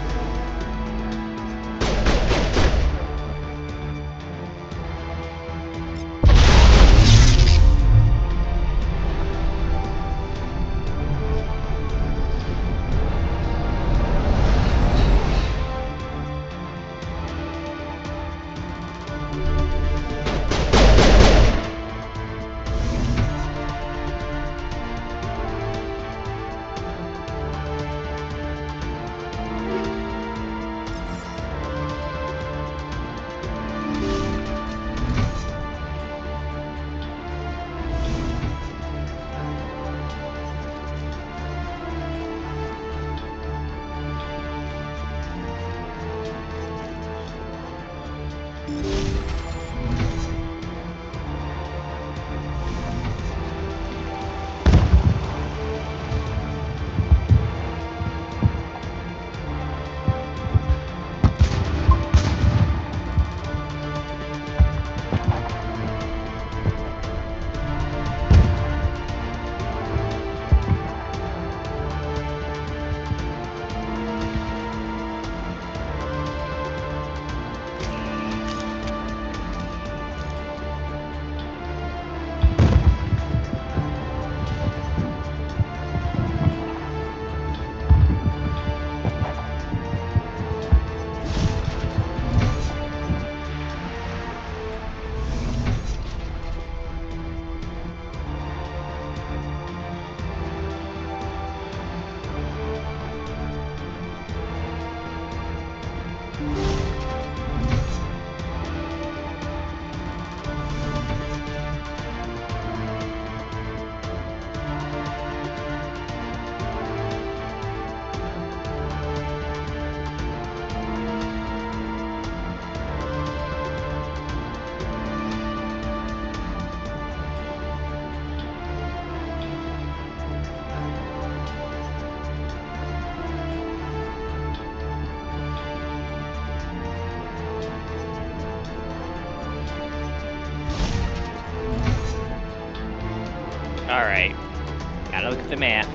Alright. Gotta look at the map.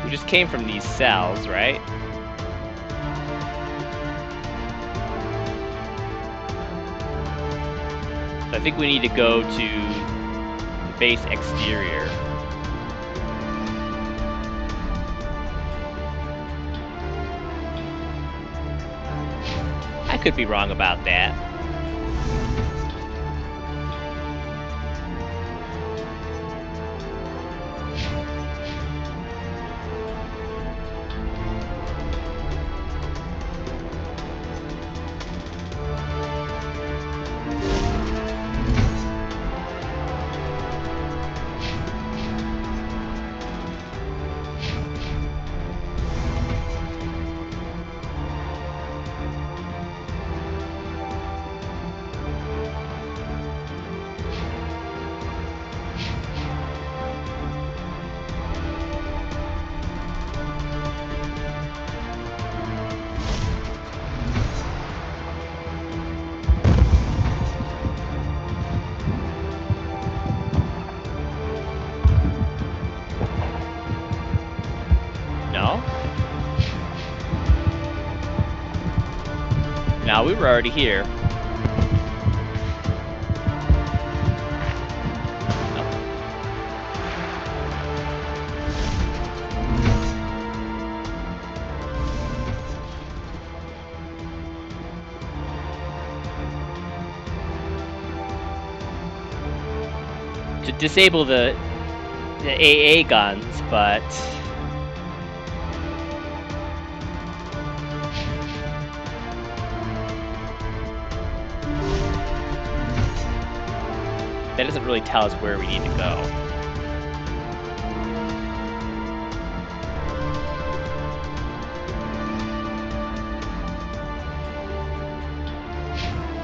We just came from these cells, right? So I think we need to go to the base exterior. I could be wrong about that. No, we were already here. To disable the AA guns, but that doesn't really tell us where we need to go.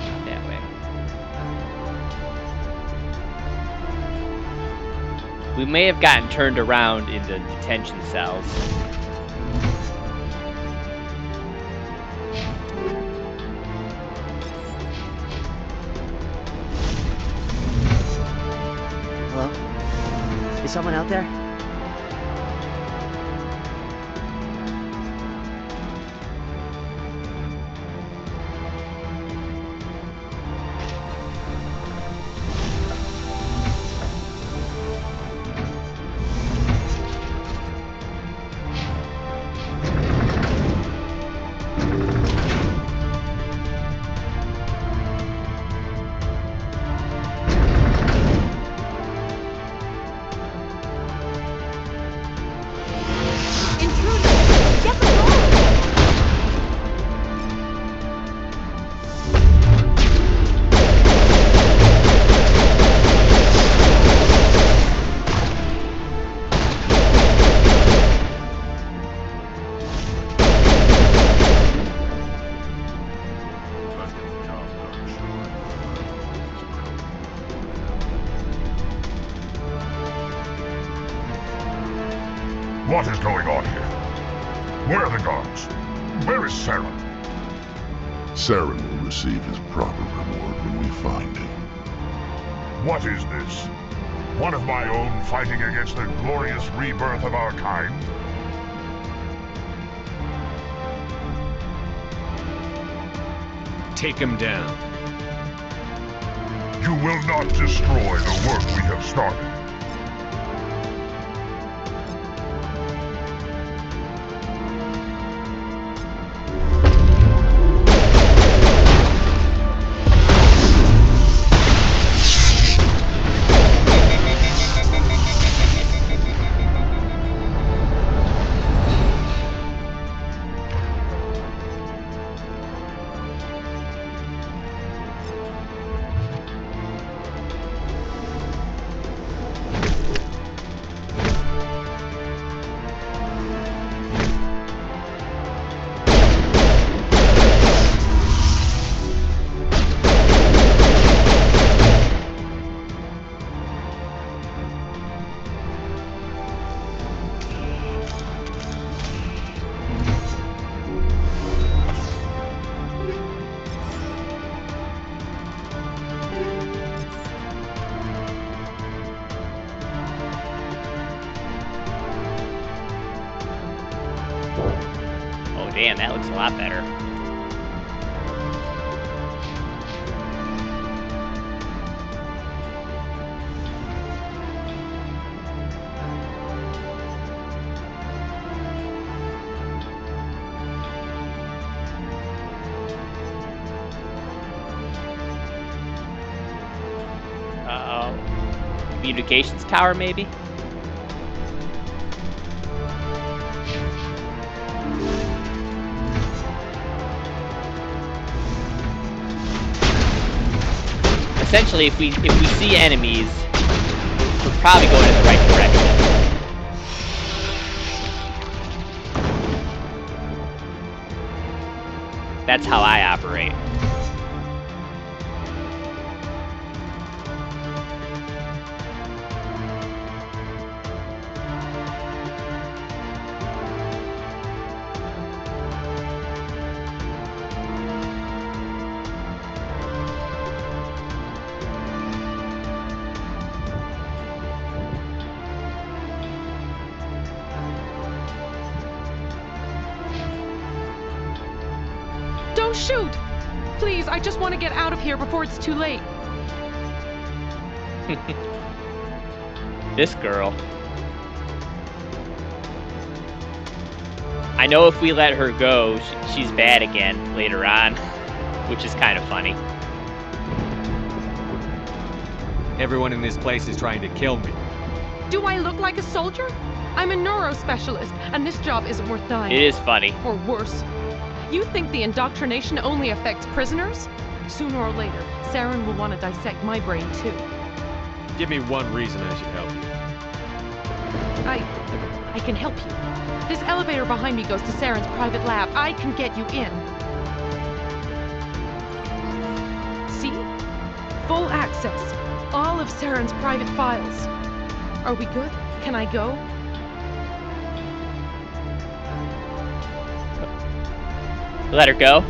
Not that way. We may have gotten turned around in the detention cells. Hello? Is someone out there? What is going on here? Where are the guards? Where is Saren? Saren will receive his proper reward when we find him. What is this? One of my own fighting against the glorious rebirth of our kind? Take him down. You will not destroy the work we have started. damn, that looks a lot better. Communications tower, maybe? Essentially, if we see enemies, we're probably going in the right direction. That's how I operate. Don't shoot! Please, I just want to get out of here before it's too late. This girl. I know if we let her go, she's bad again later on, which is kind of funny. Everyone in this place is trying to kill me. Do I look like a soldier? I'm a neurospecialist, and this job isn't worth dying. It is funny. Or worse. You think the indoctrination only affects prisoners? Sooner or later, Saren will want to dissect my brain too. Give me one reason I should help you. I can help you. This elevator behind me goes to Saren's private lab. I can get you in. See? Full access. All of Saren's private files. Are we good? Can I go? Let her go.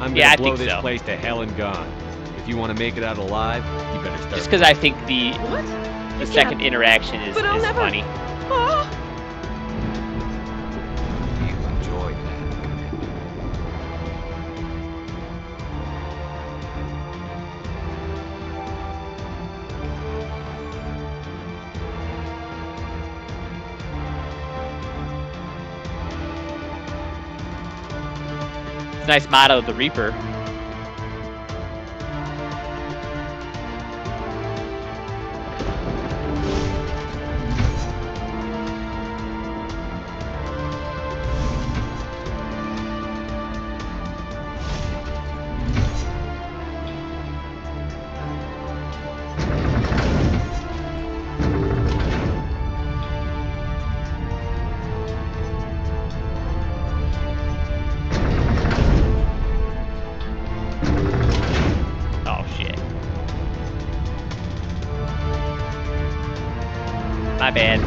I'm gonna blow this place to hell and gone. If you want to make it out alive, you better start. Just because I think the second interaction is funny. You enjoyed that. It's a nice motto of the Reaper. My bad.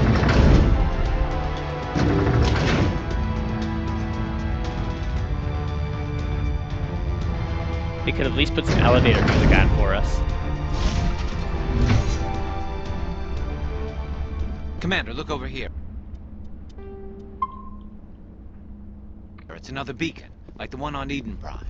They could at least put some elevator music on for us. Commander, look over here. It's another beacon, like the one on Eden Prime.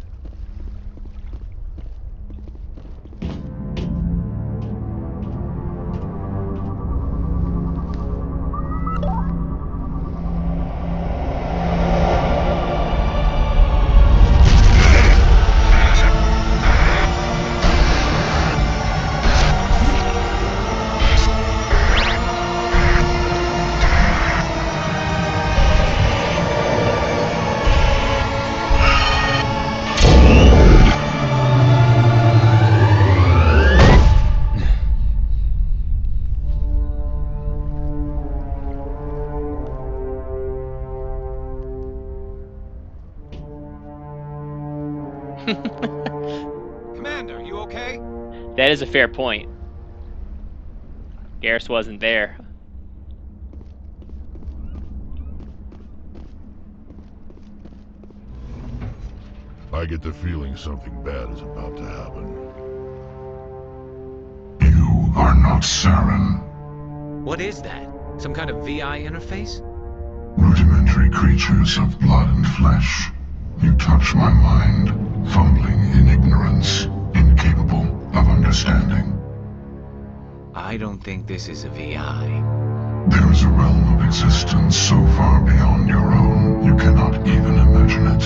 Commander, you okay? That is a fair point. Garrus wasn't there. I get the feeling something bad is about to happen. not Saren. What is that? Some kind of VI interface? Rudimentary creatures of blood and flesh. You touch my mind, fumbling in ignorance, incapable of understanding. I don't think this is a VI. There is a realm of existence so far beyond your own, you cannot even imagine it.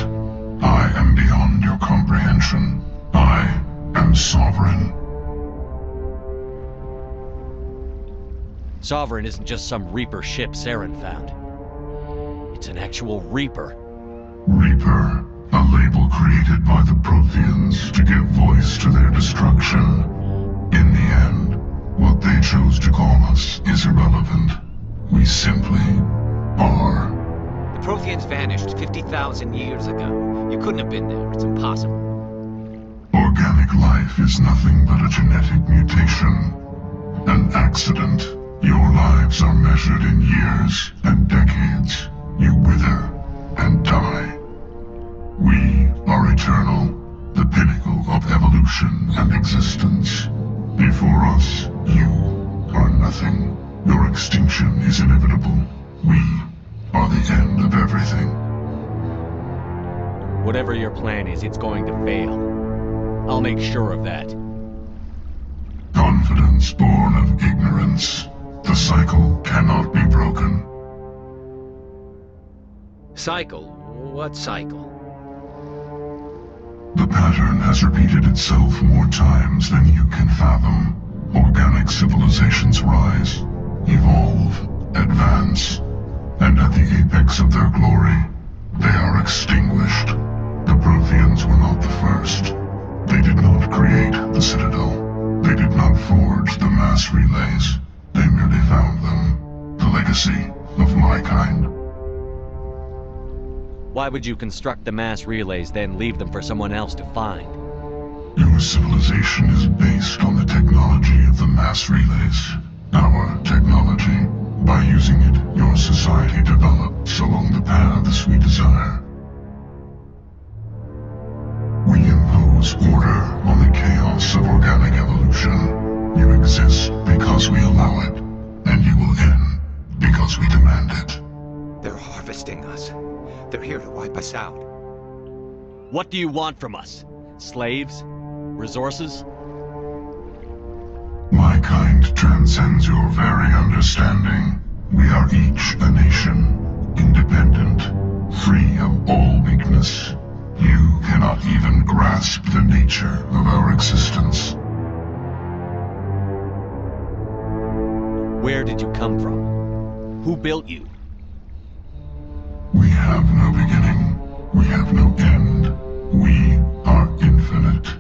I am beyond your comprehension. I am sovereign. Sovereign isn't just some Reaper ship Saren found. It's an actual Reaper. Reaper, a label created by the Protheans to give voice to their destruction. In the end, what they chose to call us is irrelevant. We simply are. The Protheans vanished 50,000 years ago. You couldn't have been there. It's impossible. Organic life is nothing but a genetic mutation. An accident. Your lives are measured in years and decades. You wither and die. We are eternal, the pinnacle of evolution and existence. Before us, you are nothing. Your extinction is inevitable. We are the end of everything. Whatever your plan is, it's going to fail. I'll make sure of that. Confidence born of ignorance. The cycle cannot be broken. Cycle? What cycle? The pattern has repeated itself more times than you can fathom. Organic civilizations rise, evolve, advance, and at the apex of their glory, they are extinguished. The Protheans were not the first. They did not create the Citadel. They did not forge the mass relays. They merely found them. The legacy of my kind. Why would you construct the mass relays, then leave them for someone else to find? Your civilization is based on the technology of the mass relays. Our technology. By using it, your society develops along the paths we desire. We impose order on the chaos of organic evolution. You exist because we allow it, and you will end because we demand it. They're harvesting us. They're here to wipe us out. What do you want from us? Slaves? Resources? My kind transcends your very understanding. We are each a nation, independent, free of all weakness. You cannot even grasp the nature of our existence. Where did you come from? Who built you? We have no beginning. We have no end. We are infinite.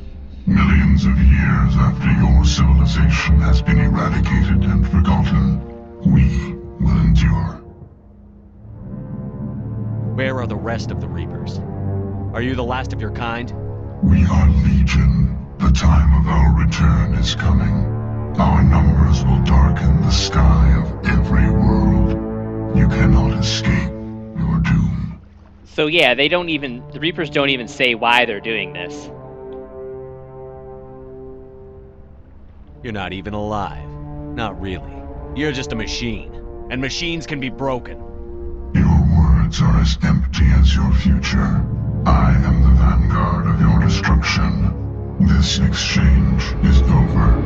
Millions of years after your civilization has been eradicated and forgotten, we will endure. Where are the rest of the Reapers? Are you the last of your kind? We are Legion. The time of our return is coming. Our numbers will darken the sky of every world. You cannot escape your doom. So yeah, the Reapers don't even say why they're doing this. You're not even alive. Not really. You're just a machine. And machines can be broken. Your words are as empty as your future. I am the vanguard of your destruction. This exchange is over.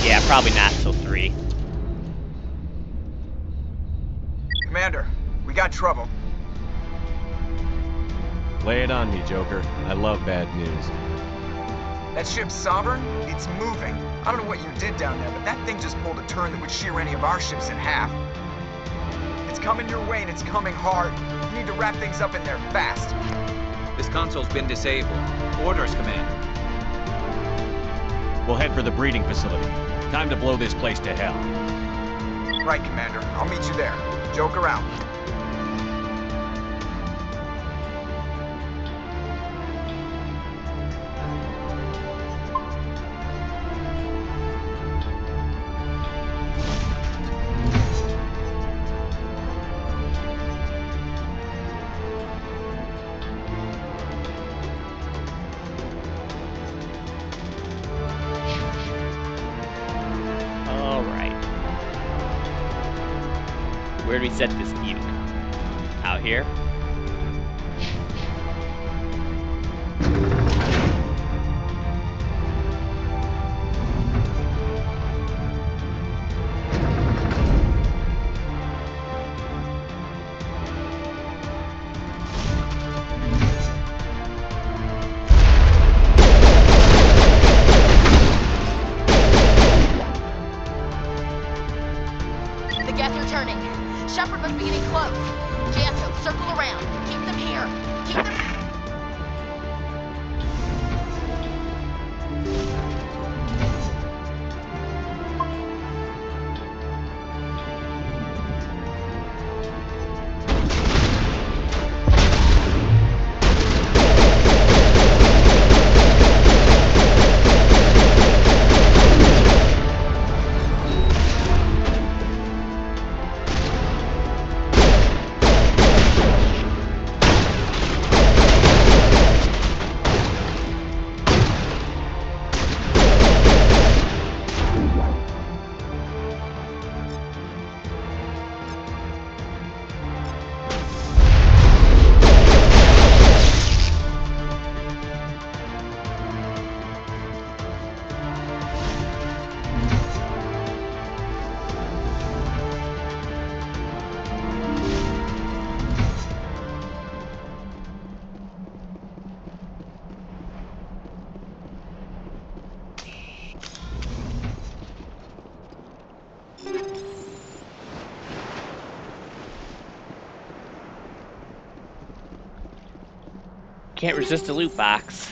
Yeah, probably not till 3. Commander, we got trouble. Lay it on me, Joker. I love bad news. That ship's Sovereign? It's moving. I don't know what you did down there, but that thing just pulled a turn that would shear any of our ships in half. It's coming your way and it's coming hard. You need to wrap things up in there fast. This console's been disabled. Orders, Commander. We'll head for the breeding facility. Time to blow this place to hell. Right, Commander. I'll meet you there. Joker out. Where do we set this nuke? Out here? The gas are turning. Shepard must be getting close. Janto, circle around. Keep them here. Keep them... Can't resist a loot box.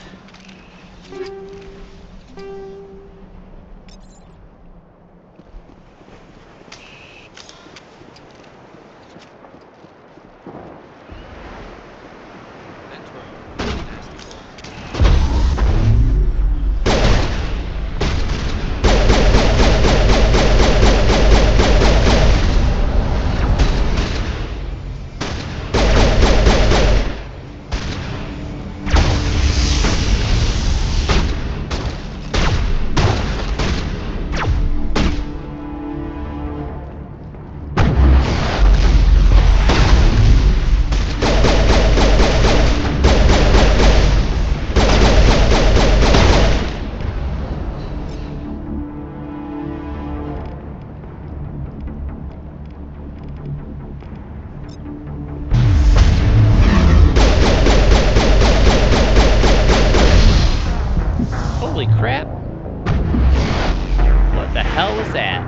Holy crap. What the hell was that?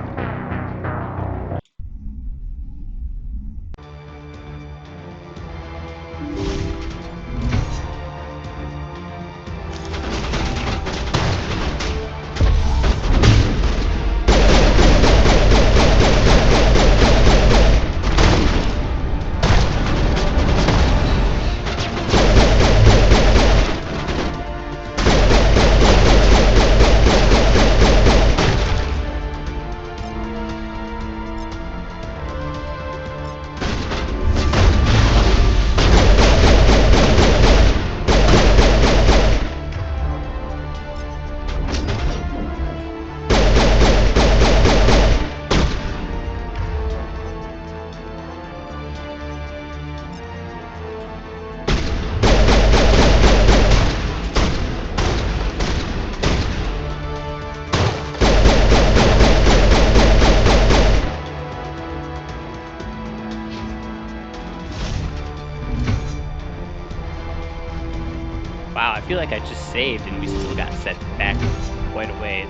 Wow, I feel like I just saved and we still got set back quite a ways.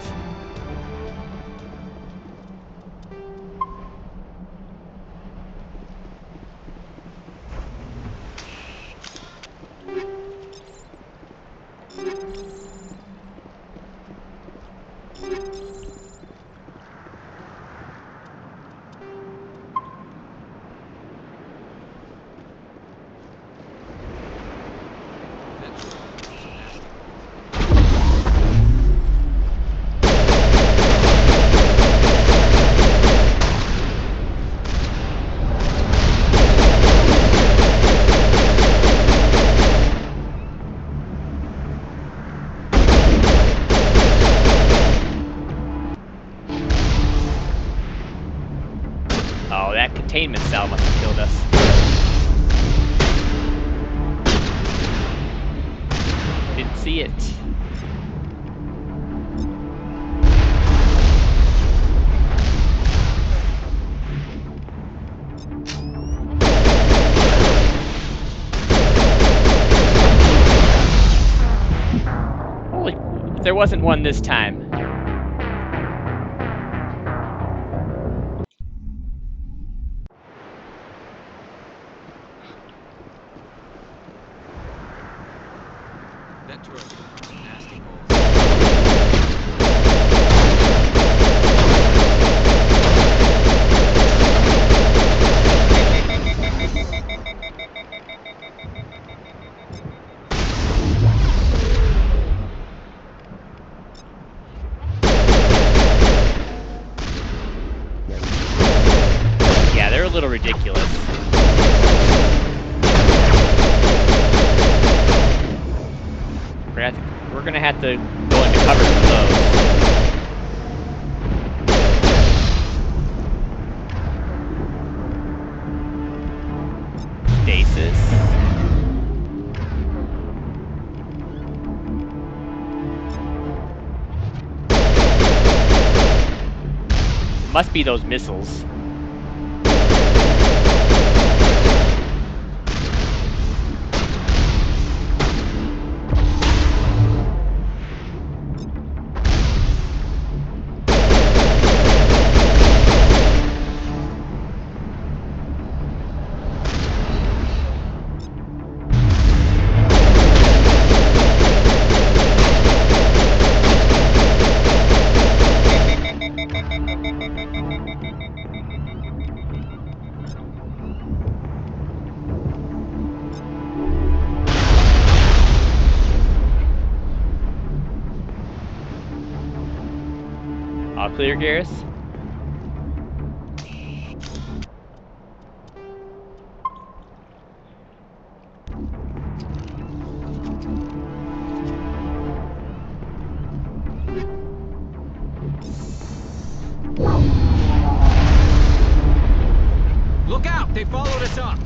Oh, that containment cell must have killed us. Didn't see it. Holy, there wasn't one this time. That drove nasty holes. Yeah, they're a little ridiculous. We're gonna have to go into cover for those. Stasis. Must be those missiles. All clear, Garrus? Look out! They followed us up!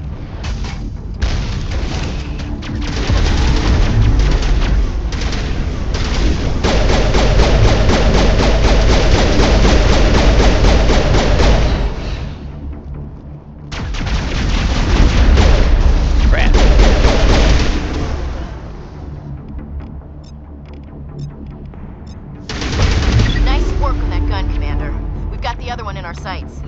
Nice work on that gun, Commander. We've got the other one in our sights.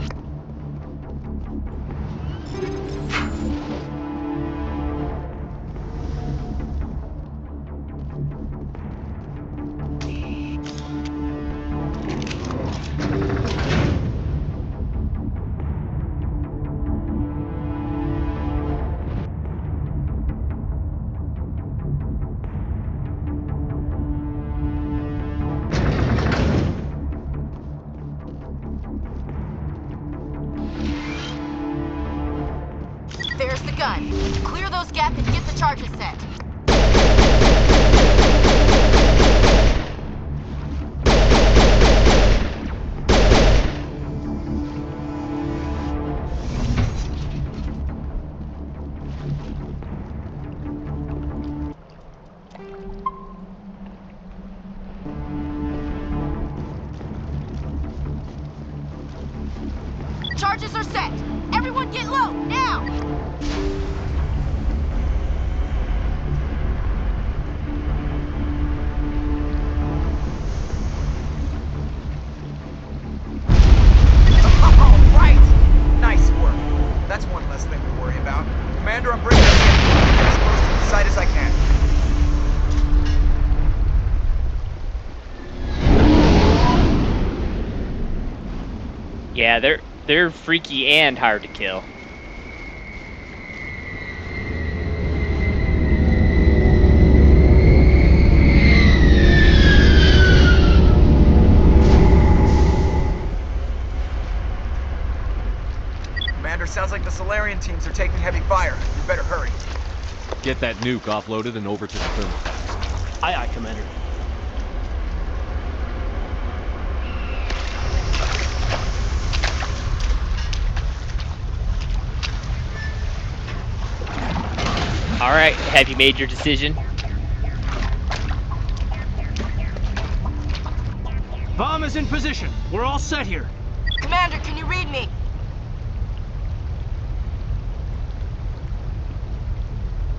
There's the gun. Clear those gaps and get the charges set. Charges are set. Everyone get low, now! Right! Nice work. That's one less thing to worry about. Commander, I'm bringing us in. As close to the site as I can. Yeah, they're freaky and hard to kill. Commander, sounds like the Solarian teams are taking heavy fire. We better hurry. Get that nuke offloaded and over to the thermoplasm. Aye, aye, Commander. Alright, have you made your decision? Bomb is in position. We're all set here. Commander, can you read me?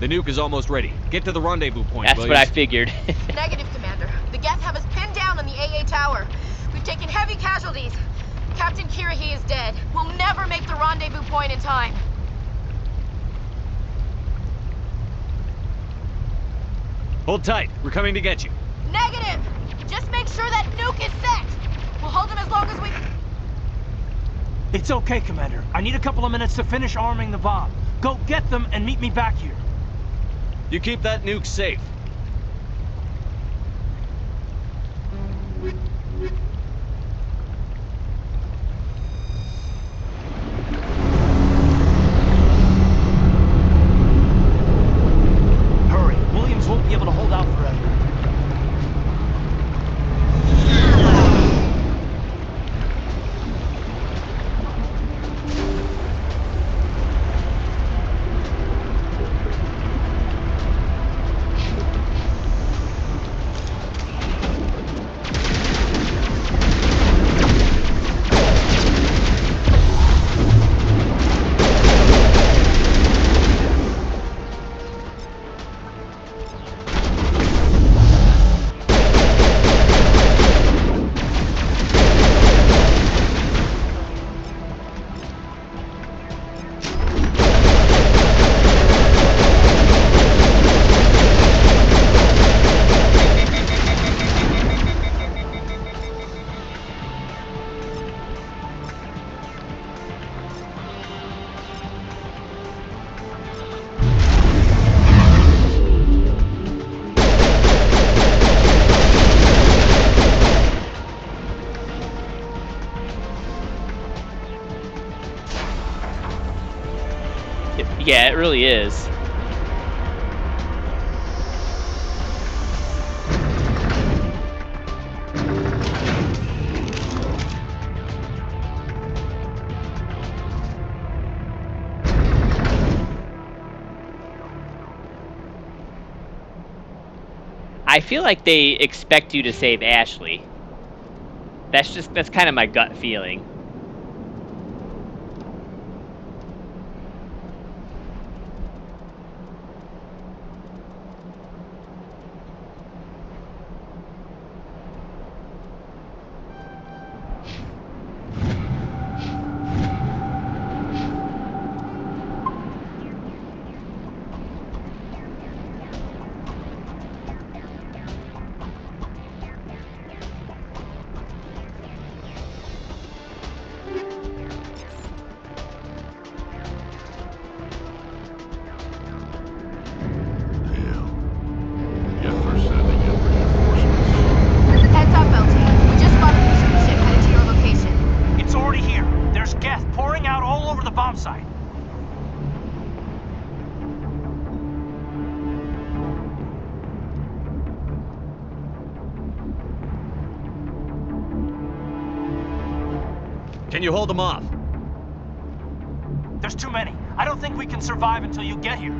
The nuke is almost ready. Get to the rendezvous point, That's Williams. what I figured. Negative, Commander. The Geth have us pinned down on the AA tower. We've taken heavy casualties. Captain Kirahi is dead. We'll never make the rendezvous point in time. Hold tight. We're coming to get you. Negative! Just make sure that nuke is set! We'll hold them as long as we... It's okay, Commander. I need a couple of minutes to finish arming the bomb. Go get them and meet me back here. You keep that nuke safe. Hurry. Williams won't be able to hold out forever. Yeah, it really is. I feel like they expect you to save Ashley. That's kind of my gut feeling. Heads up, LT. We just spotted a pursuit ship headed to your location. It's already here. There's Geth pouring out all over the bomb site. Can you hold them off? There's too many. I don't think we can survive until you get here.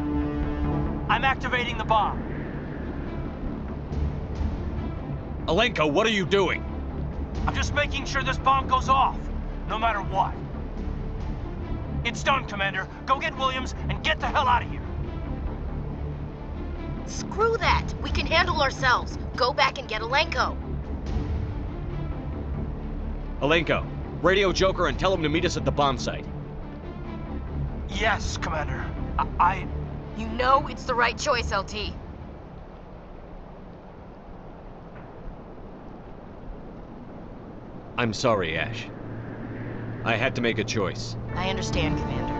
I'm activating the bomb. Alenko, what are you doing? I'm just making sure this bomb goes off, no matter what. It's done, Commander. Go get Williams and get the hell out of here. Screw that. We can handle ourselves. Go back and get Alenko. Alenko, radio Joker and tell him to meet us at the bomb site. Yes, Commander. You know it's the right choice, LT. I'm sorry, Ash. I had to make a choice. I understand, Commander.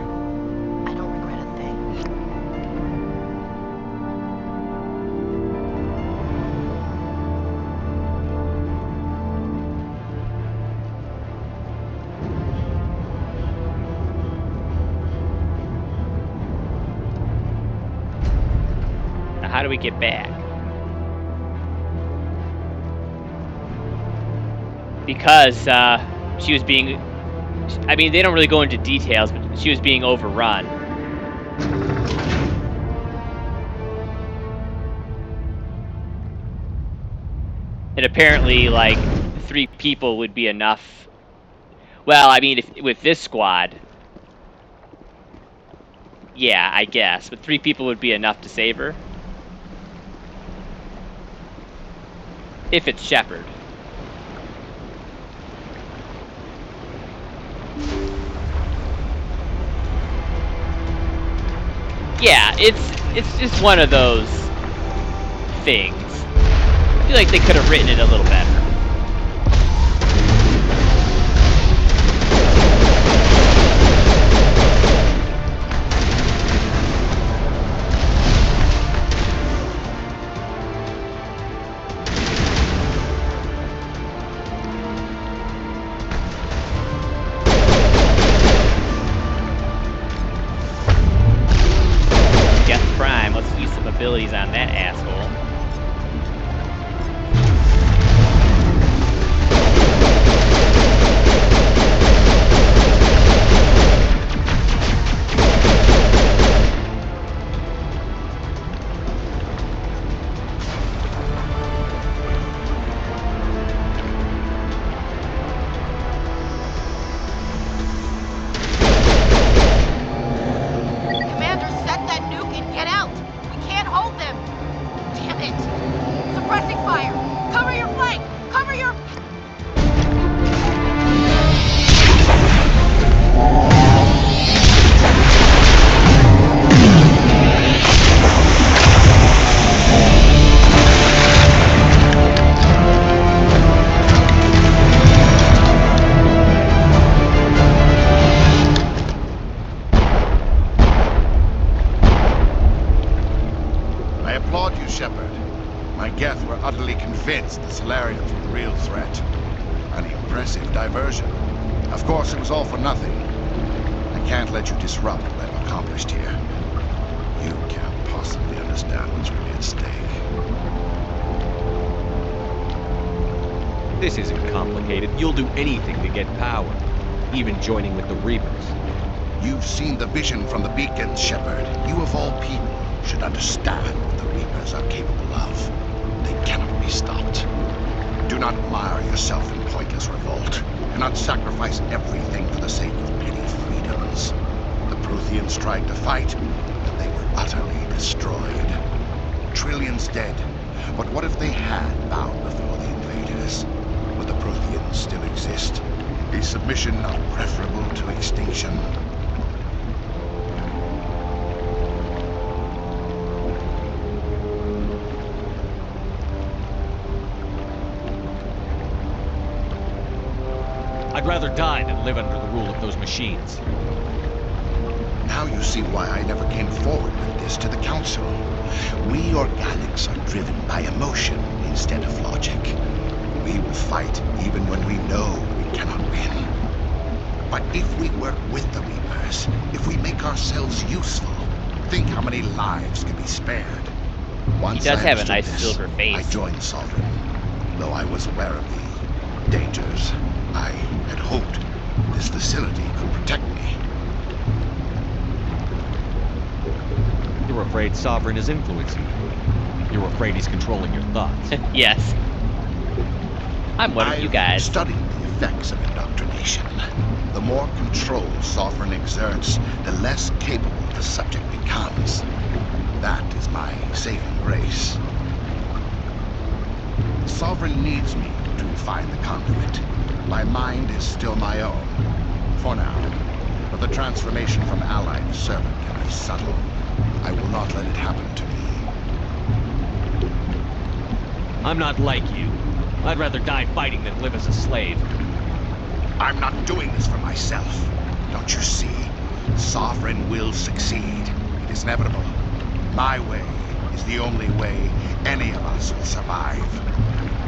I don't regret a thing. Now, how do we get back? Because she was being... I mean, they don't really go into details, but she was being overrun. And apparently, like, 3 people would be enough. Well, I mean, with this squad, yeah, I guess. But 3 people would be enough to save her. If it's Shepard. Yeah, it's just one of those things. I feel like they could have written it a little better. Prime, let's use some abilities on that asshole. Disrupt what I've accomplished here. You can't possibly understand what's really at stake. This isn't complicated. You'll do anything to get power, even joining with the Reapers. You've seen the vision from the beacons, Shepard. You of all people should understand what the Reapers are capable of. They cannot be stopped. Do not mire yourself in pointless revolt. Do not sacrifice everything for the sake of petty freedoms. The Protheans tried to fight, but they were utterly destroyed. Trillions dead. But what if they had bowed before the invaders? Would the Protheans still exist? Is submission not preferable to extinction? I'd rather die than live under the rule of those machines. Now you see why I never came forward with this to the Council. We organics are driven by emotion instead of logic. We will fight even when we know we cannot win. But if we work with the Reapers, if we make ourselves useful, think how many lives could be spared. Once he does have a understood nice this, silver face. I joined Sovereign. Though I was aware of the dangers, I had hoped this facility could protect me. You're afraid Sovereign is influencing you. You're afraid he's controlling your thoughts. Yes. I'm one of you guys. I've studied the effects of indoctrination. The more control Sovereign exerts, the less capable the subject becomes. That is my saving grace. Sovereign needs me to find the conduit. My mind is still my own, for now. But the transformation from ally to servant can be subtle. I will not let it happen to me. I'm not like you. I'd rather die fighting than live as a slave. I'm not doing this for myself. Don't you see? Sovereign will succeed. It is inevitable. My way is the only way any of us will survive.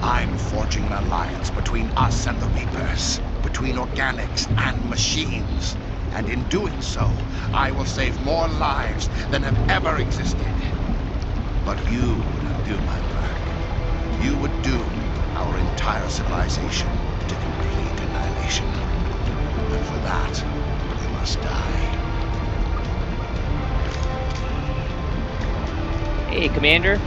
I'm forging an alliance between us and the Reapers, between organics and machines. And in doing so, I will save more lives than have ever existed. But you would undo my work. You would doom our entire civilization to complete annihilation. And for that, we must die. Hey, Commander.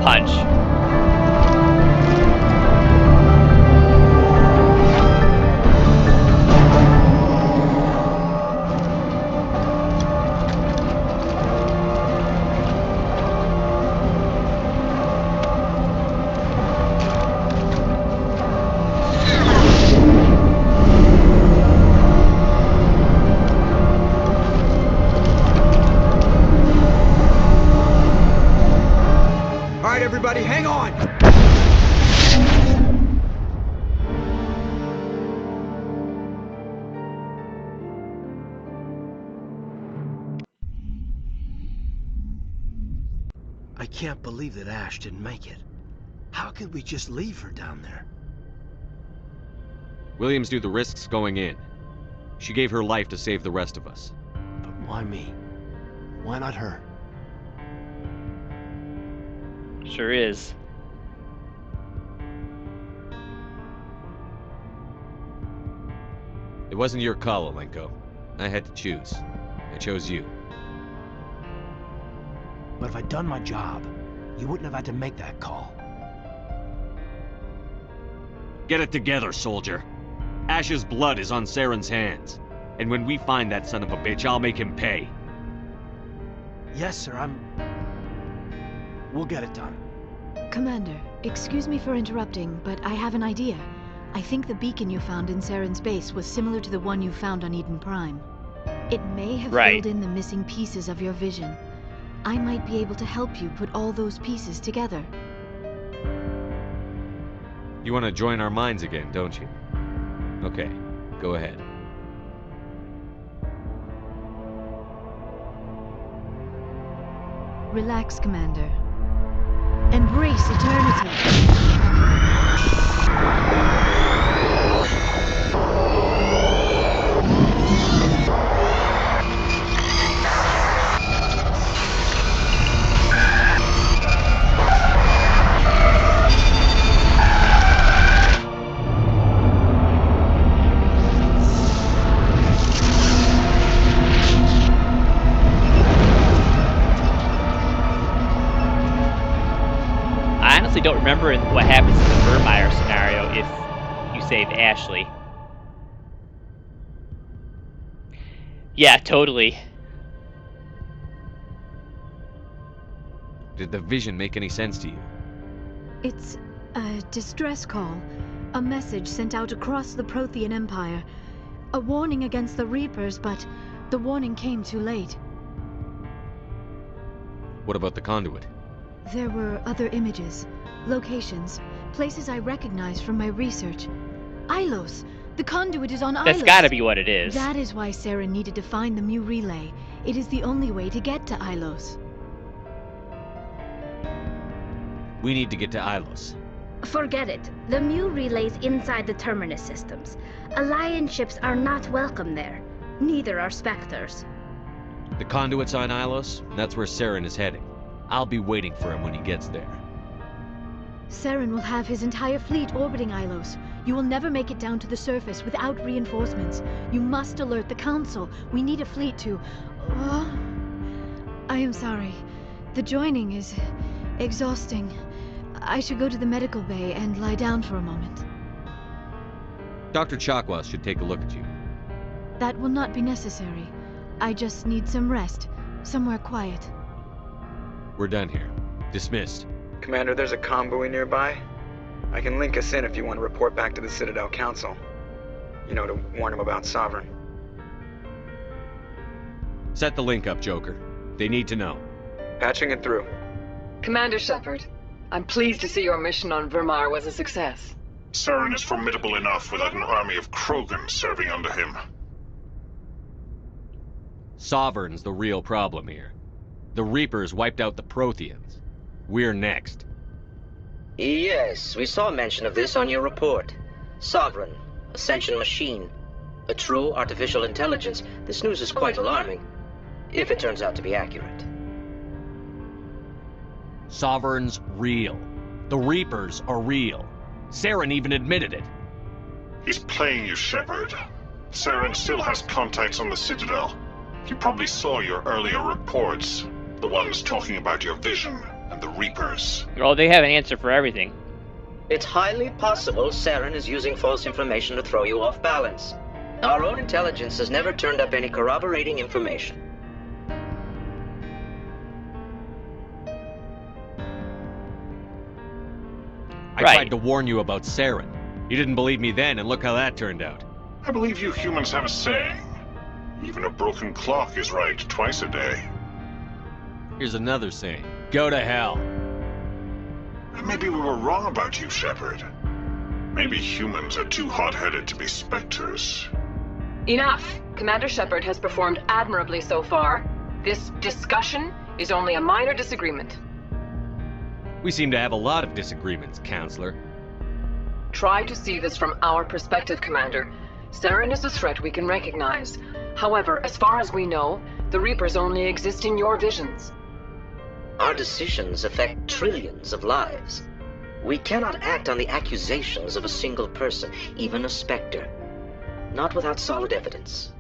punch. Alright, everybody, hang on! I can't believe that Ash didn't make it. How could we just leave her down there? Williams knew the risks going in. She gave her life to save the rest of us. But why me? Why not her? Sure is. It wasn't your call, Alenko. I had to choose. I chose you. But if I'd done my job, you wouldn't have had to make that call. Get it together, soldier. Ash's blood is on Saren's hands. And when we find that son of a bitch, I'll make him pay. Yes, sir, We'll get it done. Commander, excuse me for interrupting, but I have an idea. I think the beacon you found in Saren's base was similar to the one you found on Eden Prime. It may have filled in the missing pieces of your vision. I might be able to help you put all those pieces together. You want to join our minds again, don't you? Okay, go ahead. Relax, Commander. Embrace eternity. I honestly don't remember what happens in the Vermeer scenario if you save Ashley. Yeah, totally. Did the vision make any sense to you? It's a distress call. A message sent out across the Prothean Empire. A warning against the Reapers, but the warning came too late. What about the conduit? There were other images, locations, places I recognized from my research. Ilos! The conduit is on Ilos! That's gotta be what it is. That is why Saren needed to find the Mu relay. It is the only way to get to Ilos. We need to get to Ilos. Forget it. The Mu relay's inside the Terminus systems. Alliance ships are not welcome there. Neither are Spectres. The conduit's on Ilos. That's where Saren is heading. I'll be waiting for him when he gets there. Saren will have his entire fleet orbiting Ilos. You will never make it down to the surface without reinforcements. You must alert the Council. We need a fleet to... I am sorry. The joining is exhausting. I should go to the medical bay and lie down for a moment. Dr. Chakwas should take a look at you. That will not be necessary. I just need some rest. Somewhere quiet. We're done here. Dismissed. Commander, there's a convoy nearby. I can link us in if you want to report back to the Citadel Council. You know, to warn them about Sovereign. Set the link up, Joker. They need to know. Patching it through. Commander Shepard, I'm pleased to see your mission on Vermeer was a success. Saren is formidable enough without an army of Krogan serving under him. Sovereign's the real problem here. The Reapers wiped out the Protheans. We're next. Yes, we saw mention of this on your report. Sovereign, Ascension machine, a true artificial intelligence. This news is quite alarming, if it turns out to be accurate. Sovereign's real. The Reapers are real. Saren even admitted it. He's playing you, Shepard. Saren still has contacts on the Citadel. You probably saw your earlier reports, the ones talking about your vision and the Reapers. Oh, they have an answer for everything. It's highly possible Saren is using false information to throw you off balance. Our own intelligence has never turned up any corroborating information. I tried to warn you about Saren. You didn't believe me then, and look how that turned out. I believe you humans have a saying. Even a broken clock is right twice a day. Here's another saying. Go to hell. Maybe we were wrong about you, Shepard. Maybe humans are too hot-headed to be specters. Enough! Commander Shepard has performed admirably so far. This discussion is only a minor disagreement. We seem to have a lot of disagreements, Counselor. Try to see this from our perspective, Commander. Saren is a threat we can recognize. However, as far as we know, the Reapers only exist in your visions. Our decisions affect trillions of lives. We cannot act on the accusations of a single person, even a Spectre. Not without solid evidence.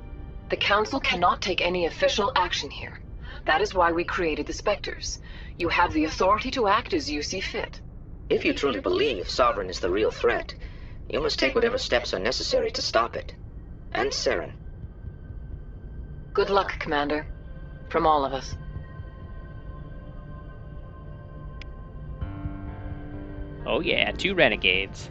The Council cannot take any official action here. That is why we created the Spectres. You have the authority to act as you see fit. If you truly believe Sovereign is the real threat, you must take whatever steps are necessary to stop it. And Saren. Good luck, Commander. From all of us. Oh yeah, 2 renegades.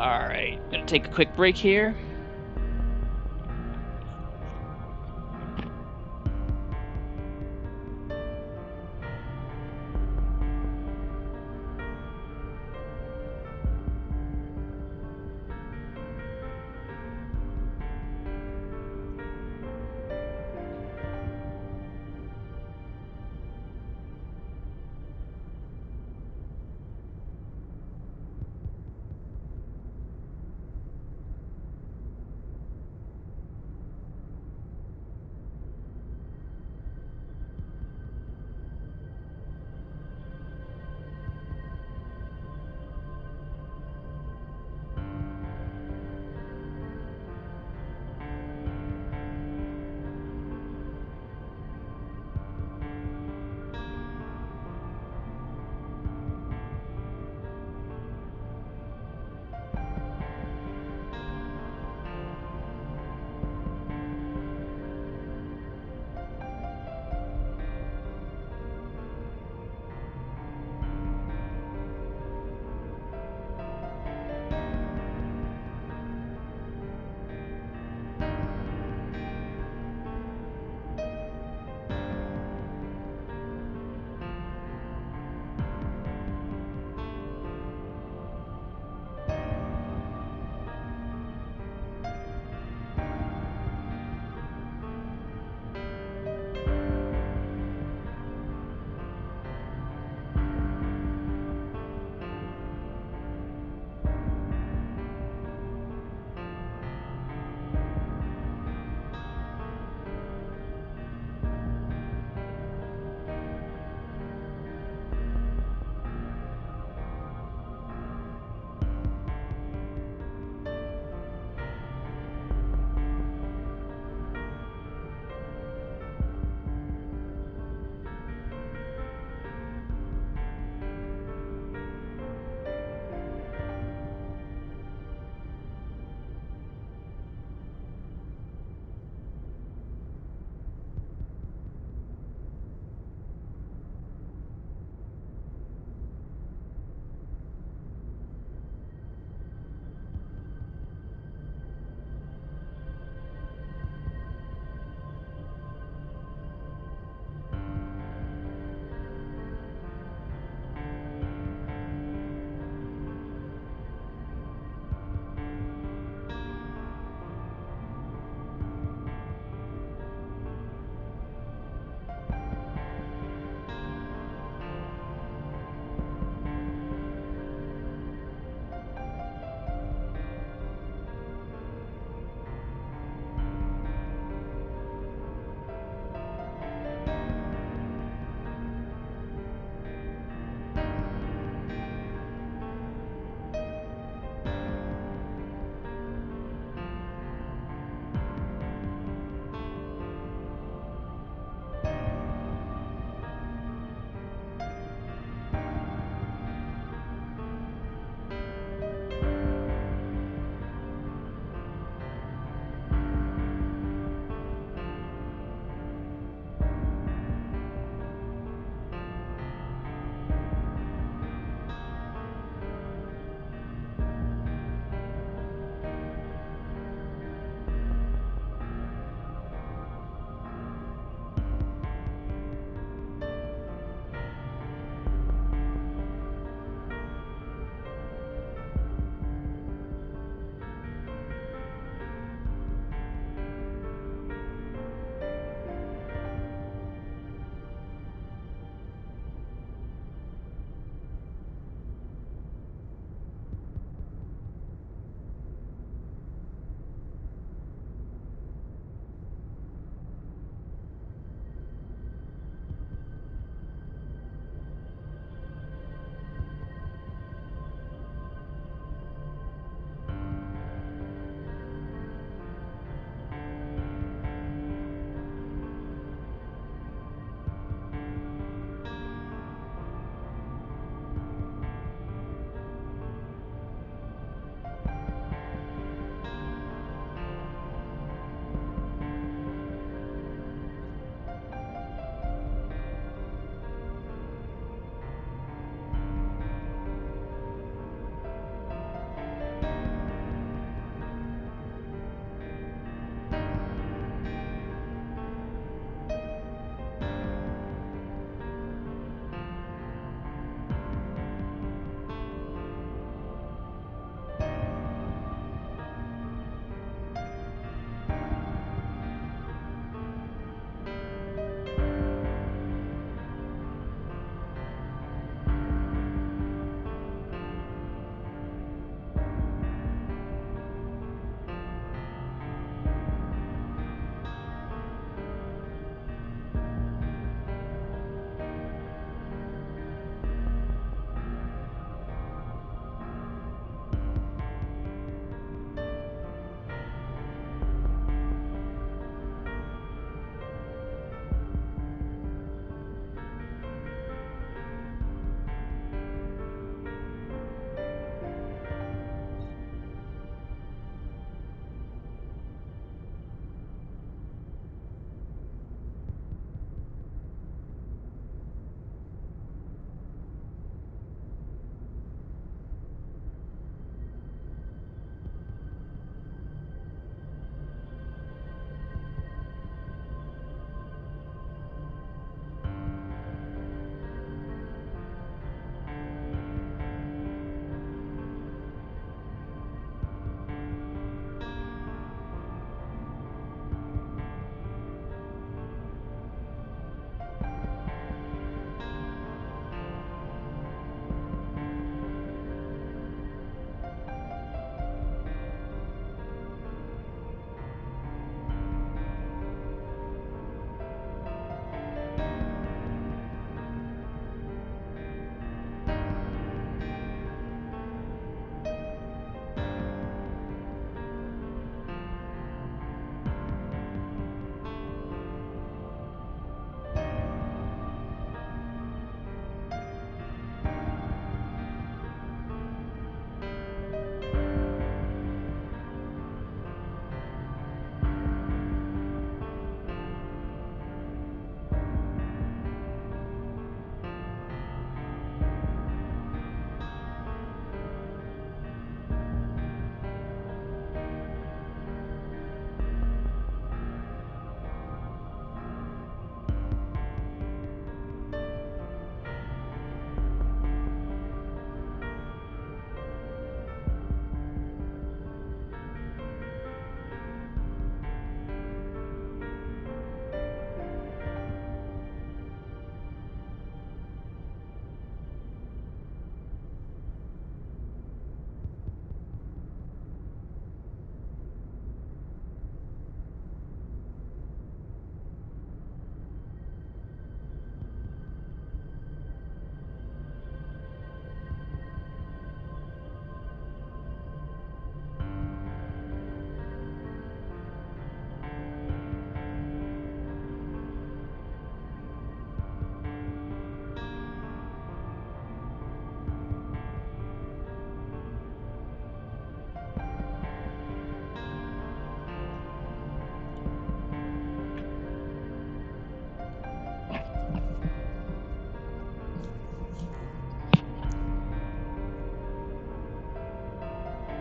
Alright, gonna take a quick break here.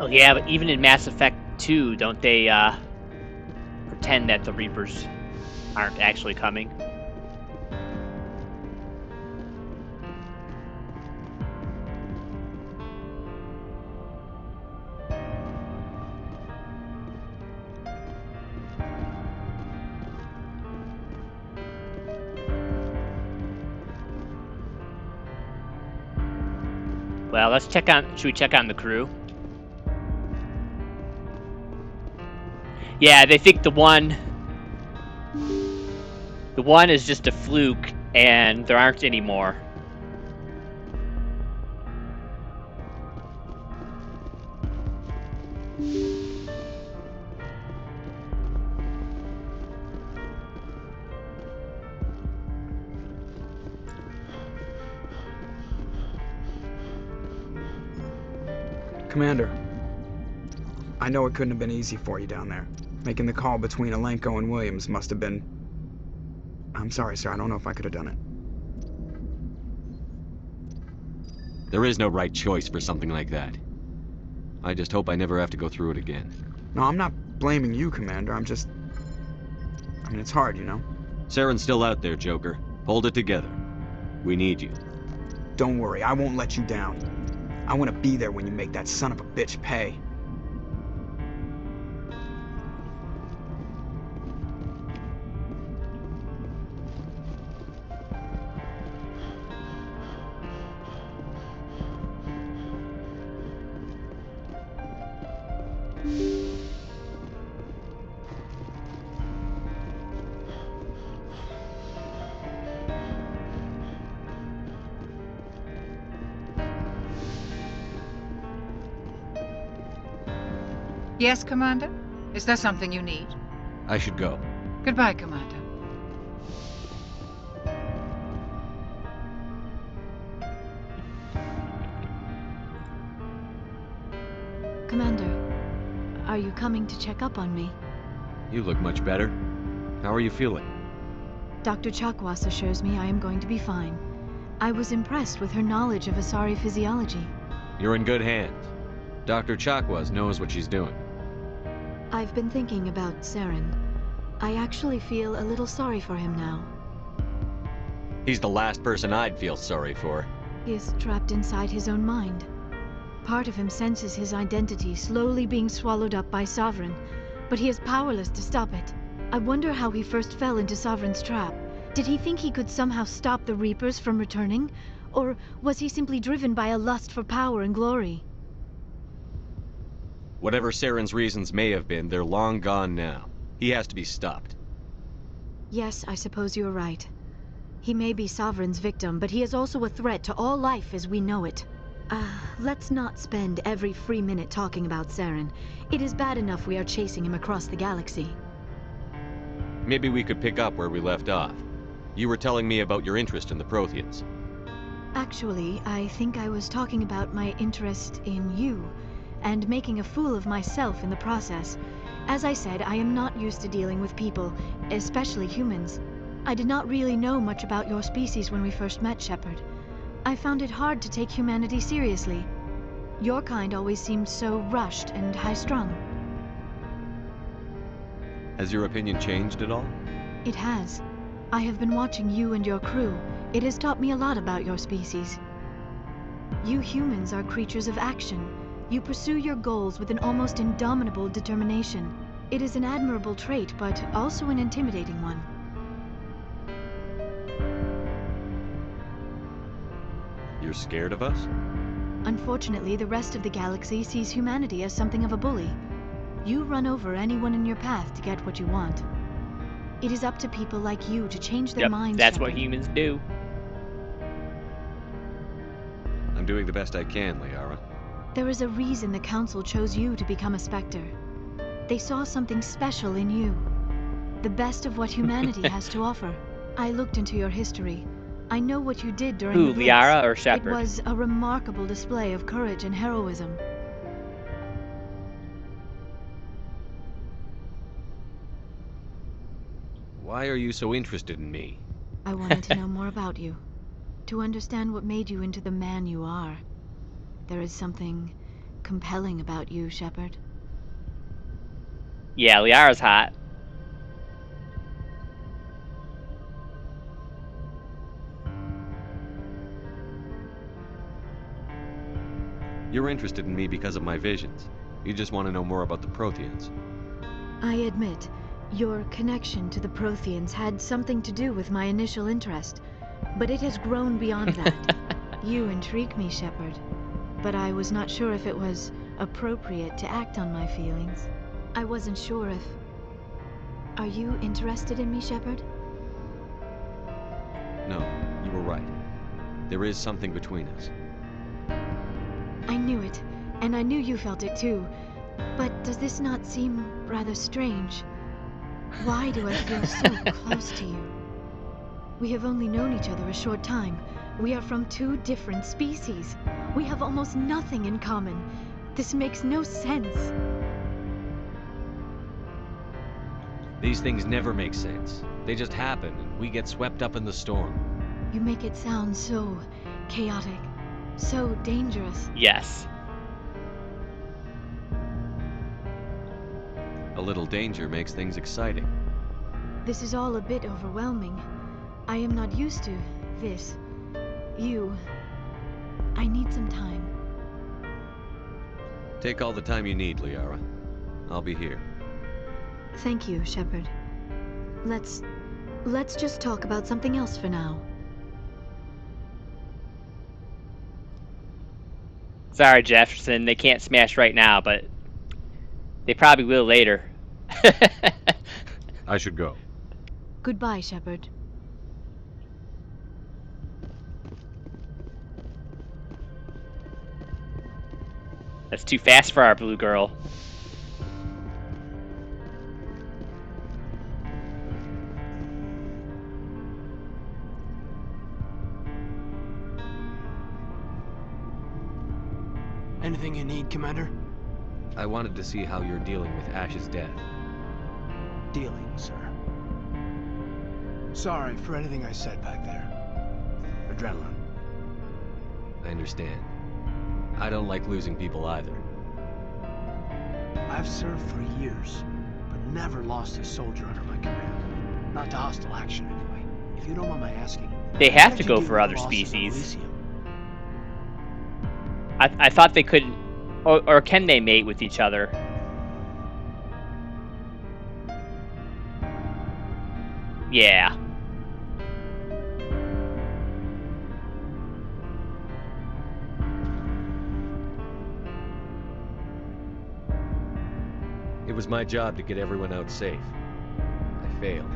Oh yeah, but even in Mass Effect 2, don't they pretend that the Reapers aren't actually coming? Well, let's check on. Should we check on the crew? Yeah, they think the one is just a fluke, and there aren't any more. Commander, I know it couldn't have been easy for you down there. Making the call between Alenko and Williams must have been... I'm sorry, sir. I don't know if I could have done it. There is no right choice for something like that. I just hope I never have to go through it again. No, I'm not blaming you, Commander. I'm just... I mean, it's hard, you know? Saren's still out there, Joker. Hold it together. We need you. Don't worry, I won't let you down. I want to be there when you make that son of a bitch pay. Yes, Commander? Is there something you need? I should go. Goodbye, Commander. Commander, are you coming to check up on me? You look much better. How are you feeling? Dr. Chakwas assures me I am going to be fine. I was impressed with her knowledge of Asari physiology. You're in good hands. Dr. Chakwas knows what she's doing. I've been thinking about Saren. I actually feel a little sorry for him now. He's the last person I'd feel sorry for. He is trapped inside his own mind. Part of him senses his identity slowly being swallowed up by Sovereign, but he is powerless to stop it. I wonder how he first fell into Sovereign's trap. Did he think he could somehow stop the Reapers from returning? Or was he simply driven by a lust for power and glory? Whatever Saren's reasons may have been, they're long gone now. He has to be stopped. Yes, I suppose you're right. He may be Sovereign's victim, but he is also a threat to all life as we know it. Let's not spend every free minute talking about Saren. It is bad enough we are chasing him across the galaxy. Maybe we could pick up where we left off. You were telling me about your interest in the Protheans. Actually, I think I was talking about my interest in you, and making a fool of myself in the process. As I said, I am not used to dealing with people, especially humans. I did not really know much about your species when we first met, Shepard. I found it hard to take humanity seriously. Your kind always seemed so rushed and high-strung. Has your opinion changed at all? It has. I have been watching you and your crew. It has taught me a lot about your species. You humans are creatures of action. You pursue your goals with an almost indomitable determination. It is an admirable trait, but also an intimidating one. You're scared of us? Unfortunately, the rest of the galaxy sees humanity as something of a bully. You run over anyone in your path to get what you want. It is up to people like you to change their minds. That's Shepard. what humans do. I'm doing the best I can, Liara. There is a reason the Council chose you to become a Spectre. They saw something special in you. The best of what humanity has to offer. I looked into your history. I know what you did during the Blitz. Liara or Shepard? It was a remarkable display of courage and heroism. Why are you so interested in me? I wanted to know more about you. To understand what made you into the man you are. There is something compelling about you, Shepard. Yeah, Liara's hot. You're interested in me because of my visions. You just want to know more about the Protheans. I admit, your connection to the Protheans had something to do with my initial interest, but it has grown beyond that. You intrigue me, Shepard, but I was not sure if it was appropriate to act on my feelings. I wasn't sure if... Are you interested in me, Shepard? No, you were right. There is something between us. I knew it, and I knew you felt it too. But does this not seem rather strange? Why do I feel so close to you? We have only known each other a short time. We are from two different species. We have almost nothing in common. This makes no sense. These things never make sense. They just happen, and we get swept up in the storm. You make it sound so chaotic, so dangerous. Yes. A little danger makes things exciting. This is all a bit overwhelming. I am not used to this. I need some time. Take all the time you need, Liara. I'll be here. Thank you, Shepard. Let's just talk about something else for now. Sorry, Jefferson, they can't smash right now, but they probably will later. I should go. Goodbye, Shepard. That's too fast for our blue girl. Anything you need, Commander? I wanted to see how you're dealing with Ash's death. Dealing, sir. Sorry for anything I said back there. Adrenaline. I understand. I don't like losing people either. I've served for years, but never lost a soldier under my command. Not to hostile action, anyway. If you don't mind my asking... They have to go for other species. I thought they couldn't... Or can they mate with each other? Yeah. It was my job to get everyone out safe. I failed.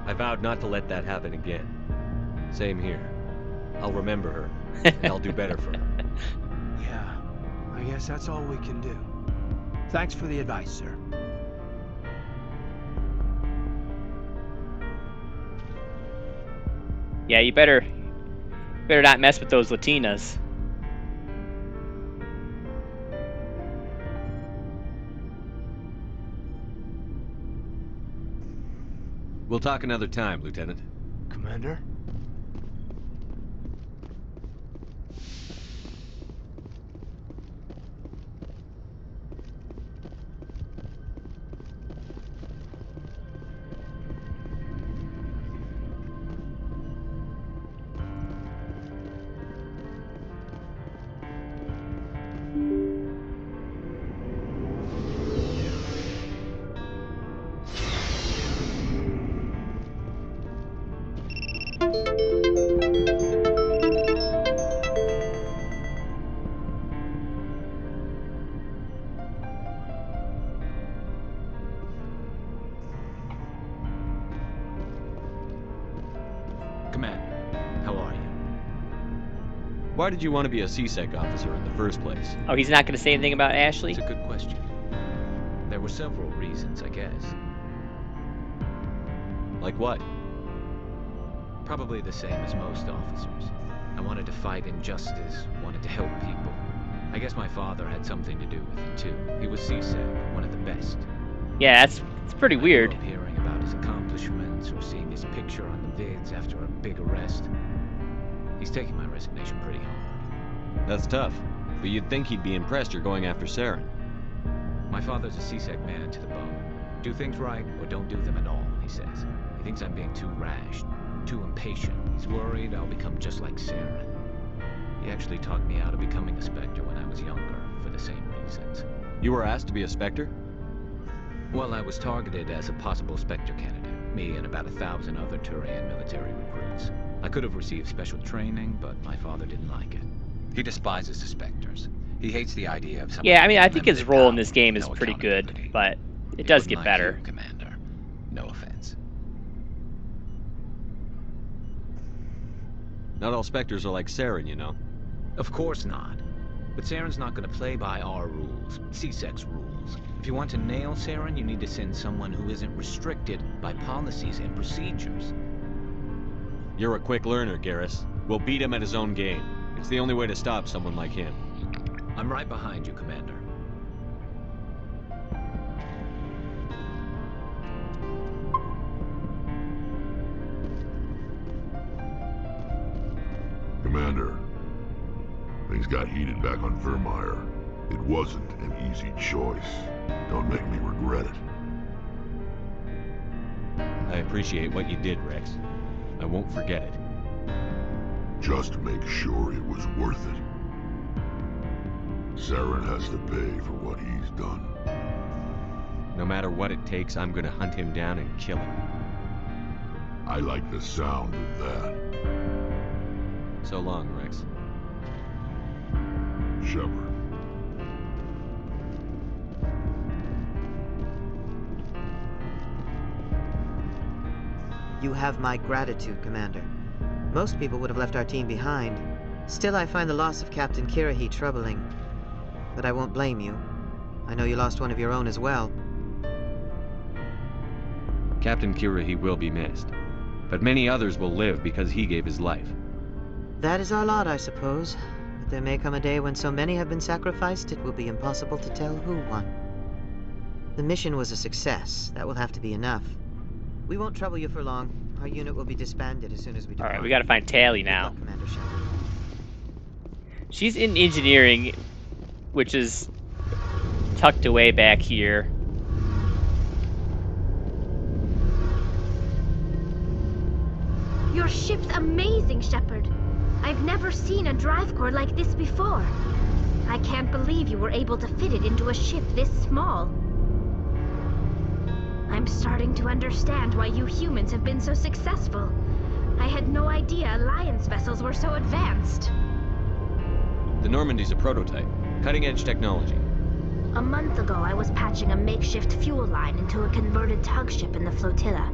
I vowed not to let that happen again. Same here. I'll remember her, and I'll do better for her. Yeah, I guess that's all we can do. Thanks for the advice, sir. Yeah, you better not mess with those Latinas. We'll talk another time, Lieutenant. Commander? Why did you want to be a CSEC officer in the first place? Oh, he's not going to say anything about Ashley? It's a good question. There were several reasons, I guess. Like what? Probably the same as most officers. I wanted to fight injustice, wanted to help people. I guess my father had something to do with it too. He was CSEC, one of the best. Yeah, it's pretty weird. I grew up hearing about his accomplishments or seeing his picture on the vids after a big arrest. He's taking my resignation pretty hard. That's tough. but you'd think he'd be impressed you're going after Saren. My father's a C-Sec man to the bone. Do things right, or don't do them at all, he says. He thinks I'm being too rash, too impatient. He's worried I'll become just like Saren. He actually talked me out of becoming a Spectre when I was younger, for the same reasons. You were asked to be a Spectre? Well, I was targeted as a possible Spectre candidate, me and about 1,000 other Turian military recruits. I could have received special training, but my father didn't like it. He despises the Spectres. He hates the idea of Yeah, I mean, I think his role in this game is pretty good, but it does get better. You, Commander. No offense. Not all Spectres are like Saren, you know. Of course not. But Saren's not going to play by our rules, C-Sec's rules. If you want to nail Saren, you need to send someone who isn't restricted by policies and procedures. You're a quick learner, Garrus. We'll beat him at his own game. It's the only way to stop someone like him. I'm right behind you, Commander. Commander, things got heated back on Vermeer. It wasn't an easy choice. Don't make me regret it. I appreciate what you did, Rex. I won't forget it. Just make sure it was worth it. Saren has to pay for what he's done. No matter what it takes, I'm gonna hunt him down and kill him. I like the sound of that. So long, Rex. Shepard. You have my gratitude, Commander. Most people would have left our team behind. Still, I find the loss of Captain Kirrahe troubling. But I won't blame you. I know you lost one of your own as well. Captain Kirrahe will be missed. But many others will live because he gave his life. That is our lot, I suppose. But there may come a day when so many have been sacrificed, it will be impossible to tell who won. The mission was a success. That will have to be enough. We won't trouble you for long. Our unit will be disbanded as soon as we depart. Alright, we gotta find Tali now. Good luck, Commander Shepard. She's in engineering, which is tucked away back here. Your ship's amazing, Shepard. I've never seen a drive core like this before. I can't believe you were able to fit it into a ship this small. I'm starting to understand why you humans have been so successful. I had no idea Alliance vessels were so advanced. The Normandy's a prototype. Cutting-edge technology. A month ago, I was patching a makeshift fuel line into a converted tug ship in the flotilla.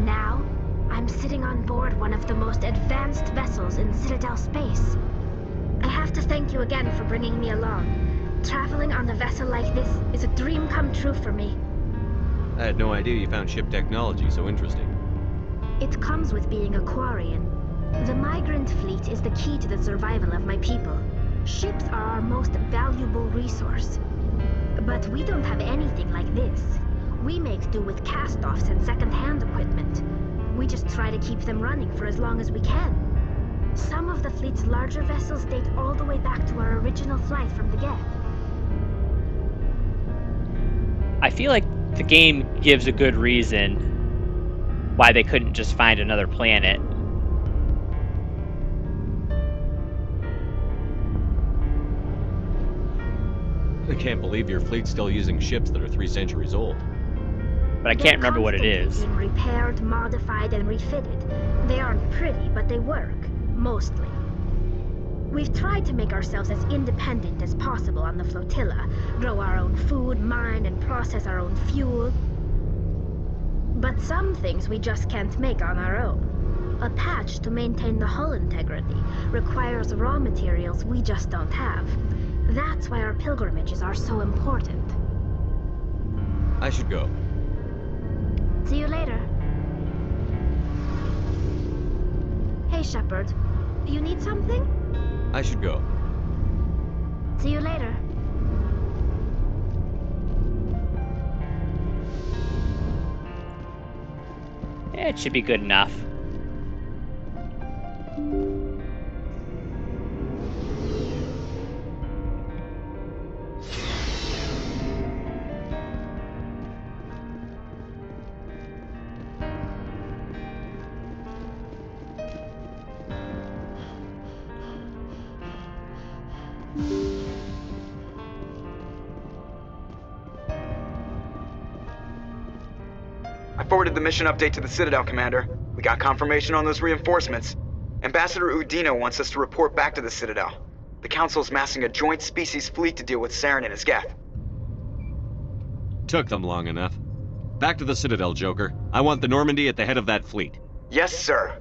Now, I'm sitting on board one of the most advanced vessels in Citadel space. I have to thank you again for bringing me along. Traveling on a vessel like this is a dream come true for me. I had no idea you found ship technology so interesting. It comes with being a Quarian. The migrant fleet is the key to the survival of my people. Ships are our most valuable resource. But we don't have anything like this. We make do with cast-offs and second-hand equipment. We just try to keep them running for as long as we can. Some of the fleet's larger vessels date all the way back to our original flight from the Geth. I feel like the game gives a good reason why they couldn't just find another planet. I can't believe your fleet's still using ships that are 3 centuries old. But I can't remember what it is. Being repaired, modified, and refitted. They aren't pretty, but they work. Mostly. We've tried to make ourselves as independent as possible on the flotilla. Grow our own food, mine, and process our own fuel. But some things we just can't make on our own. A patch to maintain the hull integrity requires raw materials we just don't have. That's why our pilgrimages are so important. I should go. See you later. Hey, Shepard. You need something? I should go. See you later. Yeah, it should be good enough. forwarded the mission update to the Citadel, Commander. We got confirmation on those reinforcements. Ambassador Udina wants us to report back to the Citadel. The Council's massing a joint species fleet to deal with Saren and his Geth. Took them long enough. Back to the Citadel, Joker. I want the Normandy at the head of that fleet. Yes, sir.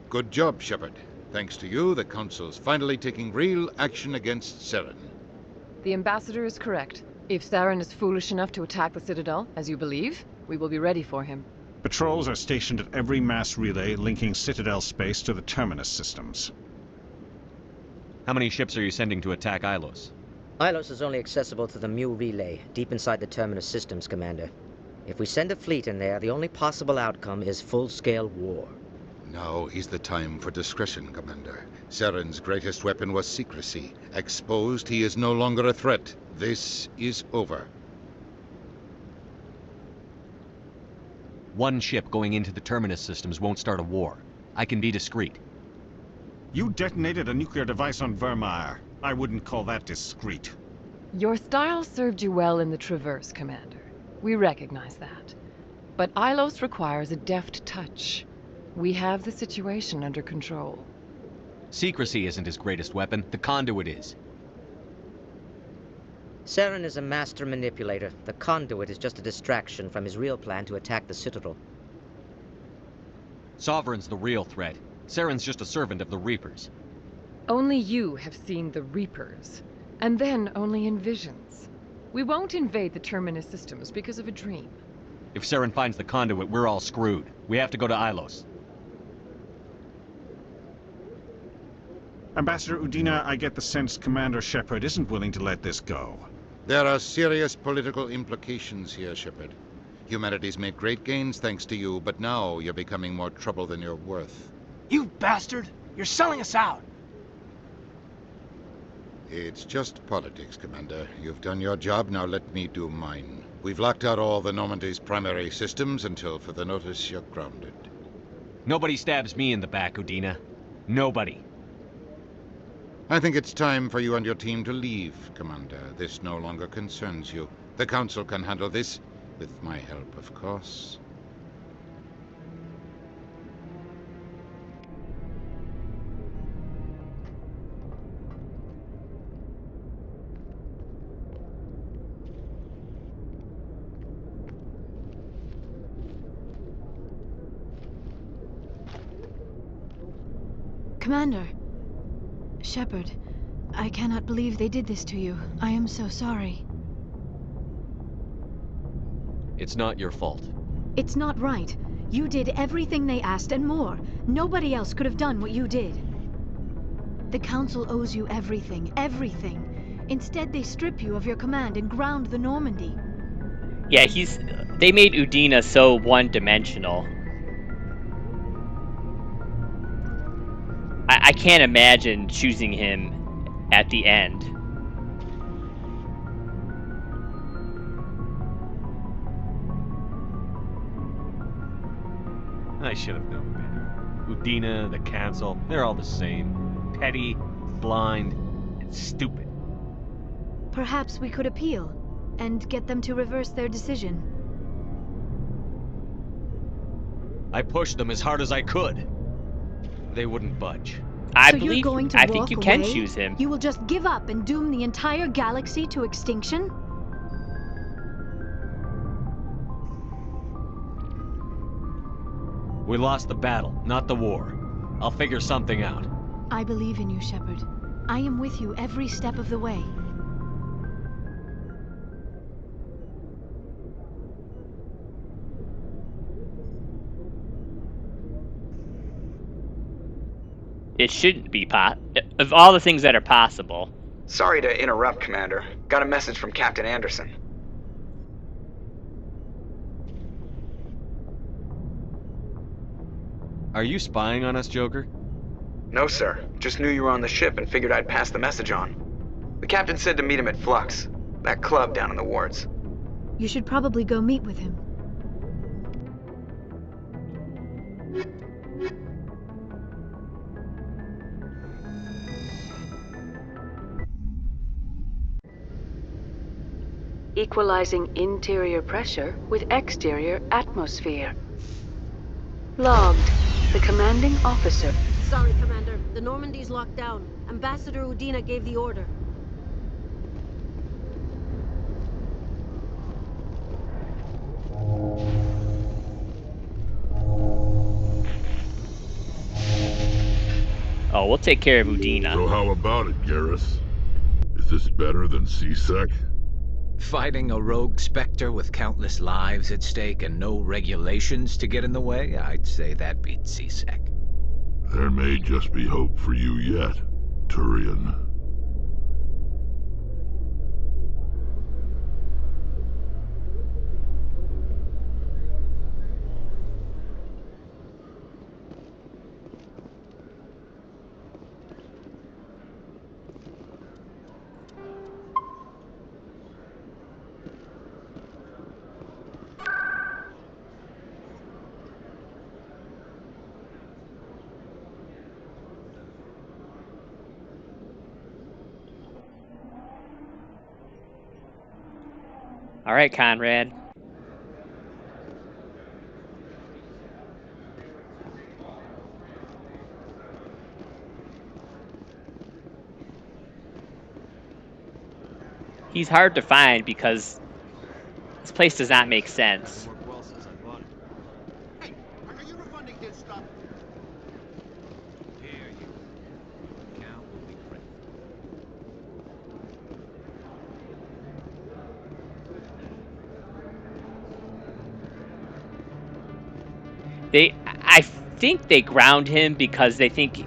Good job, Shepard. Thanks to you, the Council's finally taking real action against Saren. The Ambassador is correct. If Saren is foolish enough to attack the Citadel, as you believe, we will be ready for him. Patrols are stationed at every mass relay linking Citadel space to the Terminus systems. How many ships are you sending to attack Ilos? Ilos is only accessible to the Mu relay, deep inside the Terminus systems, Commander. If we send a fleet in there, the only possible outcome is full-scale war. Now is the time for discretion, Commander. Saren's greatest weapon was secrecy. Exposed, he is no longer a threat. This is over. One ship going into the Terminus systems won't start a war. I can be discreet. You detonated a nuclear device on Vermeer. I wouldn't call that discreet. Your style served you well in the Traverse, Commander. We recognize that. But Ilos requires a deft touch. We have the situation under control. Secrecy isn't his greatest weapon. The conduit is. Saren is a master manipulator. The conduit is just a distraction from his real plan to attack the Citadel. Sovereign's the real threat. Saren's just a servant of the Reapers. Only you have seen the Reapers, and then only in visions. We won't invade the Terminus systems because of a dream. If Saren finds the conduit, we're all screwed. We have to go to Ilos. Ambassador Udina, I get the sense Commander Shepard isn't willing to let this go. There are serious political implications here, Shepard. Humanity's made great gains thanks to you, but now you're becoming more trouble than you're worth. You bastard! You're selling us out! It's just politics, Commander. You've done your job, now let me do mine. We've locked out all the Normandy's primary systems until further notice you're grounded. Nobody stabs me in the back, Udina. Nobody. I think it's time for you and your team to leave, Commander. This no longer concerns you. The Council can handle this, with my help, of course. Commander. Shepard, I cannot believe they did this to you. I am so sorry. It's not your fault. It's not right. You did everything they asked and more. Nobody else could have done what you did. The Council owes you everything, everything. Instead, they strip you of your command and ground the Normandy. Yeah, they made Udina so one-dimensional. I can't imagine choosing him at the end. I should have known better. Udina, the Council, they're all the same. Petty, blind, and stupid. Perhaps we could appeal and get them to reverse their decision. I pushed them as hard as I could. They wouldn't budge. I think you can choose him. You will just give up and doom the entire galaxy to extinction? We lost the battle, not the war. I'll figure something out. I believe in you, Shepard. I am with you every step of the way. It shouldn't be of all the things that are possible. Sorry to interrupt, Commander. Got a message from Captain Anderson. Are you spying on us, Joker? No, sir. Just knew you were on the ship and figured I'd pass the message on. The captain said to meet him at Flux, that club down in the wards. You should probably go meet with him. Equalizing interior pressure with exterior atmosphere. Logged. The commanding officer. Sorry, Commander. The Normandy's locked down. Ambassador Udina gave the order. Oh, we'll take care of Udina. So how about it, Garrus? Is this better than C-Sec? Fighting a rogue Spectre with countless lives at stake and no regulations to get in the way? I'd say that beats C-Sec. There may just be hope for you yet, Turian. All right, Conrad. He's hard to find because this place does not make sense. I think they ground him because they think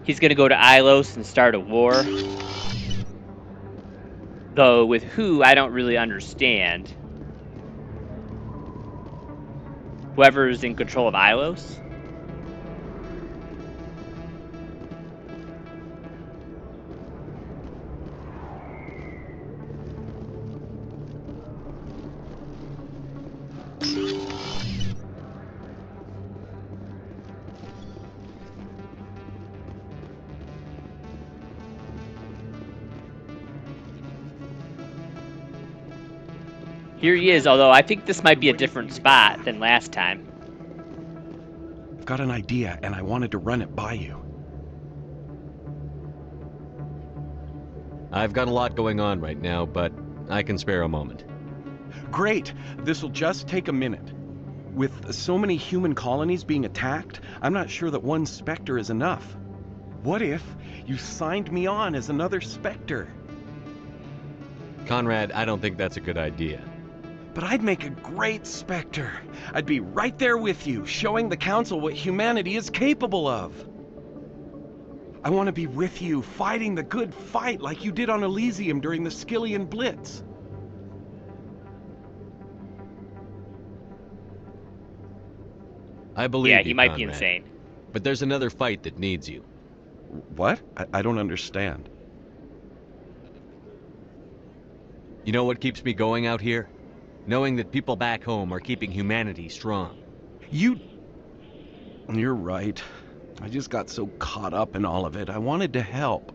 he's going to go to Ilos and start a war. Though with who, I don't really understand. Whoever's in control of Ilos? Here he is, although I think this might be a different spot than last time. I've got an idea, and I wanted to run it by you. I've got a lot going on right now, but I can spare a moment. Great! This'll just take a minute. With so many human colonies being attacked, I'm not sure that one Spectre is enough. What if you signed me on as another Spectre? Conrad, I don't think that's a good idea. But I'd make a great Spectre. I'd be right there with you, showing the Council what humanity is capable of. I want to be with you, fighting the good fight like you did on Elysium during the Skyllian Blitz. I believe you, he might Conrad. Be insane. But there's another fight that needs you. What? I don't understand. You know what keeps me going out here? Knowing that people back home are keeping humanity strong. You're right. I just got so caught up in all of it. I wanted to help.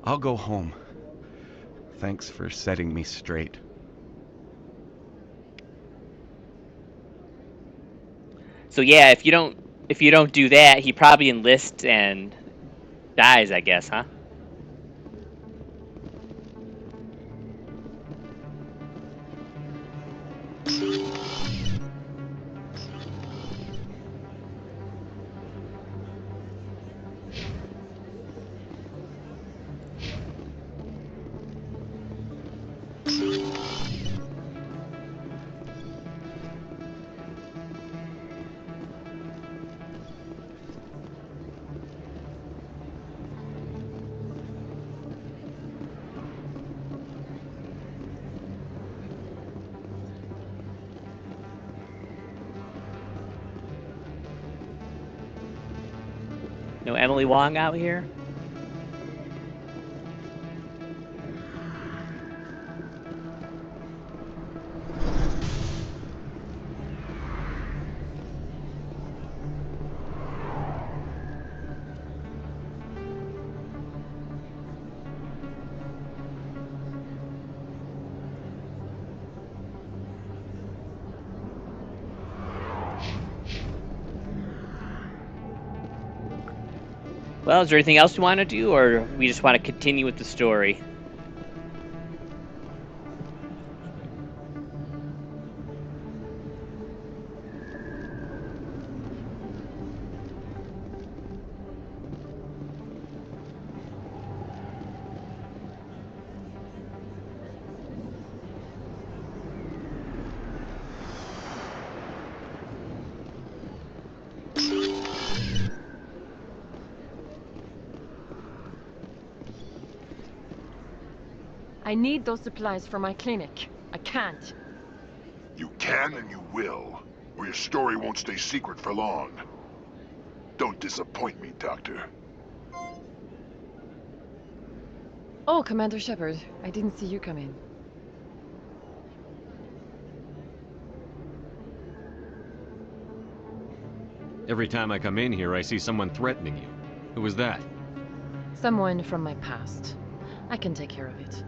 I'll go home. Thanks for setting me straight. So yeah, if you don't do that, he probably enlists and dies, I guess, huh? No Emily Wong out here? Well, is there anything else you want to do, or we just want to continue with the story? I need those supplies for my clinic. I can't. You can and you will, or your story won't stay secret for long. Don't disappoint me, Doctor. Oh, Commander Shepard. I didn't see you come in. Every time I come in here, I see someone threatening you. Who was that? Someone from my past. I can take care of it.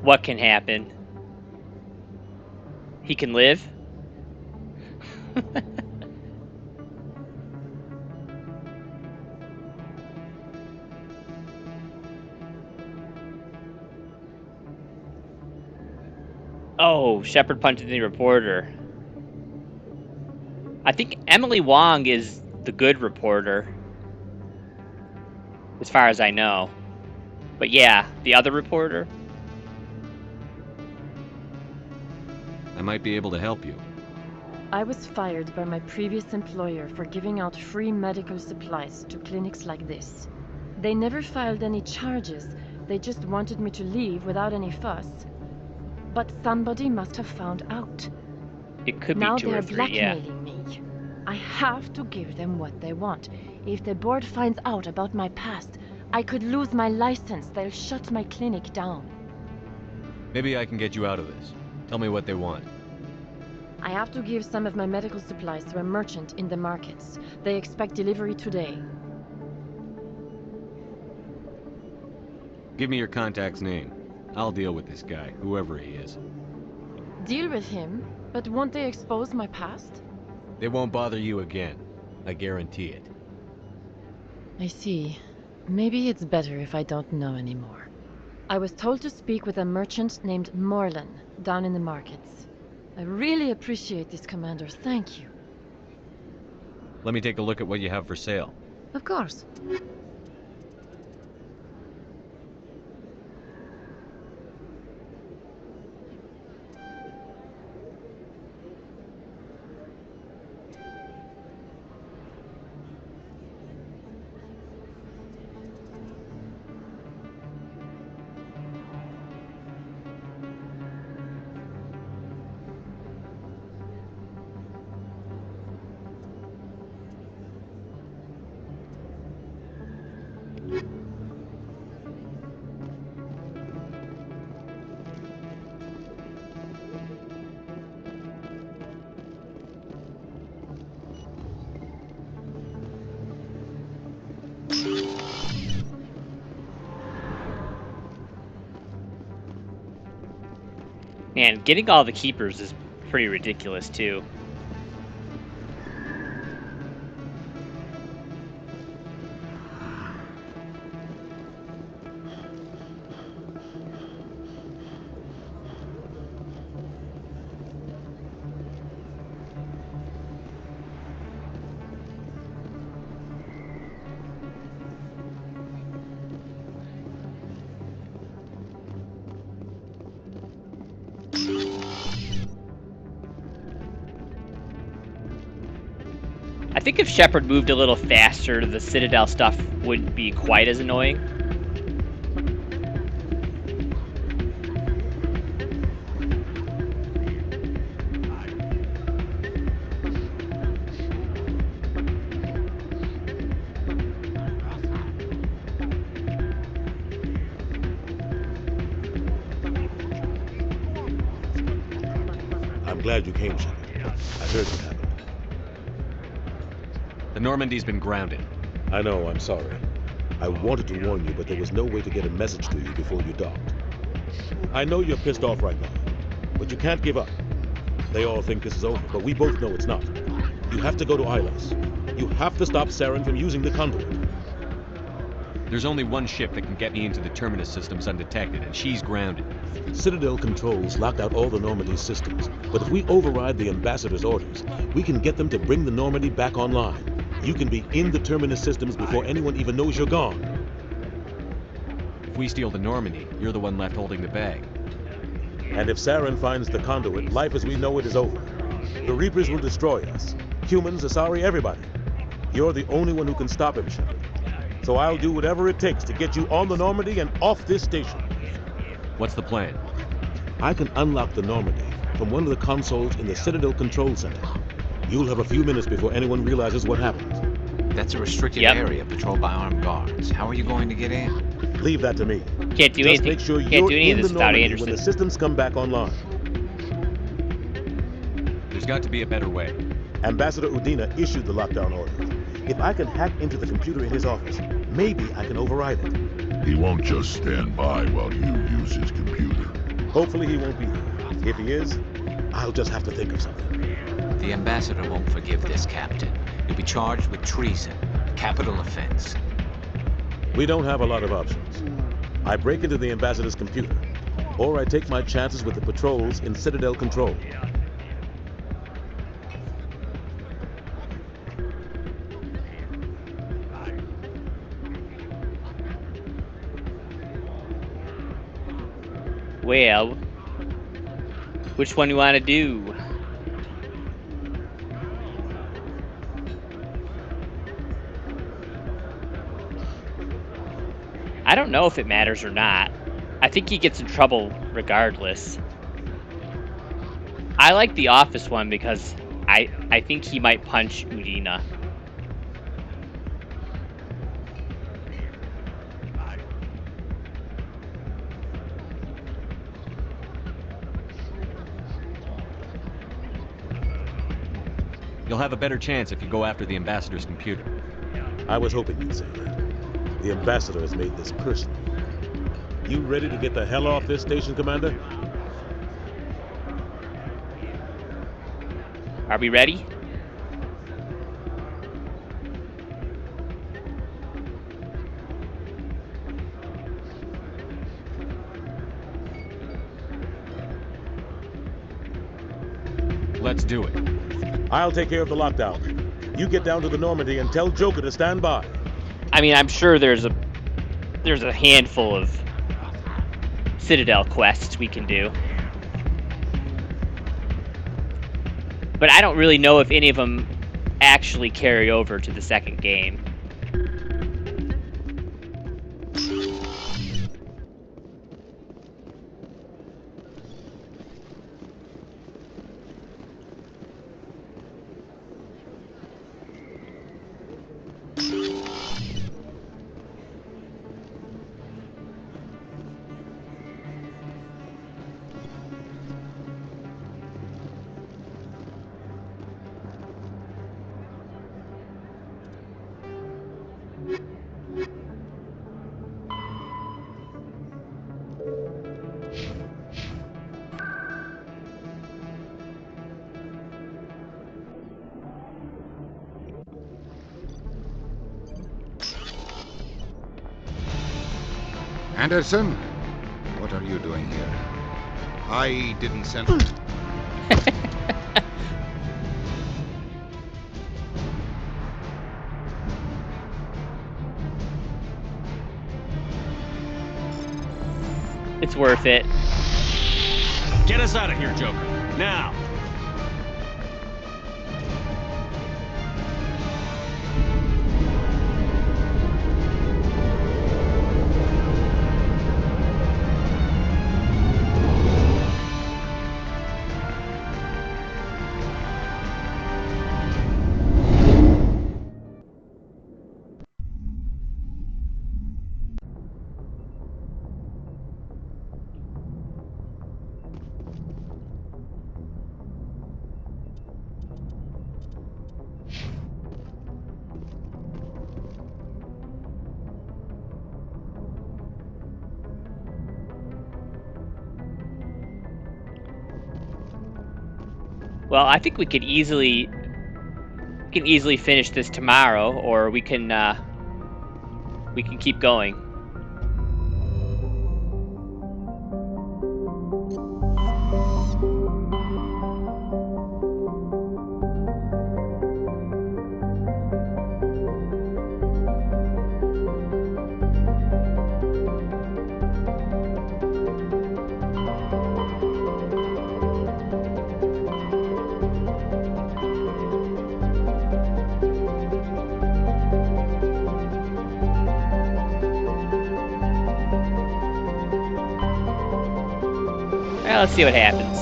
What can happen? He can live? Oh, Shepard punching the reporter. I think Emily Wong is the good reporter, as far as I know. But yeah, the other reporter. I might be able to help you. I was fired by my previous employer for giving out free medical supplies to clinics like this. They never filed any charges. They just wanted me to leave without any fuss. But somebody must have found out. It could now be 2 or 3, yeah. Now they're blackmailing me. I have to give them what they want. If the board finds out about my past, I could lose my license. They'll shut my clinic down. Maybe I can get you out of this. Tell me what they want. I have to give some of my medical supplies to a merchant in the markets. They expect delivery today. Give me your contact's name. I'll deal with this guy, whoever he is. Deal with him? But won't they expose my past? They won't bother you again. I guarantee it. I see. Maybe it's better if I don't know anymore. I was told to speak with a merchant named Morlan down in the markets. I really appreciate this, Commander. Thank you. Let me take a look at what you have for sale. Of course. Man, getting all the keepers is pretty ridiculous, too. I think if Shepard moved a little faster, the Citadel stuff wouldn't be quite as annoying. I'm glad you came, Shepard. I heard what happened. The Normandy's been grounded. I know, I'm sorry. I wanted to warn you, but there was no way to get a message to you before you docked. I know you're pissed off right now, but you can't give up. They all think this is over, but we both know it's not. You have to go to Ilos. You have to stop Saren from using the conduit. There's only one ship that can get me into the Terminus systems undetected, and she's grounded. Citadel controls locked out all the Normandy systems, but if we override the Ambassador's orders, we can get them to bring the Normandy back online. You can be in the Terminus systems before anyone even knows you're gone. If we steal the Normandy, you're the one left holding the bag. And if Saren finds the conduit, life as we know it is over. The Reapers will destroy us. Humans, Asari, everybody. You're the only one who can stop him, Shepard. So I'll do whatever it takes to get you on the Normandy and off this station. What's the plan? I can unlock the Normandy from one of the consoles in the Citadel Control Center. You'll have a few minutes before anyone realizes what happened. That's a restricted area patrolled by armed guards. How are you going to get in? Leave that to me. Can't do Just anything. make sure Can't you're do any in of this the without Normandy Anderson. when the systems come back online. There's got to be a better way. Ambassador Udina issued the lockdown orders. If I can hack into the computer in his office, maybe I can override it. He won't just stand by while you use his computer. Hopefully he won't be there. If he is, I'll just have to think of something. The Ambassador won't forgive this, Captain. You'll be charged with treason, a capital offense. We don't have a lot of options. I break into the Ambassador's computer, or I take my chances with the patrols in Citadel Control. Well, which one do you want to do? I don't know if it matters or not. I think he gets in trouble regardless. I like the office one because I think he might punch Udina. You'll have a better chance if you go after the Ambassador's computer. I was hoping you'd say that. The Ambassador has made this personal. You ready to get the hell off this station, Commander? Are we ready? Let's do it. I'll take care of the lockdown. You get down to the Normandy and tell Joker to stand by. I mean, I'm sure there's a handful of Citadel quests we can do. But I don't really know if any of them actually carry over to the second game. Anderson, what are you doing here? I didn't send... It's worth it. Get us out of here, Joker. Now! Well, I think we can easily finish this tomorrow, or we can we can keep going. Well, let's see what happens.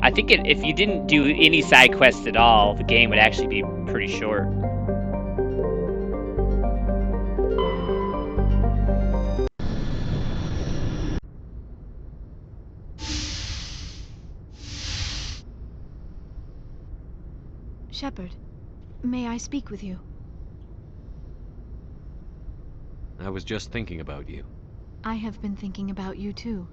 I think if you didn't do any side quests at all, the game would actually be pretty short. Shepard, may I speak with you? I was just thinking about you. I have been thinking about you too,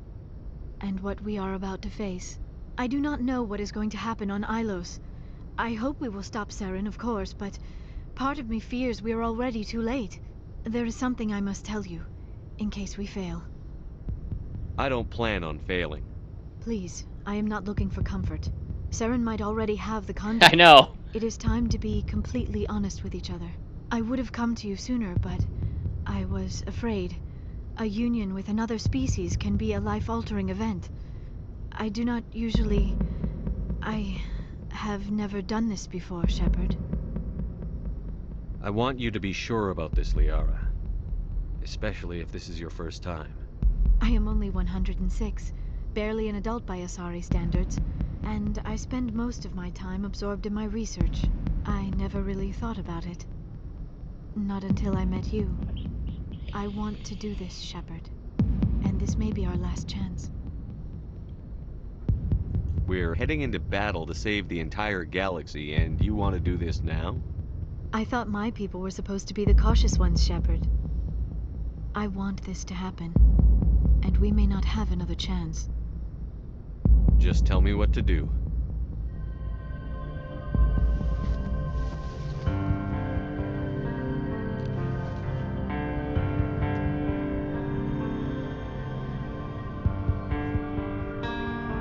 and what we are about to face. I do not know what is going to happen on Ilos. I hope we will stop Saren, of course, but part of me fears we are already too late. There is something I must tell you, in case we fail. I don't plan on failing. Please, I am not looking for comfort. Saren might already have the conduct. I know. It is time to be completely honest with each other. I would have come to you sooner, but I was afraid. A union with another species can be a life-altering event. I do not usually... I have never done this before, Shepard. I want you to be sure about this, Liara. Especially if this is your first time. I am only 106, barely an adult by Asari standards, and I spend most of my time absorbed in my research. I never really thought about it. Not until I met you. I want to do this, Shepard. And this may be our last chance. We're heading into battle to save the entire galaxy, and you want to do this now? I thought my people were supposed to be the cautious ones, Shepard. I want this to happen, and we may not have another chance. Just tell me what to do.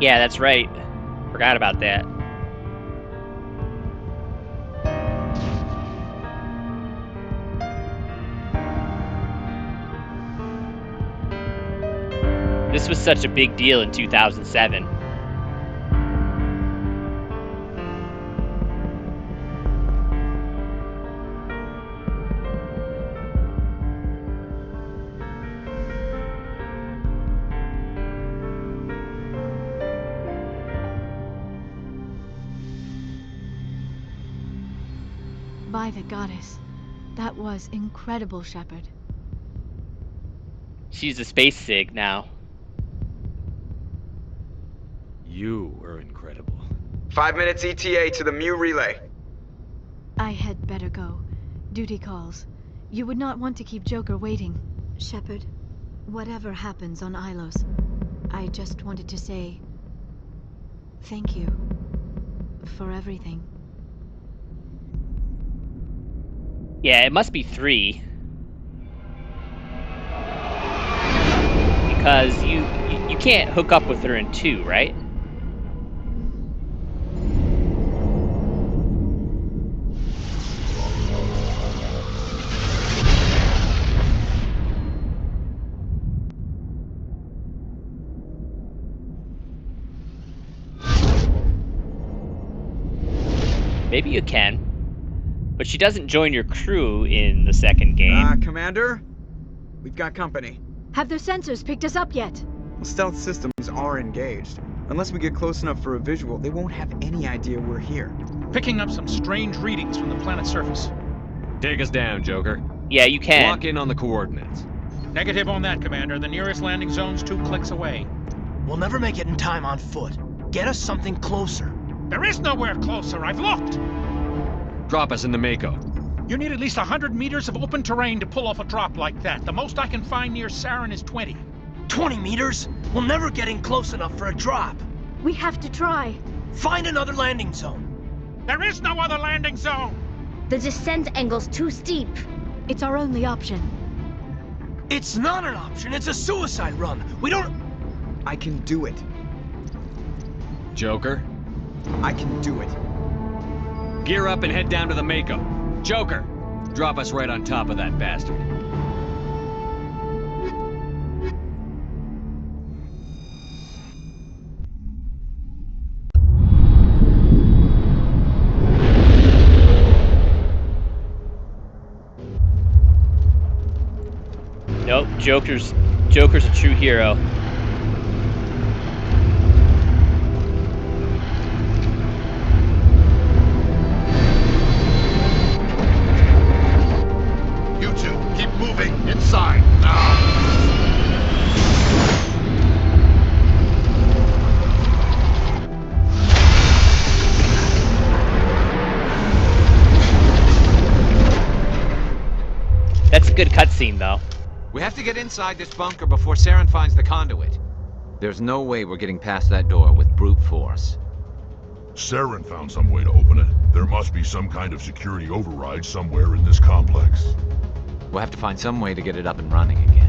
Yeah, that's right. Forgot about that. This was such a big deal in 2007. By the goddess. That was incredible, Shepard. She's a space sig now. You were incredible. 5 minutes ETA to the Mu relay. I had better go. Duty calls. You would not want to keep Joker waiting. Shepard, whatever happens on Ilos, I just wanted to say... thank you. For everything. Yeah, it must be 3. Because you can't hook up with her in 2, right? Maybe you can. But she doesn't join your crew in the second game. Commander? We've got company. Have their sensors picked us up yet? Stealth systems are engaged. Unless we get close enough for a visual, they won't have any idea we're here. Picking up some strange readings from the planet's surface. Take us down, Joker. Yeah, you can. Lock in on the coordinates. Negative on that, Commander. The nearest landing zone's 2 clicks away. We'll never make it in time on foot. Get us something closer. There is nowhere closer. I've looked. Drop us in the Mako. You need at least 100 meters of open terrain to pull off a drop like that. The most I can find near Saren is 20. 20 meters? We'll never get in close enough for a drop. We have to try. Find another landing zone. There is no other landing zone! The descent angle's too steep. It's our only option. It's not an option, it's a suicide run. We don't... I can do it. Joker, I can do it. gear up and head down to the Mako. Joker, drop us right on top of that bastard. Nope, Joker's a true hero. You two, keep moving. Inside, now. That's a good cutscene, though. We have to get inside this bunker before Saren finds the conduit. There's no way we're getting past that door with brute force. Saren found some way to open it. There must be some kind of security override somewhere in this complex. We'll have to find some way to get it up and running again.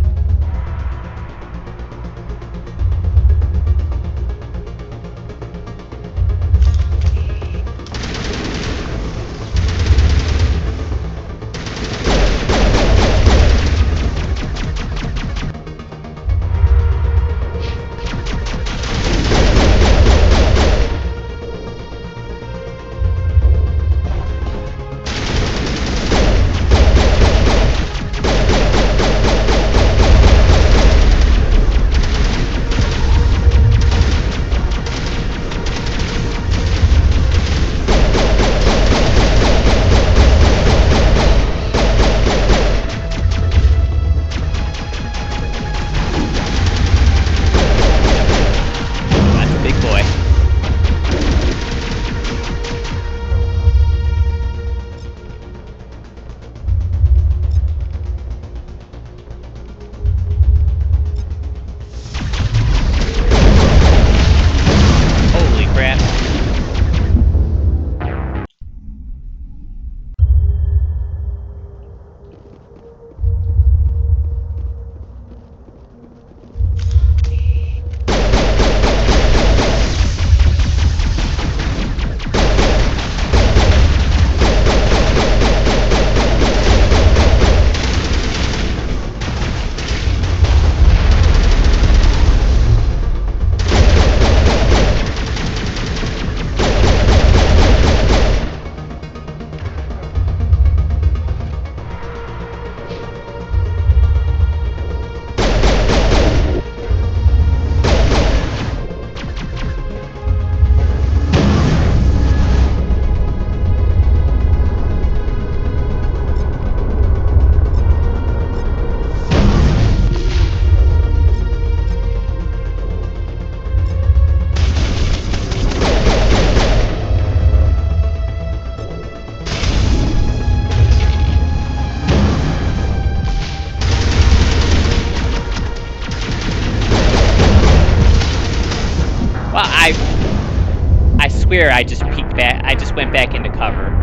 I swear I just peeked back. I just went back into cover.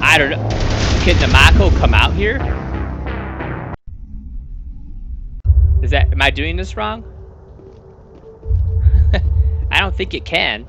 I don't know. Can the Mako come out here? Is that, am I doing this wrong? I don't think it can.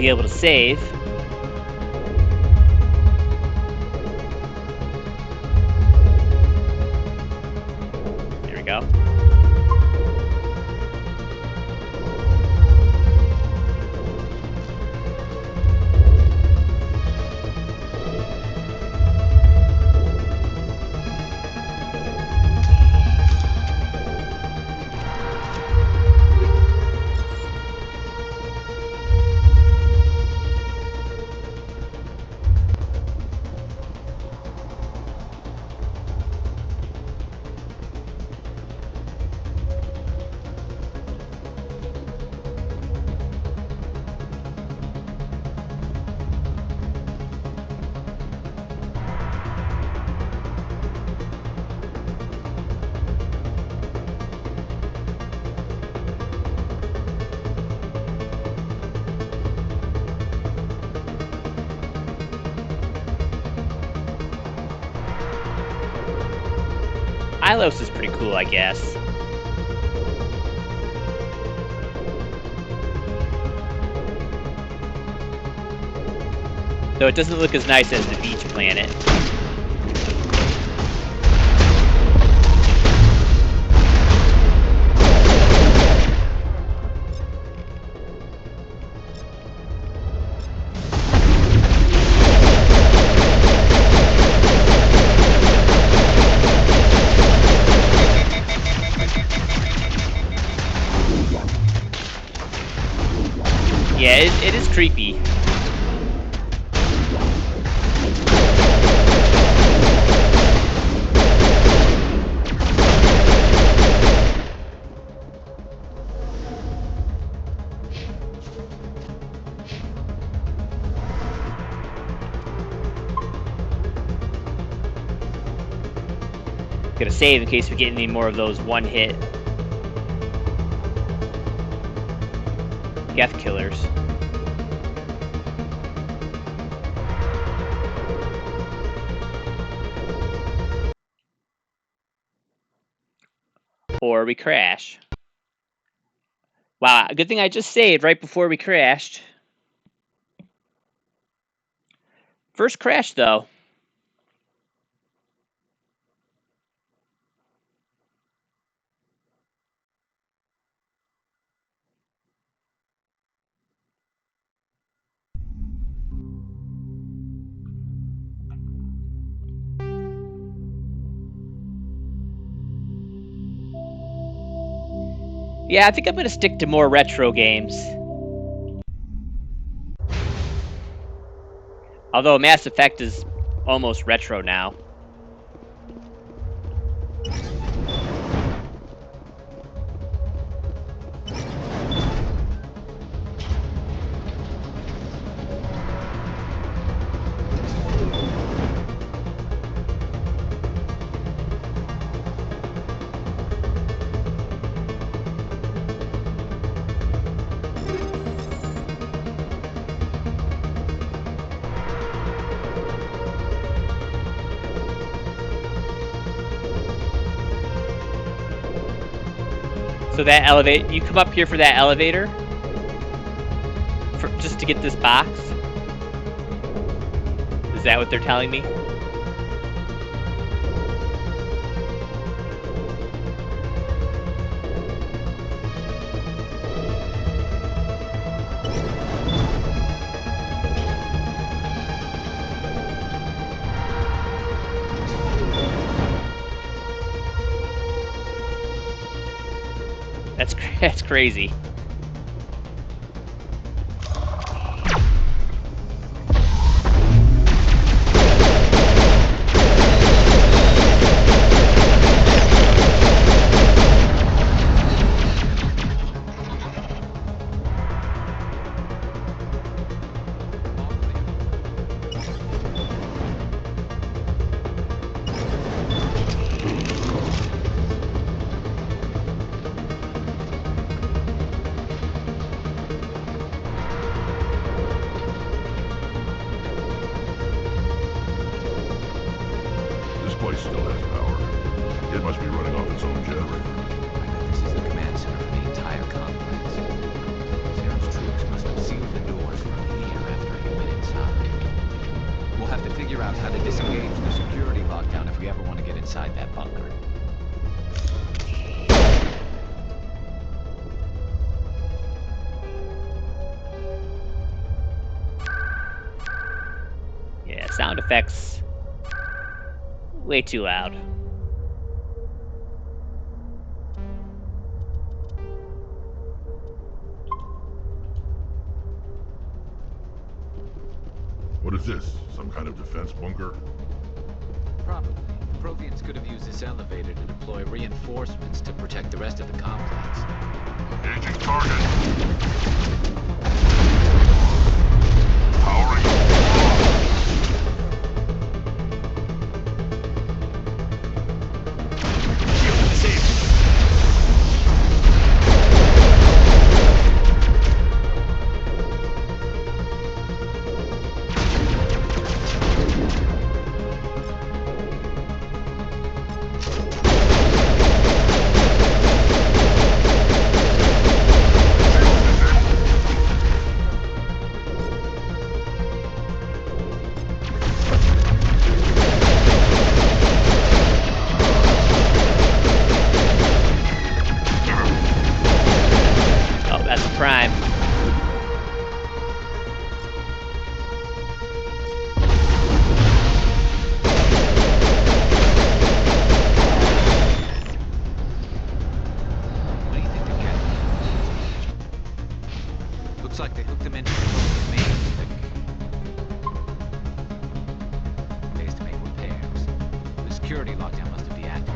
be able to save. There we go. Ilos is pretty cool, I guess. Though it doesn't look as nice as the beach planet. Yeah, it is creepy. Gonna save in case we get any more of those one-hit Geth killers. Or we crash. Wow, good thing I just saved right before we crashed. First crash, though. Yeah, I think I'm going to stick to more retro games. Although Mass Effect is almost retro now. So that elevator, you come up here for that elevator? Just to get this box? Is that what they're telling me? That's crazy. This is the command center for the entire complex. Sarah's troops must have sealed the doors from the have to figure out how to disengage the security lockdown if we ever want to get inside that bunker. Yeah, sound effects. Way too loud. What is this? Some kind of defense bunker? Probably. Protheans could have used this elevator to deploy reinforcements to protect the rest of the complex. Engaging target. Powering. Prime. What do you think they're getting? Looks like they hooked them into the main base to make repairs. The security lockdown must have deactivated.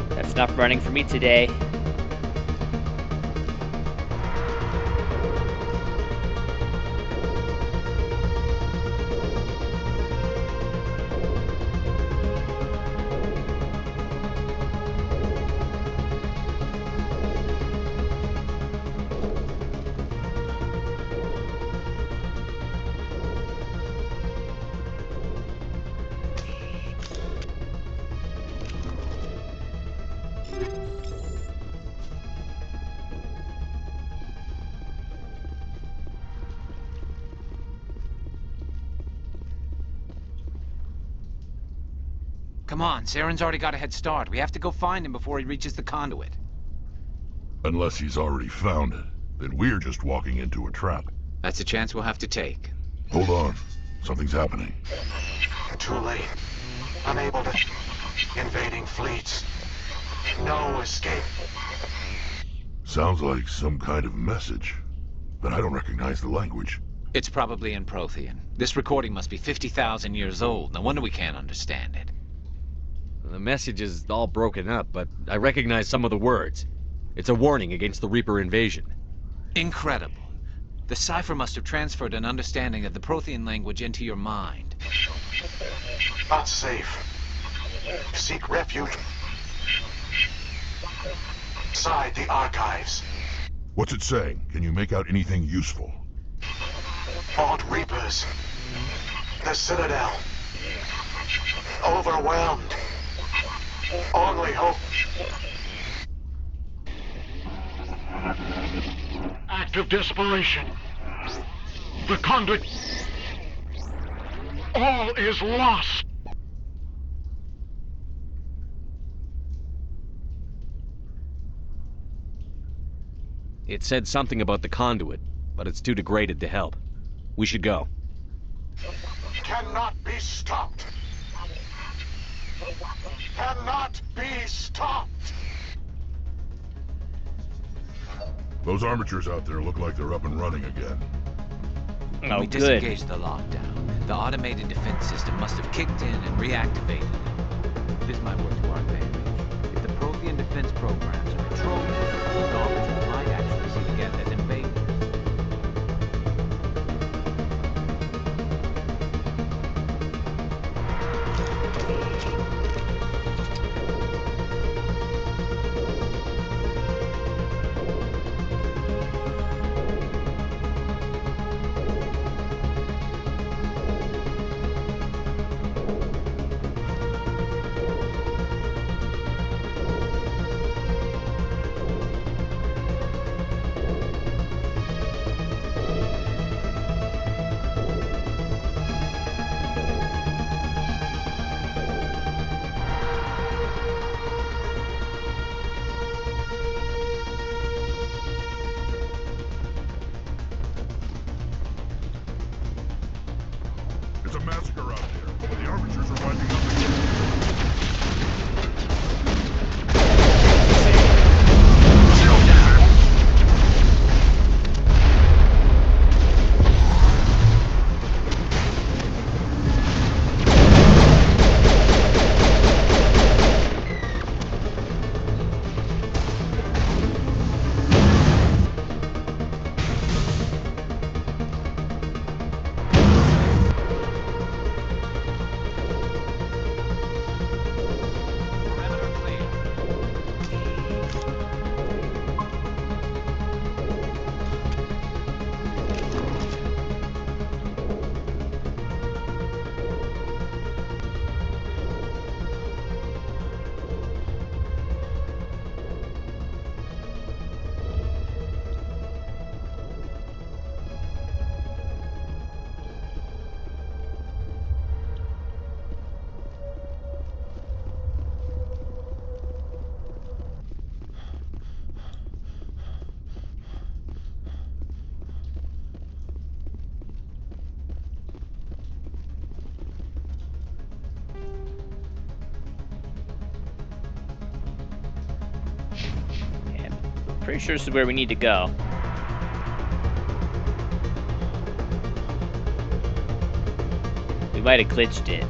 That's enough running for me today. Come on, Saren's already got a head start. We have to go find him before he reaches the conduit. Unless he's already found it, then we're just walking into a trap. That's a chance we'll have to take. Hold on. Something's happening. Too late. Unable to... Invading fleets. No escape. Sounds like some kind of message. But I don't recognize the language. It's probably in Prothean. This recording must be 50,000 years old. No wonder we can't understand it. The message is all broken up, but I recognize some of the words. It's a warning against the Reaper invasion. Incredible. The cipher must have transferred an understanding of the Prothean language into your mind. Not safe. Seek refuge. Inside the archives. What's it saying? Can you make out anything useful? Fought Reapers. The Citadel. Overwhelmed. Only hope. Act of desperation. The conduit. All is lost. It said something about the conduit, but it's too degraded to help. We should go. Cannot be stopped. Cannot be stopped. Those armatures out there look like they're up and running again. When we disengaged the lockdown, the automated defense system must have kicked in and reactivated it. This might work to our advantage. If the Prothean defense programs are controlled, the officers might actually see the Geth as invaders. Pretty sure this is where we need to go. We might have glitched it.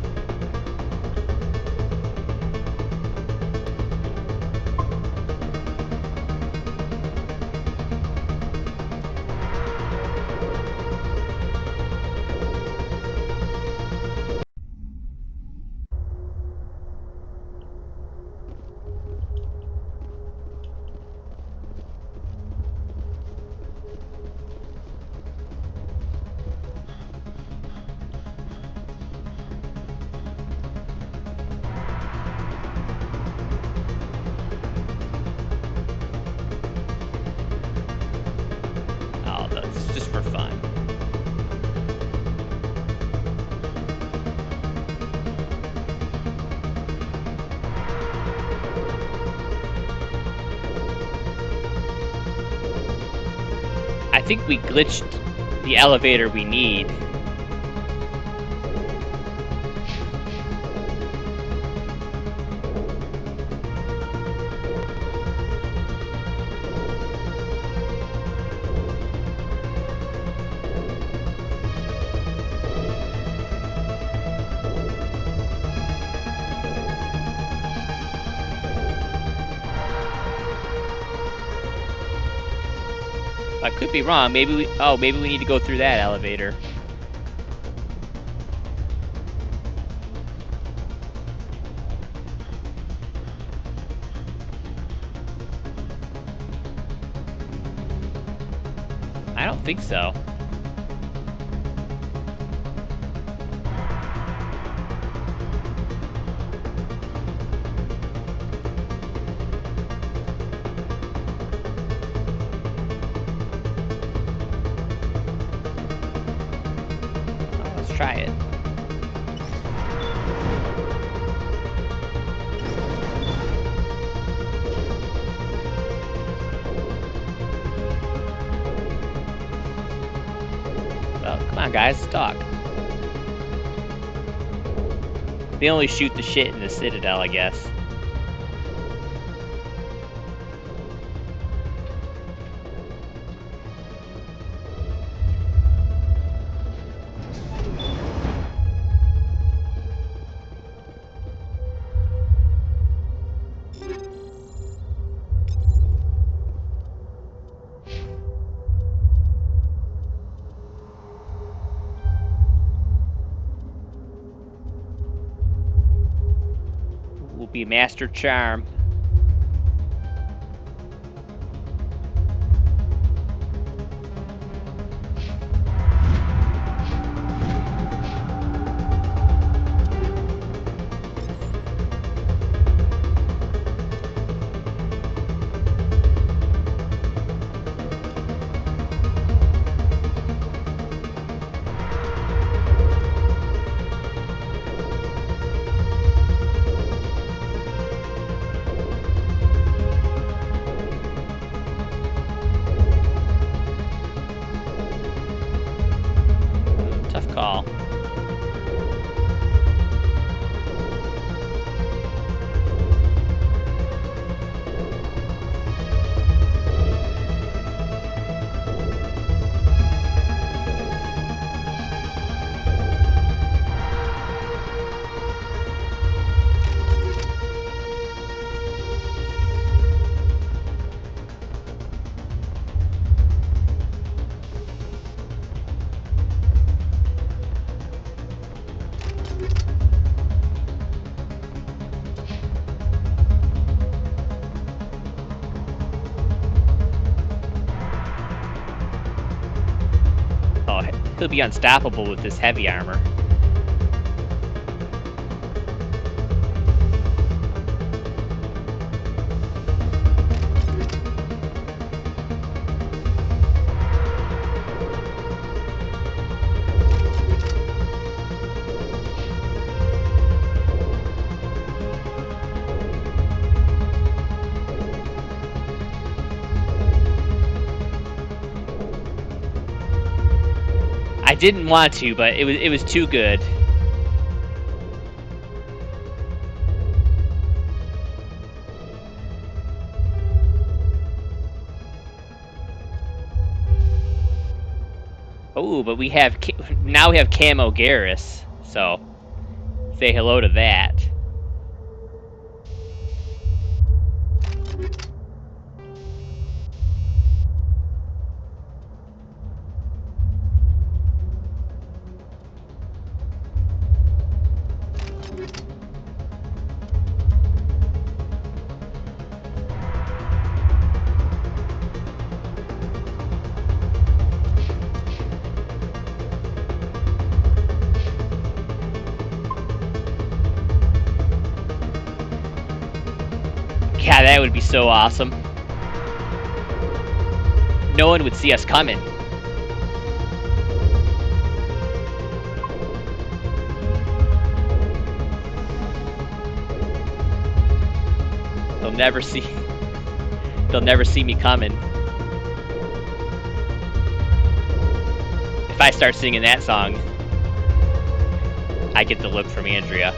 Oh, that's just for fun. I think we glitched the elevator we need. I could be wrong. Maybe we need to go through that elevator. I don't think so. Try it. Well, come on, guys, talk. They only shoot the shit in the Citadel, I guess. Will be Master Charm. Tough call. Oh, he'll be unstoppable with this heavy armor. I didn't want to, but it was too good. Oh, but we have now we have Camo Garrus, so say hello to that. Yeah, that would be so awesome. No one would see us coming. They'll never see me coming. If I start singing that song, I get the look from Andrea.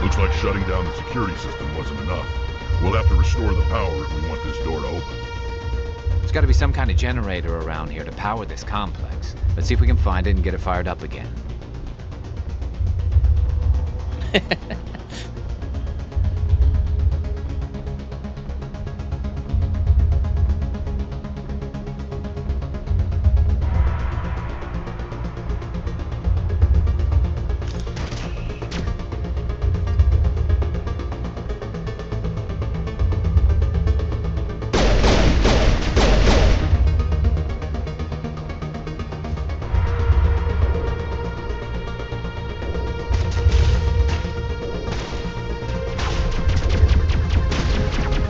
Looks like shutting down the security system wasn't enough. We'll have to restore the power if we want this door to open. There's got to be some kind of generator around here to power this complex. Let's see if we can find it and get it fired up again.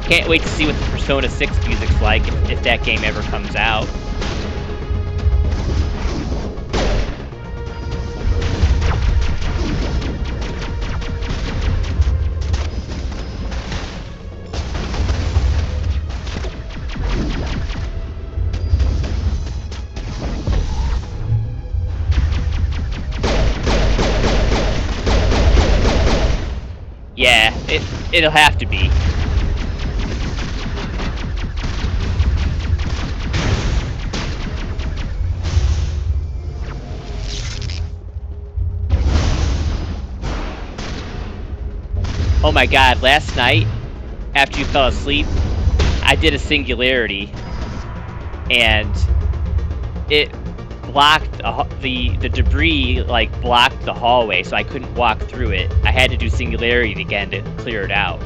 Can't wait to see what the Persona 6 music's like if that game ever comes out. Yeah, it'll have to be. Oh my god, last night, after you fell asleep, I did a singularity, and it blocked, the debris, like, blocked the hallway, so I couldn't walk through it. I had to do singularity again to clear it out.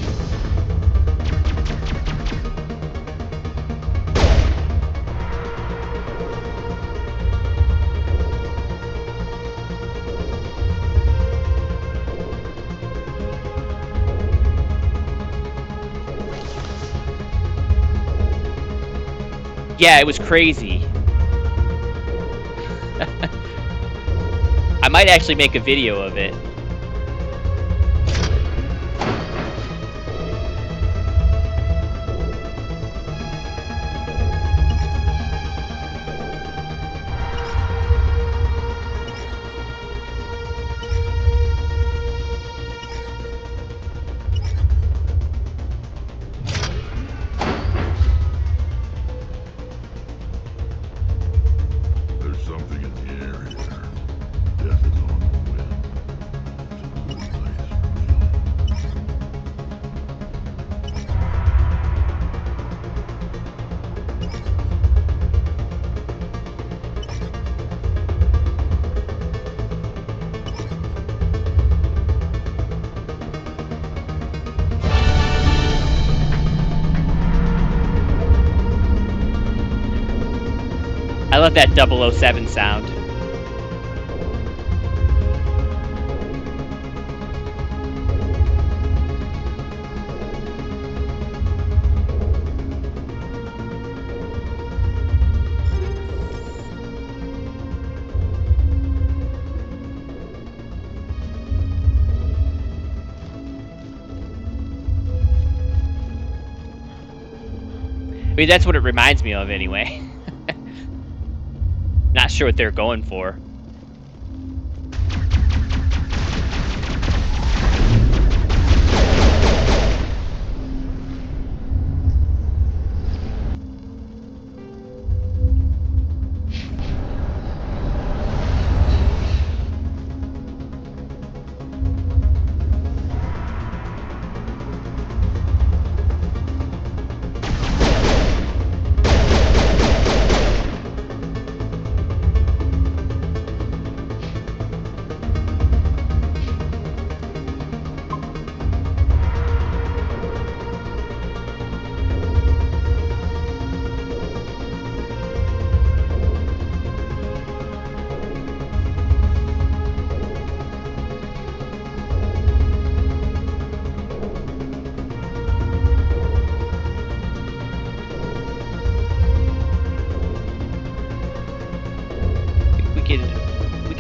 Yeah, it was crazy. I might actually make a video of it. There's something in the air here. Death is on the wind. It's a good place for killing. I love that 007 sound. I mean, that's what it reminds me of anyway. Not sure what they're going for.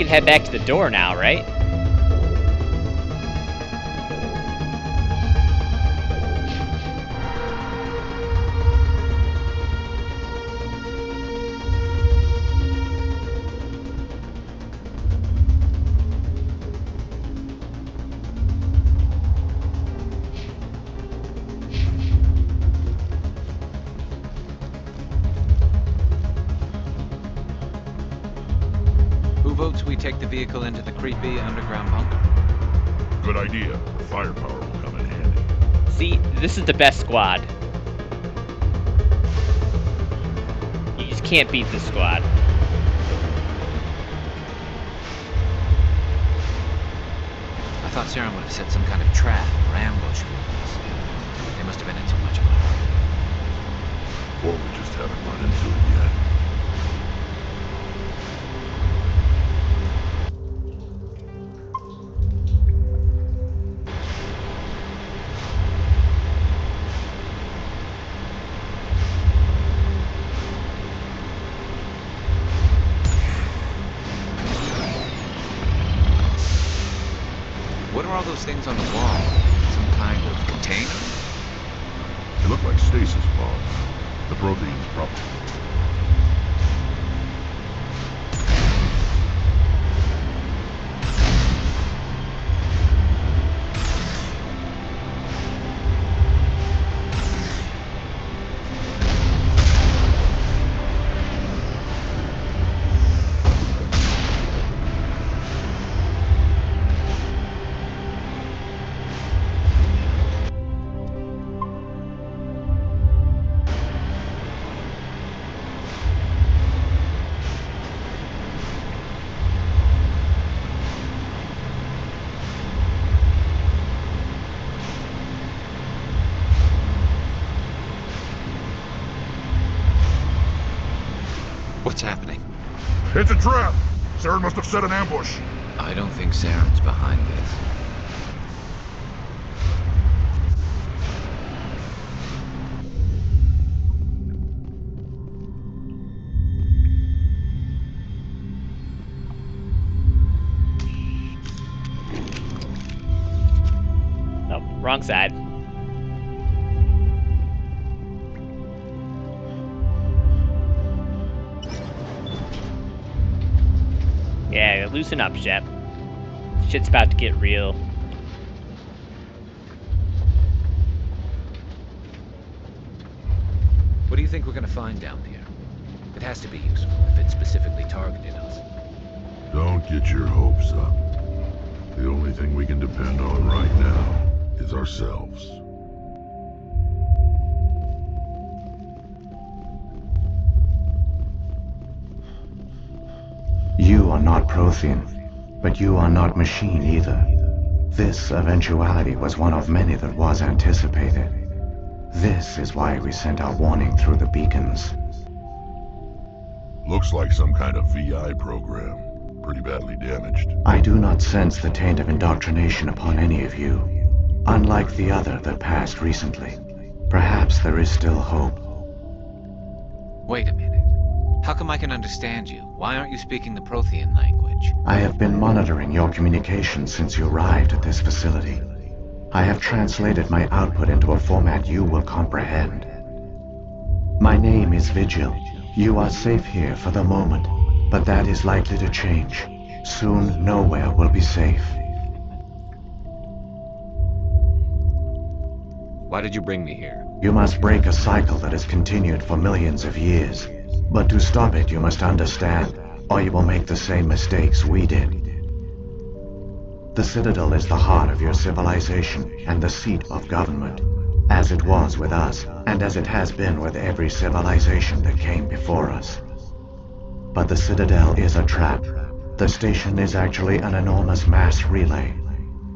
should head back to the door now, right? Who votes we take the vehicle into the creepy underground bunker? Good idea. Firepower will come in handy. See, this is the best squad. You just can't beat this squad. I thought Saren would have set some kind of trap or ambush for us. They must have been in so much of it. Or we just haven't run into it yet. What are all those things on the wall? Some kind of container? They look like stasis pods. The proteins probably. What's happening? It's a trap! Saren must have set an ambush. I don't think Saren's behind this. Oh, wrong side. Yeah, loosen up, Shep. Shit's about to get real. What do you think we're gonna find down there? It has to be useful if it specifically targeted us. Don't get your hopes up. The only thing we can depend on right now is ourselves. You are not Prothean, but you are not machine either. This eventuality was one of many that was anticipated. This is why we sent our warning through the beacons. Looks like some kind of VI program. Pretty badly damaged. I do not sense the taint of indoctrination upon any of you, unlike the other that passed recently. Perhaps there is still hope. Wait a minute. How come I can understand you? Why aren't you speaking the Prothean language? I have been monitoring your communications since you arrived at this facility. I have translated my output into a format you will comprehend. My name is Vigil. You are safe here for the moment, but that is likely to change. Soon, nowhere will be safe. Why did you bring me here? You must break a cycle that has continued for millions of years. But to stop it, you must understand, or you will make the same mistakes we did. The Citadel is the heart of your civilization and the seat of government, as it was with us, and as it has been with every civilization that came before us. But the Citadel is a trap. The station is actually an enormous mass relay,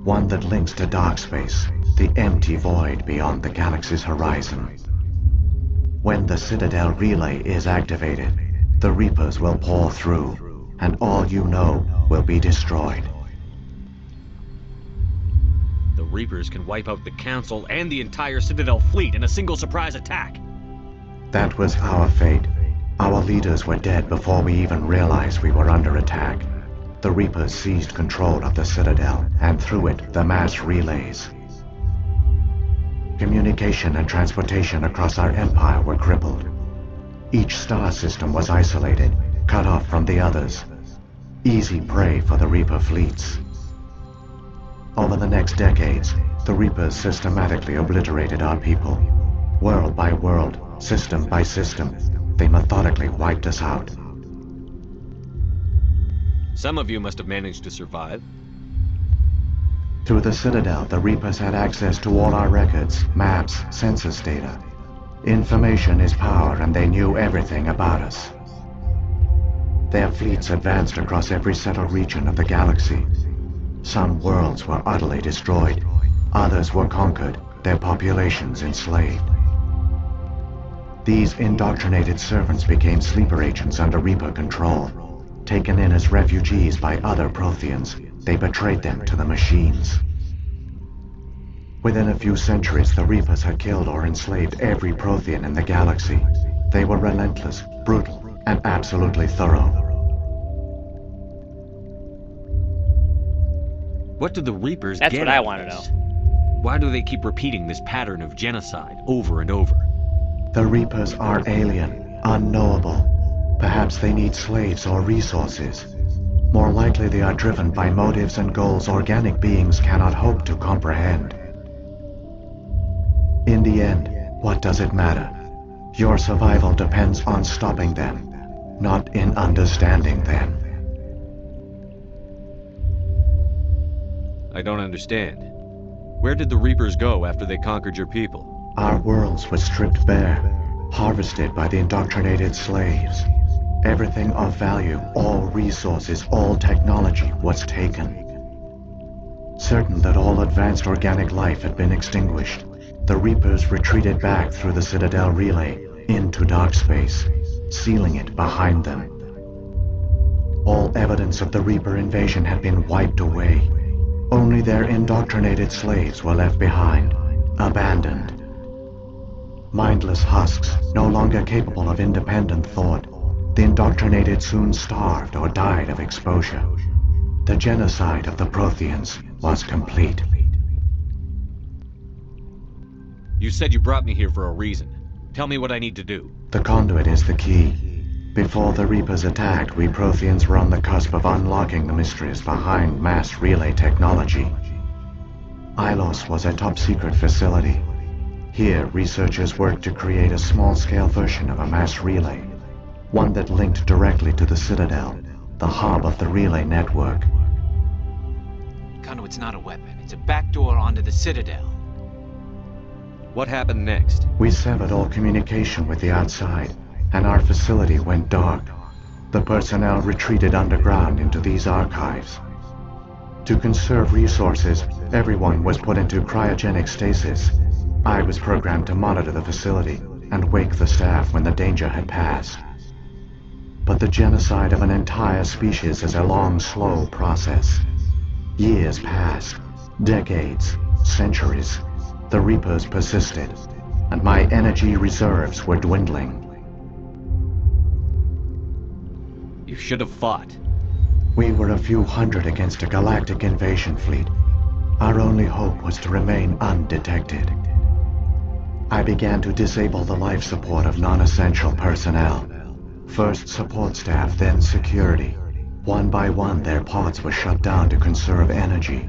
one that links to dark space, the empty void beyond the galaxy's horizon. When the Citadel relay is activated, the Reapers will pour through, and all you know will be destroyed. The Reapers can wipe out the Council and the entire Citadel fleet in a single surprise attack. That was our fate. Our leaders were dead before we even realized we were under attack. the Reapers seized control of the Citadel, and through it, the mass relays. Communication and transportation across our empire were crippled. Each star system was isolated, cut off from the others. Easy prey for the Reaper fleets. Over the next decades, the Reapers systematically obliterated our people. World by world, system by system, they methodically wiped us out. Some of you must have managed to survive. Through the Citadel, the Reapers had access to all our records, maps, census data. Information is power, and they knew everything about us. Their fleets advanced across every settled region of the galaxy. Some worlds were utterly destroyed, others were conquered, their populations enslaved. These indoctrinated servants became sleeper agents under Reaper control. Taken in as refugees by other Protheans, they betrayed them to the machines. Within a few centuries, the Reapers had killed or enslaved every Prothean in the galaxy. They were relentless, brutal, and absolutely thorough. What do the Reapers That's get what I out of want to this? know. Why do they keep repeating this pattern of genocide over and over? The Reapers are alien, unknowable. Perhaps they need slaves or resources. More likely they are driven by motives and goals organic beings cannot hope to comprehend. In the end, what does it matter? Your survival depends on stopping them, not in understanding them. I don't understand. Where did the Reapers go after they conquered your people? Our worlds were stripped bare, harvested by the indoctrinated slaves. Everything of value, all resources, all technology was taken. Certain that all advanced organic life had been extinguished, the Reapers retreated back through the Citadel relay into dark space, sealing it behind them. All evidence of the Reaper invasion had been wiped away. Only their indoctrinated slaves were left behind, abandoned. Mindless husks, no longer capable of independent thought, the indoctrinated soon starved or died of exposure. The genocide of the Protheans was complete. You said you brought me here for a reason. Tell me what I need to do. The conduit is the key. Before the Reapers attacked, we Protheans were on the cusp of unlocking the mysteries behind mass relay technology. Ilos was a top-secret facility. Here, researchers worked to create a small-scale version of a mass relay, one that linked directly to the Citadel, the hub of the relay network. Conduit's not a weapon. It's a backdoor onto the Citadel. What happened next? We severed all communication with the outside, and our facility went dark. The personnel retreated underground into these archives. To conserve resources, everyone was put into cryogenic stasis. I was programmed to monitor the facility and wake the staff when the danger had passed. But the genocide of an entire species is a long, slow process. Years passed, decades, centuries. The Reapers persisted, and my energy reserves were dwindling. You should have fought. We were a few hundred against a galactic invasion fleet. Our only hope was to remain undetected. I began to disable the life support of non-essential personnel. First support staff, then security. One by one, their pods were shut down to conserve energy.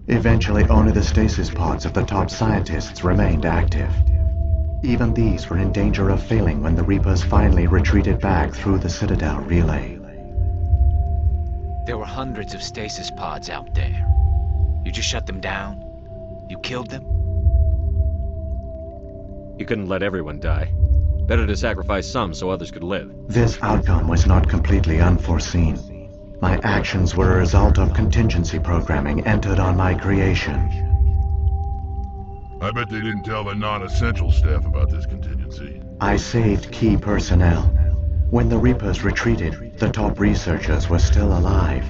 Eventually, only the stasis pods of the top scientists remained active. Even these were in danger of failing when the Reapers finally retreated back through the Citadel relay. There were hundreds of stasis pods out there. You just shut them down? You killed them? You couldn't let everyone die. Better to sacrifice some so others could live. This outcome was not completely unforeseen. My actions were a result of contingency programming entered on my creation. I bet they didn't tell the non-essential staff about this contingency. I saved key personnel. When the Reapers retreated, the top researchers were still alive.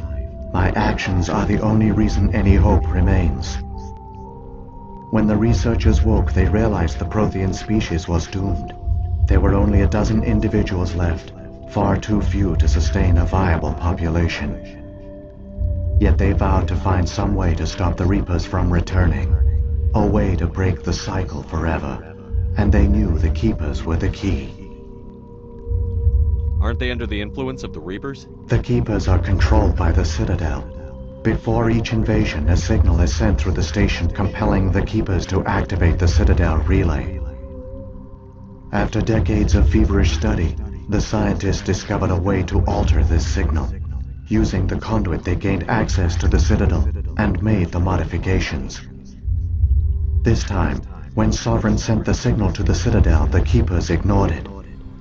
My actions are the only reason any hope remains. When the researchers woke, they realized the Prothean species was doomed. There were only a dozen individuals left, far too few to sustain a viable population. Yet they vowed to find some way to stop the Reapers from returning, a way to break the cycle forever, and they knew the Keepers were the key. Aren't they under the influence of the Reapers? The Keepers are controlled by the Citadel. Before each invasion, a signal is sent through the station compelling the Keepers to activate the Citadel relay. After decades of feverish study, the scientists discovered a way to alter this signal. Using the conduit, they gained access to the Citadel and made the modifications. This time, when Sovereign sent the signal to the Citadel, the Keepers ignored it.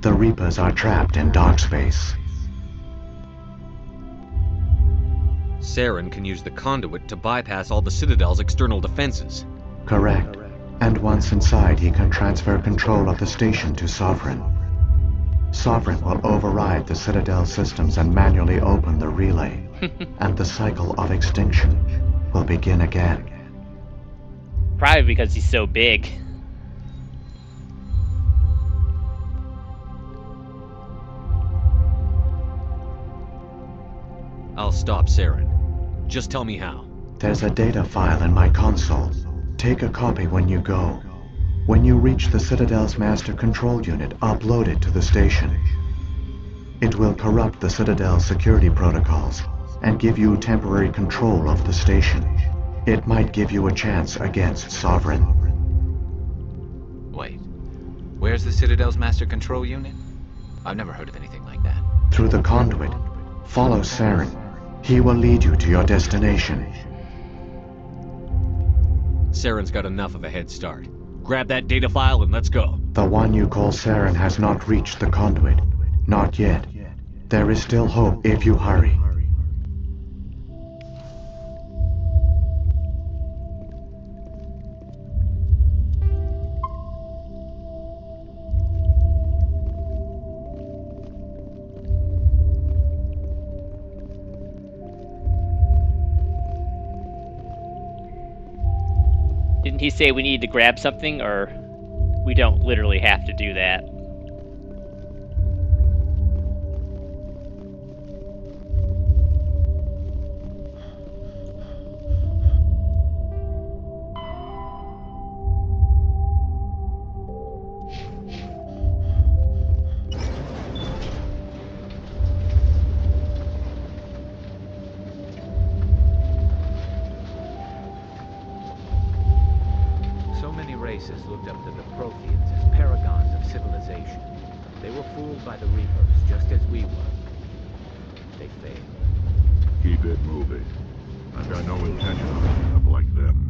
The Reapers are trapped in dark space. Saren can use the conduit to bypass all the Citadel's external defenses. Correct. And once inside, he can transfer control of the station to Sovereign. Sovereign will override the Citadel systems and manually open the relay, and the cycle of extinction will begin again. Probably because he's so big. I'll stop Saren. Just tell me how. There's a data file in my console. Take a copy when you go. When you reach the Citadel's master control unit, upload it to the station. It will corrupt the Citadel's security protocols and give you temporary control of the station. It might give you a chance against Sovereign. Wait, where's the Citadel's master control unit? I've never heard of anything like that. Through the conduit, follow Saren. He will lead you to your destination. Saren's got enough of a head start. Grab that data file and let's go. The one you call Saren has not reached the conduit. Not yet. There is still hope if you hurry. Didn't he say we need to grab something, or we don't literally have to do that? So many races looked up to the Protheans as paragons of civilization. They were fooled by the Reapers, just as we were. They failed. Keep it moving. I've got no intention of ending up like them.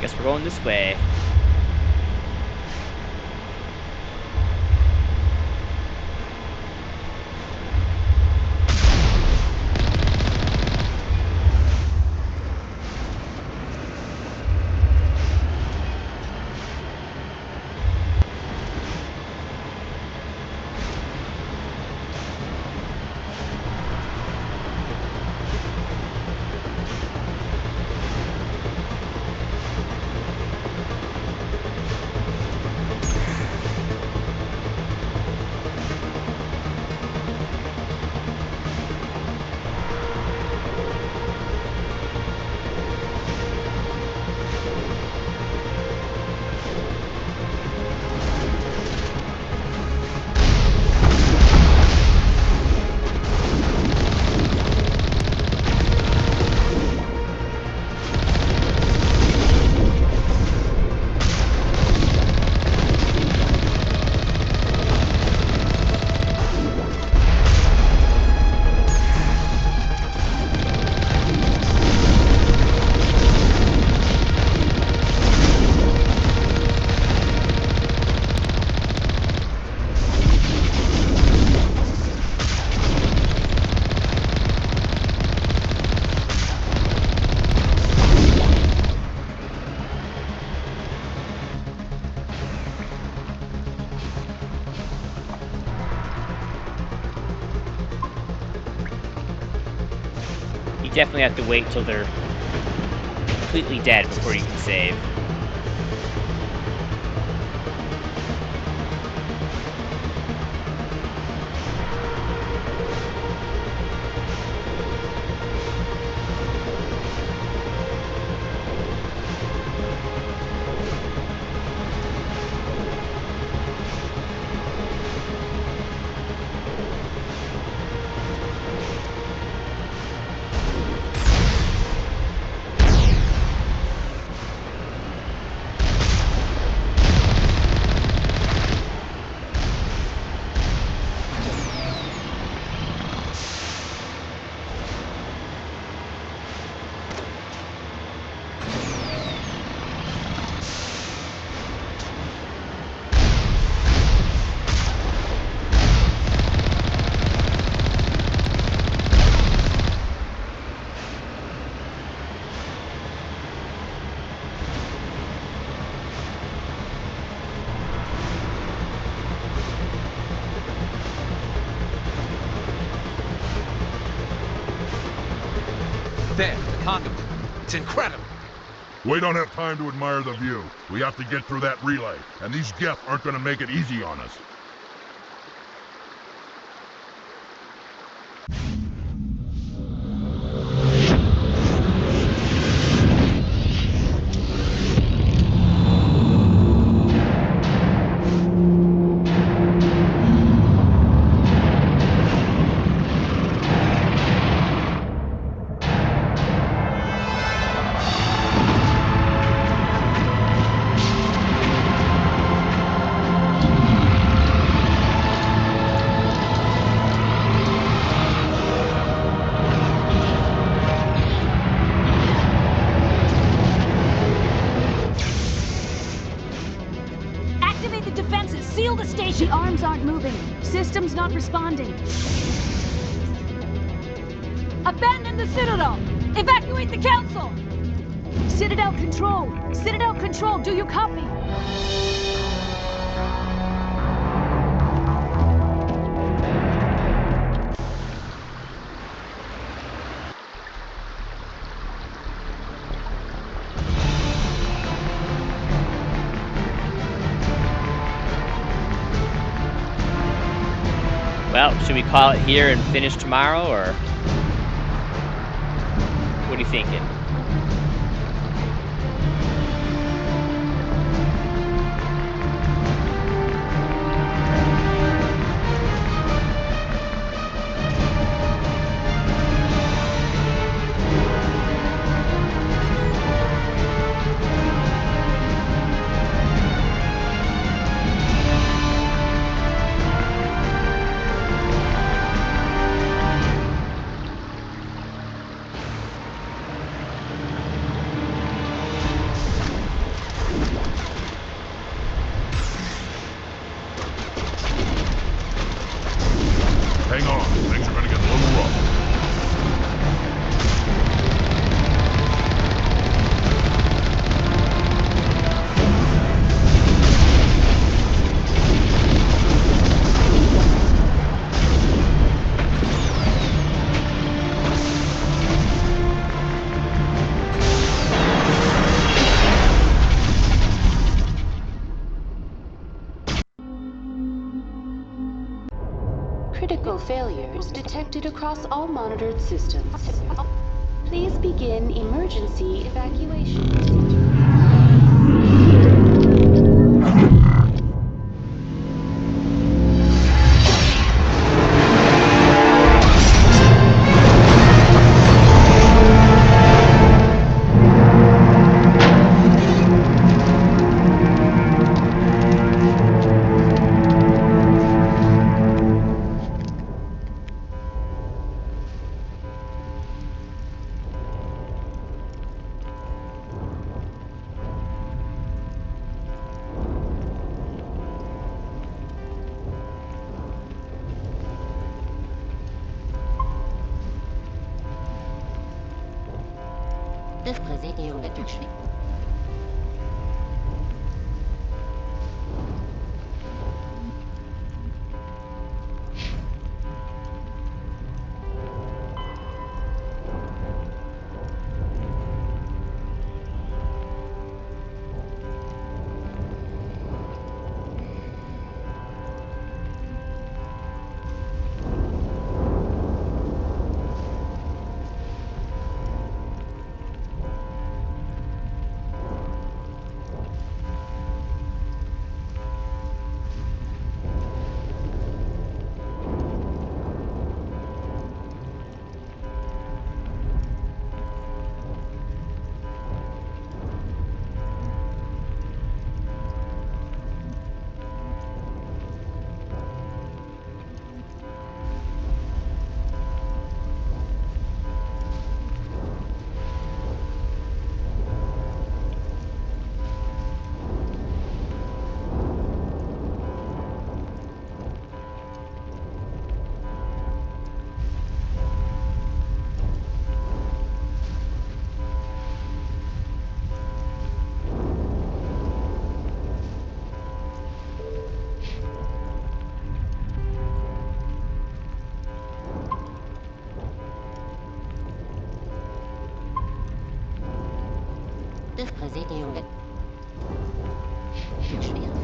Guess we're going this way. You definitely have to wait till they're completely dead before you can save. There, the conduit. It's incredible. We don't have time to admire the view. We have to get through that relay, and these Geth aren't gonna make it easy on us. Activate the defenses! Seal the station! The arms aren't moving. Systems not responding. Abandon the Citadel! Evacuate the Council! Citadel Control! Citadel Control, do you copy? Well, should we call it here and finish tomorrow, or what are you thinking? Hang on, things are gonna get a little rough. Critical failures detected across all monitored systems. Please begin emergency evacuation procedure. Präsidium. Schwer.